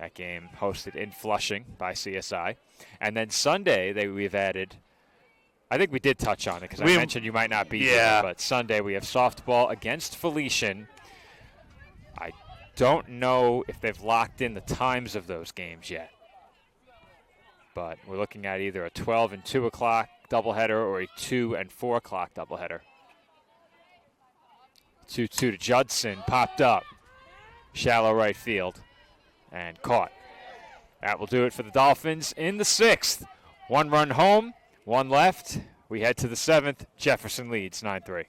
[SPEAKER 1] That game hosted in Flushing by CSI. And then Sunday we've added, I think we did touch on it because I mentioned you might not be here, but Sunday we have softball against Felician. I don't know if they've locked in the times of those games yet, but we're looking at either a 12 and 2 o'clock doubleheader or a 2 and 4 o'clock doubleheader. 2-2 to Judson, popped up, shallow right field, and caught. That will do it for the Dolphins in the 6th. 1 run home, 1 left. We head to the 7th. Jefferson leads 9-3.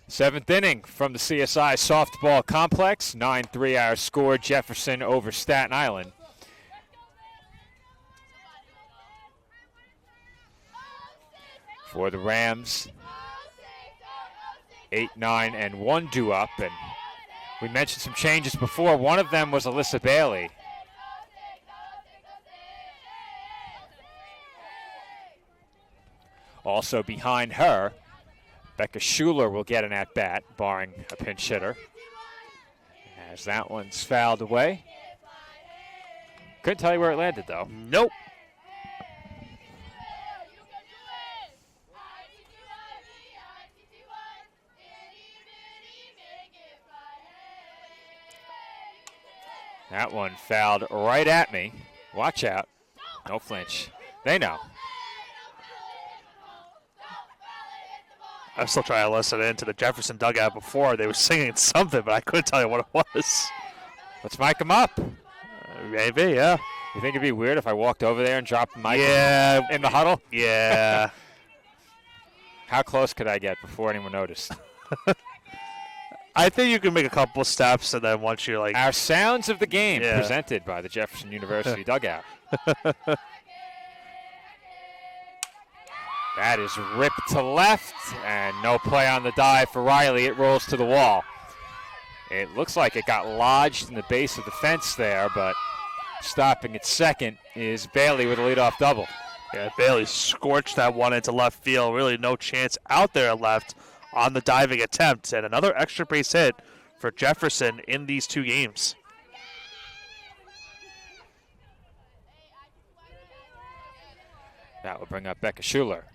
[SPEAKER 1] Seventh inning from the CSI softball complex. 9-3 our score, Jefferson over Staten Island. For the Rams, 8, 9, and 1 due up. And we mentioned some changes before. One of them was Alyssa Bailey. Also behind her, Becca Schuler will get an at-bat, barring a pinch hitter. As that one's fouled away. Couldn't tell you where it landed, though.
[SPEAKER 2] Nope.
[SPEAKER 1] That one fouled right at me. Watch out. No flinch. They know.
[SPEAKER 2] I'm still trying to listen into the Jefferson dugout before. They were singing something, but I couldn't tell you what it was.
[SPEAKER 1] Let's mic them up.
[SPEAKER 2] Maybe, yeah.
[SPEAKER 1] You think it'd be weird if I walked over there and dropped the mic in the huddle?
[SPEAKER 2] Yeah.
[SPEAKER 1] How close could I get before anyone noticed?
[SPEAKER 2] I think you can make a couple steps, and then once you're like...
[SPEAKER 1] Our sounds of the game presented by the Jefferson University dugout. That is ripped to left, and no play on the dive for Riley. It rolls to the wall. It looks like it got lodged in the base of the fence there, but stopping at second is Bailey with a leadoff double.
[SPEAKER 2] Yeah, Bailey scorched that one into left field. Really no chance out there left on the diving attempt. And another extra base hit for Jefferson in these two games.
[SPEAKER 1] That will bring up Becca Schuler.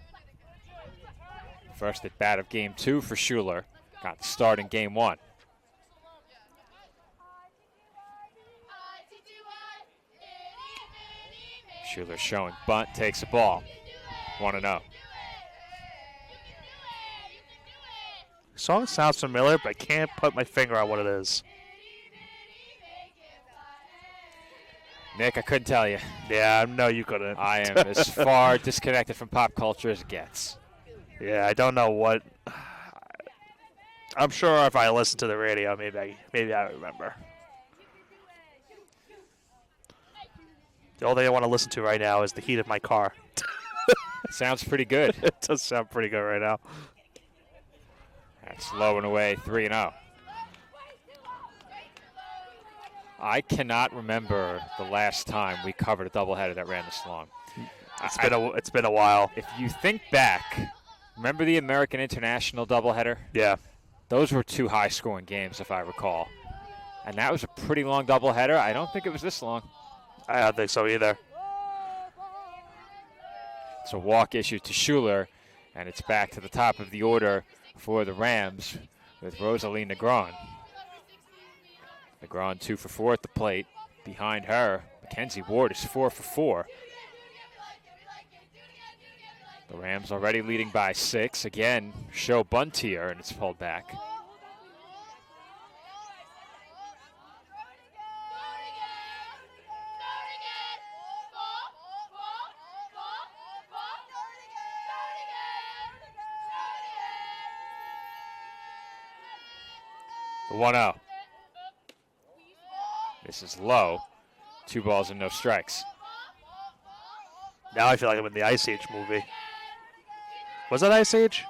[SPEAKER 1] First at bat of game 2 for Schuler. Got the start in game 1. Schuler showing bunt, takes a ball. 1-0.
[SPEAKER 2] Song sounds familiar, but I can't put my finger on what it is.
[SPEAKER 1] Nick, I couldn't tell you.
[SPEAKER 2] Yeah, no, you couldn't.
[SPEAKER 1] I am as far disconnected from pop culture as it gets.
[SPEAKER 2] Yeah, I don't know what. I'm sure if I listen to the radio, maybe I remember. The only thing I want to listen to right now is the heat of my car.
[SPEAKER 1] Sounds pretty good.
[SPEAKER 2] It does sound pretty good right now.
[SPEAKER 1] That's low and away, 3-0. I cannot remember the last time we covered a doubleheader that ran this long.
[SPEAKER 2] It's been a while.
[SPEAKER 1] If you think back, remember the American International doubleheader?
[SPEAKER 2] Yeah.
[SPEAKER 1] Those were 2 high-scoring games, if I recall. And that was a pretty long doubleheader. I don't think it was this long.
[SPEAKER 2] I don't think so either.
[SPEAKER 1] It's a walk issued to Schuler, and it's back to the top of the order for the Rams with Rosalie Negron. Negron 2 for 4 at the plate. Behind her, Mackenzie Ward is 4 for 4. The Rams already leading by 6. Again, show bunt here, and it's pulled back. The 1-0. This is low. 2 balls and no strikes.
[SPEAKER 2] Now I feel like I'm in the Ice Age movie. Was that Ice Age?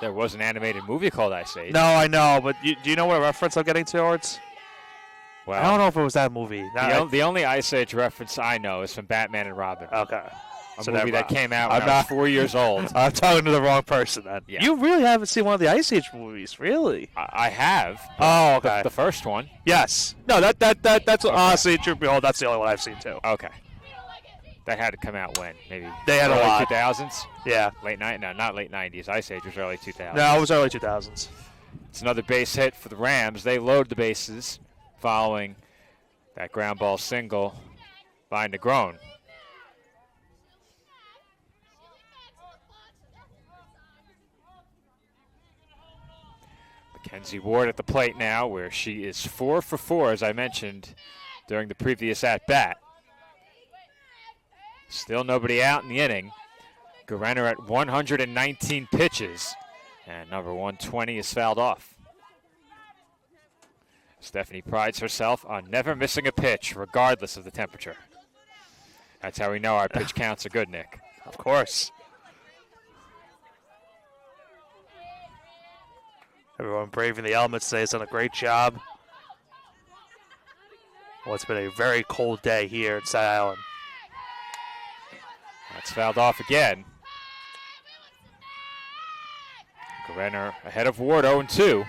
[SPEAKER 1] There was an animated movie called Ice Age.
[SPEAKER 2] No, I know, but do you know what reference I'm getting towards?
[SPEAKER 1] Well,
[SPEAKER 2] I don't know if it was that movie.
[SPEAKER 1] The only Ice Age reference I know is from Batman and Robin.
[SPEAKER 2] Okay.
[SPEAKER 1] A movie that came out when I was 4 years old.
[SPEAKER 2] I'm talking to the wrong person then.
[SPEAKER 1] Yeah.
[SPEAKER 2] You really haven't seen one of the Ice Age movies, really?
[SPEAKER 1] I have.
[SPEAKER 2] Oh, okay.
[SPEAKER 1] The first one.
[SPEAKER 2] Yes. No, that's honestly, truth be told, that's the only one I've seen too.
[SPEAKER 1] Okay. That had to come out when? Maybe
[SPEAKER 2] they had
[SPEAKER 1] early
[SPEAKER 2] a lot.
[SPEAKER 1] 2000s?
[SPEAKER 2] Yeah.
[SPEAKER 1] No, not late 90s. Ice Age was early 2000s.
[SPEAKER 2] No, it was early 2000s.
[SPEAKER 1] It's another base hit for the Rams. They load the bases following that ground ball single by Negron. Mackenzie Ward at the plate now, where she is 4 for 4, as I mentioned during the previous at-bat. Still nobody out in the inning. Gurenner at 119 pitches, and number 120 is fouled off. Stephanie prides herself on never missing a pitch, regardless of the temperature. That's how we know our pitch counts are good, Nick.
[SPEAKER 2] Of course. Everyone braving the elements today has done a great job. Well, it's been a very cold day here at Staten Island.
[SPEAKER 1] That's fouled off again. Renner ahead of Ward, 0-2.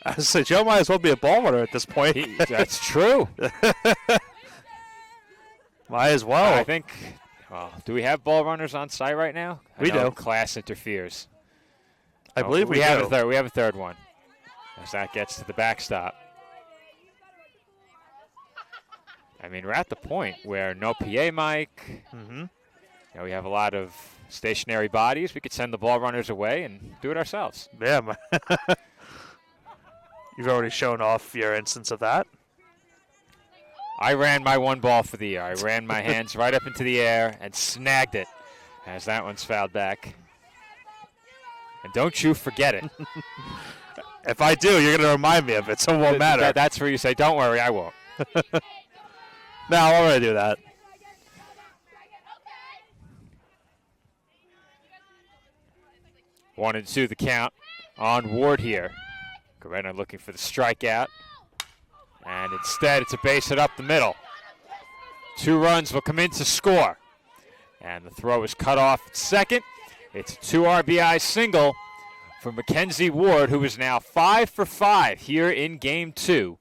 [SPEAKER 2] I was say Joe might as well be a ball runner at this point.
[SPEAKER 1] That's true.
[SPEAKER 2] Might as well.
[SPEAKER 1] I think. Well, do we have ball runners on site right now?
[SPEAKER 2] We
[SPEAKER 1] I know
[SPEAKER 2] do.
[SPEAKER 1] Class interferes.
[SPEAKER 2] I believe we
[SPEAKER 1] have
[SPEAKER 2] do.
[SPEAKER 1] a third. We have a third one. As that gets to the backstop. I mean, we're at the point where no PA mic.
[SPEAKER 2] Mm-hmm.
[SPEAKER 1] We have a lot of stationary bodies. We could send the ball runners away and do it ourselves.
[SPEAKER 2] Yeah. You've already shown off your instance of that.
[SPEAKER 1] I ran my one ball for the year. I ran my hands right up into the air and snagged it as that one's fouled back. And don't you forget it.
[SPEAKER 2] If I do, you're going to remind me of it, so it won't matter.
[SPEAKER 1] That's where you say, don't worry, I won't.
[SPEAKER 2] No, I'm going to do that.
[SPEAKER 1] One and two the count on Ward here. Garena looking for the strikeout. And instead, it's a base hit up the middle. 2 runs will come in to score. And the throw is cut off at second. It's a 2 RBI single for Mackenzie Ward, who is now 5 for 5 here in Game 2.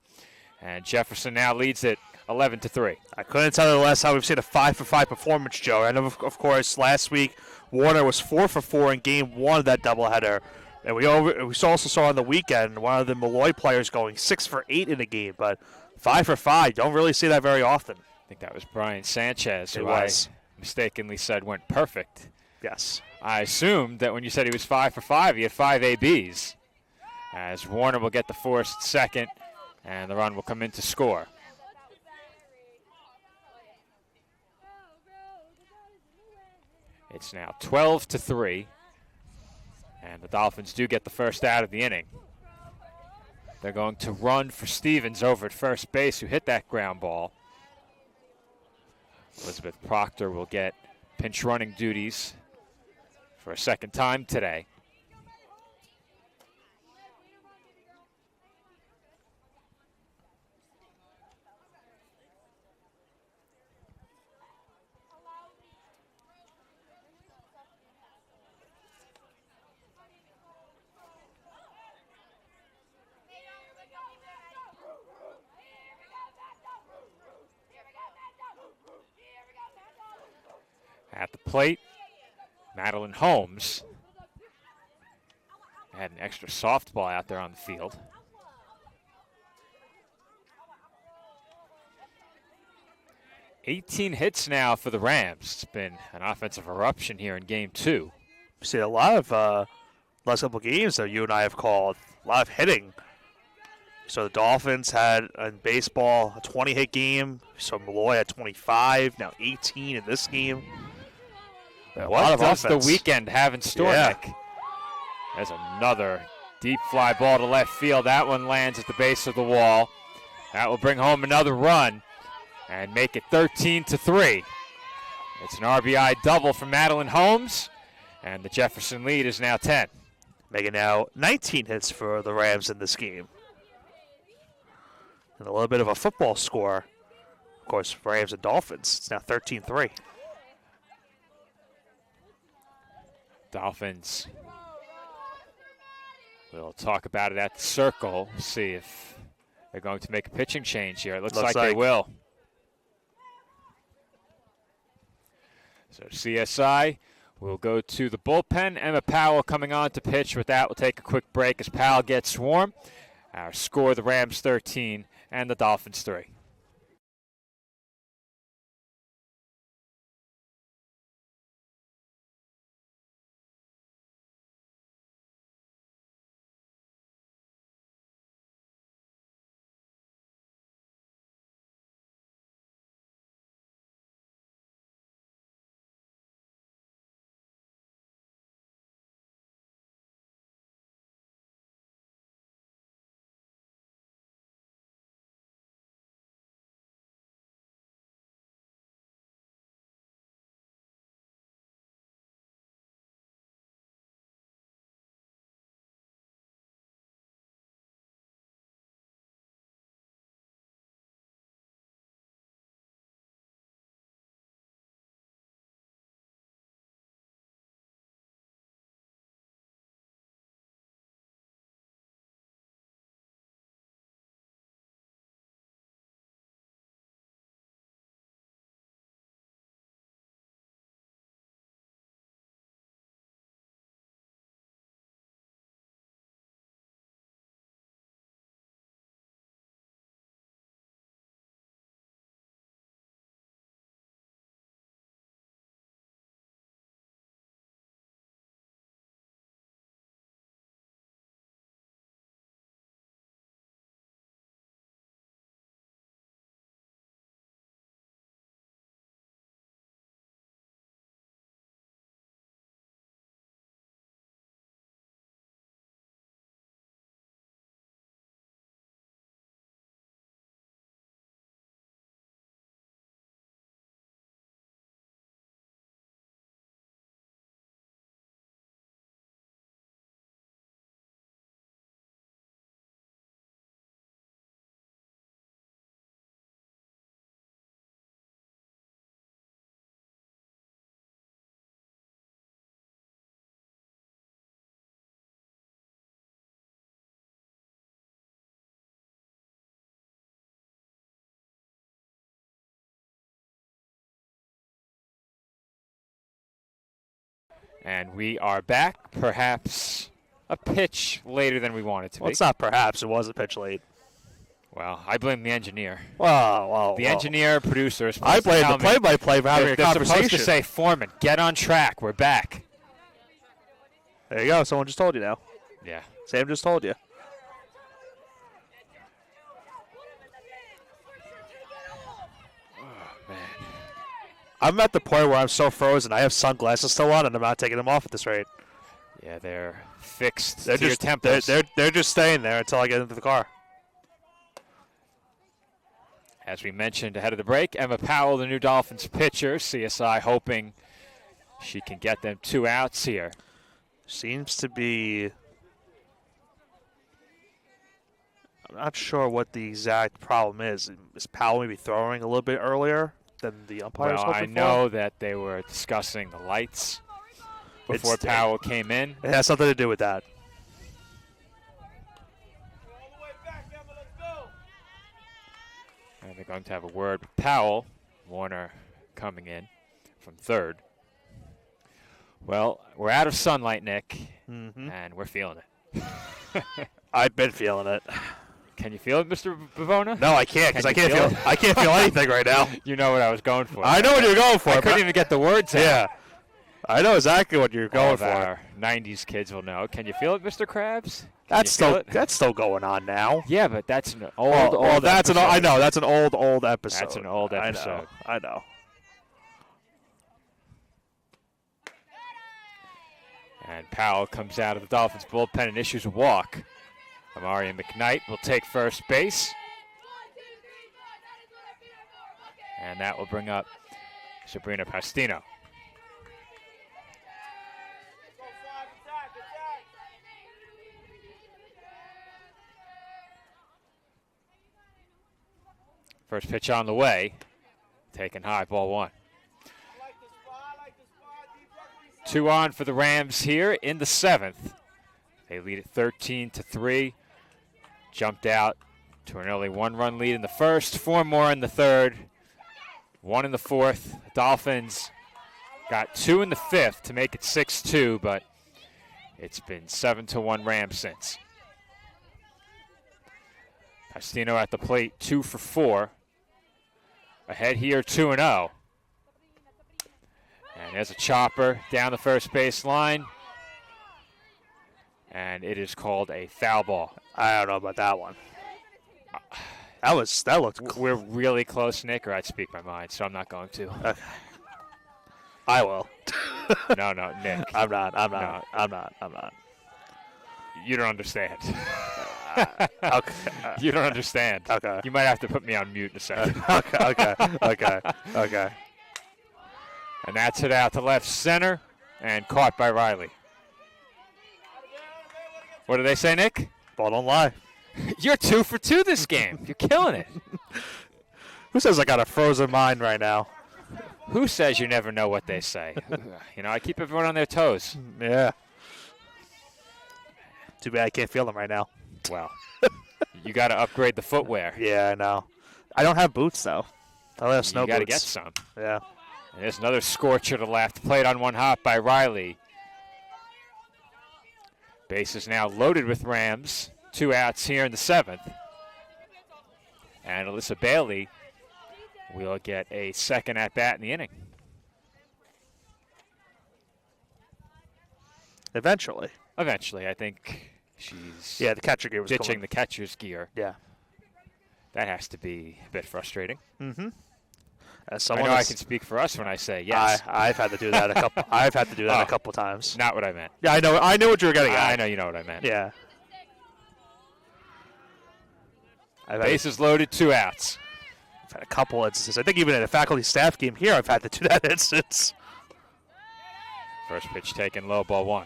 [SPEAKER 1] And Jefferson now leads it 11-3.
[SPEAKER 2] I couldn't tell you the last time we've seen a 5 for 5 performance, Joe. And of course, last week, Warner was 4 for 4 in Game 1 of that doubleheader. And we also saw on the weekend one of the Malloy players going 6 for 8 in a game. But 5 for 5, don't really see that very often.
[SPEAKER 1] I think that was Brian Sanchez, who
[SPEAKER 2] I
[SPEAKER 1] mistakenly said went perfect.
[SPEAKER 2] Yes.
[SPEAKER 1] I assumed that when you said he was 5 for 5, he had 5 ABs. As Warner will get the forced second, and the run will come in to score. It's now 12-3, and the Dolphins do get the first out of the inning. They're going to run for Stevens over at first base, who hit that ground ball. Elizabeth Proctor will get pinch running duties for a second time today. At the plate, Madeline Holmes had an extra softball out there on the field. $18 hits now for the Rams. It's been an offensive eruption here in Game 2.
[SPEAKER 2] We've seen a lot of last couple games that you and I have called, a lot of hitting. So the Dolphins had in baseball a 20-hit game. So Malloy had 25, now 18 in this game. A lot of
[SPEAKER 1] does
[SPEAKER 2] offense.
[SPEAKER 1] the weekend have in store, Nick? There's another deep fly ball to left field. That one lands at the base of the wall. That will bring home another run and make it 13-3. It's an RBI double for Madeline Holmes, and the Jefferson lead is now 10.
[SPEAKER 2] Making now 19 hits for the Rams in this game. And a little bit of a football score. Of course, Rams and Dolphins. It's now 13-3.
[SPEAKER 1] Dolphins. We'll talk about it at the circle, see if they're going to make a pitching change here. It looks like they will. So CSI will go to the bullpen. Emma Powell coming on to pitch. With that, we'll take a quick break as Powell gets warm. Our score, the Rams 13 and the Dolphins 3. And we are back, perhaps a pitch later than we wanted to
[SPEAKER 2] Well,
[SPEAKER 1] be.
[SPEAKER 2] it's not perhaps. It was a pitch late.
[SPEAKER 1] Well, I blame the engineer.
[SPEAKER 2] The
[SPEAKER 1] engineer, producer, is
[SPEAKER 2] I
[SPEAKER 1] supposed to
[SPEAKER 2] blame
[SPEAKER 1] tell
[SPEAKER 2] the
[SPEAKER 1] me-
[SPEAKER 2] play-by-play for having a
[SPEAKER 1] They're
[SPEAKER 2] conversation.
[SPEAKER 1] supposed to say, Foreman, get on track. We're back.
[SPEAKER 2] There you go. Someone just told you now.
[SPEAKER 1] Yeah.
[SPEAKER 2] Sam just told you.
[SPEAKER 1] Man.
[SPEAKER 2] I'm at the point where I'm so frozen. I have sunglasses still on, and I'm not taking them off at this rate.
[SPEAKER 1] Yeah, they're fixed
[SPEAKER 2] They're
[SPEAKER 1] to your
[SPEAKER 2] just
[SPEAKER 1] temples.
[SPEAKER 2] they're just staying there until I get into the car.
[SPEAKER 1] As we mentioned ahead of the break, Emma Powell, the new Dolphins pitcher, CSI hoping she can get them 2 outs here.
[SPEAKER 2] Seems to be. I'm not sure what the exact problem is. Is Powell maybe throwing a little bit earlier than the umpires
[SPEAKER 1] Well,
[SPEAKER 2] hoping
[SPEAKER 1] I
[SPEAKER 2] for?
[SPEAKER 1] know that they were discussing the lights before Powell came in.
[SPEAKER 2] It has something to do with that.
[SPEAKER 1] And they're going to have a word with Powell. Warner coming in from third. Well, we're out of sunlight, Nick, and we're feeling it.
[SPEAKER 2] I've been feeling it.
[SPEAKER 1] Can you feel it, Mr. Bavona?
[SPEAKER 2] No, I can't because
[SPEAKER 1] Can you feel
[SPEAKER 2] I can't feel anything right now.
[SPEAKER 1] You know what I was going for.
[SPEAKER 2] I know what you're going for.
[SPEAKER 1] I
[SPEAKER 2] but-
[SPEAKER 1] couldn't even get the words out.
[SPEAKER 2] Yeah, I know exactly what you're
[SPEAKER 1] All
[SPEAKER 2] going
[SPEAKER 1] of
[SPEAKER 2] for.
[SPEAKER 1] our 90s kids will know. Can you feel it, Mr. Krabs? Can
[SPEAKER 2] That's
[SPEAKER 1] you feel
[SPEAKER 2] still
[SPEAKER 1] it?
[SPEAKER 2] that's still going on now.
[SPEAKER 1] Yeah, but that's an old
[SPEAKER 2] that's
[SPEAKER 1] episode.
[SPEAKER 2] I know that's an old episode.
[SPEAKER 1] That's an old episode.
[SPEAKER 2] I know.
[SPEAKER 1] And Powell comes out of the Dolphins bullpen and issues a walk. Amari McKnight will take first base. And that will bring up Sabrina Pastino. First pitch on the way. Taken high, ball 1. 2 on for the Rams here in the 7th. They lead it 13-3. Jumped out to an early 1-run lead in the first, 4 more in the third, 1 in the fourth. The Dolphins got 2 in the 5th to make it 6-2, but it's been 7-1 Rams since. Pastino at the plate, 2 for 4. Ahead here, 2-0. And there's a chopper down the first base line. And it is called a foul ball.
[SPEAKER 2] I don't know about that one. That looked.
[SPEAKER 1] We're really close, Nick, or I'd speak my mind, so I'm not going to.
[SPEAKER 2] Okay. I will.
[SPEAKER 1] No, Nick.
[SPEAKER 2] I'm not.
[SPEAKER 1] No.
[SPEAKER 2] I'm not.
[SPEAKER 1] You don't understand.
[SPEAKER 2] Okay.
[SPEAKER 1] You don't understand.
[SPEAKER 2] Okay.
[SPEAKER 1] You might have to put me on mute in a second.
[SPEAKER 2] Okay.
[SPEAKER 1] And that's hit out to left center and caught by Riley. What do they say, Nick?
[SPEAKER 2] Ball don't lie.
[SPEAKER 1] You're 2 for 2 this game. You're killing it.
[SPEAKER 2] Who says I got a frozen mind right now?
[SPEAKER 1] Who says you never know what they say? You know, I keep everyone on their toes.
[SPEAKER 2] Yeah. Too bad I can't feel them right now.
[SPEAKER 1] Well, you got to upgrade the footwear.
[SPEAKER 2] Yeah, I know. I don't have boots though. I only have snow
[SPEAKER 1] You got to
[SPEAKER 2] boots.
[SPEAKER 1] get some.
[SPEAKER 2] Yeah.
[SPEAKER 1] And there's another scorcher to left. Played on 1 hop by Riley. Base is now loaded with Rams. 2 outs here in the 7th. And Alyssa Bailey will get a second at-bat in the inning.
[SPEAKER 2] Eventually.
[SPEAKER 1] Eventually, I think she's
[SPEAKER 2] Yeah, the catcher gear was
[SPEAKER 1] ditching
[SPEAKER 2] coming.
[SPEAKER 1] the catcher's gear.
[SPEAKER 2] Yeah.
[SPEAKER 1] That has to be a bit frustrating.
[SPEAKER 2] Mm-hmm. As
[SPEAKER 1] I
[SPEAKER 2] someone
[SPEAKER 1] know I
[SPEAKER 2] that's-
[SPEAKER 1] can speak for us when I say yes.
[SPEAKER 2] I've had to do that a couple. I've had to do that a couple times.
[SPEAKER 1] Not what I meant.
[SPEAKER 2] Yeah, I know. I know what you were getting at.
[SPEAKER 1] I know you know what I meant.
[SPEAKER 2] Yeah.
[SPEAKER 1] Bases loaded, 2 outs.
[SPEAKER 2] I've had a couple instances. I think even in a faculty staff game here, I've had to do that instance.
[SPEAKER 1] First pitch taken low, ball 1.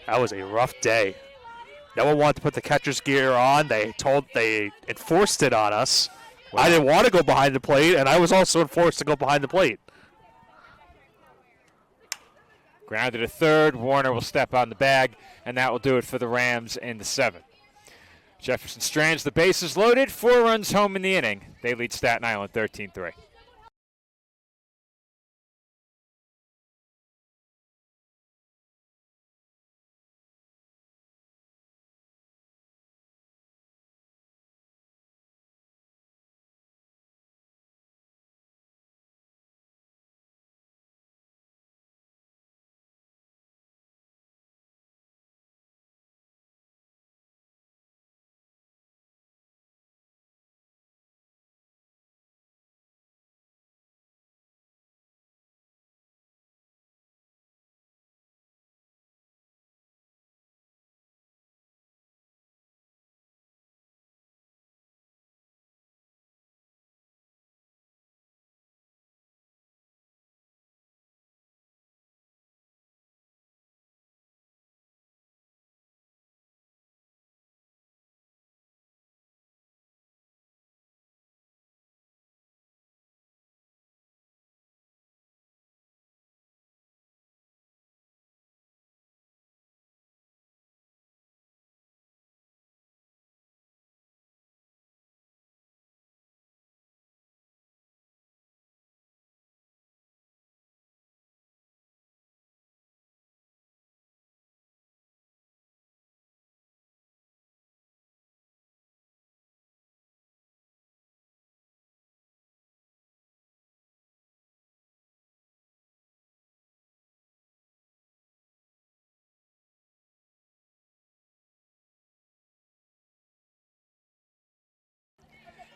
[SPEAKER 2] That was a rough day. No one wanted to put the catcher's gear on. They enforced it on us. I didn't want to go behind the plate, and I was also enforced to go behind the plate.
[SPEAKER 1] Grounded to third. Warner will step on the bag, and that will do it for the Rams in the 7th. Jefferson strands the bases loaded. 4 runs home in the inning. They lead Staten Island 13-3.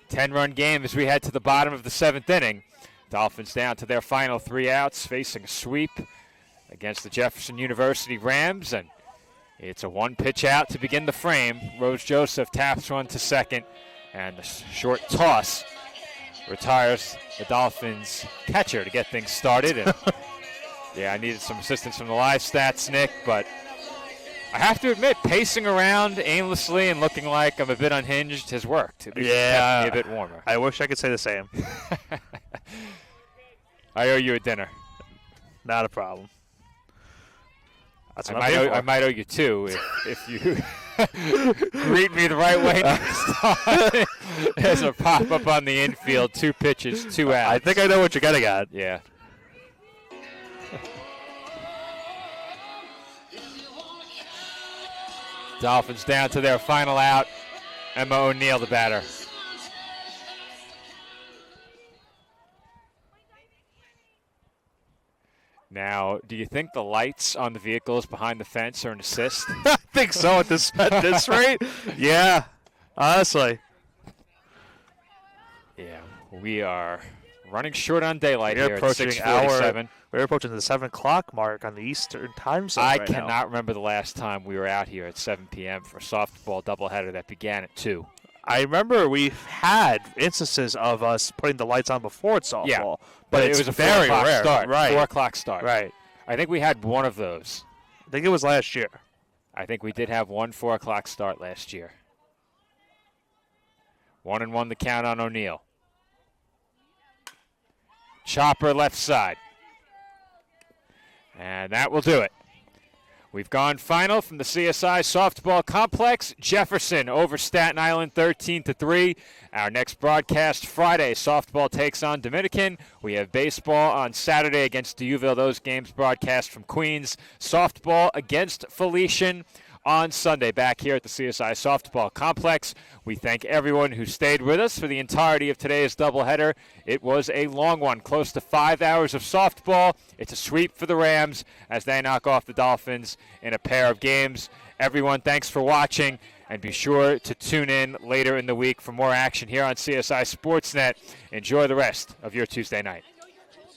[SPEAKER 1] 10-run game as we head to the bottom of the 7th inning. Dolphins down to their final 3 outs, facing a sweep against the Jefferson University Rams, and it's a 1-pitch out to begin the frame. Rose Joseph taps one to second, and the short toss retires the Dolphins catcher to get things started. And yeah, I needed some assistance from the live stats, Nick, but I have to admit, pacing around aimlessly and looking like I'm a bit unhinged has worked. At least it's kept me a bit warmer.
[SPEAKER 2] I wish I could say the same.
[SPEAKER 1] I owe you a dinner.
[SPEAKER 2] Not a problem. That's what
[SPEAKER 1] I might owe you two if you greet me the right way next time. There's a pop-up on the infield, 2 pitches, 2 outs.
[SPEAKER 2] I think I know what you're getting at.
[SPEAKER 1] Yeah. Dolphins down to their final out. Emma O'Neill, the batter. Now, do you think the lights on the vehicles behind the fence are an assist?
[SPEAKER 2] I think so at this rate. Yeah, honestly.
[SPEAKER 1] Yeah, we are running short on daylight
[SPEAKER 2] We're
[SPEAKER 1] here at
[SPEAKER 2] approaching
[SPEAKER 1] 6:47.
[SPEAKER 2] We're approaching the 7 o'clock mark on the Eastern time zone.
[SPEAKER 1] I
[SPEAKER 2] right
[SPEAKER 1] cannot
[SPEAKER 2] now.
[SPEAKER 1] remember the last time we were out here at 7 p.m. for a softball doubleheader that began at 2.
[SPEAKER 2] I remember we've had instances of us putting the lights on before it's softball.
[SPEAKER 1] Yeah,
[SPEAKER 2] but
[SPEAKER 1] it
[SPEAKER 2] it's
[SPEAKER 1] was a
[SPEAKER 2] very
[SPEAKER 1] 4 o'clock
[SPEAKER 2] rare.
[SPEAKER 1] start.
[SPEAKER 2] Right.
[SPEAKER 1] 4 o'clock start.
[SPEAKER 2] Right.
[SPEAKER 1] I think we had one of those.
[SPEAKER 2] I think it was last year.
[SPEAKER 1] I think we did have one 4 o'clock start last year. 1-1 the count on O'Neill. Chopper left side. And that will do it. We've gone final from the CSI softball complex. Jefferson over Staten Island 13-3. Our next broadcast Friday, softball takes on Dominican. We have baseball on Saturday against Deauville. Those games broadcast from Queens. Softball against Felician on Sunday back here at the CSI softball complex. We thank everyone who stayed with us for the entirety of today's doubleheader. It was a long one, close to 5 hours of softball. It's a sweep for the Rams as they knock off the Dolphins in a pair of games. Everyone, thanks for watching, and be sure to tune in later in the week for more action here on CSI Sportsnet. Enjoy the rest of your Tuesday night.